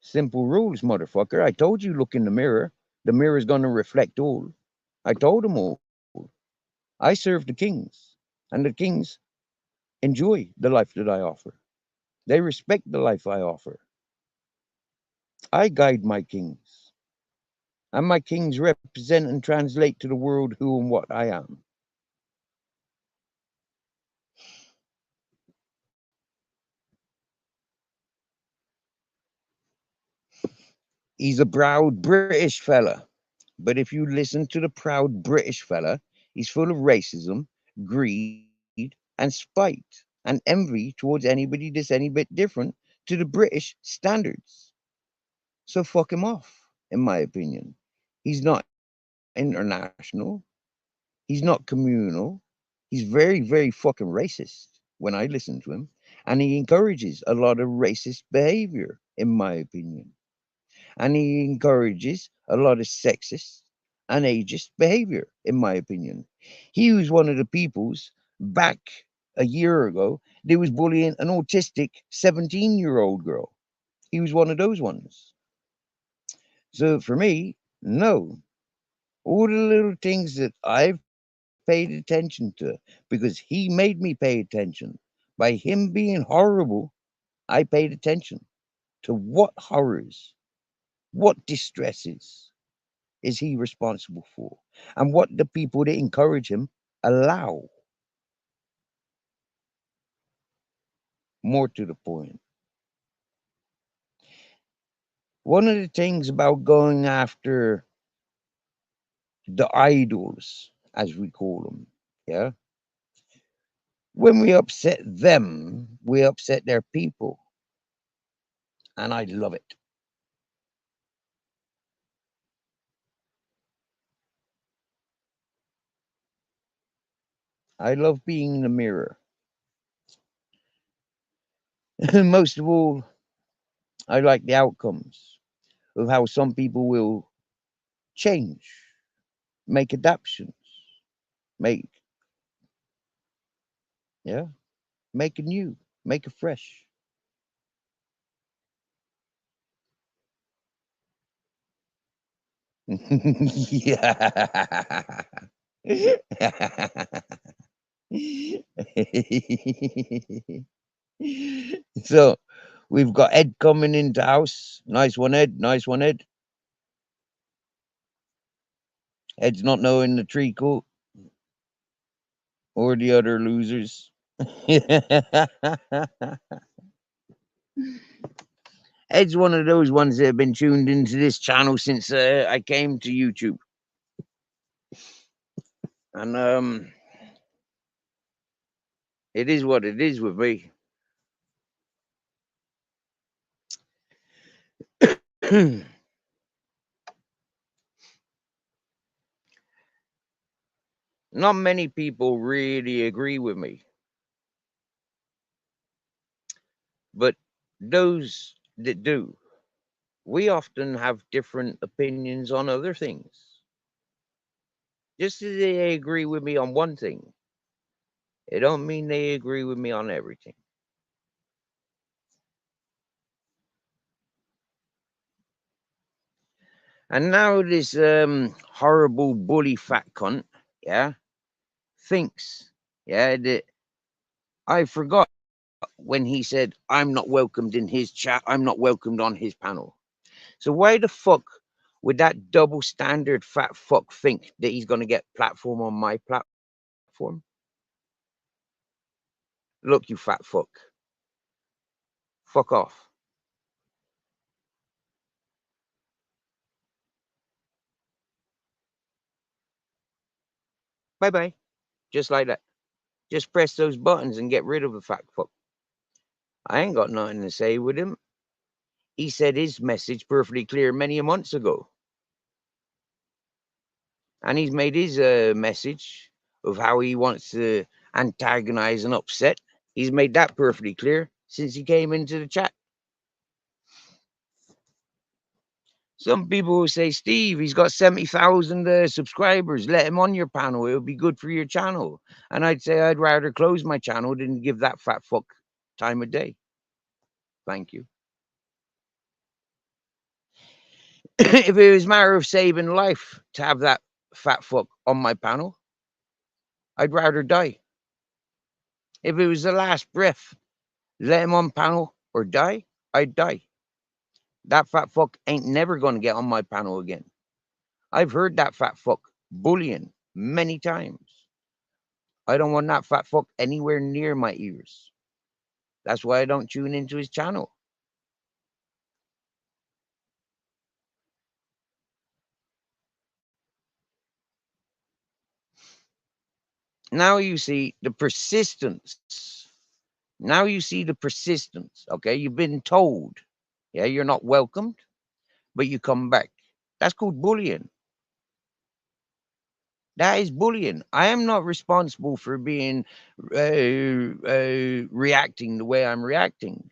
Simple rules, motherfucker. I told you, look in the mirror. The mirror's going to reflect all. I told them all. I serve the kings, and the kings enjoy the life that I offer. They respect the life I offer. I guide my kings, and my kings represent and translate to the world who and what I am. He's a proud British fella, but if you listen to the proud British fella, he's full of racism, greed, and spite and envy towards anybody that's any bit different to the British standards. So fuck him off, in my opinion. He's not international. He's not communal. He's very, very fucking racist when I listen to him. And he encourages a lot of racist behavior, in my opinion. And he encourages a lot of sexist and ageist behavior, in my opinion. He was one of the peoples back a year ago that was bullying an autistic 17-year-old girl. He was one of those ones. So for me, no. All the little things that I've paid attention to because he made me pay attention. By him being horrible, I paid attention to what horrors, what distresses is he responsible for, and what the people that encourage him allow. More to the point. One of the things about going after the idols, as we call them, yeah, when we upset them, we upset their people. And I love it. I love being in the mirror. Most of all, I like the outcomes of how some people will change, make adaptations, make, yeah, make a new, make a fresh. Yeah. So we've got Ed coming into house. Nice one, Ed. Nice one, Ed. Ed's not knowing the treacle or the other losers. Ed's one of those ones that have been tuned into this channel since I came to YouTube. And it is what it is with me. Not many people really agree with me. But those that do, we often have different opinions on other things. Just as they agree with me on one thing, it don't mean they agree with me on everything. And now this horrible bully fat cunt, yeah, thinks, yeah, that I forgot when he said I'm not welcomed in his chat, I'm not welcomed on his panel. So why the fuck would that double standard fat fuck think that he's gonna get platform on my platform? Look, you fat fuck. Fuck off. Bye bye. Just like that. Just press those buttons and get rid of the fat fuck. I ain't got nothing to say with him. He said his message perfectly clear many months ago. And he's made his message of how he wants to antagonize and upset. He's made that perfectly clear since he came into the chat. Some people will say, Steve, he's got 70,000 subscribers. Let him on your panel. It'll be good for your channel. And I'd say I'd rather close my channel than give that fat fuck time of day. Thank you. If it was a matter of saving life to have that fat fuck on my panel, I'd rather die. If it was the last breath, let him on panel or die, I'd die. That fat fuck ain't never going to get on my panel again. I've heard that fat fuck bullying many times. I don't want that fat fuck anywhere near my ears. That's why I don't tune into his channel. Now you see the persistence. Now you see the persistence. Okay, you've been told, yeah, you're not welcomed, but you come back. That's called bullying. That is bullying. I am not responsible for being reacting the way I'm reacting.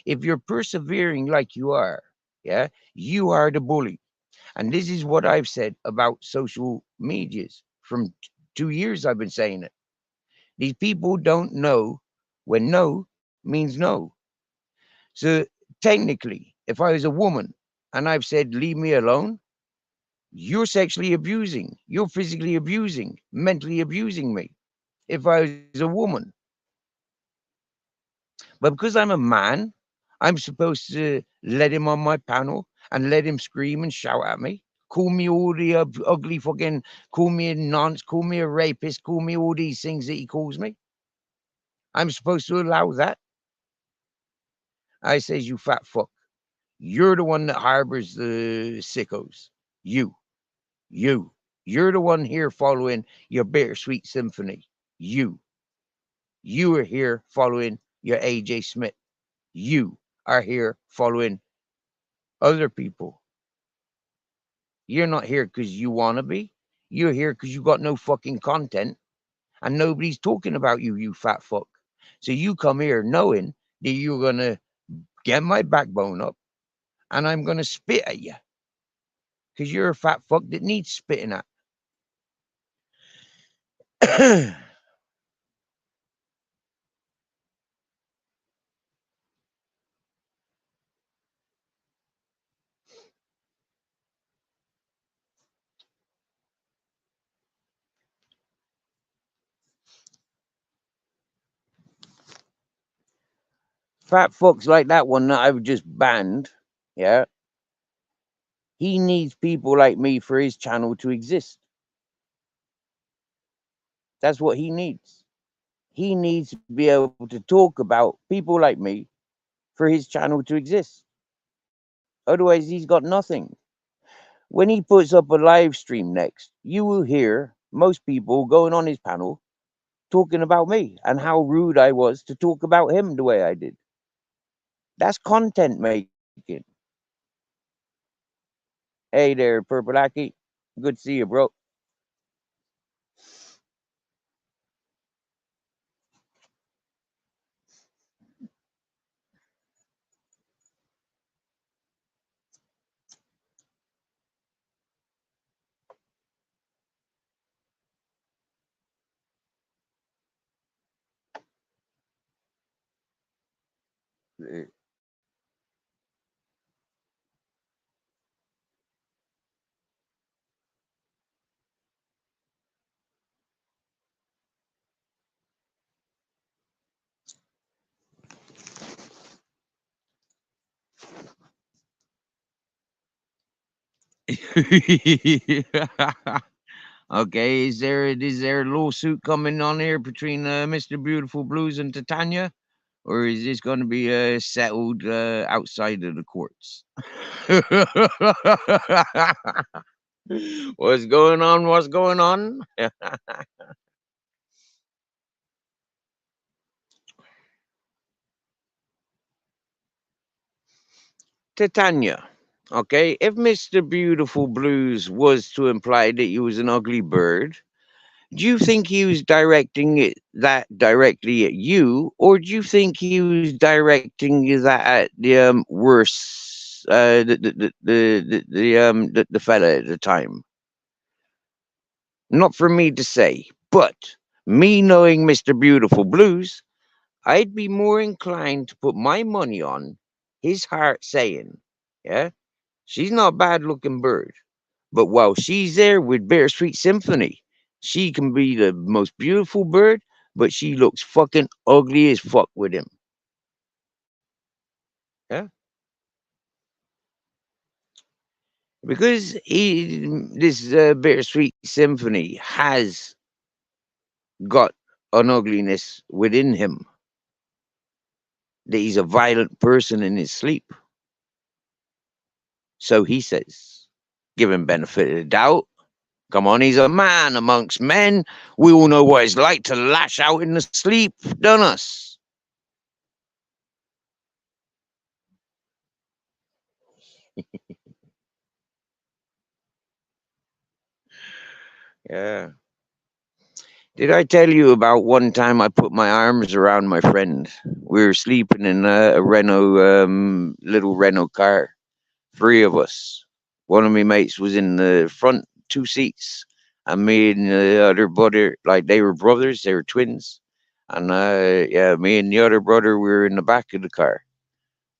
If you're persevering like you are, yeah, you are the bully. And this is what I've said about social medias from 2 years. I've been saying it. These people don't know when no means no. So technically, if I was a woman and I've said, leave me alone, you're sexually abusing, you're physically abusing, mentally abusing me if I was a woman. But because I'm a man, I'm supposed to let him on my panel and let him scream and shout at me, call me all the ugly fucking, call me a nonce, call me a rapist, call me all these things that he calls me. I'm supposed to allow that. I says, you fat fuck. You're the one that harbors the sickos. You're the one here following your bittersweet symphony. You are here following your AJ Smith. You are here following other people. You're not here because you want to be. You're here because you got no fucking content and nobody's talking about you, you fat fuck. So you come here knowing that you're going to get my backbone up and I'm going to spit at you because you're a fat fuck that needs spitting at. Fat fucks like that one that I've just banned, yeah, he needs people like me for his channel to exist. That's what he needs. He needs to be able to talk about people like me for his channel to exist. Otherwise, he's got nothing. When he puts up a live stream next, you will hear most people going on his panel talking about me and how rude I was to talk about him the way I did. That's content making. Hey there, Purple Aki. Good to see you, bro. Okay, is there a lawsuit coming on here between Mr. Beautiful Blues and Titania, or is this going to be settled outside of the courts? What's going on? What's going on? Titania. Okay, if Mr. Beautiful Blues was to imply that you was an ugly bird, do you think he was directing that directly at you, or do you think he was directing that at the worse the fella at the time? Not for me to say, but me knowing Mr. Beautiful Blues, I'd be more inclined to put my money on his heart saying, "Yeah, she's not a bad looking bird. But while she's there with Bittersweet Symphony, she can be the most beautiful bird, but she looks fucking ugly as fuck with him." Yeah, because this Bittersweet Symphony has got an ugliness within him, that he's a violent person in his sleep. So he says, give him benefit of the doubt. Come on, he's a man amongst men. We all know what it's like to lash out in the sleep, don't us? Yeah. Did I tell you about one time I put my arms around my friend? We were sleeping in a Renault, little Renault car, three of us. One of my mates was in the front two seats, and me and the other brother, like they were brothers, they were twins. And yeah, me and the other brother, we were in the back of the car,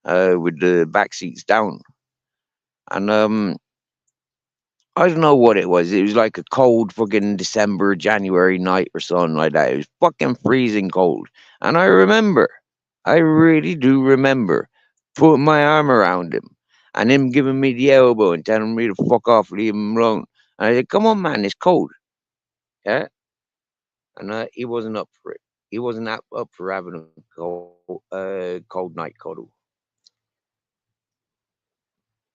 with the back seats down. And I don't know what it was. It was like a cold fucking December, January night or something like that. It was fucking freezing cold. And I really do remember putting my arm around him and him giving me the elbow and telling me to fuck off, leave him alone. And I said, come on, man, it's cold. Yeah. And he wasn't up for it. He wasn't up for having a cold night cuddle.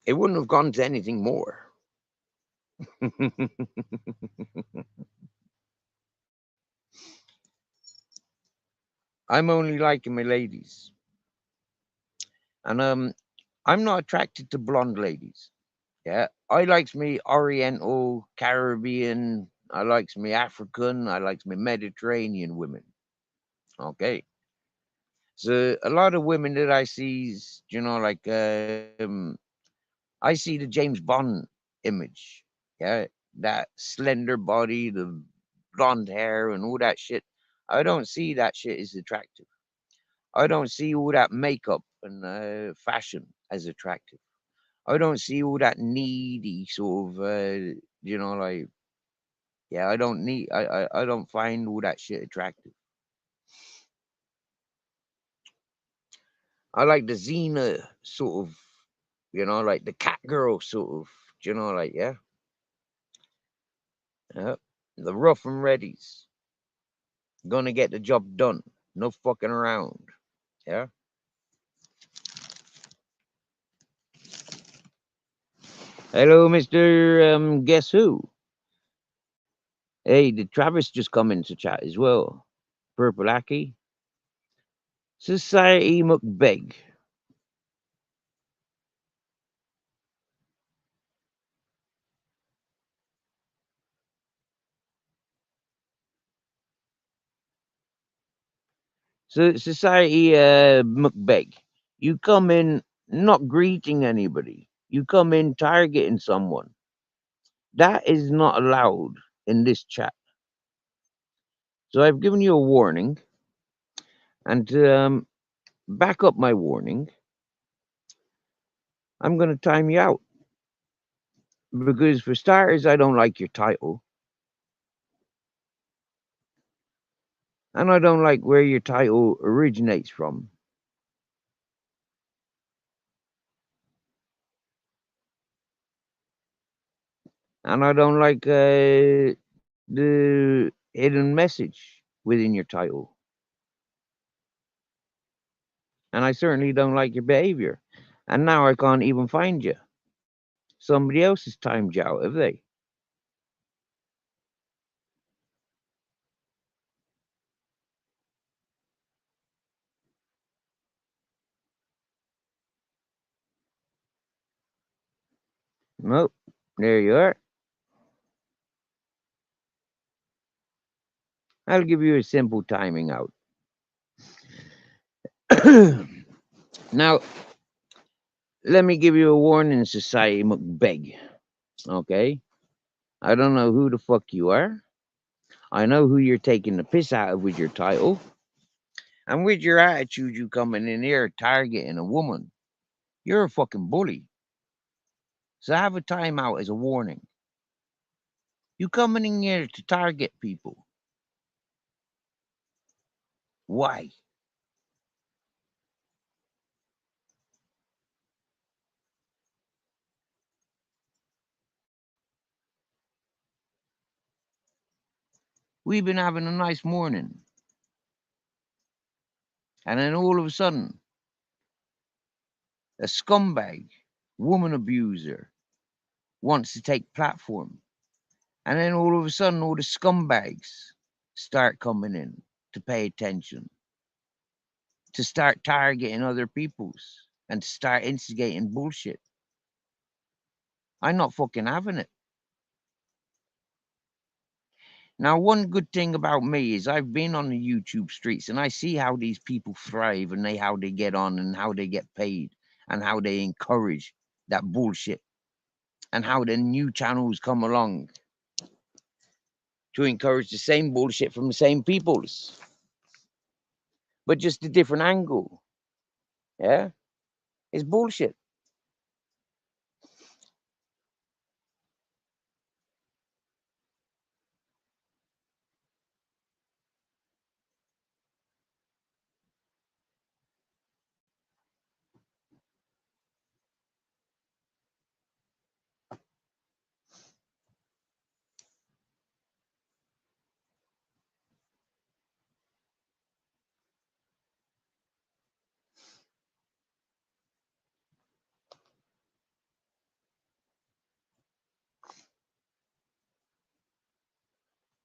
It wouldn't have gone to anything more. I'm only liking my ladies. And I'm not attracted to blonde ladies. Yeah, I likes me Oriental, Caribbean. I likes me African. I likes me Mediterranean women. Okay, so a lot of women that I sees, like I see the James Bond image. Yeah, that slender body, the blonde hair, and all that shit. I don't see that shit as attractive. I don't see all that makeup and fashion as attractive. I don't see all that needy sort of, like, yeah, I don't need, I don't find all that shit attractive. I like the Xena sort of, like the cat girl sort of, like, yeah, yeah, the rough and readies. Gonna get the job done. No fucking around. Yeah. Hello, Mr. Guess who? Hey, did Travis just come into chat as well? Purple Aki. Society McBeg. So Society McBeg. You come in not greeting anybody. You come in targeting someone. That is not allowed in this chat. So I've given you a warning, and to back up my warning, I'm going to time you out. Because for starters, I don't like your title. And I don't like where your title originates from. And I don't like the hidden message within your title. And I certainly don't like your behavior. And now I can't even find you. Somebody else has timed you out, have they? Nope. There you are. I'll give you a simple timing out. Now, let me give you a warning, Society McBeg. Okay? I don't know who the fuck you are. I know who you're taking the piss out of with your title. And with your attitude, you coming in here targeting a woman. You're a fucking bully. So have a timeout as a warning. You coming in here to target people. Why? We've been having a nice morning. And then all of a sudden, a scumbag, woman abuser, wants to take platform. And then all of a sudden, all the scumbags start coming in to pay attention, to start targeting other people's, and to start instigating bullshit. I'm not fucking having it. Now, one good thing about me is I've been on the YouTube streets and I see how these people thrive and how they get on and how they get paid and how they encourage that bullshit and how the new channels come along to encourage the same bullshit from the same peoples, but just a different angle. Yeah, it's bullshit.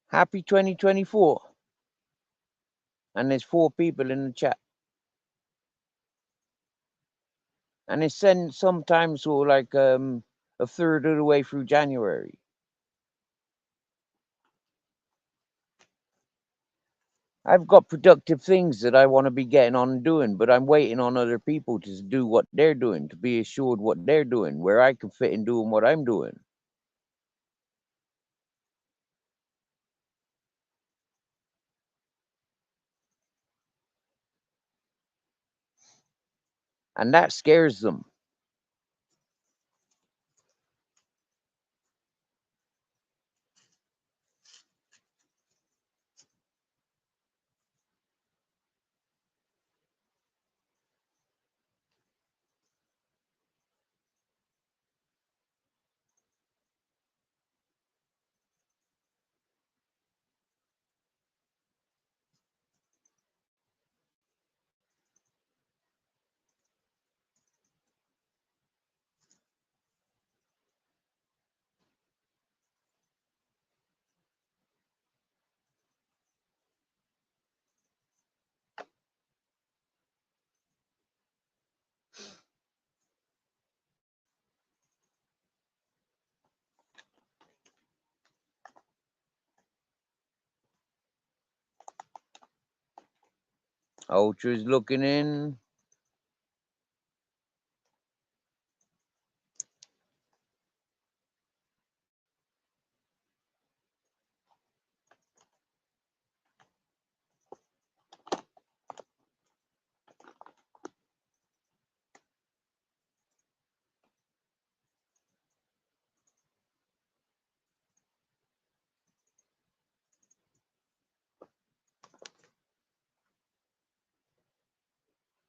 Happy 2024. And there's 4 people in the chat. And it's sent sometimes sort of like a third of the way through January. I've got productive things that I want to be getting on and doing, but I'm waiting on other people to do what they're doing, to be assured what they're doing, where I can fit in doing what I'm doing. And that scares them. Ultra's looking in.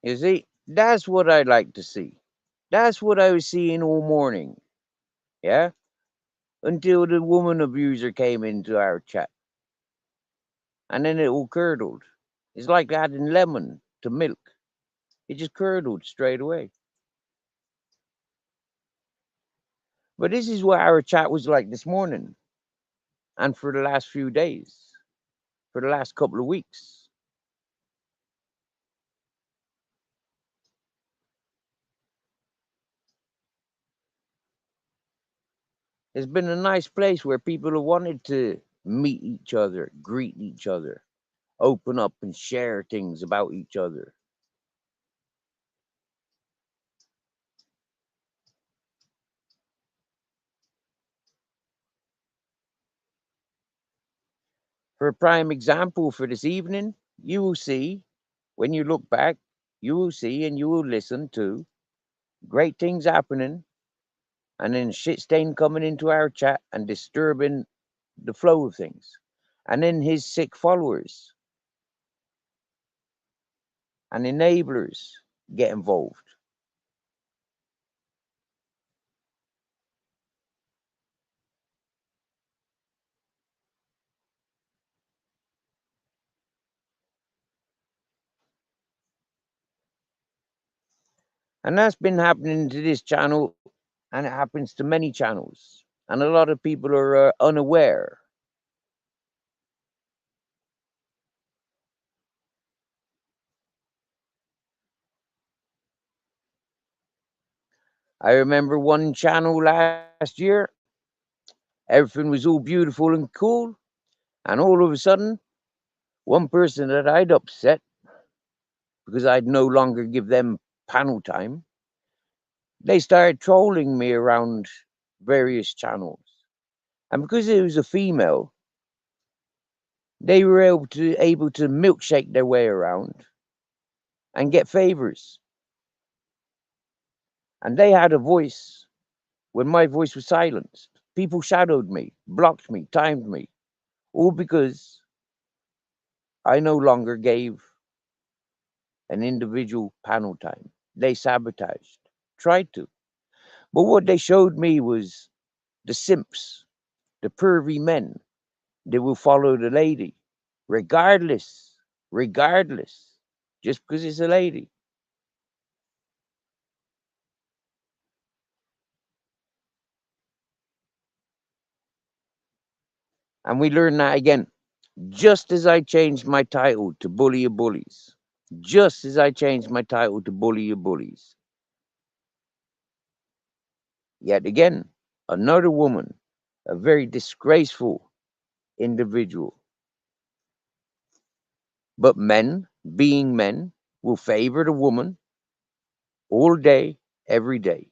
You see, that's what I like to see. That's what I was seeing all morning. Yeah? Until the woman abuser came into our chat. And then it all curdled. It's like adding lemon to milk. It just curdled straight away. But this is what our chat was like this morning. And for the last few days. For the last couple of weeks. It's been a nice place where people have wanted to meet each other, greet each other, open up and share things about each other. For a prime example for this evening, you will see, when you look back, you will see and you will listen to great things happening and then shit stain coming into our chat and disturbing the flow of things. And then his sick followers and enablers get involved. And that's been happening to this channel, and it happens to many channels. And a lot of people are unaware. I remember one channel last year, everything was all beautiful and cool, and all of a sudden, one person that I'd upset because I'd no longer give them panel time, they started trolling me around various channels. And because it was a female, they were able to milkshake their way around and get favors. And they had a voice when my voice was silenced. People shadowed me, blocked me, timed me, all because I no longer gave an individual panel time. They sabotaged, tried to. But what they showed me was the simps, the pervy men. They will follow the lady, regardless, just because it's a lady. And we learned that again. Just as I changed my title to Bully Your Bullies, just as I changed my title to Bully Your Bullies, yet again, another woman, a very disgraceful individual. But men, being men, will favor the woman all day, every day.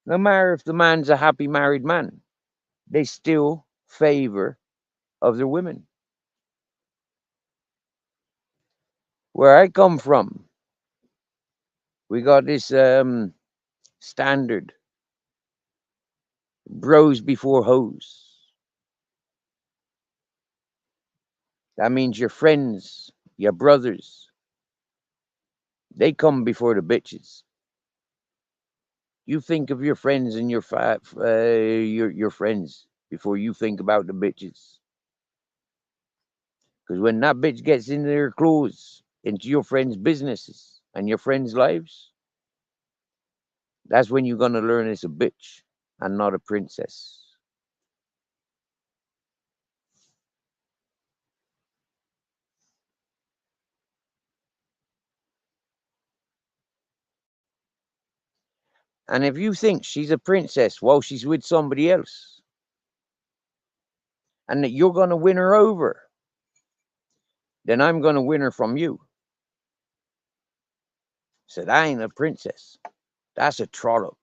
No matter if the man's a happy married man, they still favor other women. Where I come from, we got this standard bros before hoes. That means your friends, your brothers, they come before the bitches. You think of your friends and your friends before you think about the bitches. Because when that bitch gets into their clothes, into your friends' businesses and your friends' lives, that's when you're gonna learn it's a bitch and not a princess. And if you think she's a princess while she's with somebody else, and that you're gonna win her over, then I'm going to win her from you. Said, I ain't a princess. That's a trollop.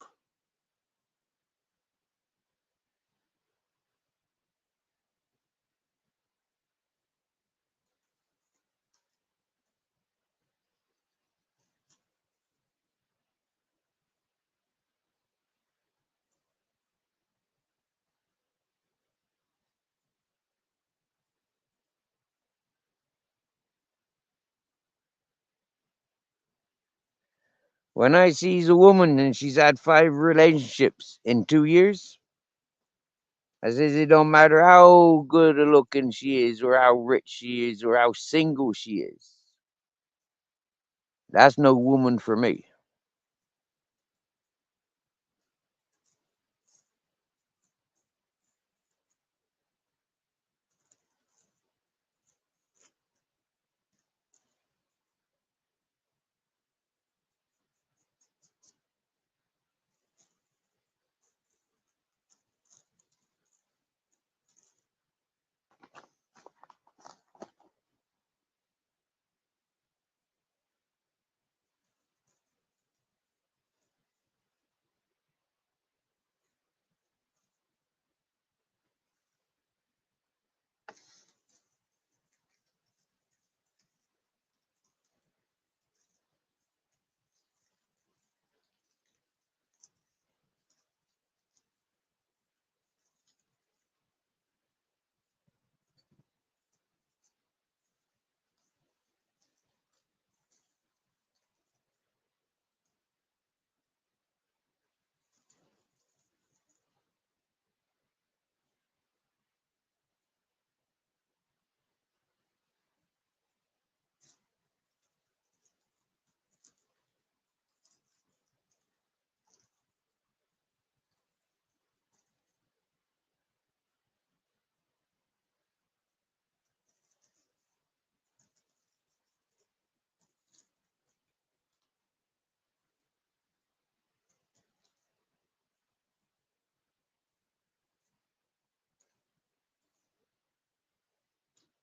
When I sees a woman and she's had 5 relationships in 2 years, I says it don't matter how good a looking she is or how rich she is or how single she is. That's no woman for me.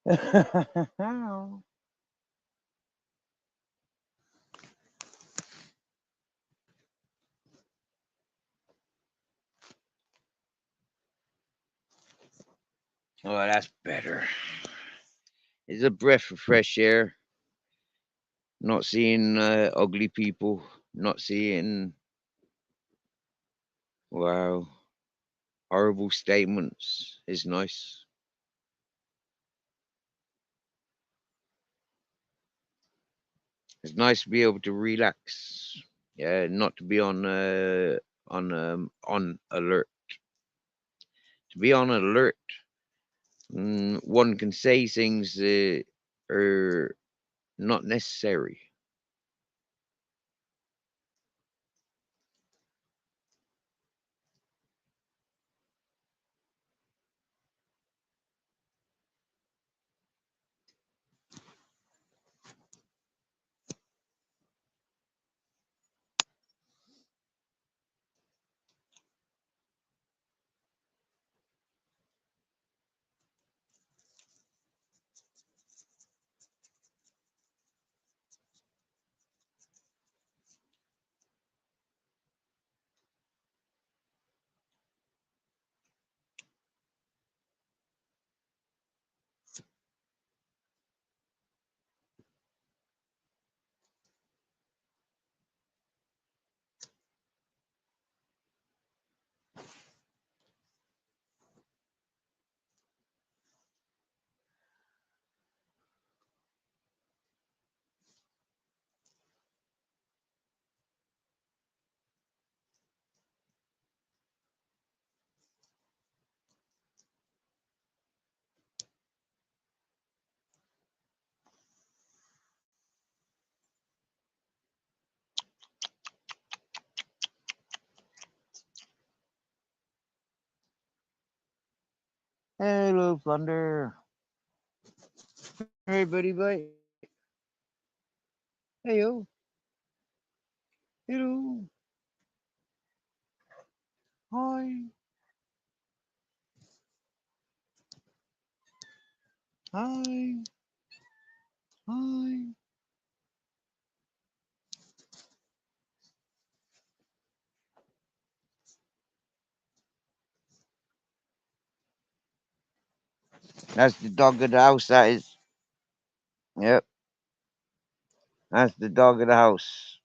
Oh, that's better. It's a breath of fresh air. Not seeing ugly people. Not seeing, wow, horrible statements is nice. It's nice to be able to relax. Yeah, not to be on alert. To be on alert, one can say things are not necessary. Hello, Plunder. Hey, buddy, bye. Heyo. Hello. Hi. Hi. Hi. That's the dog of the house, that is. Yep, that's the dog of the house.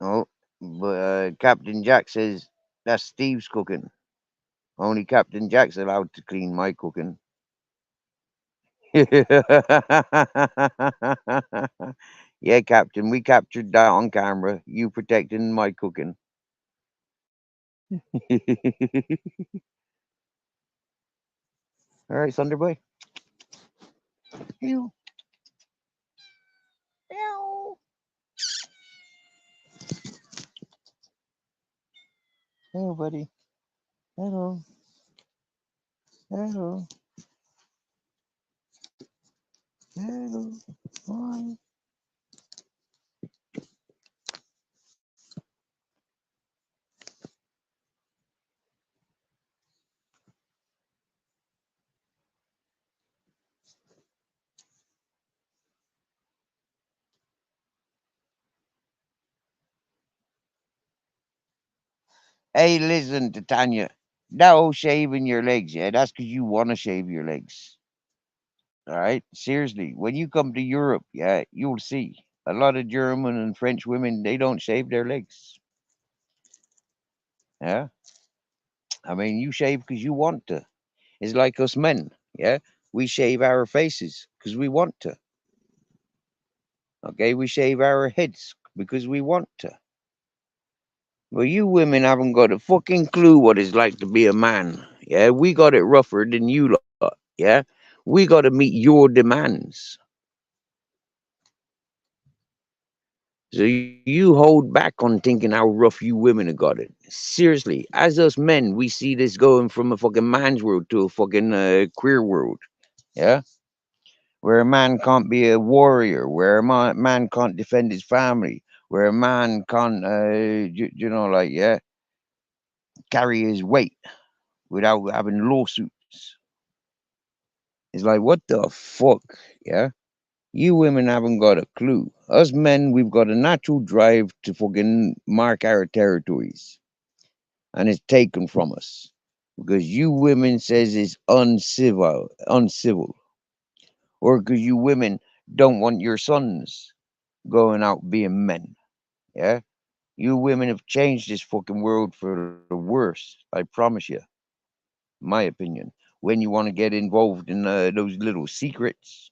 Oh, but Captain Jack says that's Steve's cooking. Only Captain Jack's allowed to clean my cooking. Yeah, Captain, we captured that on camera. You protecting my cooking. All right, Thunderboy. Ew. Ew. Hello, buddy. Hello. Hello. Hello. Hi. Hey, listen, Titania. That whole shaving your legs, yeah, that's because you want to shave your legs. All right? Seriously, when you come to Europe, yeah, you'll see. A lot of German and French women, they don't shave their legs. Yeah? I mean, you shave because you want to. It's like us men, yeah? We shave our faces because we want to. Okay? We shave our heads because we want to. Well, you women haven't got a fucking clue what it's like to be a man. Yeah? We got it rougher than you lot. Yeah? We got to meet your demands. So you hold back on thinking how rough you women have got it. Seriously, as us men, we see this going from a fucking man's world to a fucking queer world. Yeah, where a man can't be a warrior, where a man can't defend his family, where a man can't, like, yeah, carry his weight without having lawsuits. It's like, what the fuck? Yeah. You women haven't got a clue. Us men, we've got a natural drive to fucking mark our territories, and it's taken from us because you women says it's uncivil, or because you women don't want your sons going out being men. Yeah, you women have changed this fucking world for the worse. I promise you. My opinion. When you want to get involved in those little secrets,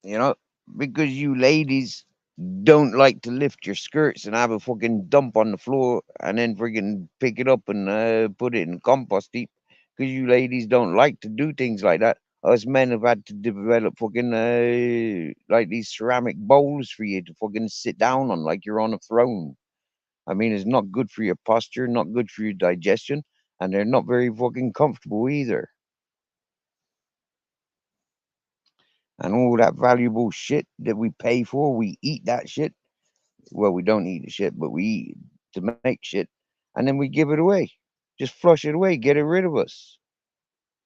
you know, because you ladies don't like to lift your skirts and have a fucking dump on the floor and then friggin' pick it up and put it in compost heap. Because you ladies don't like to do things like that. Us men have had to develop fucking like these ceramic bowls for you to fucking sit down on like you're on a throne. I mean, it's not good for your posture, not good for your digestion, and they're not very fucking comfortable either. And all that valuable shit that we pay for, we eat that shit. Well, we don't eat the shit, but we eat to make shit, and then we give it away. Just flush it away, get it rid of us.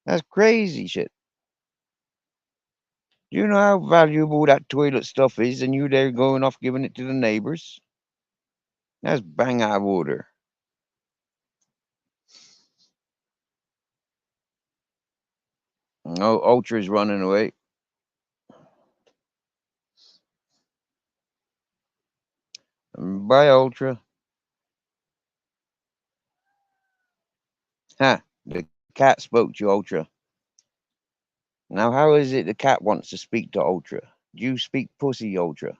That's crazy shit. Do you know how valuable that toilet stuff is, and you there going off giving it to the neighbors? That's bang out of order. Oh, Ultra's running away. Bye, Ultra. Ha! The cat spoke to Ultra. Now, how is it the cat wants to speak to Ultra? Do you speak pussy, Ultra?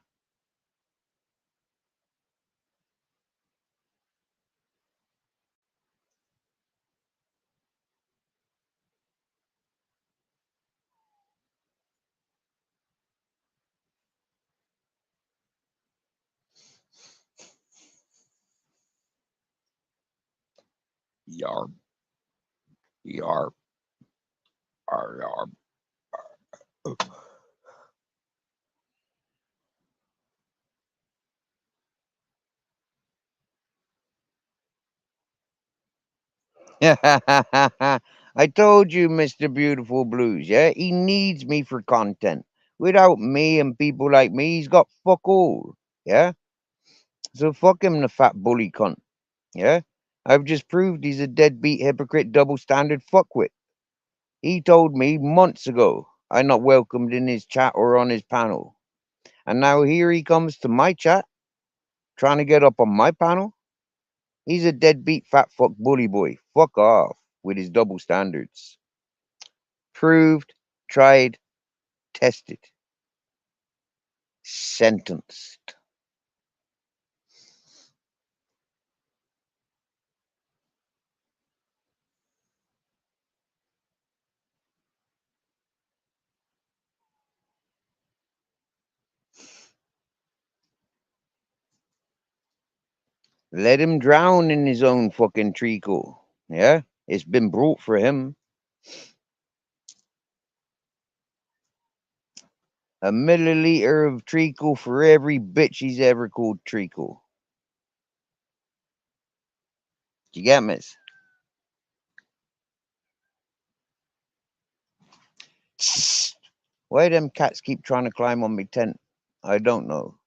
Yarp, yarp, yarp. I told you, Mr. Beautiful Blues, yeah? He needs me for content. Without me and people like me, he's got fuck all, yeah? So fuck him, the fat bully cunt, yeah? I've just proved he's a deadbeat, hypocrite, double standard fuckwit. He told me months ago I'm not welcomed in his chat or on his panel. And now here he comes to my chat, trying to get up on my panel. He's a deadbeat, fat fuck bully boy. Fuck off with his double standards. Proved, tried, tested, sentenced. Let him drown in his own fucking treacle. Yeah? It's been brought for him. A milliliter of treacle for every bitch he's ever called treacle. You get me? Why them cats keep trying to climb on me tent? I don't know.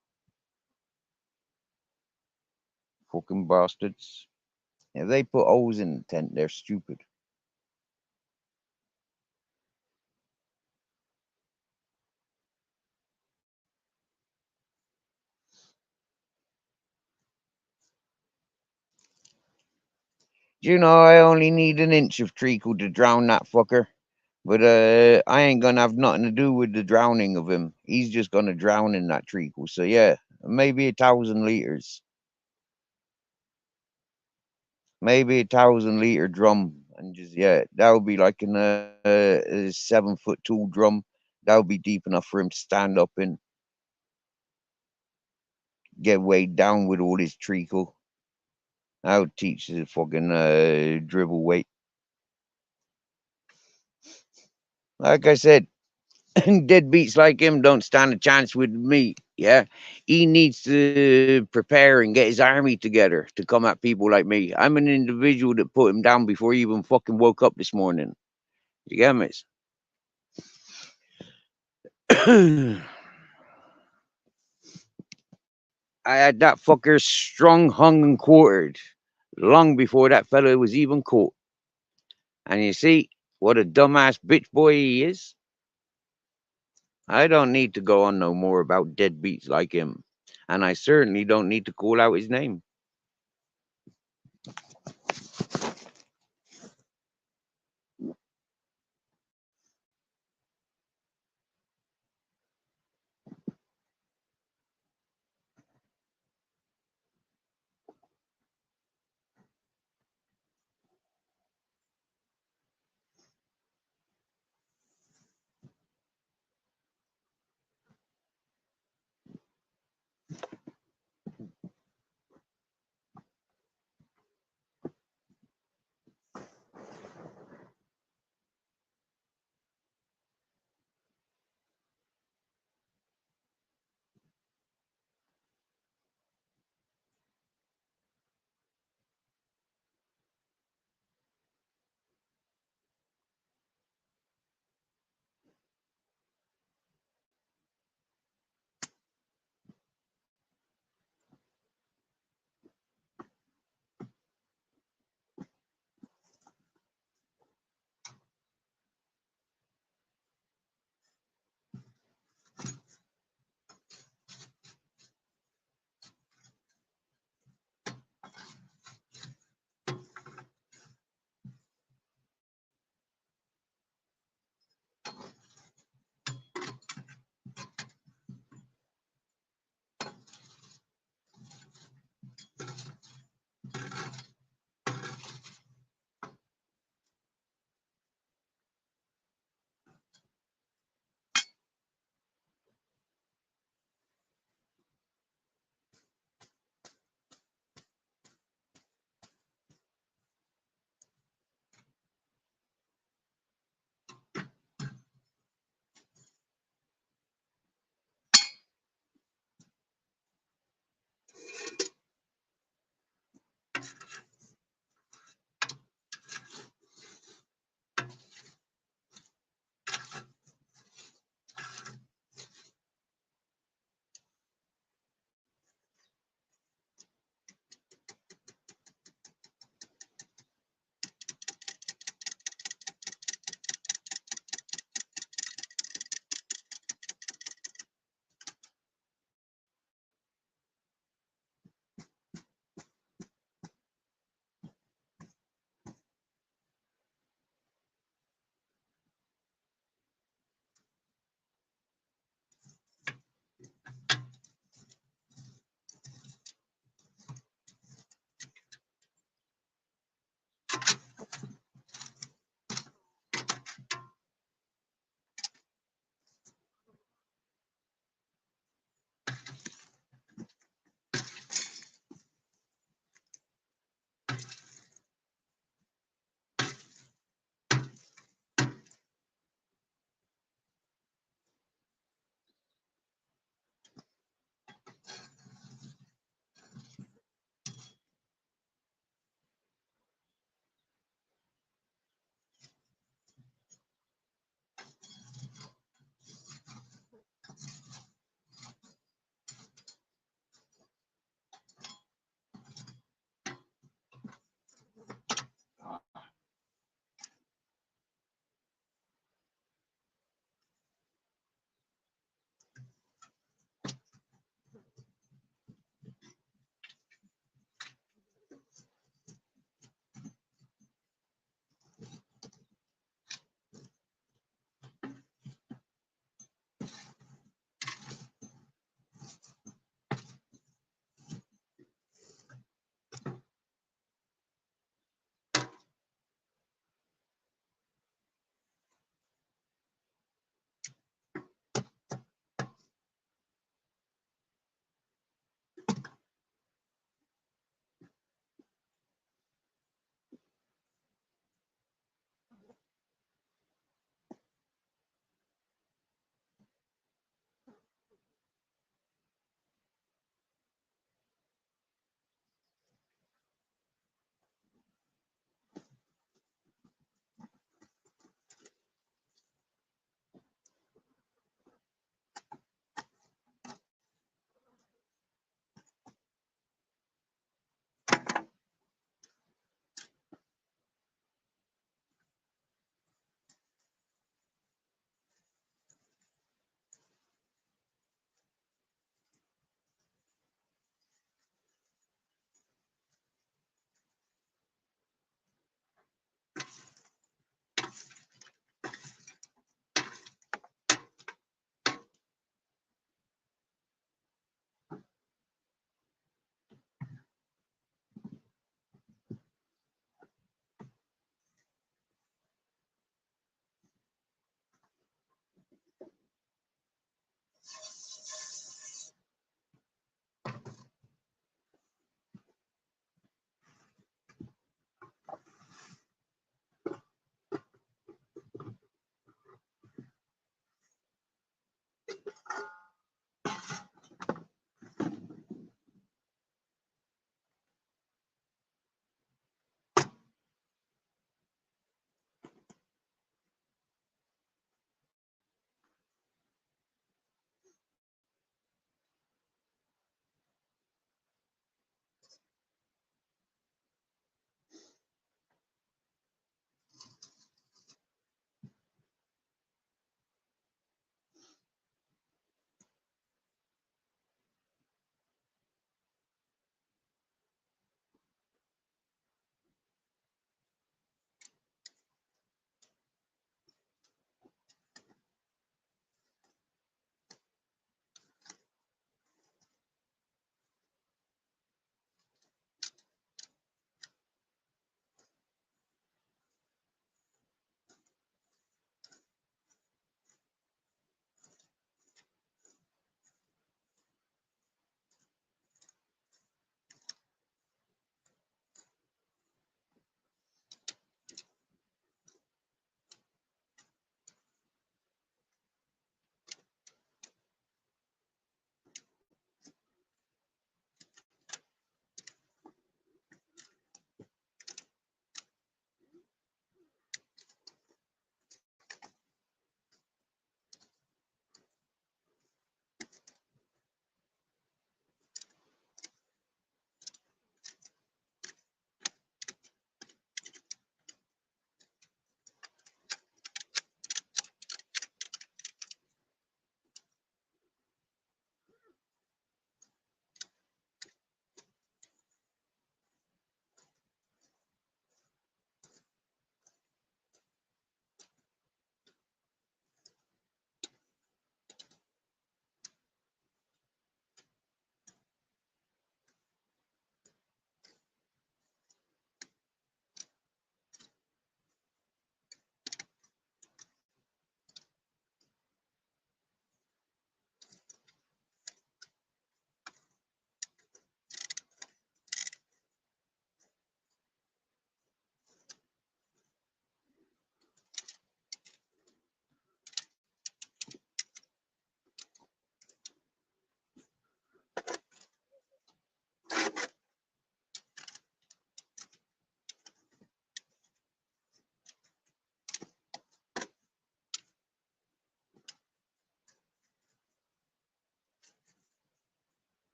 Fucking bastards. If they put holes in the tent, they're stupid. You know, I only need an inch of treacle to drown that fucker. But I ain't gonna have nothing to do with the drowning of him. He's just gonna drown in that treacle. So yeah, maybe 1,000 liters. Maybe 1,000 liter drum. And just yeah, that would be like a 7 foot tall drum. That would be deep enough for him to stand up in, get weighed down with all his treacle. I would teach the fucking dribble weight. Like I said, deadbeats like him don't stand a chance with me. Yeah, he needs to prepare and get his army together to come at people like me. I'm an individual that put him down before he even fucking woke up this morning. You get me? I had that fucker strung, hung, and quartered long before that fellow was even caught. And you see what a dumbass bitch boy he is? I don't need to go on no more about deadbeats like him. And I certainly don't need to call out his name.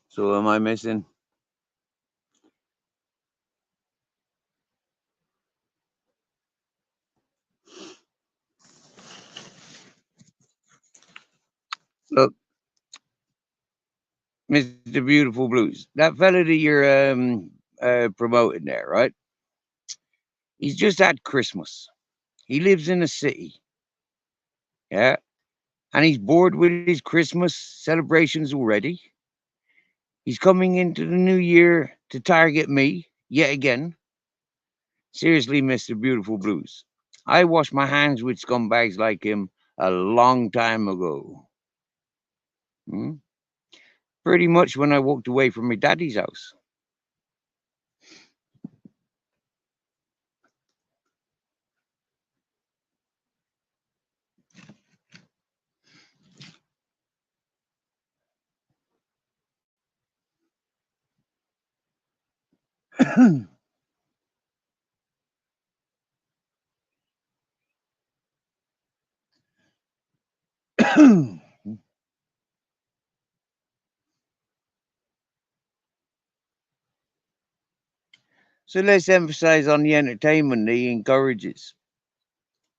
So am I missing? Look, Mr. Beautiful Blues, that fella that you're promoting there, right? He's just had Christmas. He lives in a city, yeah, and he's bored with his Christmas celebrations already. He's coming into the new year to target me yet again. Seriously, Mr. Beautiful Blues, I washed my hands with scumbags like him a long time ago. Hmm? Pretty much when I walked away from my daddy's house. So let's emphasize on the entertainment that he encourages.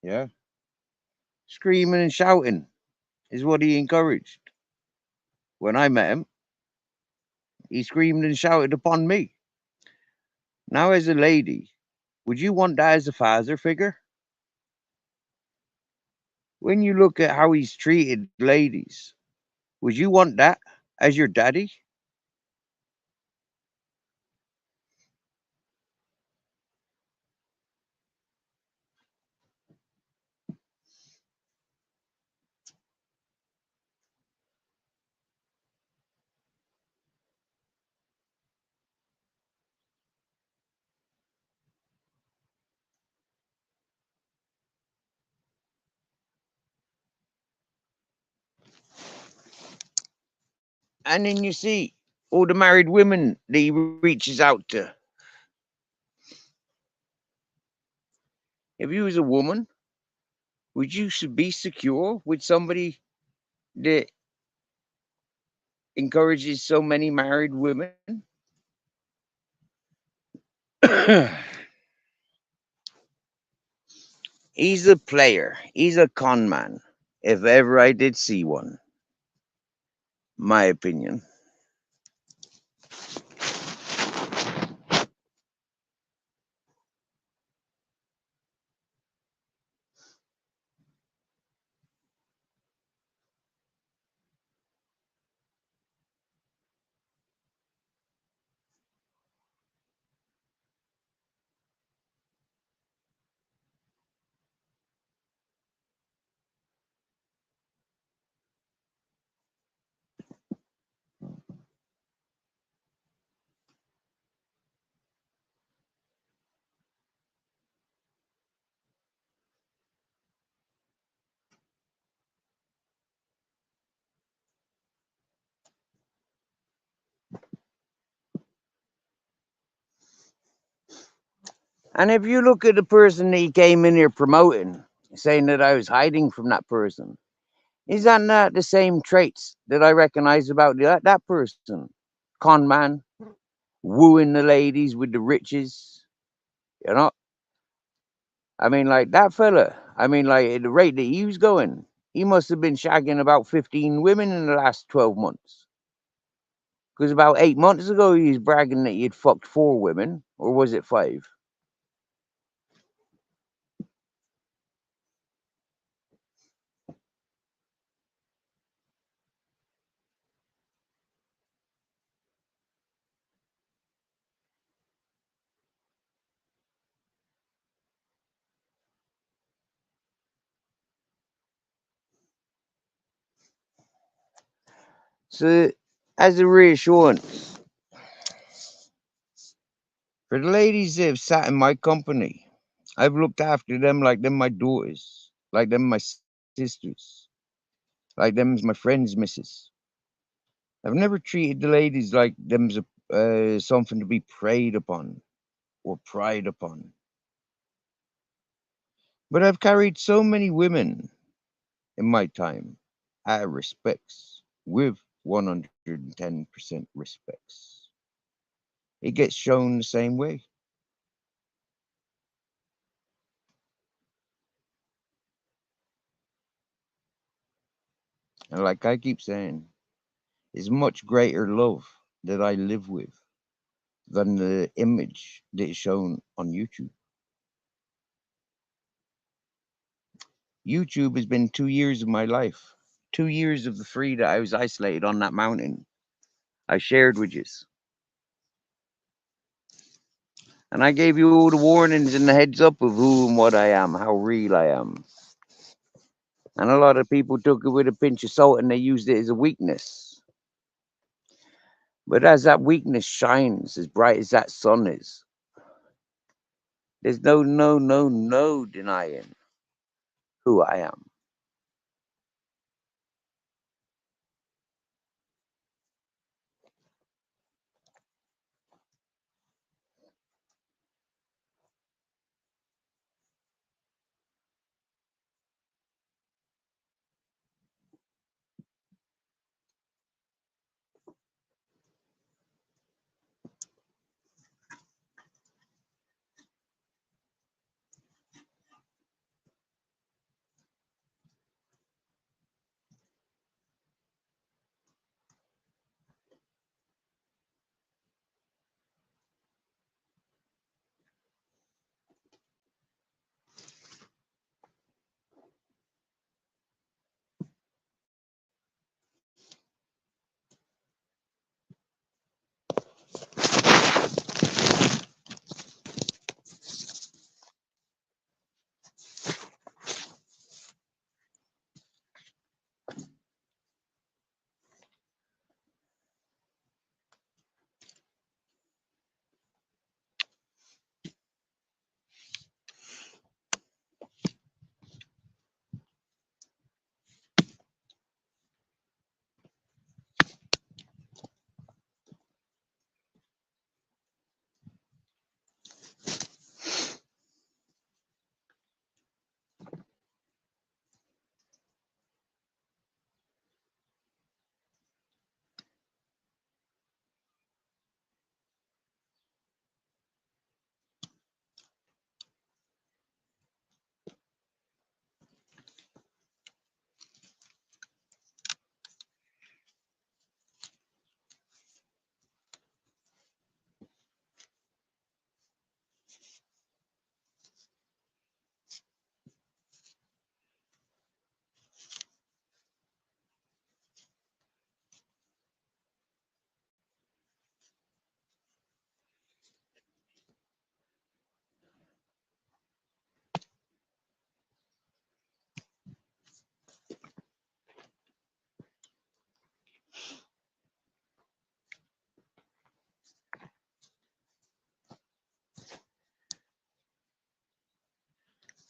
Yeah. Screaming and shouting is what he encouraged. When I met him, he screamed and shouted upon me. Now, as a lady, would you want that as a father figure? When you look at how he's treated ladies, would you want that as your daddy? And then you see all the married women that he reaches out to. If you was a woman, would you be secure with somebody that encourages so many married women? He's a player. He's a con man. If ever I did see one, my opinion. And if you look at the person that he came in here promoting, saying that I was hiding from that person, is that not the same traits that I recognize about that person? Con man, wooing the ladies with the riches, you know? I mean, like that fella, I mean, like at the rate that he was going, he must have been shagging about 15 women in the last 12 months. Because about 8 months ago, he was bragging that he had fucked 4 women, or was it 5? So, as a reassurance for the ladies that have sat in my company, I've looked after them like them my daughters, like them my sisters, like them's my friends' missus. I've never treated the ladies like them's something to be preyed upon or pried upon. But I've carried so many women in my time, out of respects, with 110% respects. It gets shown the same way. And like I keep saying, it's much greater love that I live with than the image that is shown on YouTube. YouTube has been 2 years of my life. 2 years of the 3 that I was isolated on that mountain. I shared with you. And I gave you all the warnings and the heads up of who and what I am, how real I am. And a lot of people took it with a pinch of salt and they used it as a weakness. But as that weakness shines as bright as that sun is, there's no denying who I am.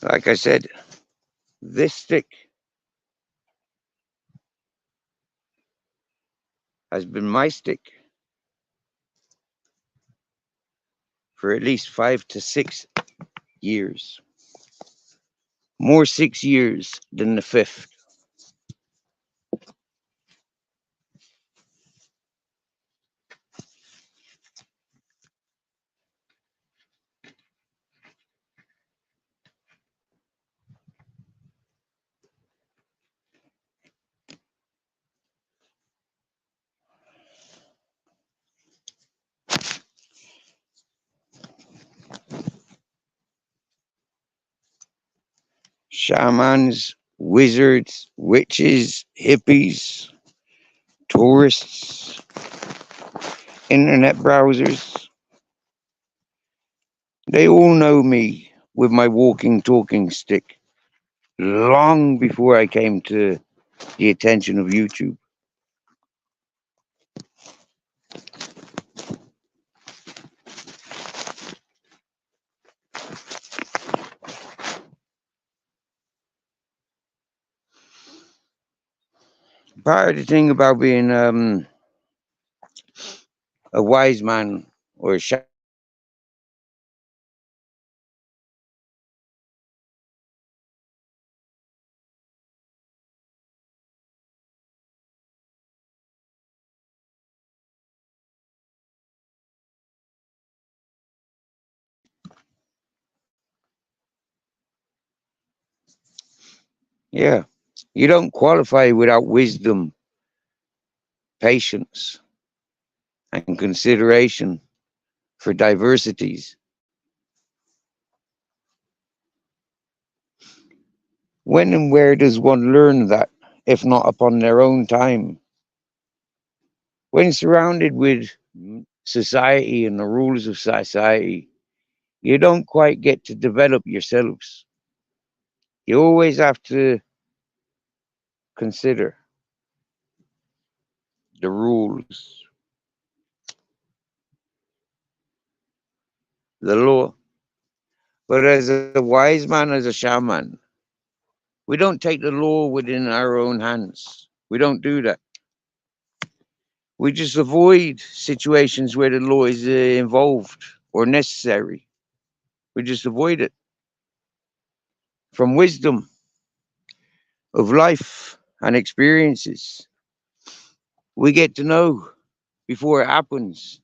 Like I said, this stick has been my stick for at least 5 to 6 years. More 6 years than the 5th. Shamans, wizards, witches, hippies, tourists, internet browsers. They all know me with my walking, talking stick long before I came to the attention of YouTube. Part of the thing about being a wise man or a Yeah. You don't qualify without wisdom, patience, and consideration for diversities. When and where does one learn that, if not upon their own time? When surrounded with society and the rules of society, you don't quite get to develop yourselves. You always have to consider the rules, the law. But as a wise man, as a shaman, we don't take the law within our own hands. We don't do that. We just avoid situations where the law is involved or necessary. We just avoid it. From wisdom of life and experiences, we get to know before it happens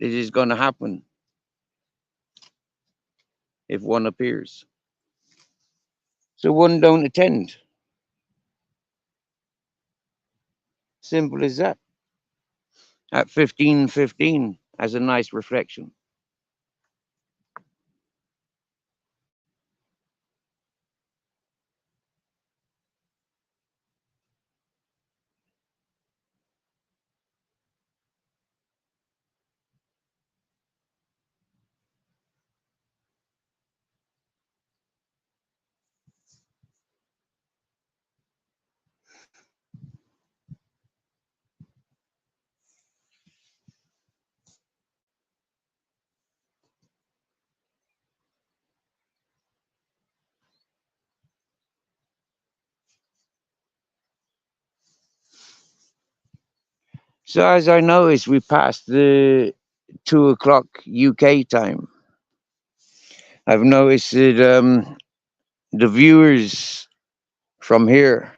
that it is going to happen if one appears. So one don't attend. Simple as that. At 15:15 as a nice reflection. So as I noticed, we passed the 2 o'clock UK time. I've noticed that the viewers from here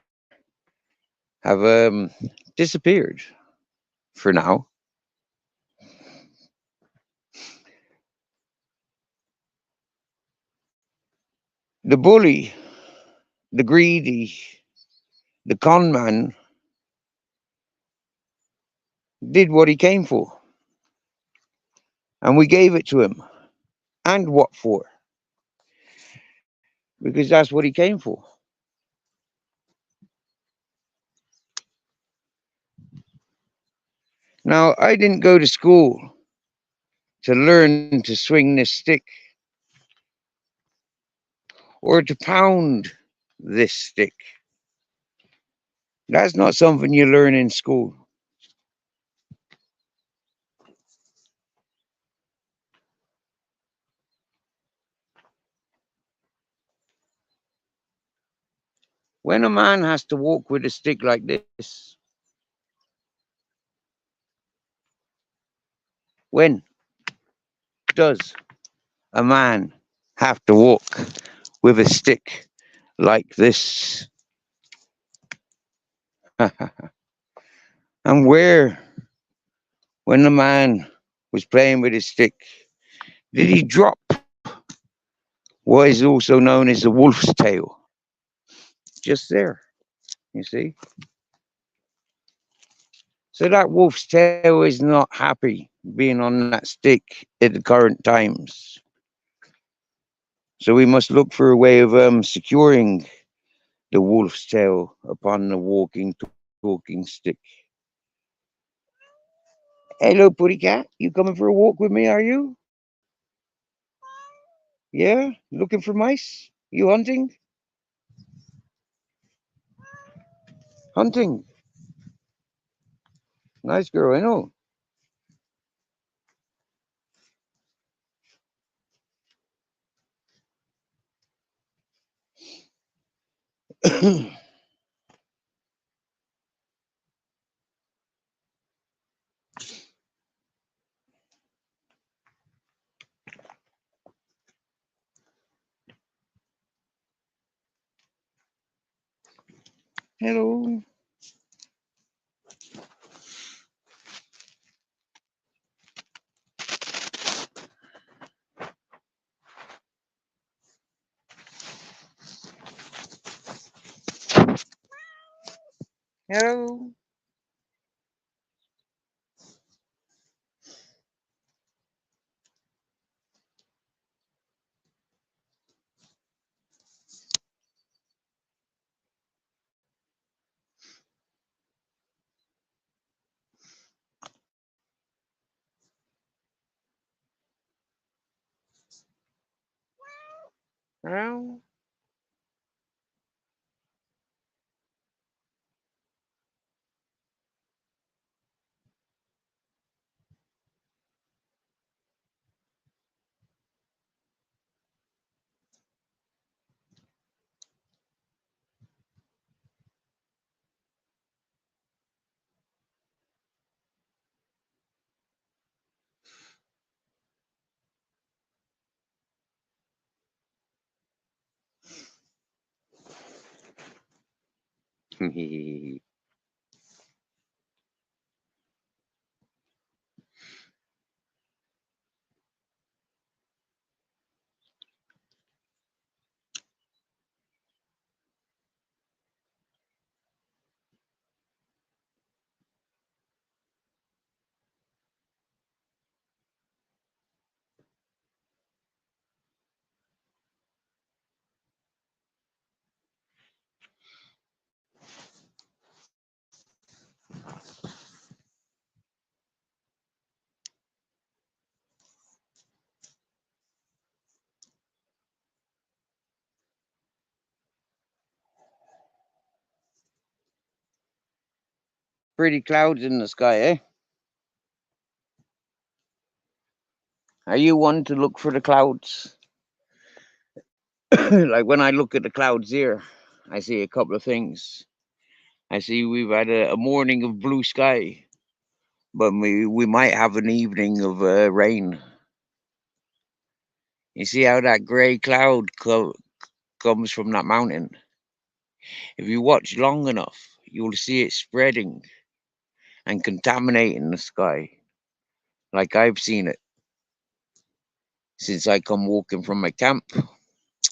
have disappeared for now. The bully, the greedy, the con man did what he came for, and we gave it to him. And what for? Because that's what he came for. Now, I didn't go to school to learn to swing this stick or to pound this stick. That's not something you learn in school. When a man has to walk with a stick like this, when does a man have to walk with a stick like this? And where, when the man was playing with his stick, did he drop what is also known as the wolf's tail? Just there, you see? So that wolf's tail is not happy being on that stick at the current times. So we must look for a way of securing the wolf's tail upon the walking, talking stick. Hello, Putty Cat. You coming for a walk with me, are you? Yeah? Looking for mice? You hunting? Hunting. Nice girl, I know. Hello. Hello. Hello. Pretty clouds in the sky, eh? Are you one to look for the clouds? Like when I look at the clouds here, I see a couple of things. I see we've had a morning of blue sky, but we might have an evening of rain. You see how that grey cloud comes from that mountain? If you watch long enough, you'll see it spreading and contaminating the sky, like I've seen it since I come walking from my camp.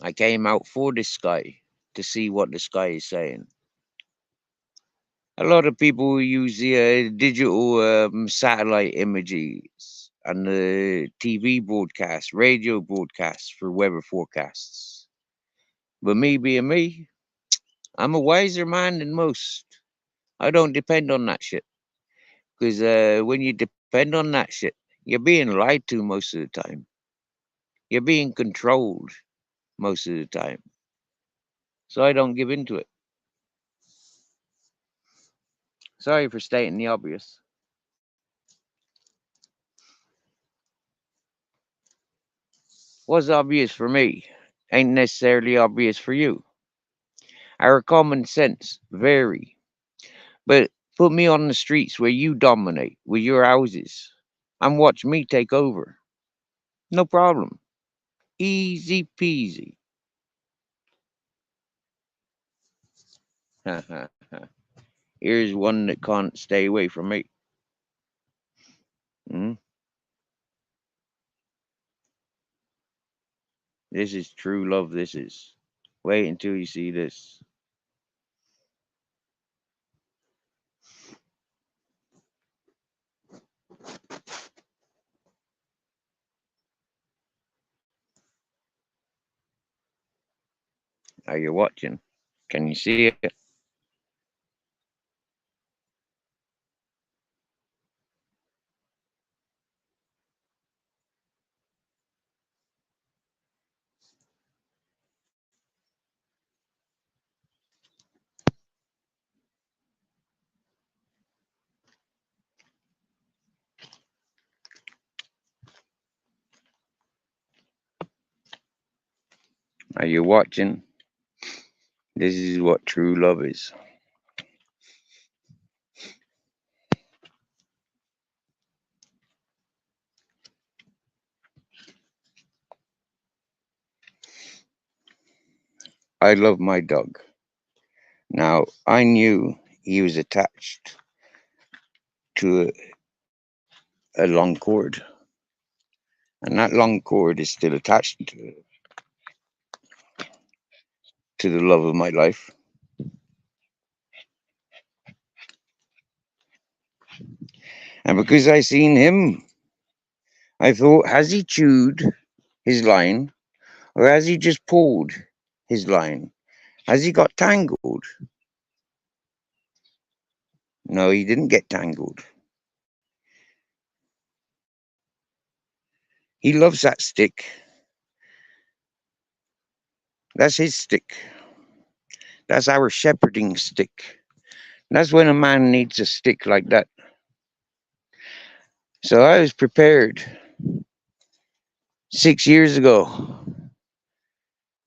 I came out for this sky to see what the sky is saying. A lot of people use the digital satellite images and the TV broadcasts, radio broadcasts for weather forecasts. But me being me, I'm a wiser man than most. I don't depend on that shit. Because when you depend on that shit, you're being lied to most of the time. You're being controlled most of the time. So I don't give into it. Sorry for stating the obvious. What's obvious for me ain't necessarily obvious for you. Our common sense vary. But put me on the streets where you dominate with your houses and watch me take over. No problem. Easy peasy. Here's one that can't stay away from me. Hmm? This is true love. This is. Wait until you see this. Are you watching? Can you see it? Are you watching? This is what true love is. I love my dog. Now, I knew he was attached to a long cord, and that long cord is still attached to the love of my life. And because I seen him, I thought, has he chewed his line or has he just pulled his line? Has he got tangled? No, he didn't get tangled. He loves that stick. That's his stick. That's our shepherding stick. That's when a man needs a stick like that. So I was prepared 6 years ago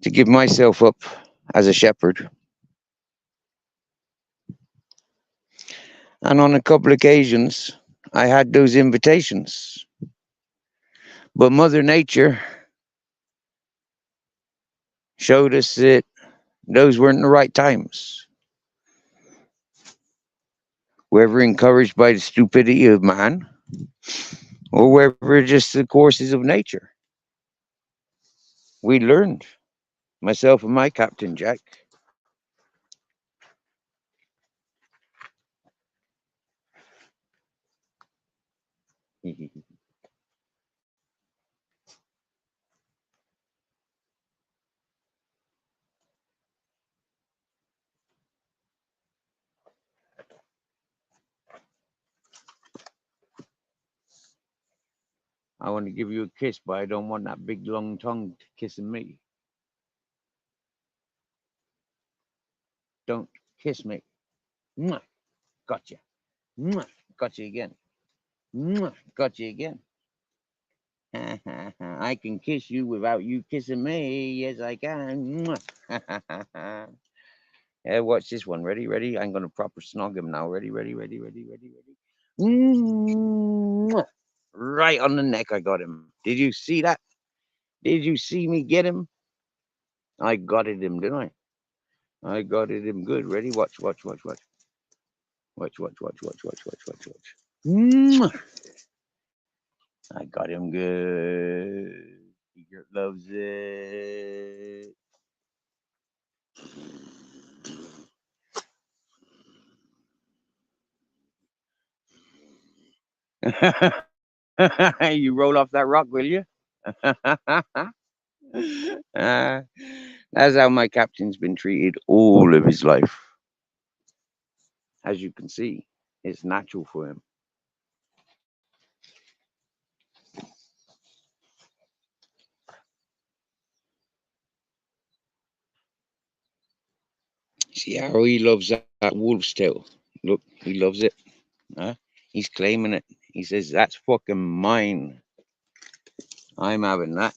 to give myself up as a shepherd. And on a couple occasions, I had those invitations. But Mother Nature showed us that those weren't the right times. Whether encouraged by the stupidity of man, or whether just the courses of nature. We learned, myself and my Captain Jack. I want to give you a kiss, but I don't want that big long tongue kissing me. Don't kiss me. Mwah. Gotcha. Mwah. Gotcha again. Mwah. Gotcha again. I can kiss you without you kissing me. Yes, I can. Mwah. Yeah, watch this one. Ready, ready? I'm going to proper snog him now. Ready, ready, ready, ready, ready, ready. Mwah. Right on the neck, I got him. Did you see that? Did you see me get him? I got it him, didn't I? I got it him good. Ready? Watch, watch, watch, watch. Watch, watch, watch, watch, watch, watch, watch, watch. Mwah. I got him good. He loves it. You roll off that rock, will you? Uh, that's how my captain's been treated all of his life. As you can see, it's natural for him. See how he loves that wolf's tail? Look, he loves it. Huh? He's claiming it. He says, that's fucking mine. I'm having that.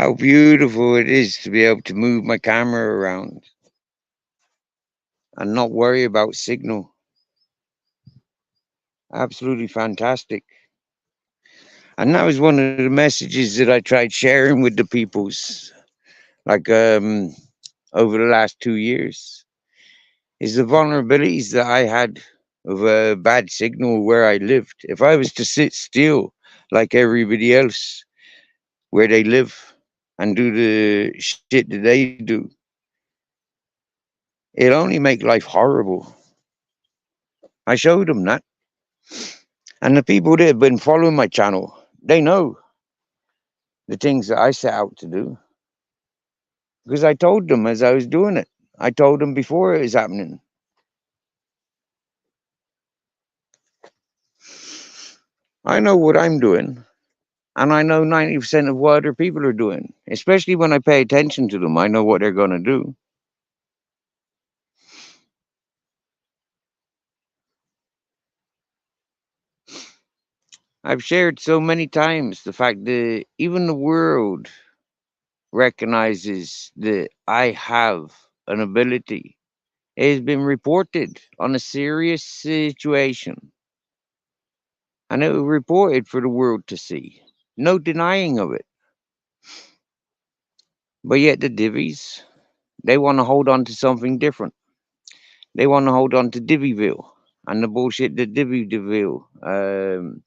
how beautiful it is to be able to move my camera around and not worry about signal. Absolutely fantastic. And that was one of the messages that I tried sharing with the peoples, like over the last 2 years, is the vulnerabilities that I had of a bad signal where I lived. If I was to sit still like everybody else where they live and do the shit that they do, it'll only make life horrible. I showed them that. And the people that have been following my channel, they know the things that I set out to do. Because I told them as I was doing it. I told them before it was happening. I know what I'm doing. And I know 90% of what other people are doing. Especially when I pay attention to them, I know what they're going to do. I've shared so many times the fact that even the world recognizes that I have an ability. It has been reported on a serious situation. And it was reported for the world to see. No denying of it. But yet the divvies, they want to hold on to something different. They want to hold on to Divyville and the bullshit that Divyville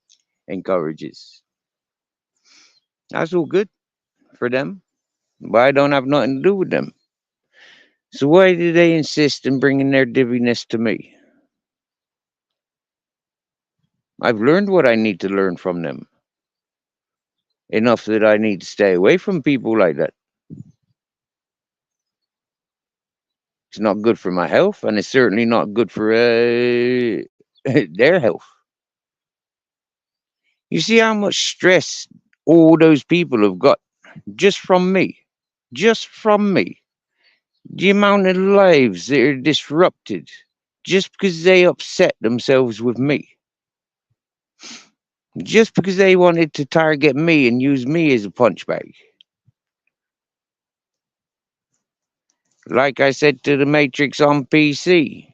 encourages. That's all good for them, but I don't have nothing to do with them. So why do they insist in bringing their diviness to me? I've learned what I need to learn from them. Enough that I need to stay away from people like that. It's not good for my health, and it's certainly not good for their health. You see how much stress all those people have got just from me. Just from me. The amount of lives that are disrupted just because they upset themselves with me. Just because they wanted to target me and use me as a punch bag. Like I said to the Matrix on PC,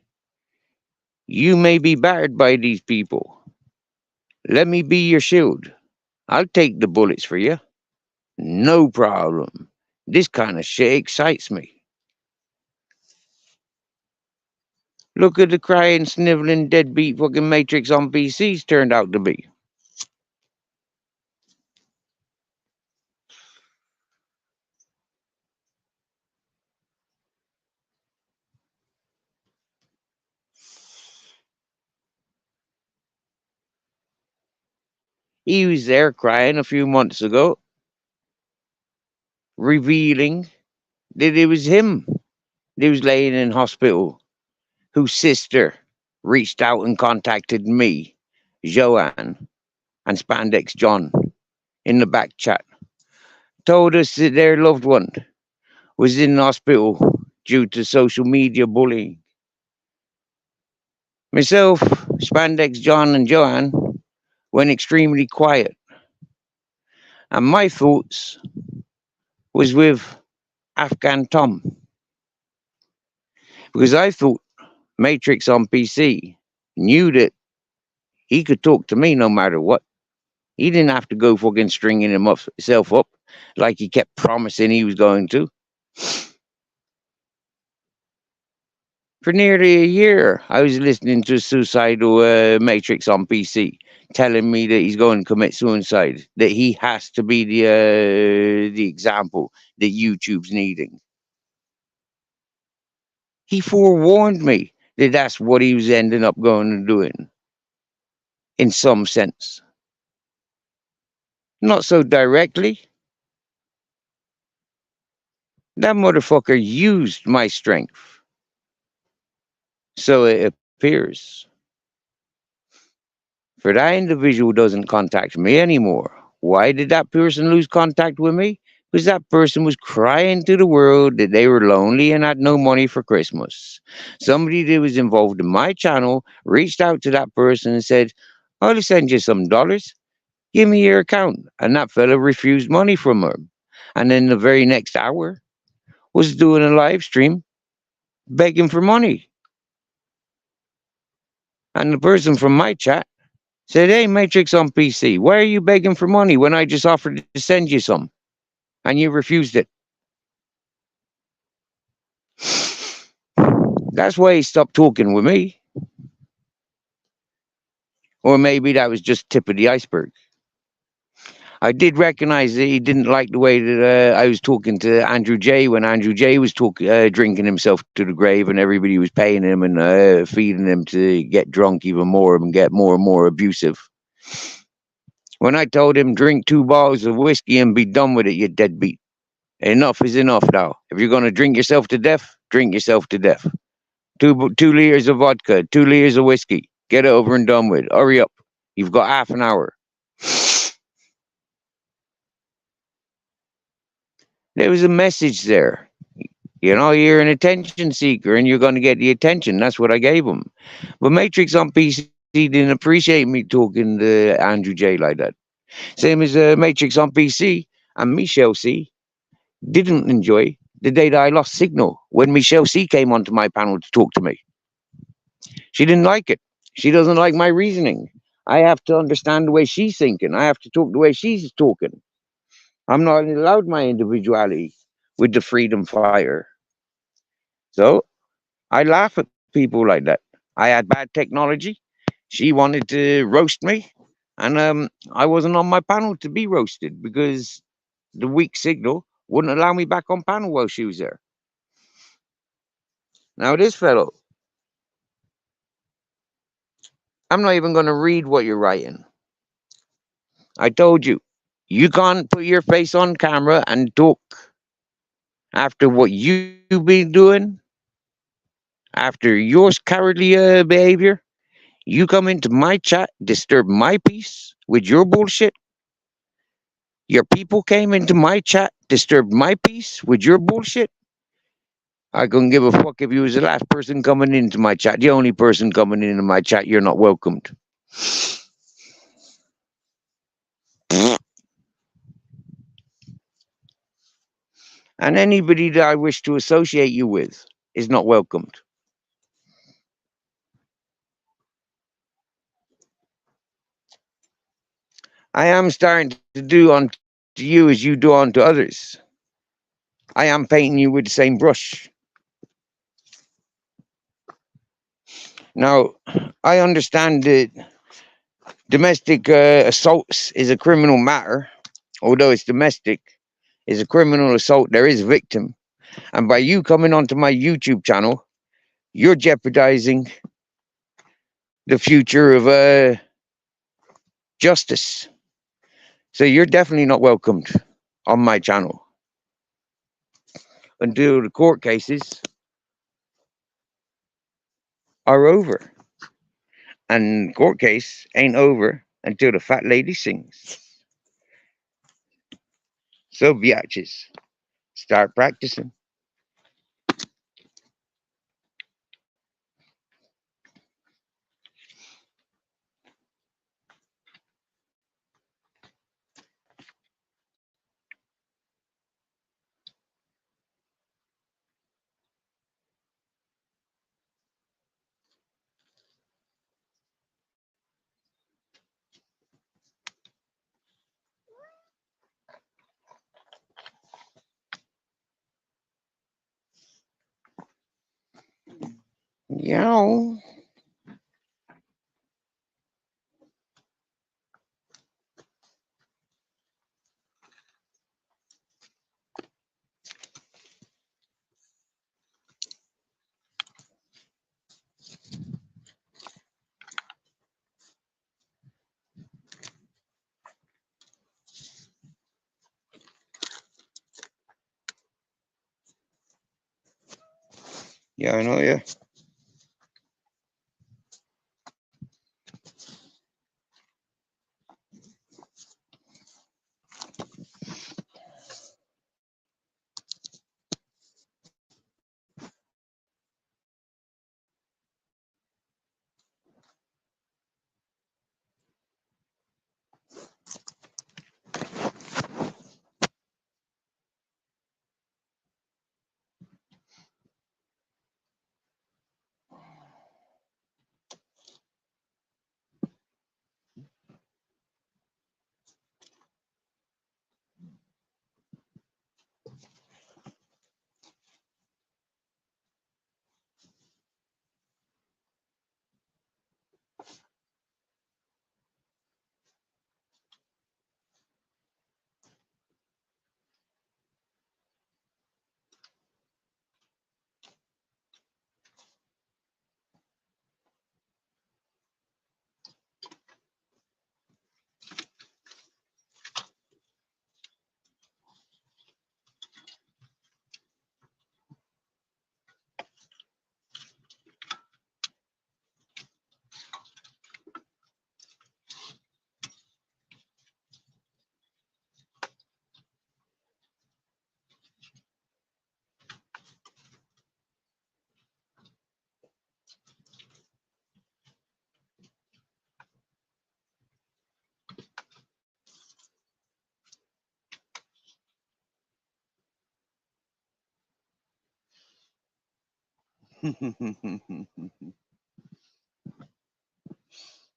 you may be battered by these people. Let me be your shield. I'll take the bullets for you. No problem. This kind of shit excites me. Look at the crying, sniveling, deadbeat fucking Matrix on PCs turned out to be. He was there crying a few months ago, revealing that it was him that was laying in hospital, whose sister reached out and contacted me, Joanne, and Spandex John in the back chat. Told us that their loved one was in hospital due to social media bullying. Myself, Spandex John, and Joanne went extremely quiet. And my thoughts was with Afghan Tom. Because I thought Matrix on PC knew that he could talk to me no matter what. He didn't have to go fucking stringing himself up like he kept promising he was going to. For nearly a year, I was listening to suicidal Matrix on PC telling me that he's going to commit suicide, that he has to be the example that YouTube's needing. He forewarned me that that's what he was ending up going and doing, in some sense. Not so directly. That motherfucker used my strength. So it appears. For that individual doesn't contact me anymore. Why did that person lose contact with me? Because that person was crying to the world that they were lonely and had no money for Christmas. Somebody that was involved in my channel reached out to that person and said, I'll send you some dollars. Give me your account. And that fella refused money from her. And then the very next hour was doing a live stream begging for money. And the person from my chat said, "Hey, Matrix on PC, why are you begging for money when I just offered to send you some and you refused it?" That's why he stopped talking with me. Or maybe that was just tip of the iceberg. I did recognize that he didn't like the way that I was talking to Andrew J when Andrew J was drinking himself to the grave and everybody was paying him and feeding him to get drunk even more and get more and more abusive. When I told him, drink 2 bottles of whiskey and be done with it, you deadbeat. Enough is enough now. If you're going to drink yourself to death, drink yourself to death. 2 liters of vodka, 2 liters of whiskey. Get it over and done with. Hurry up. You've got half an hour. There was a message there. You know, you're an attention seeker and you're going to get the attention. That's what I gave him. But Matrix on PC didn't appreciate me talking to Andrew J like that. Same as Matrix on PC and Michelle C didn't enjoy the day that I lost signal when Michelle C came onto my panel to talk to me. She didn't like it. She doesn't like my reasoning. I have to understand the way she's thinking. I have to talk the way she's talking. I'm not allowed my individuality with the freedom fire. So I laugh at people like that. I had bad technology. She wanted to roast me. And I wasn't on my panel to be roasted because the weak signal wouldn't allow me back on panel while she was there. Now, this fellow, I'm not even going to read what you're writing. I told you, you can't put your face on camera and talk after what you've been doing, after your cowardly behavior. You come into my chat, disturb my peace with your bullshit. Your people came into my chat, disturbed my peace with your bullshit. I couldn't give a fuck if you was the last person coming into my chat. The only person coming into my chat, you're not welcomed. And anybody that I wish to associate you with is not welcomed. I am starting to do unto you as you do unto others. I am painting you with the same brush. Now, I understand that domestic assaults is a criminal matter, although it's domestic, is a criminal assault. There is a victim. And by you coming onto my YouTube channel, you're jeopardizing the future of justice. So you're definitely not welcomed on my channel until the court cases are over. And court case ain't over until the fat lady sings. So biatches, start practicing. Yeah. Yeah, I know, yeah.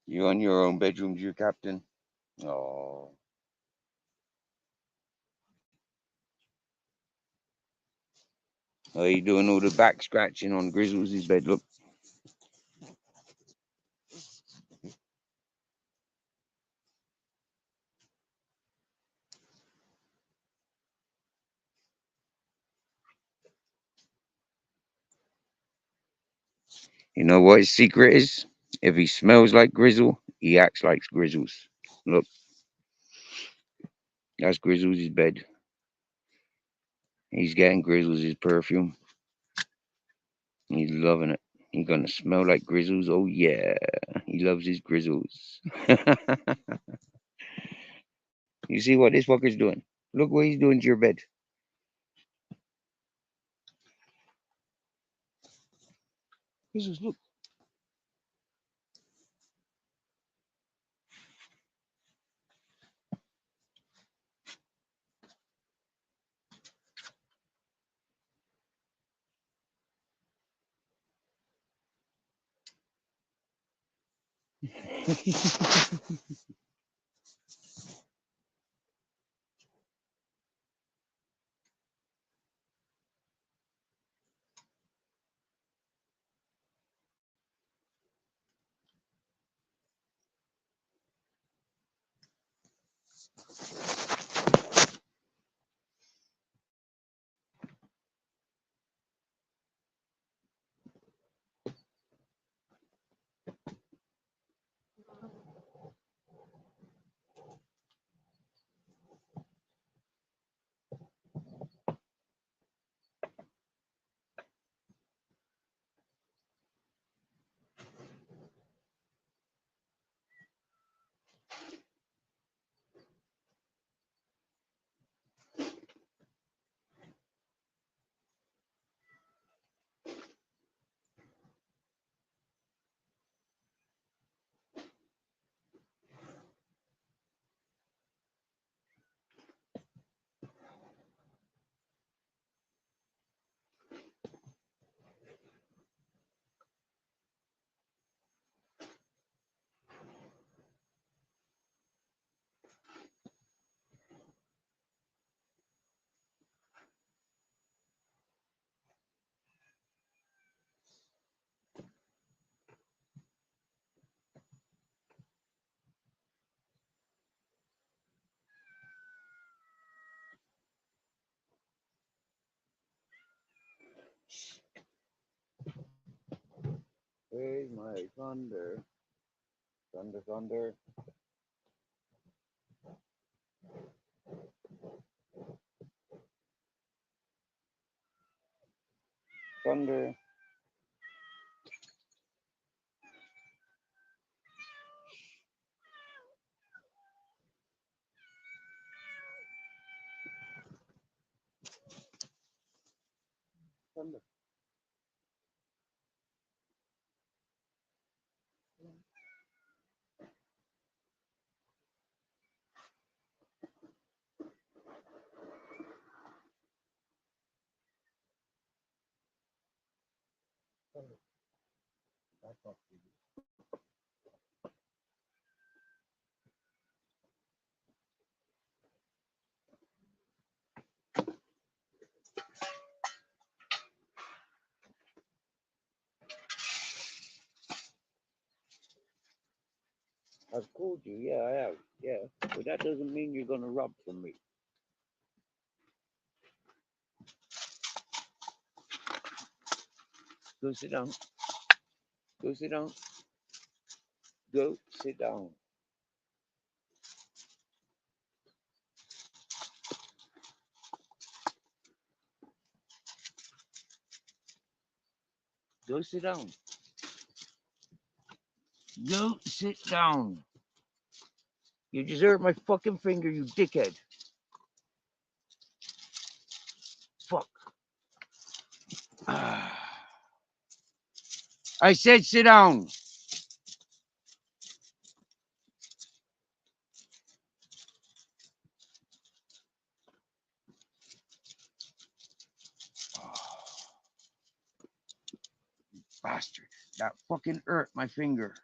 You on your own bedroom, dear Captain? Oh. Oh, you doing all the back scratching on Grizzles' bed? Look. You know what his secret is? If he smells like Grizzle, he acts like Grizzles. Look, that's Grizzles' bed. He's getting Grizzles' perfume. He's loving it. He's gonna smell like Grizzles. Oh yeah, he loves his Grizzles. You see what this fucker's doing? Look what he's doing to your bed. Grizzles, look. Where's my thunder? Thunder, thunder. Thunder. Thunder. Thunder. That's not TV. I've called you, yeah, I have, yeah. But that doesn't mean you're gonna rob from me. Go sit down. Go sit down. Go sit down. Go sit down. Go sit down. You deserve my fucking finger, you dickhead. Fuck. I said sit down. bastard. That fucking hurt my finger.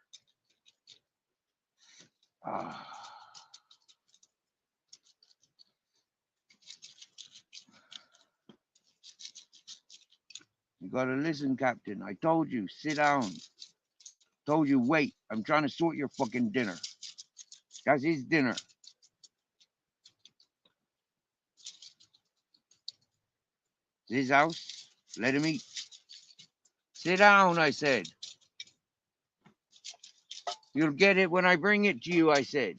Ah. You gotta listen, Captain. I told you, sit down. Told you, wait. I'm trying to sort your fucking dinner. That's his dinner. It's his house. Let him eat. Sit down, I said. You'll get it when I bring it to you, I said.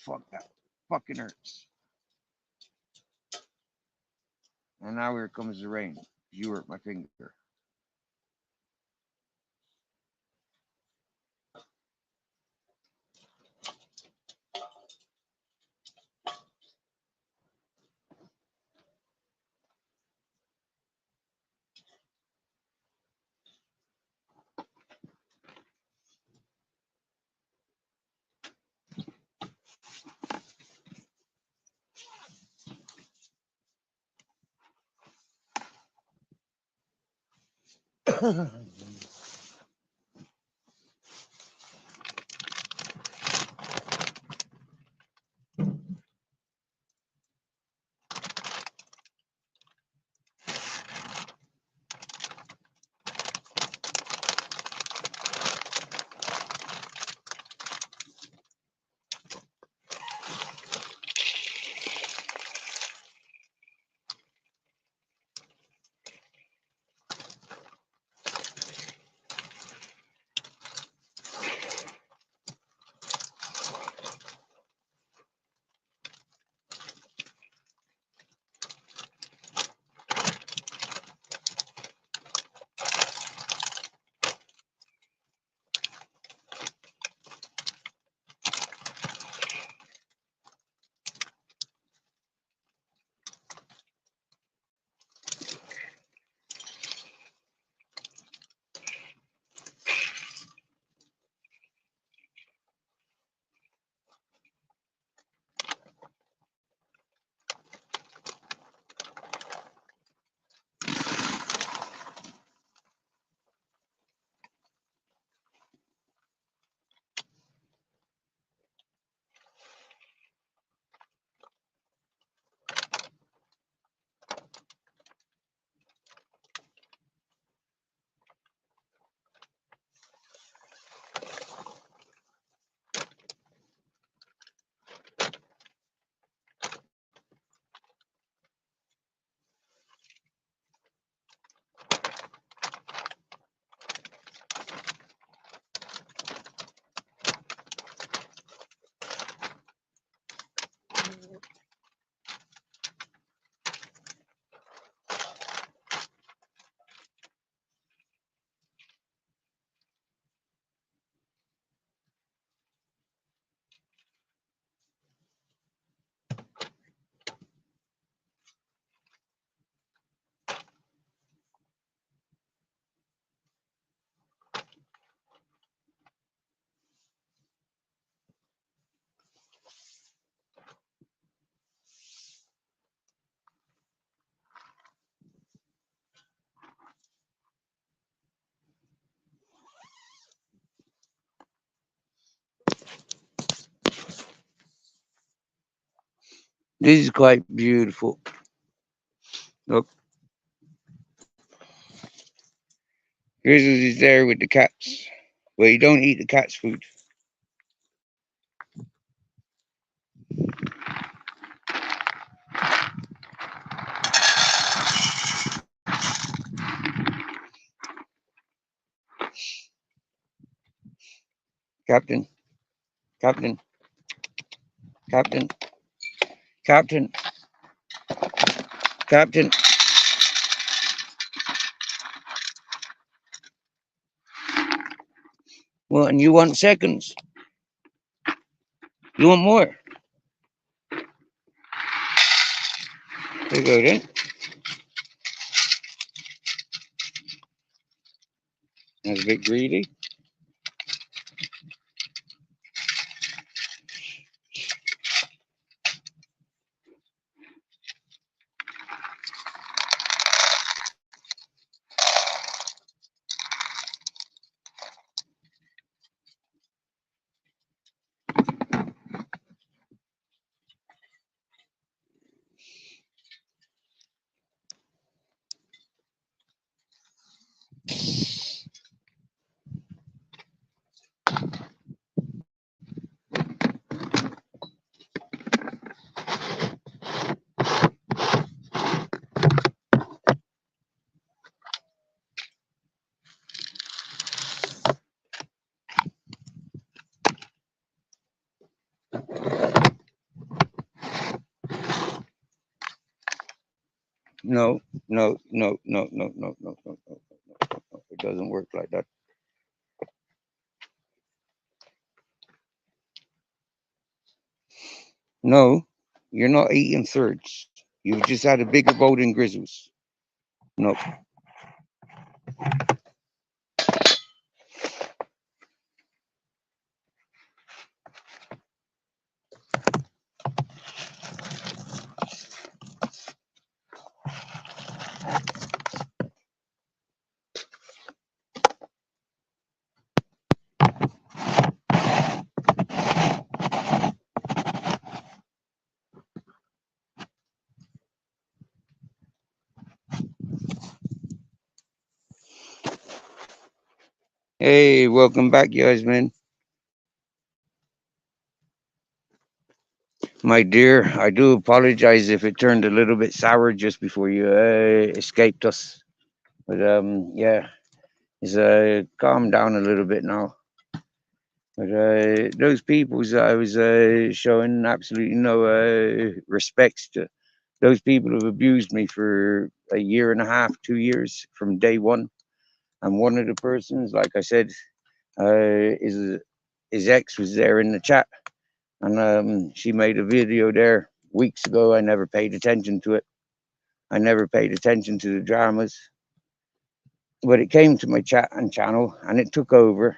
Fuck, that fucking hurts. And now here comes the rain. You hurt my finger. This is quite beautiful. Look. Grizzles is there with the cats. Well, you don't eat the cat's food. Captain, Captain, Captain, Captain, Captain. Well, and you want seconds? You want more? There you go then. That's a bit greedy. No, no, no, no, no, no, no, no, no, no. It doesn't work like that. No, you're not eating thirds. You've just had a bigger bowl than Grizzles. No. Hey, welcome back, Yasmin. My dear, I do apologize if it turned a little bit sour just before you escaped us. But yeah, it's calmed down a little bit now. But those peoples that I was showing absolutely no respects to, those people have abused me for a year and a half, 2 years from day one. And one of the persons, like I said, is his ex was there in the chat, and she made a video there weeks ago. I never paid attention to it. I never paid attention to the dramas, but it came to my chat and channel, and it took over.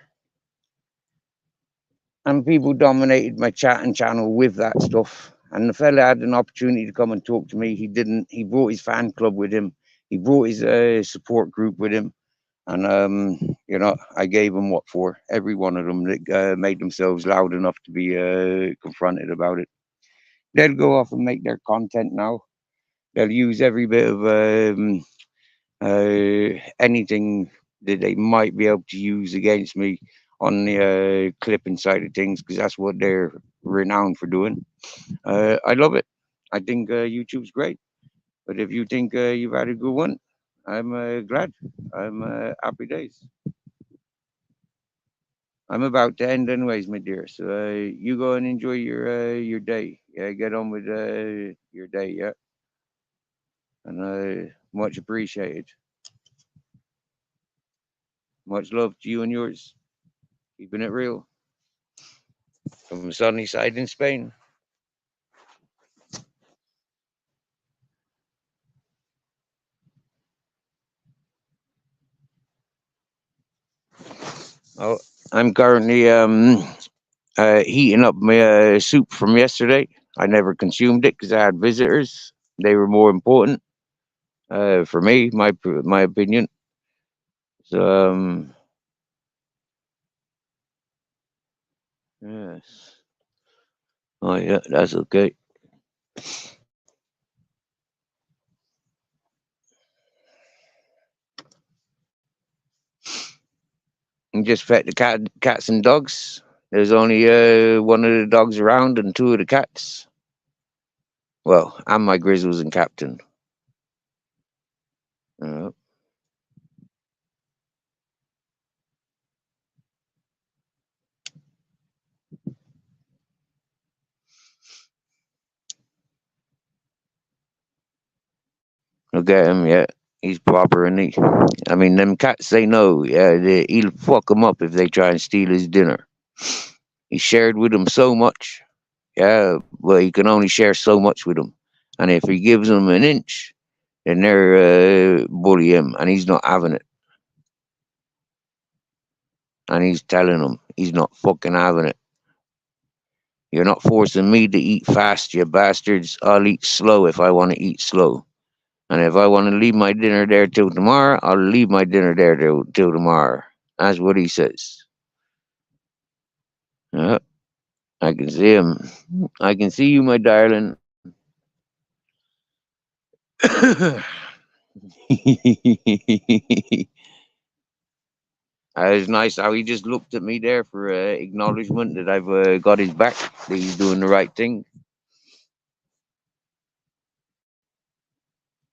And people dominated my chat and channel with that stuff. And the fella had an opportunity to come and talk to me. He didn't. He brought his fan club with him. He brought his support group with him. And you know, I gave them what for. Every one of them that made themselves loud enough to be confronted about it. They'll go off and make their content now. They'll use every bit of anything that they might be able to use against me on the clipping side of things, because that's what they're renowned for doing. I love it. I think YouTube's great. But if you think you've had a good one, I'm glad. I'm happy days. I'm about to end anyways, my dear. So you go and enjoy your day. Yeah, get on with your day. Yeah, and much appreciated. Much love to you and yours. Keeping it real from sunny side in Spain. Oh, I'm currently heating up my soup from yesterday. I never consumed it because I had visitors. They were more important for me, my opinion. So yes. Oh yeah, that's okay. And just fed the cats and dogs. There's only one of the dogs around and two of the cats. Well, and my Grizzles and Captain. Uh, Look at him, yeah. He's proper, and he. I mean, them cats, they know, yeah. He'll fuck them up if they try and steal his dinner. He shared with them so much, yeah. But he can only share so much with them, and if he gives them an inch, then they're bully him, and he's not having it. And he's telling them he's not fucking having it. You're not forcing me to eat fast, you bastards. I'll eat slow if I want to eat slow. And if I want to leave my dinner there till tomorrow, I'll leave my dinner there till tomorrow. That's what he says. Yeah, I can see him. I can see you, my darling. It's nice how he just looked at me there for acknowledgement that I've got his back, that he's doing the right thing.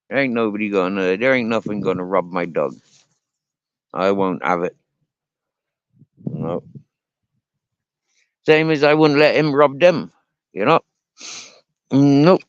There ain't nothing gonna rob my dog. I won't have it. No. Same as I wouldn't let him rob them, you know? Nope.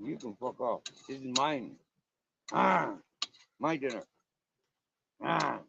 You can fuck off. This is mine. Ah, my dinner. Ah.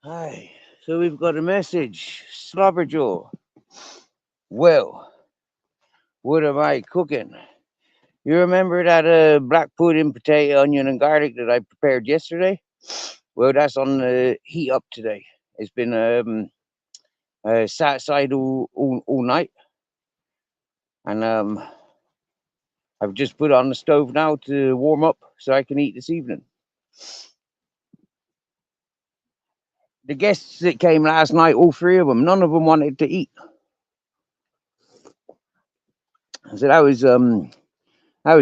Hi. So we've got a message. Slobberjaw. Well, what am I cooking? You remember that black pudding, potato, onion, and garlic that I prepared yesterday? Well, that's on the heat up today. It's been sat aside all night, and I've just put it on the stove now to warm up so I can eat this evening. The guests that came last night, all three of them, none of them wanted to eat. So that was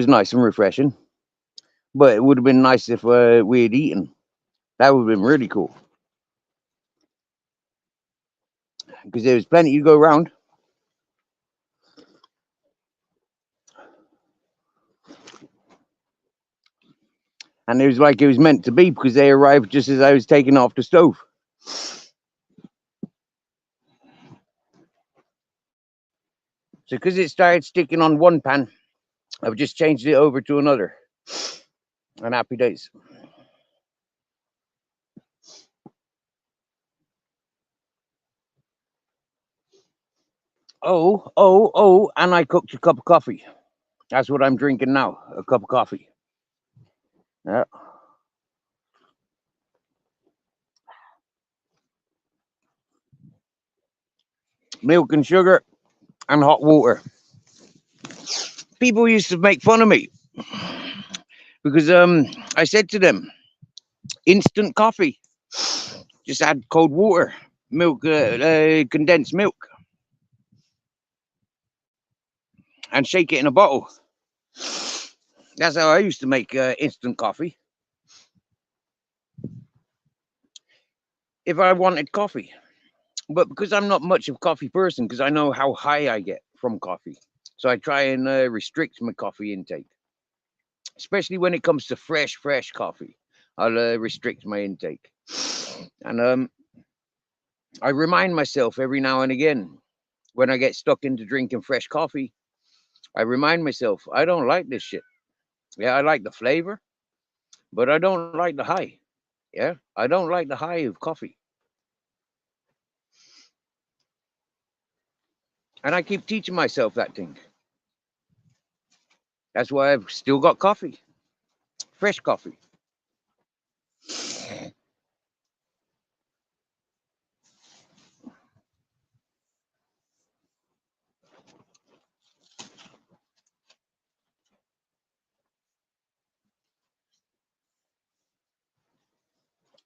nice and refreshing. But it would have been nice if we had eaten. That would have been really cool because there was plenty to go around. And it was like it was meant to be because they arrived just as I was taking off the stove. So because it started sticking on one pan, I've just changed it over to another. And happy days. Oh, and I cooked a cup of coffee. That's what I'm drinking now, a cup of coffee. Yeah. Milk and sugar and hot water. People used to make fun of me because I said to them, instant coffee. Just add cold water, milk, condensed milk, and shake it in a bottle. That's how I used to make instant coffee. If I wanted coffee, but because I'm not much of a coffee person, because I know how high I get from coffee, so I try and restrict my coffee intake, especially when it comes to fresh coffee. I'll restrict my intake, and I remind myself every now and again when I get stuck into drinking fresh coffee. I remind myself I don't like this shit. Yeah, I like the flavor, but I don't like the high. Yeah, I don't like the high of coffee, and I keep teaching myself that thing. That's why I've still got coffee, fresh coffee.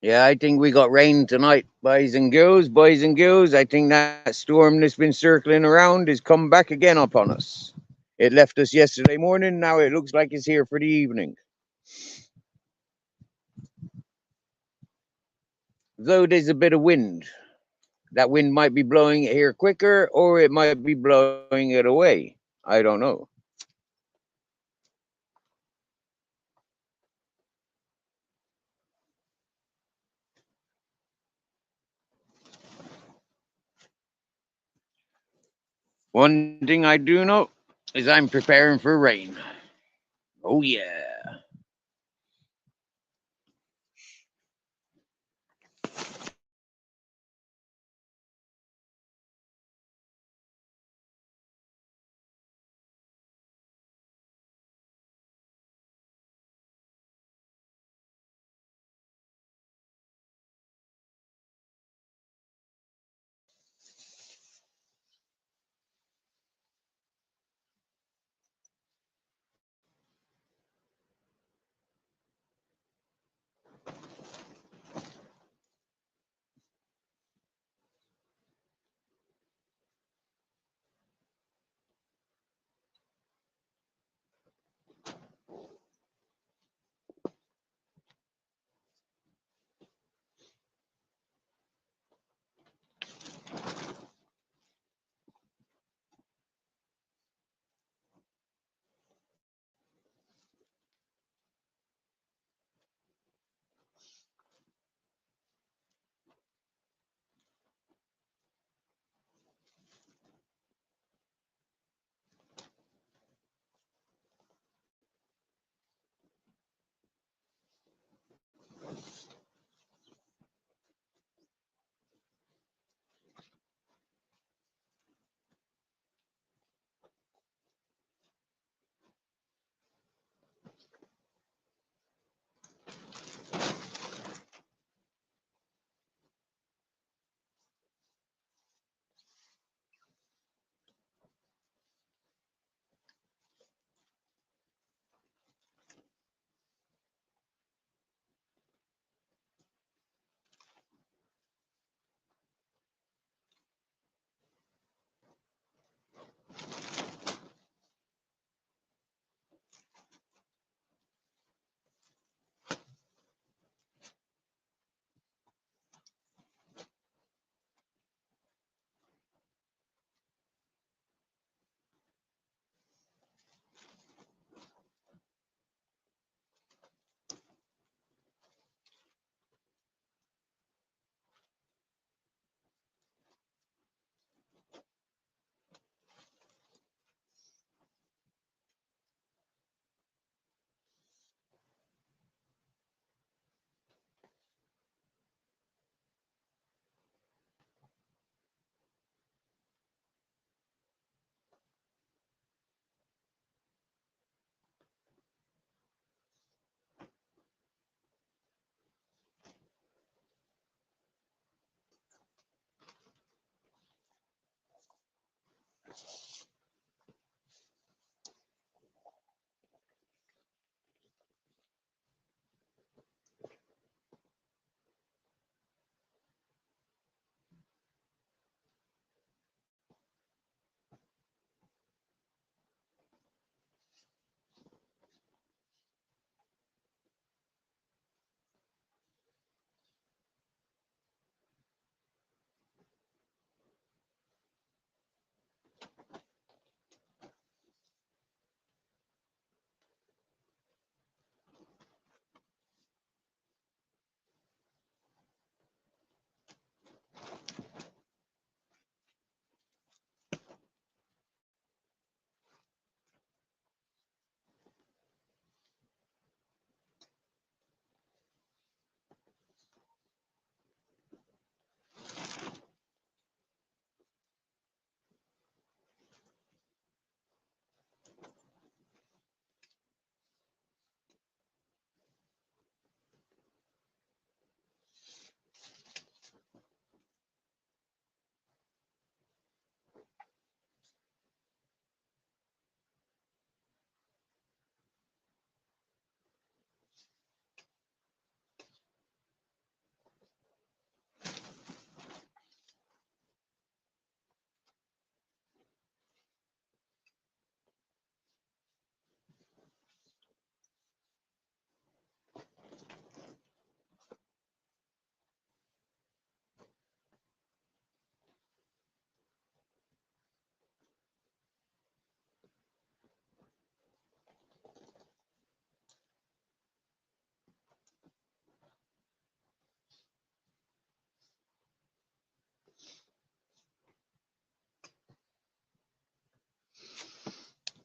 Yeah, I think we got rain tonight, boys and girls. Boys and girls, I think that storm that's been circling around has come back again upon us. It left us yesterday morning. Now it looks like it's here for the evening. Though there's a bit of wind. That wind might be blowing it here quicker, or it might be blowing it away. I don't know. One thing I do know is I'm preparing for rain. Oh, yeah.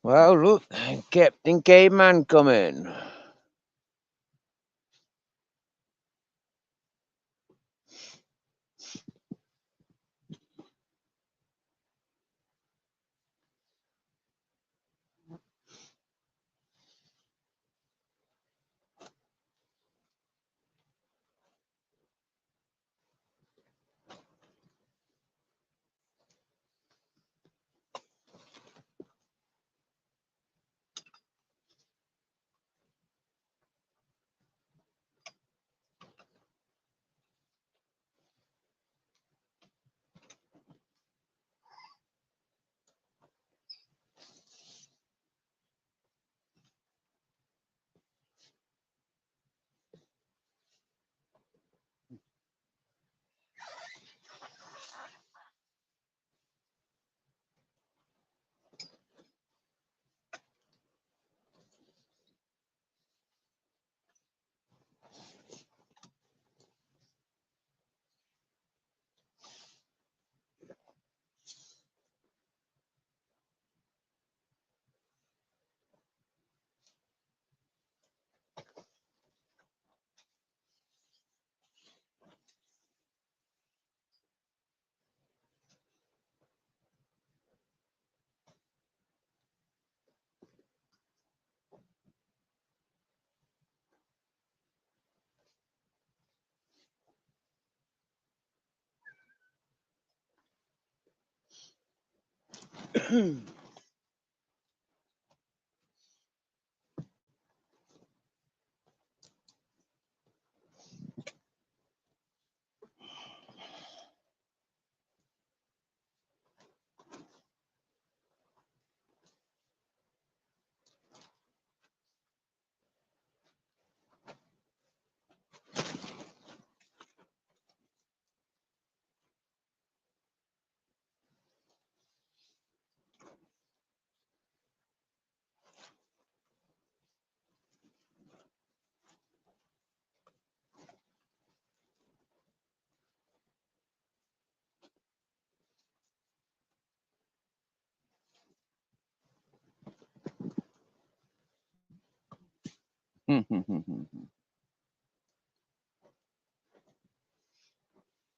Well, look, Captain Caveman coming.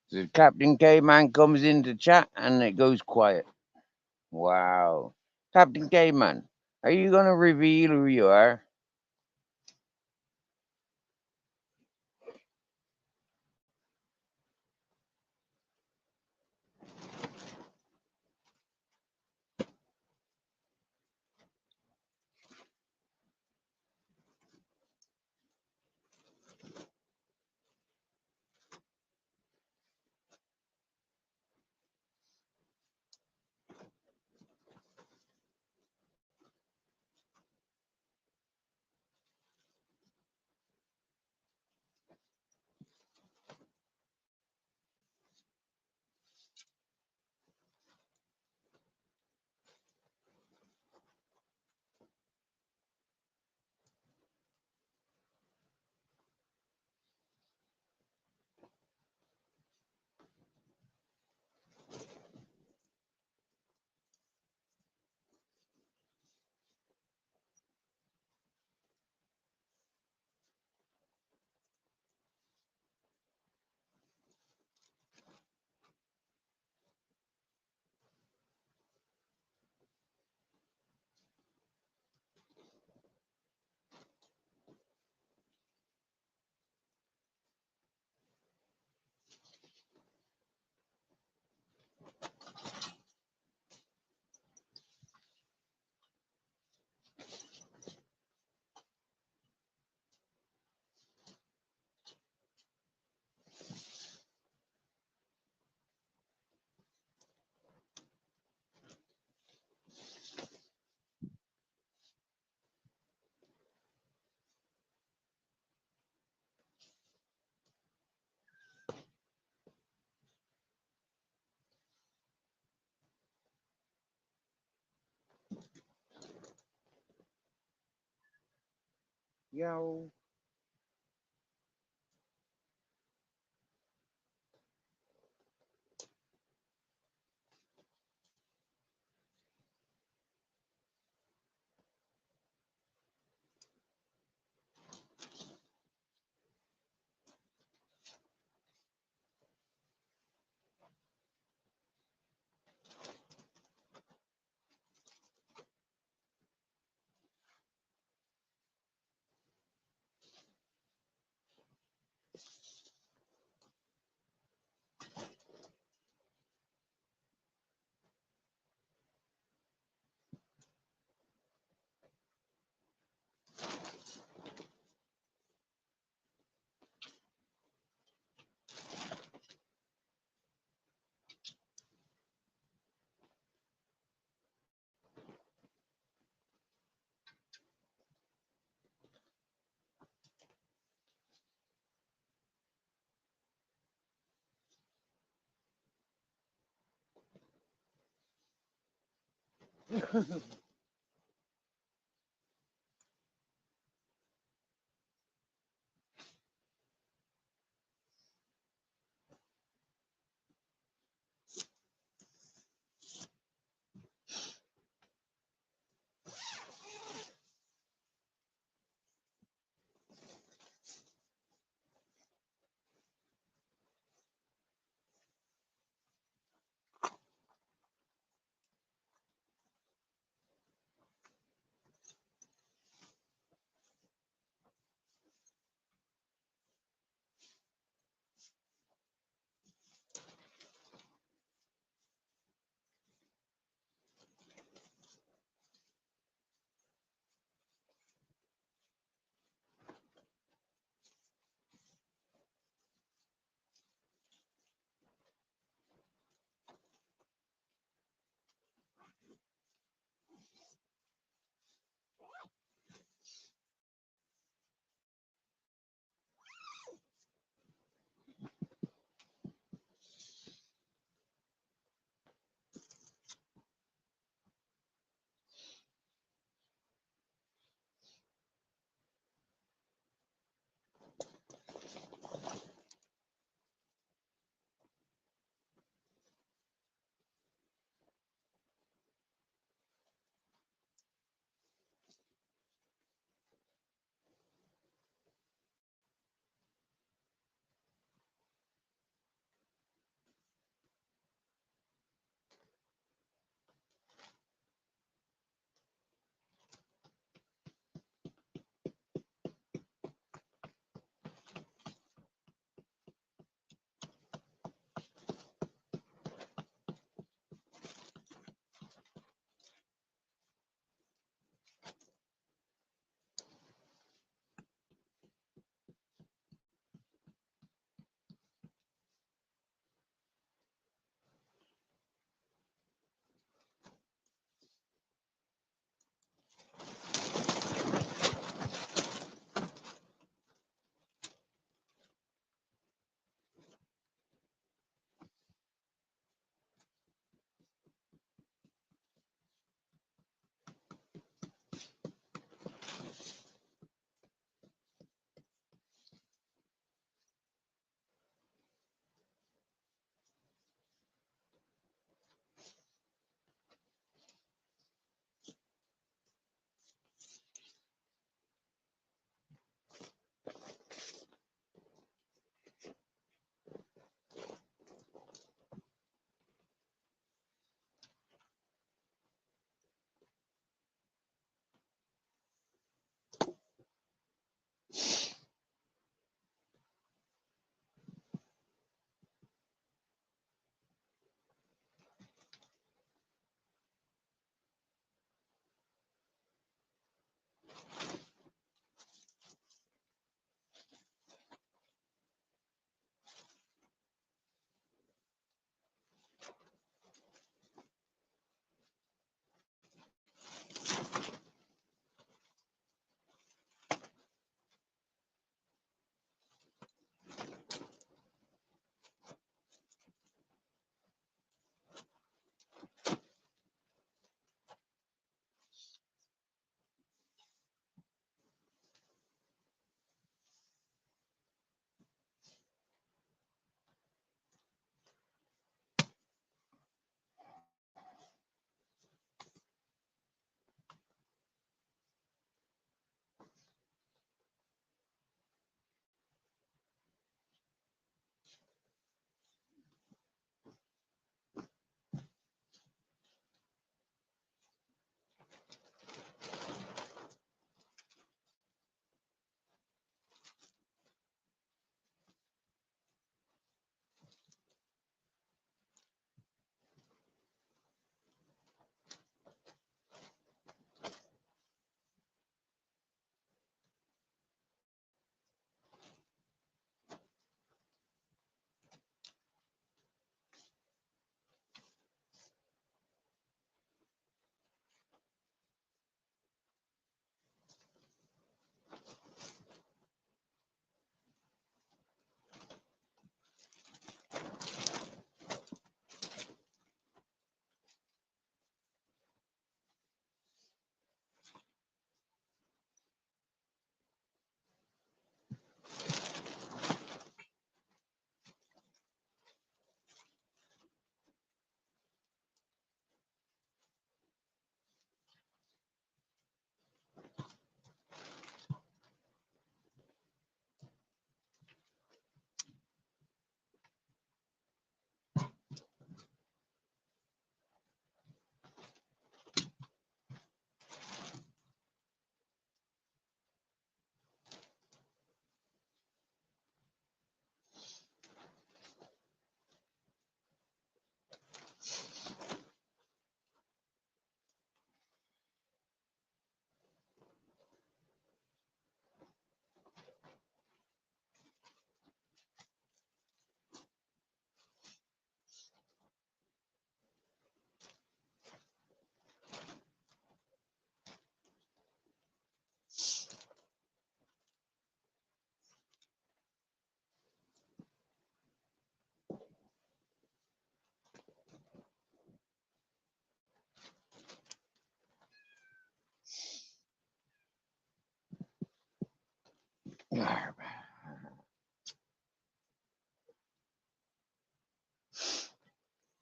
So Captain Caveman comes into chat and it goes quiet. Wow. Captain Caveman, are you going to reveal who you are? Yo.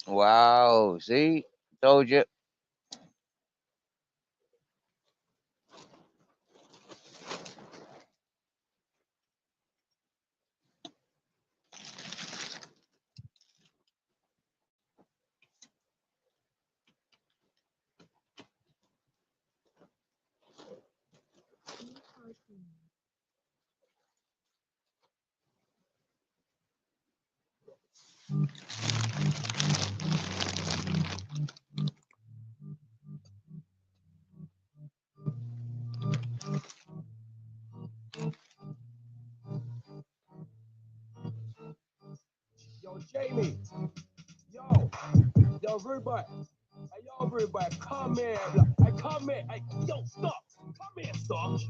Wow, see? Told you. Yo, Jamie. Yo, rude boy. Hey, yo, rude boy, come here, blood. Hey, come here. Hey, yo, stop. Come here, stop.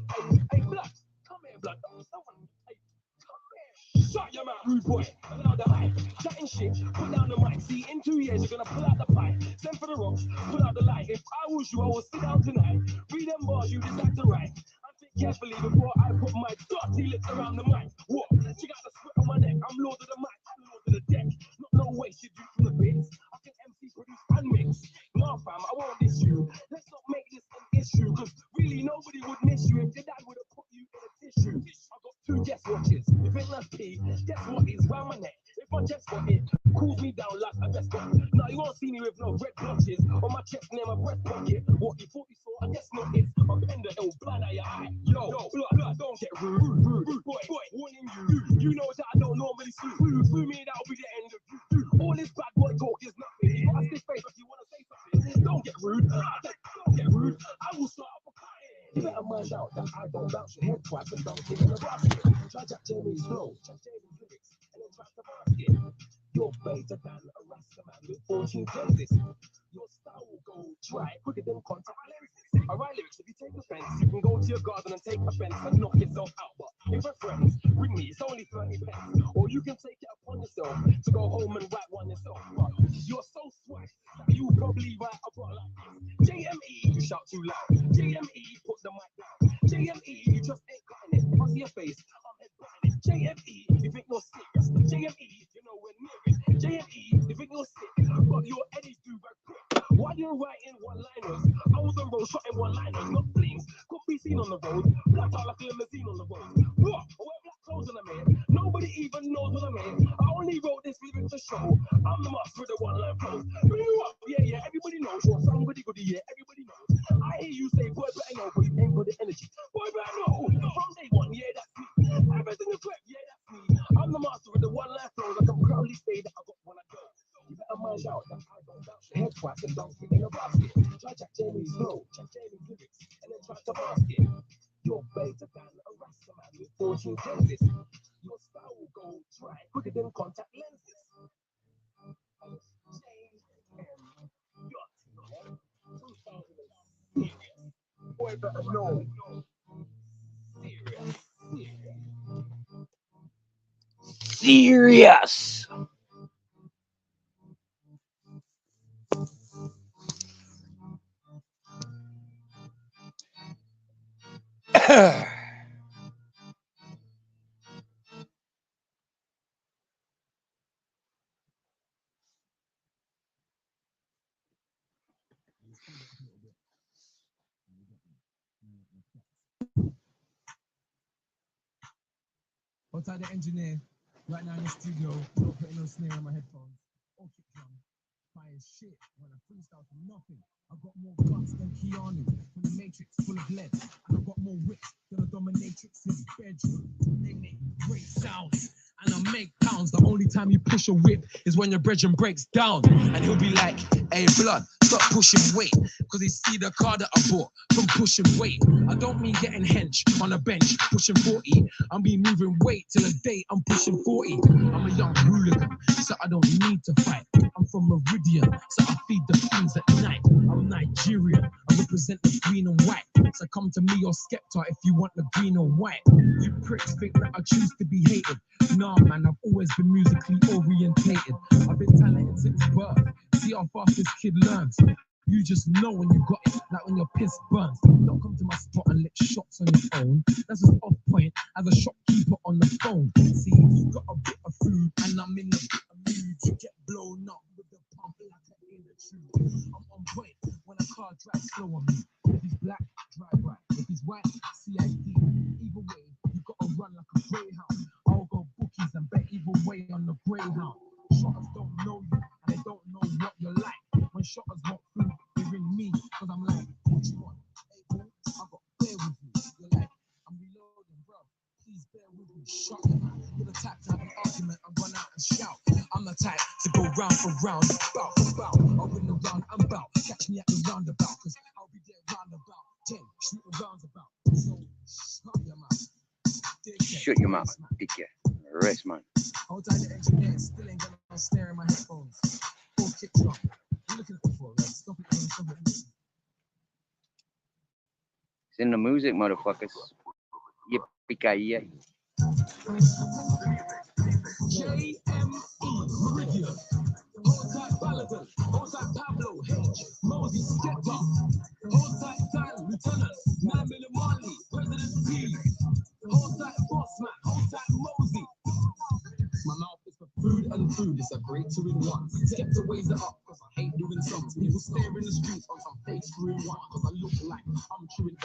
Hey, blood. Come here, blood. Someone. Hey, come here. Shut your mouth, rude boy. Allow the hype. Chatting shit. Put down the mic. See, in 2 years, you're gonna pull out the pipe. Send for the rocks. Pull out the light. If I was you, I would sit down tonight. Read them bars you decide to write. And think carefully before I put my dirty lips around the mic. What? She got the sweat on my neck. I'm lord of the mic. I'm lord of the deck. Not no way, she do from the bits. I can MC, produce, and mix. No, fam, I won't diss you. Let's not make this an issue. Cause really, nobody would miss you if your dad would have put you in a tissue. I got 2 guess watches. If it not pee, guess what is round my neck? If I just got it, cools me down like I just got. Now you won't see me with no red blotches on my chest near my breast pocket. What you thought you saw, I guess not. It's a pender, it'll blind out your eye. Yo, blood, don't get rude, boy, warning you. You know that I don't normally sue me, that'll be the end of you. All this bad boy talk is nothing. I stay face if you wanna say something. Don't get rude, don't get rude. I will start up a fight. You better mind out that I don't bounce your head twice and dunk it in the basket. Try Jack Jamie's flow, Jack Jamie's lyrics, and then try to basket. You're better than a Rasta man with 14 Genesis. Your style will go dry quicker than contact lyrics. Alright, lyrics, if you take offense, you can go to your garden and take offense and knock yourself out. But if a friend, bring me, it's only 30 pence. Or you can take it upon yourself to go home and write one yourself. But you're so swag that you probably write a bar like this. JME, you shout too loud. JME, put the mic down. JME, you just ain't cutting it. If I see your face, I'm headbutting it. JME, you think you're serious. JME, you know we're near it. JME, you think you're sick, but your eddies do very quick. While you're writing one-liners, I was on road shotting one-liners, not flings. Could be seen on the road, black out like a limousine on the road. What? I wear black clothes and I'm here. Nobody even knows what I'm here. I only wrote this lyric to show I'm the master of the one-line flows. Bring you up, yeah, everybody knows. You're somebody goody, yeah, everybody knows. I hear you say, boy, but I know, but you ain't got the energy. Boy, but I know, from day one, yeah, that's me. Everything is correct, yeah, that's me. I'm the master of the one-line flows. I can proudly say that I got one I go. You better mind out that I don't bounce your head twice and dunk it in a basket. Try Jack Jamie's flow, Jack Jamie's lyrics, and then try to basket. You're better than a Rasta man with 14 Genesis. Your style will go dry quicker than contact lenses. Boy, better know. Serious. Outside the engineer, right now in the studio, not putting no snare on my headphones. Or kick drum. Fire shit when I freestyle from nothing. I got more guts than Keanu from the Matrix, full of lead. And I got more wits than a dominatrix in his bedroom. They make great sounds. And I make pounds. The only time you push a whip is when your brethren breaks down. And he'll be like, hey, blood, stop pushing weight. Because he see the car that I bought from pushing weight. I don't mean getting hench on a bench, pushing 40. I mean moving weight till a day I'm pushing 40. I'm a young hooligan, so I don't need to fight. I'm from Meridian, so I feed the fiends at night. I'm Nigerian, I represent the green and white. So come to me or Skepta if you want the green or white. You pricks think that I choose to be hated. Nah, man, I've always been musically orientated. I've been talented since birth. See how fast this kid learns. You just know when you got it, like when your piss burns. Don't come to my spot and lick shots on your phone. That's just off point. As a shopkeeper, on the phone. See, you got a bit of food and I'm in a bit of mood to get blown up with the pump like an inner tube. I'm on point when a car drives slow on me. If he's black, drive right. If he's white, CID. Either way, you gotta run like a greyhound. I'll go bookies and bet either way on the greyhound. Shotters don't know you and they don't know what you're like. When shotters want food, they ring me because I'm like, what you want? Hey, bro, I got bear with you. You're like, I'm reloading, bro. Please bear with me. Shut your mouth. You're the type to have an argument and run out and shout. I'm the type to go round for round, bout for bout. I'll win the round and bout. Catch me at the roundabout, cause I'll be there round about 10 shooting rounds about. So shut your mouth. Shut your mouth, dickhead. Rest, man. Hold tight the engineer, still ain't gonna stare in my headphones. Full kick drum. You're looking for it, right? Stop it, stop it. It's in the music, motherfuckers. Yippee-ki-yay. JME Meridian. Hold tight Paladin. Hold tight Pablo H. Mosey Skepta. Hold tight Dan Lieutenant. 9 million Marley. President P. Hold tight Bossman. Hold tight Mosey. My mouth is for food and food. It's a great 2-in-1. Skepta weighs it up because I hate doing songs. People stare in the streets on some fake screwing one because I look like I'm chewing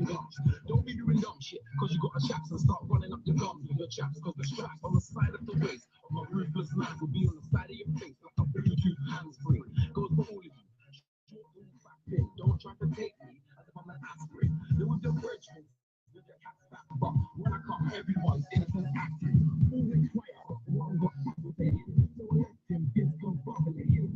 gums. Don't be doing dumb shit because you got a chaps and start running up your gums with your chaps because the straps on the side of the waist of my ruthless man will be on the side of your face like a Bluetooth hands-free. Goes for all of you. Don't try to take me as if I'm an aspirin. There was your virtual with your cats back, but when I come, everyone's innocent acting. Always quiet, one got aggravated. So I left him discombobulated.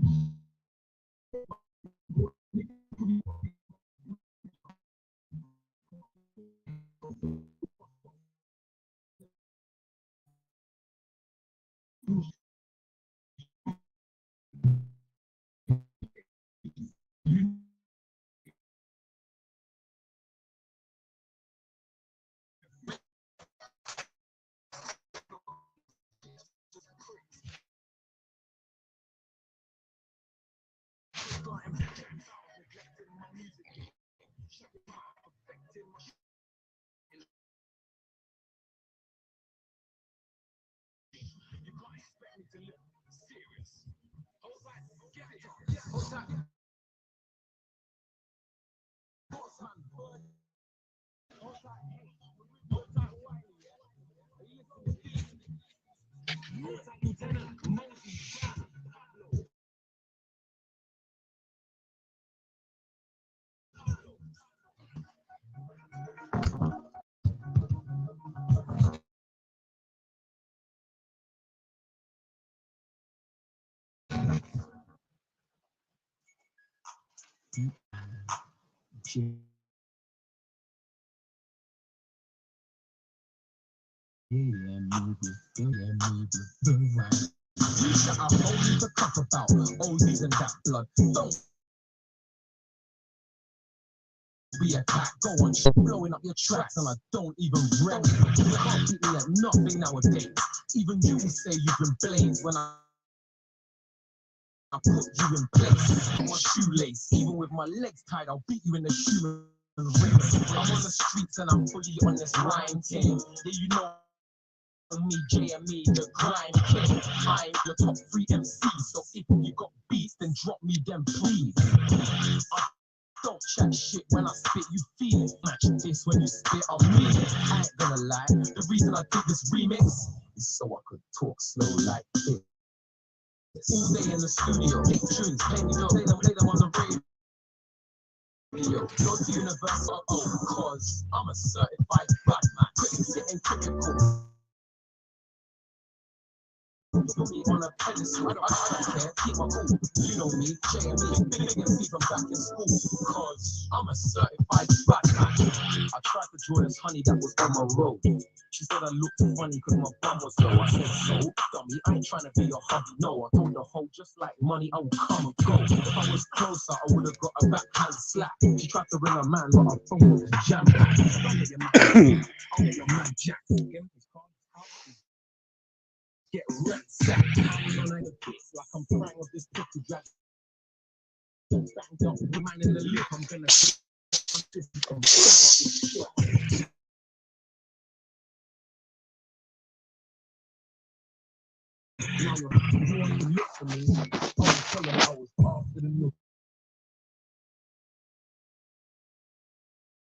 Shut up, hold the cup about oldies and that blood. Don't be a cat, go on, blowing up your tracks, and I don't even rap. You can't beat me at nothing nowadays. Even you will say you've been blamed when I put you in place. I'm a shoelace, even with my legs tied, I'll beat you in the shoe and race. I'm on the streets and I'm fully on this rhyme team. Yeah, you know me, JME, the grind king. I'm your top 3 MC, so if you got beats, then drop me them please. Don't chat shit when I spit, you feel it. Match this when you spit on me. I ain't gonna lie, the reason I did this remix is so I could talk slow like this. All day in the studio, make tunes, play them on the radio. Go to Universal, cause I'm a certified bad man. Critics getting critical. Put me on a pedestal, I don't care, keep my cool. You know me, JME, big MC from back in school. Cause I'm a certified bad man. I tried to draw this honey that was on my road. She said I looked funny cause my bum was low. I said, so, dummy, I ain't trying to be your hubby. No, I told the hoe, just like money, I would come and go. If I was closer, I would have got a backhand slap. She tried to ring a man, but her phone was jam-packed. I'll get your man jacked. Get wrecked, sacked, hanging on the kiss like I'm crying with this picture drag. Banged up, man in the lip, I'm gonna this You want to look for me? I was telling I was after the look.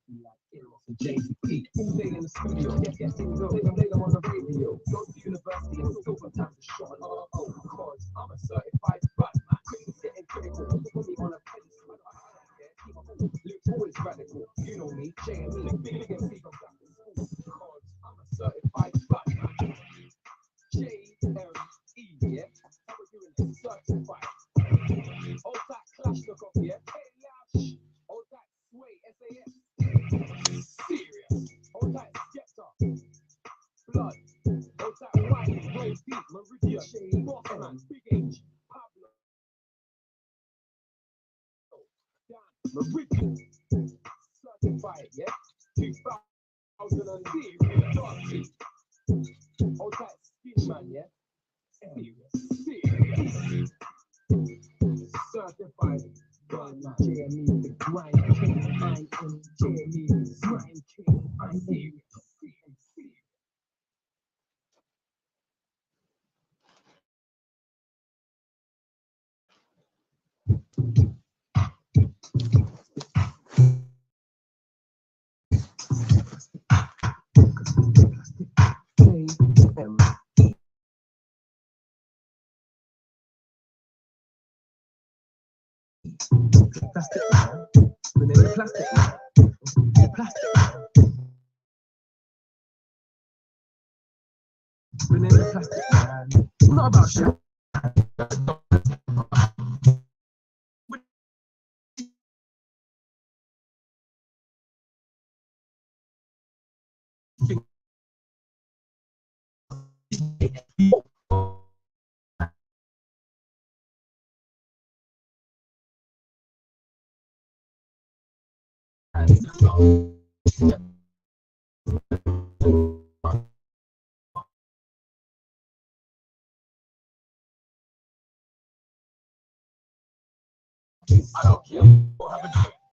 Like JP, all day in the studio, get things up, play them on the radio. Go to university and still sometimes it's shot. Cause I'm a certified Batman. Getting critical, put me on a pedestal. Luke's always radical, you know me, JME, big and big on back to school. Cause I'm a certified Batman. JME, yeah, how we doing? Certified. All that clash look up, yeah. Hey, Lash. All that sway, SAS. Serious. All that Skepta. Blood. All that white, Rose Deep, Meridian, Bossman, Big H, Pablo. Meridian. Certified, yeah. 2000 serious. Darcy. All that Skin Man, yeah. Serious. Certified. JME, the grind king, I am JME, the grind king, I'm serious. Plastic man, remember plastic man, plastic, remember plastic man, not about shit. I don't care.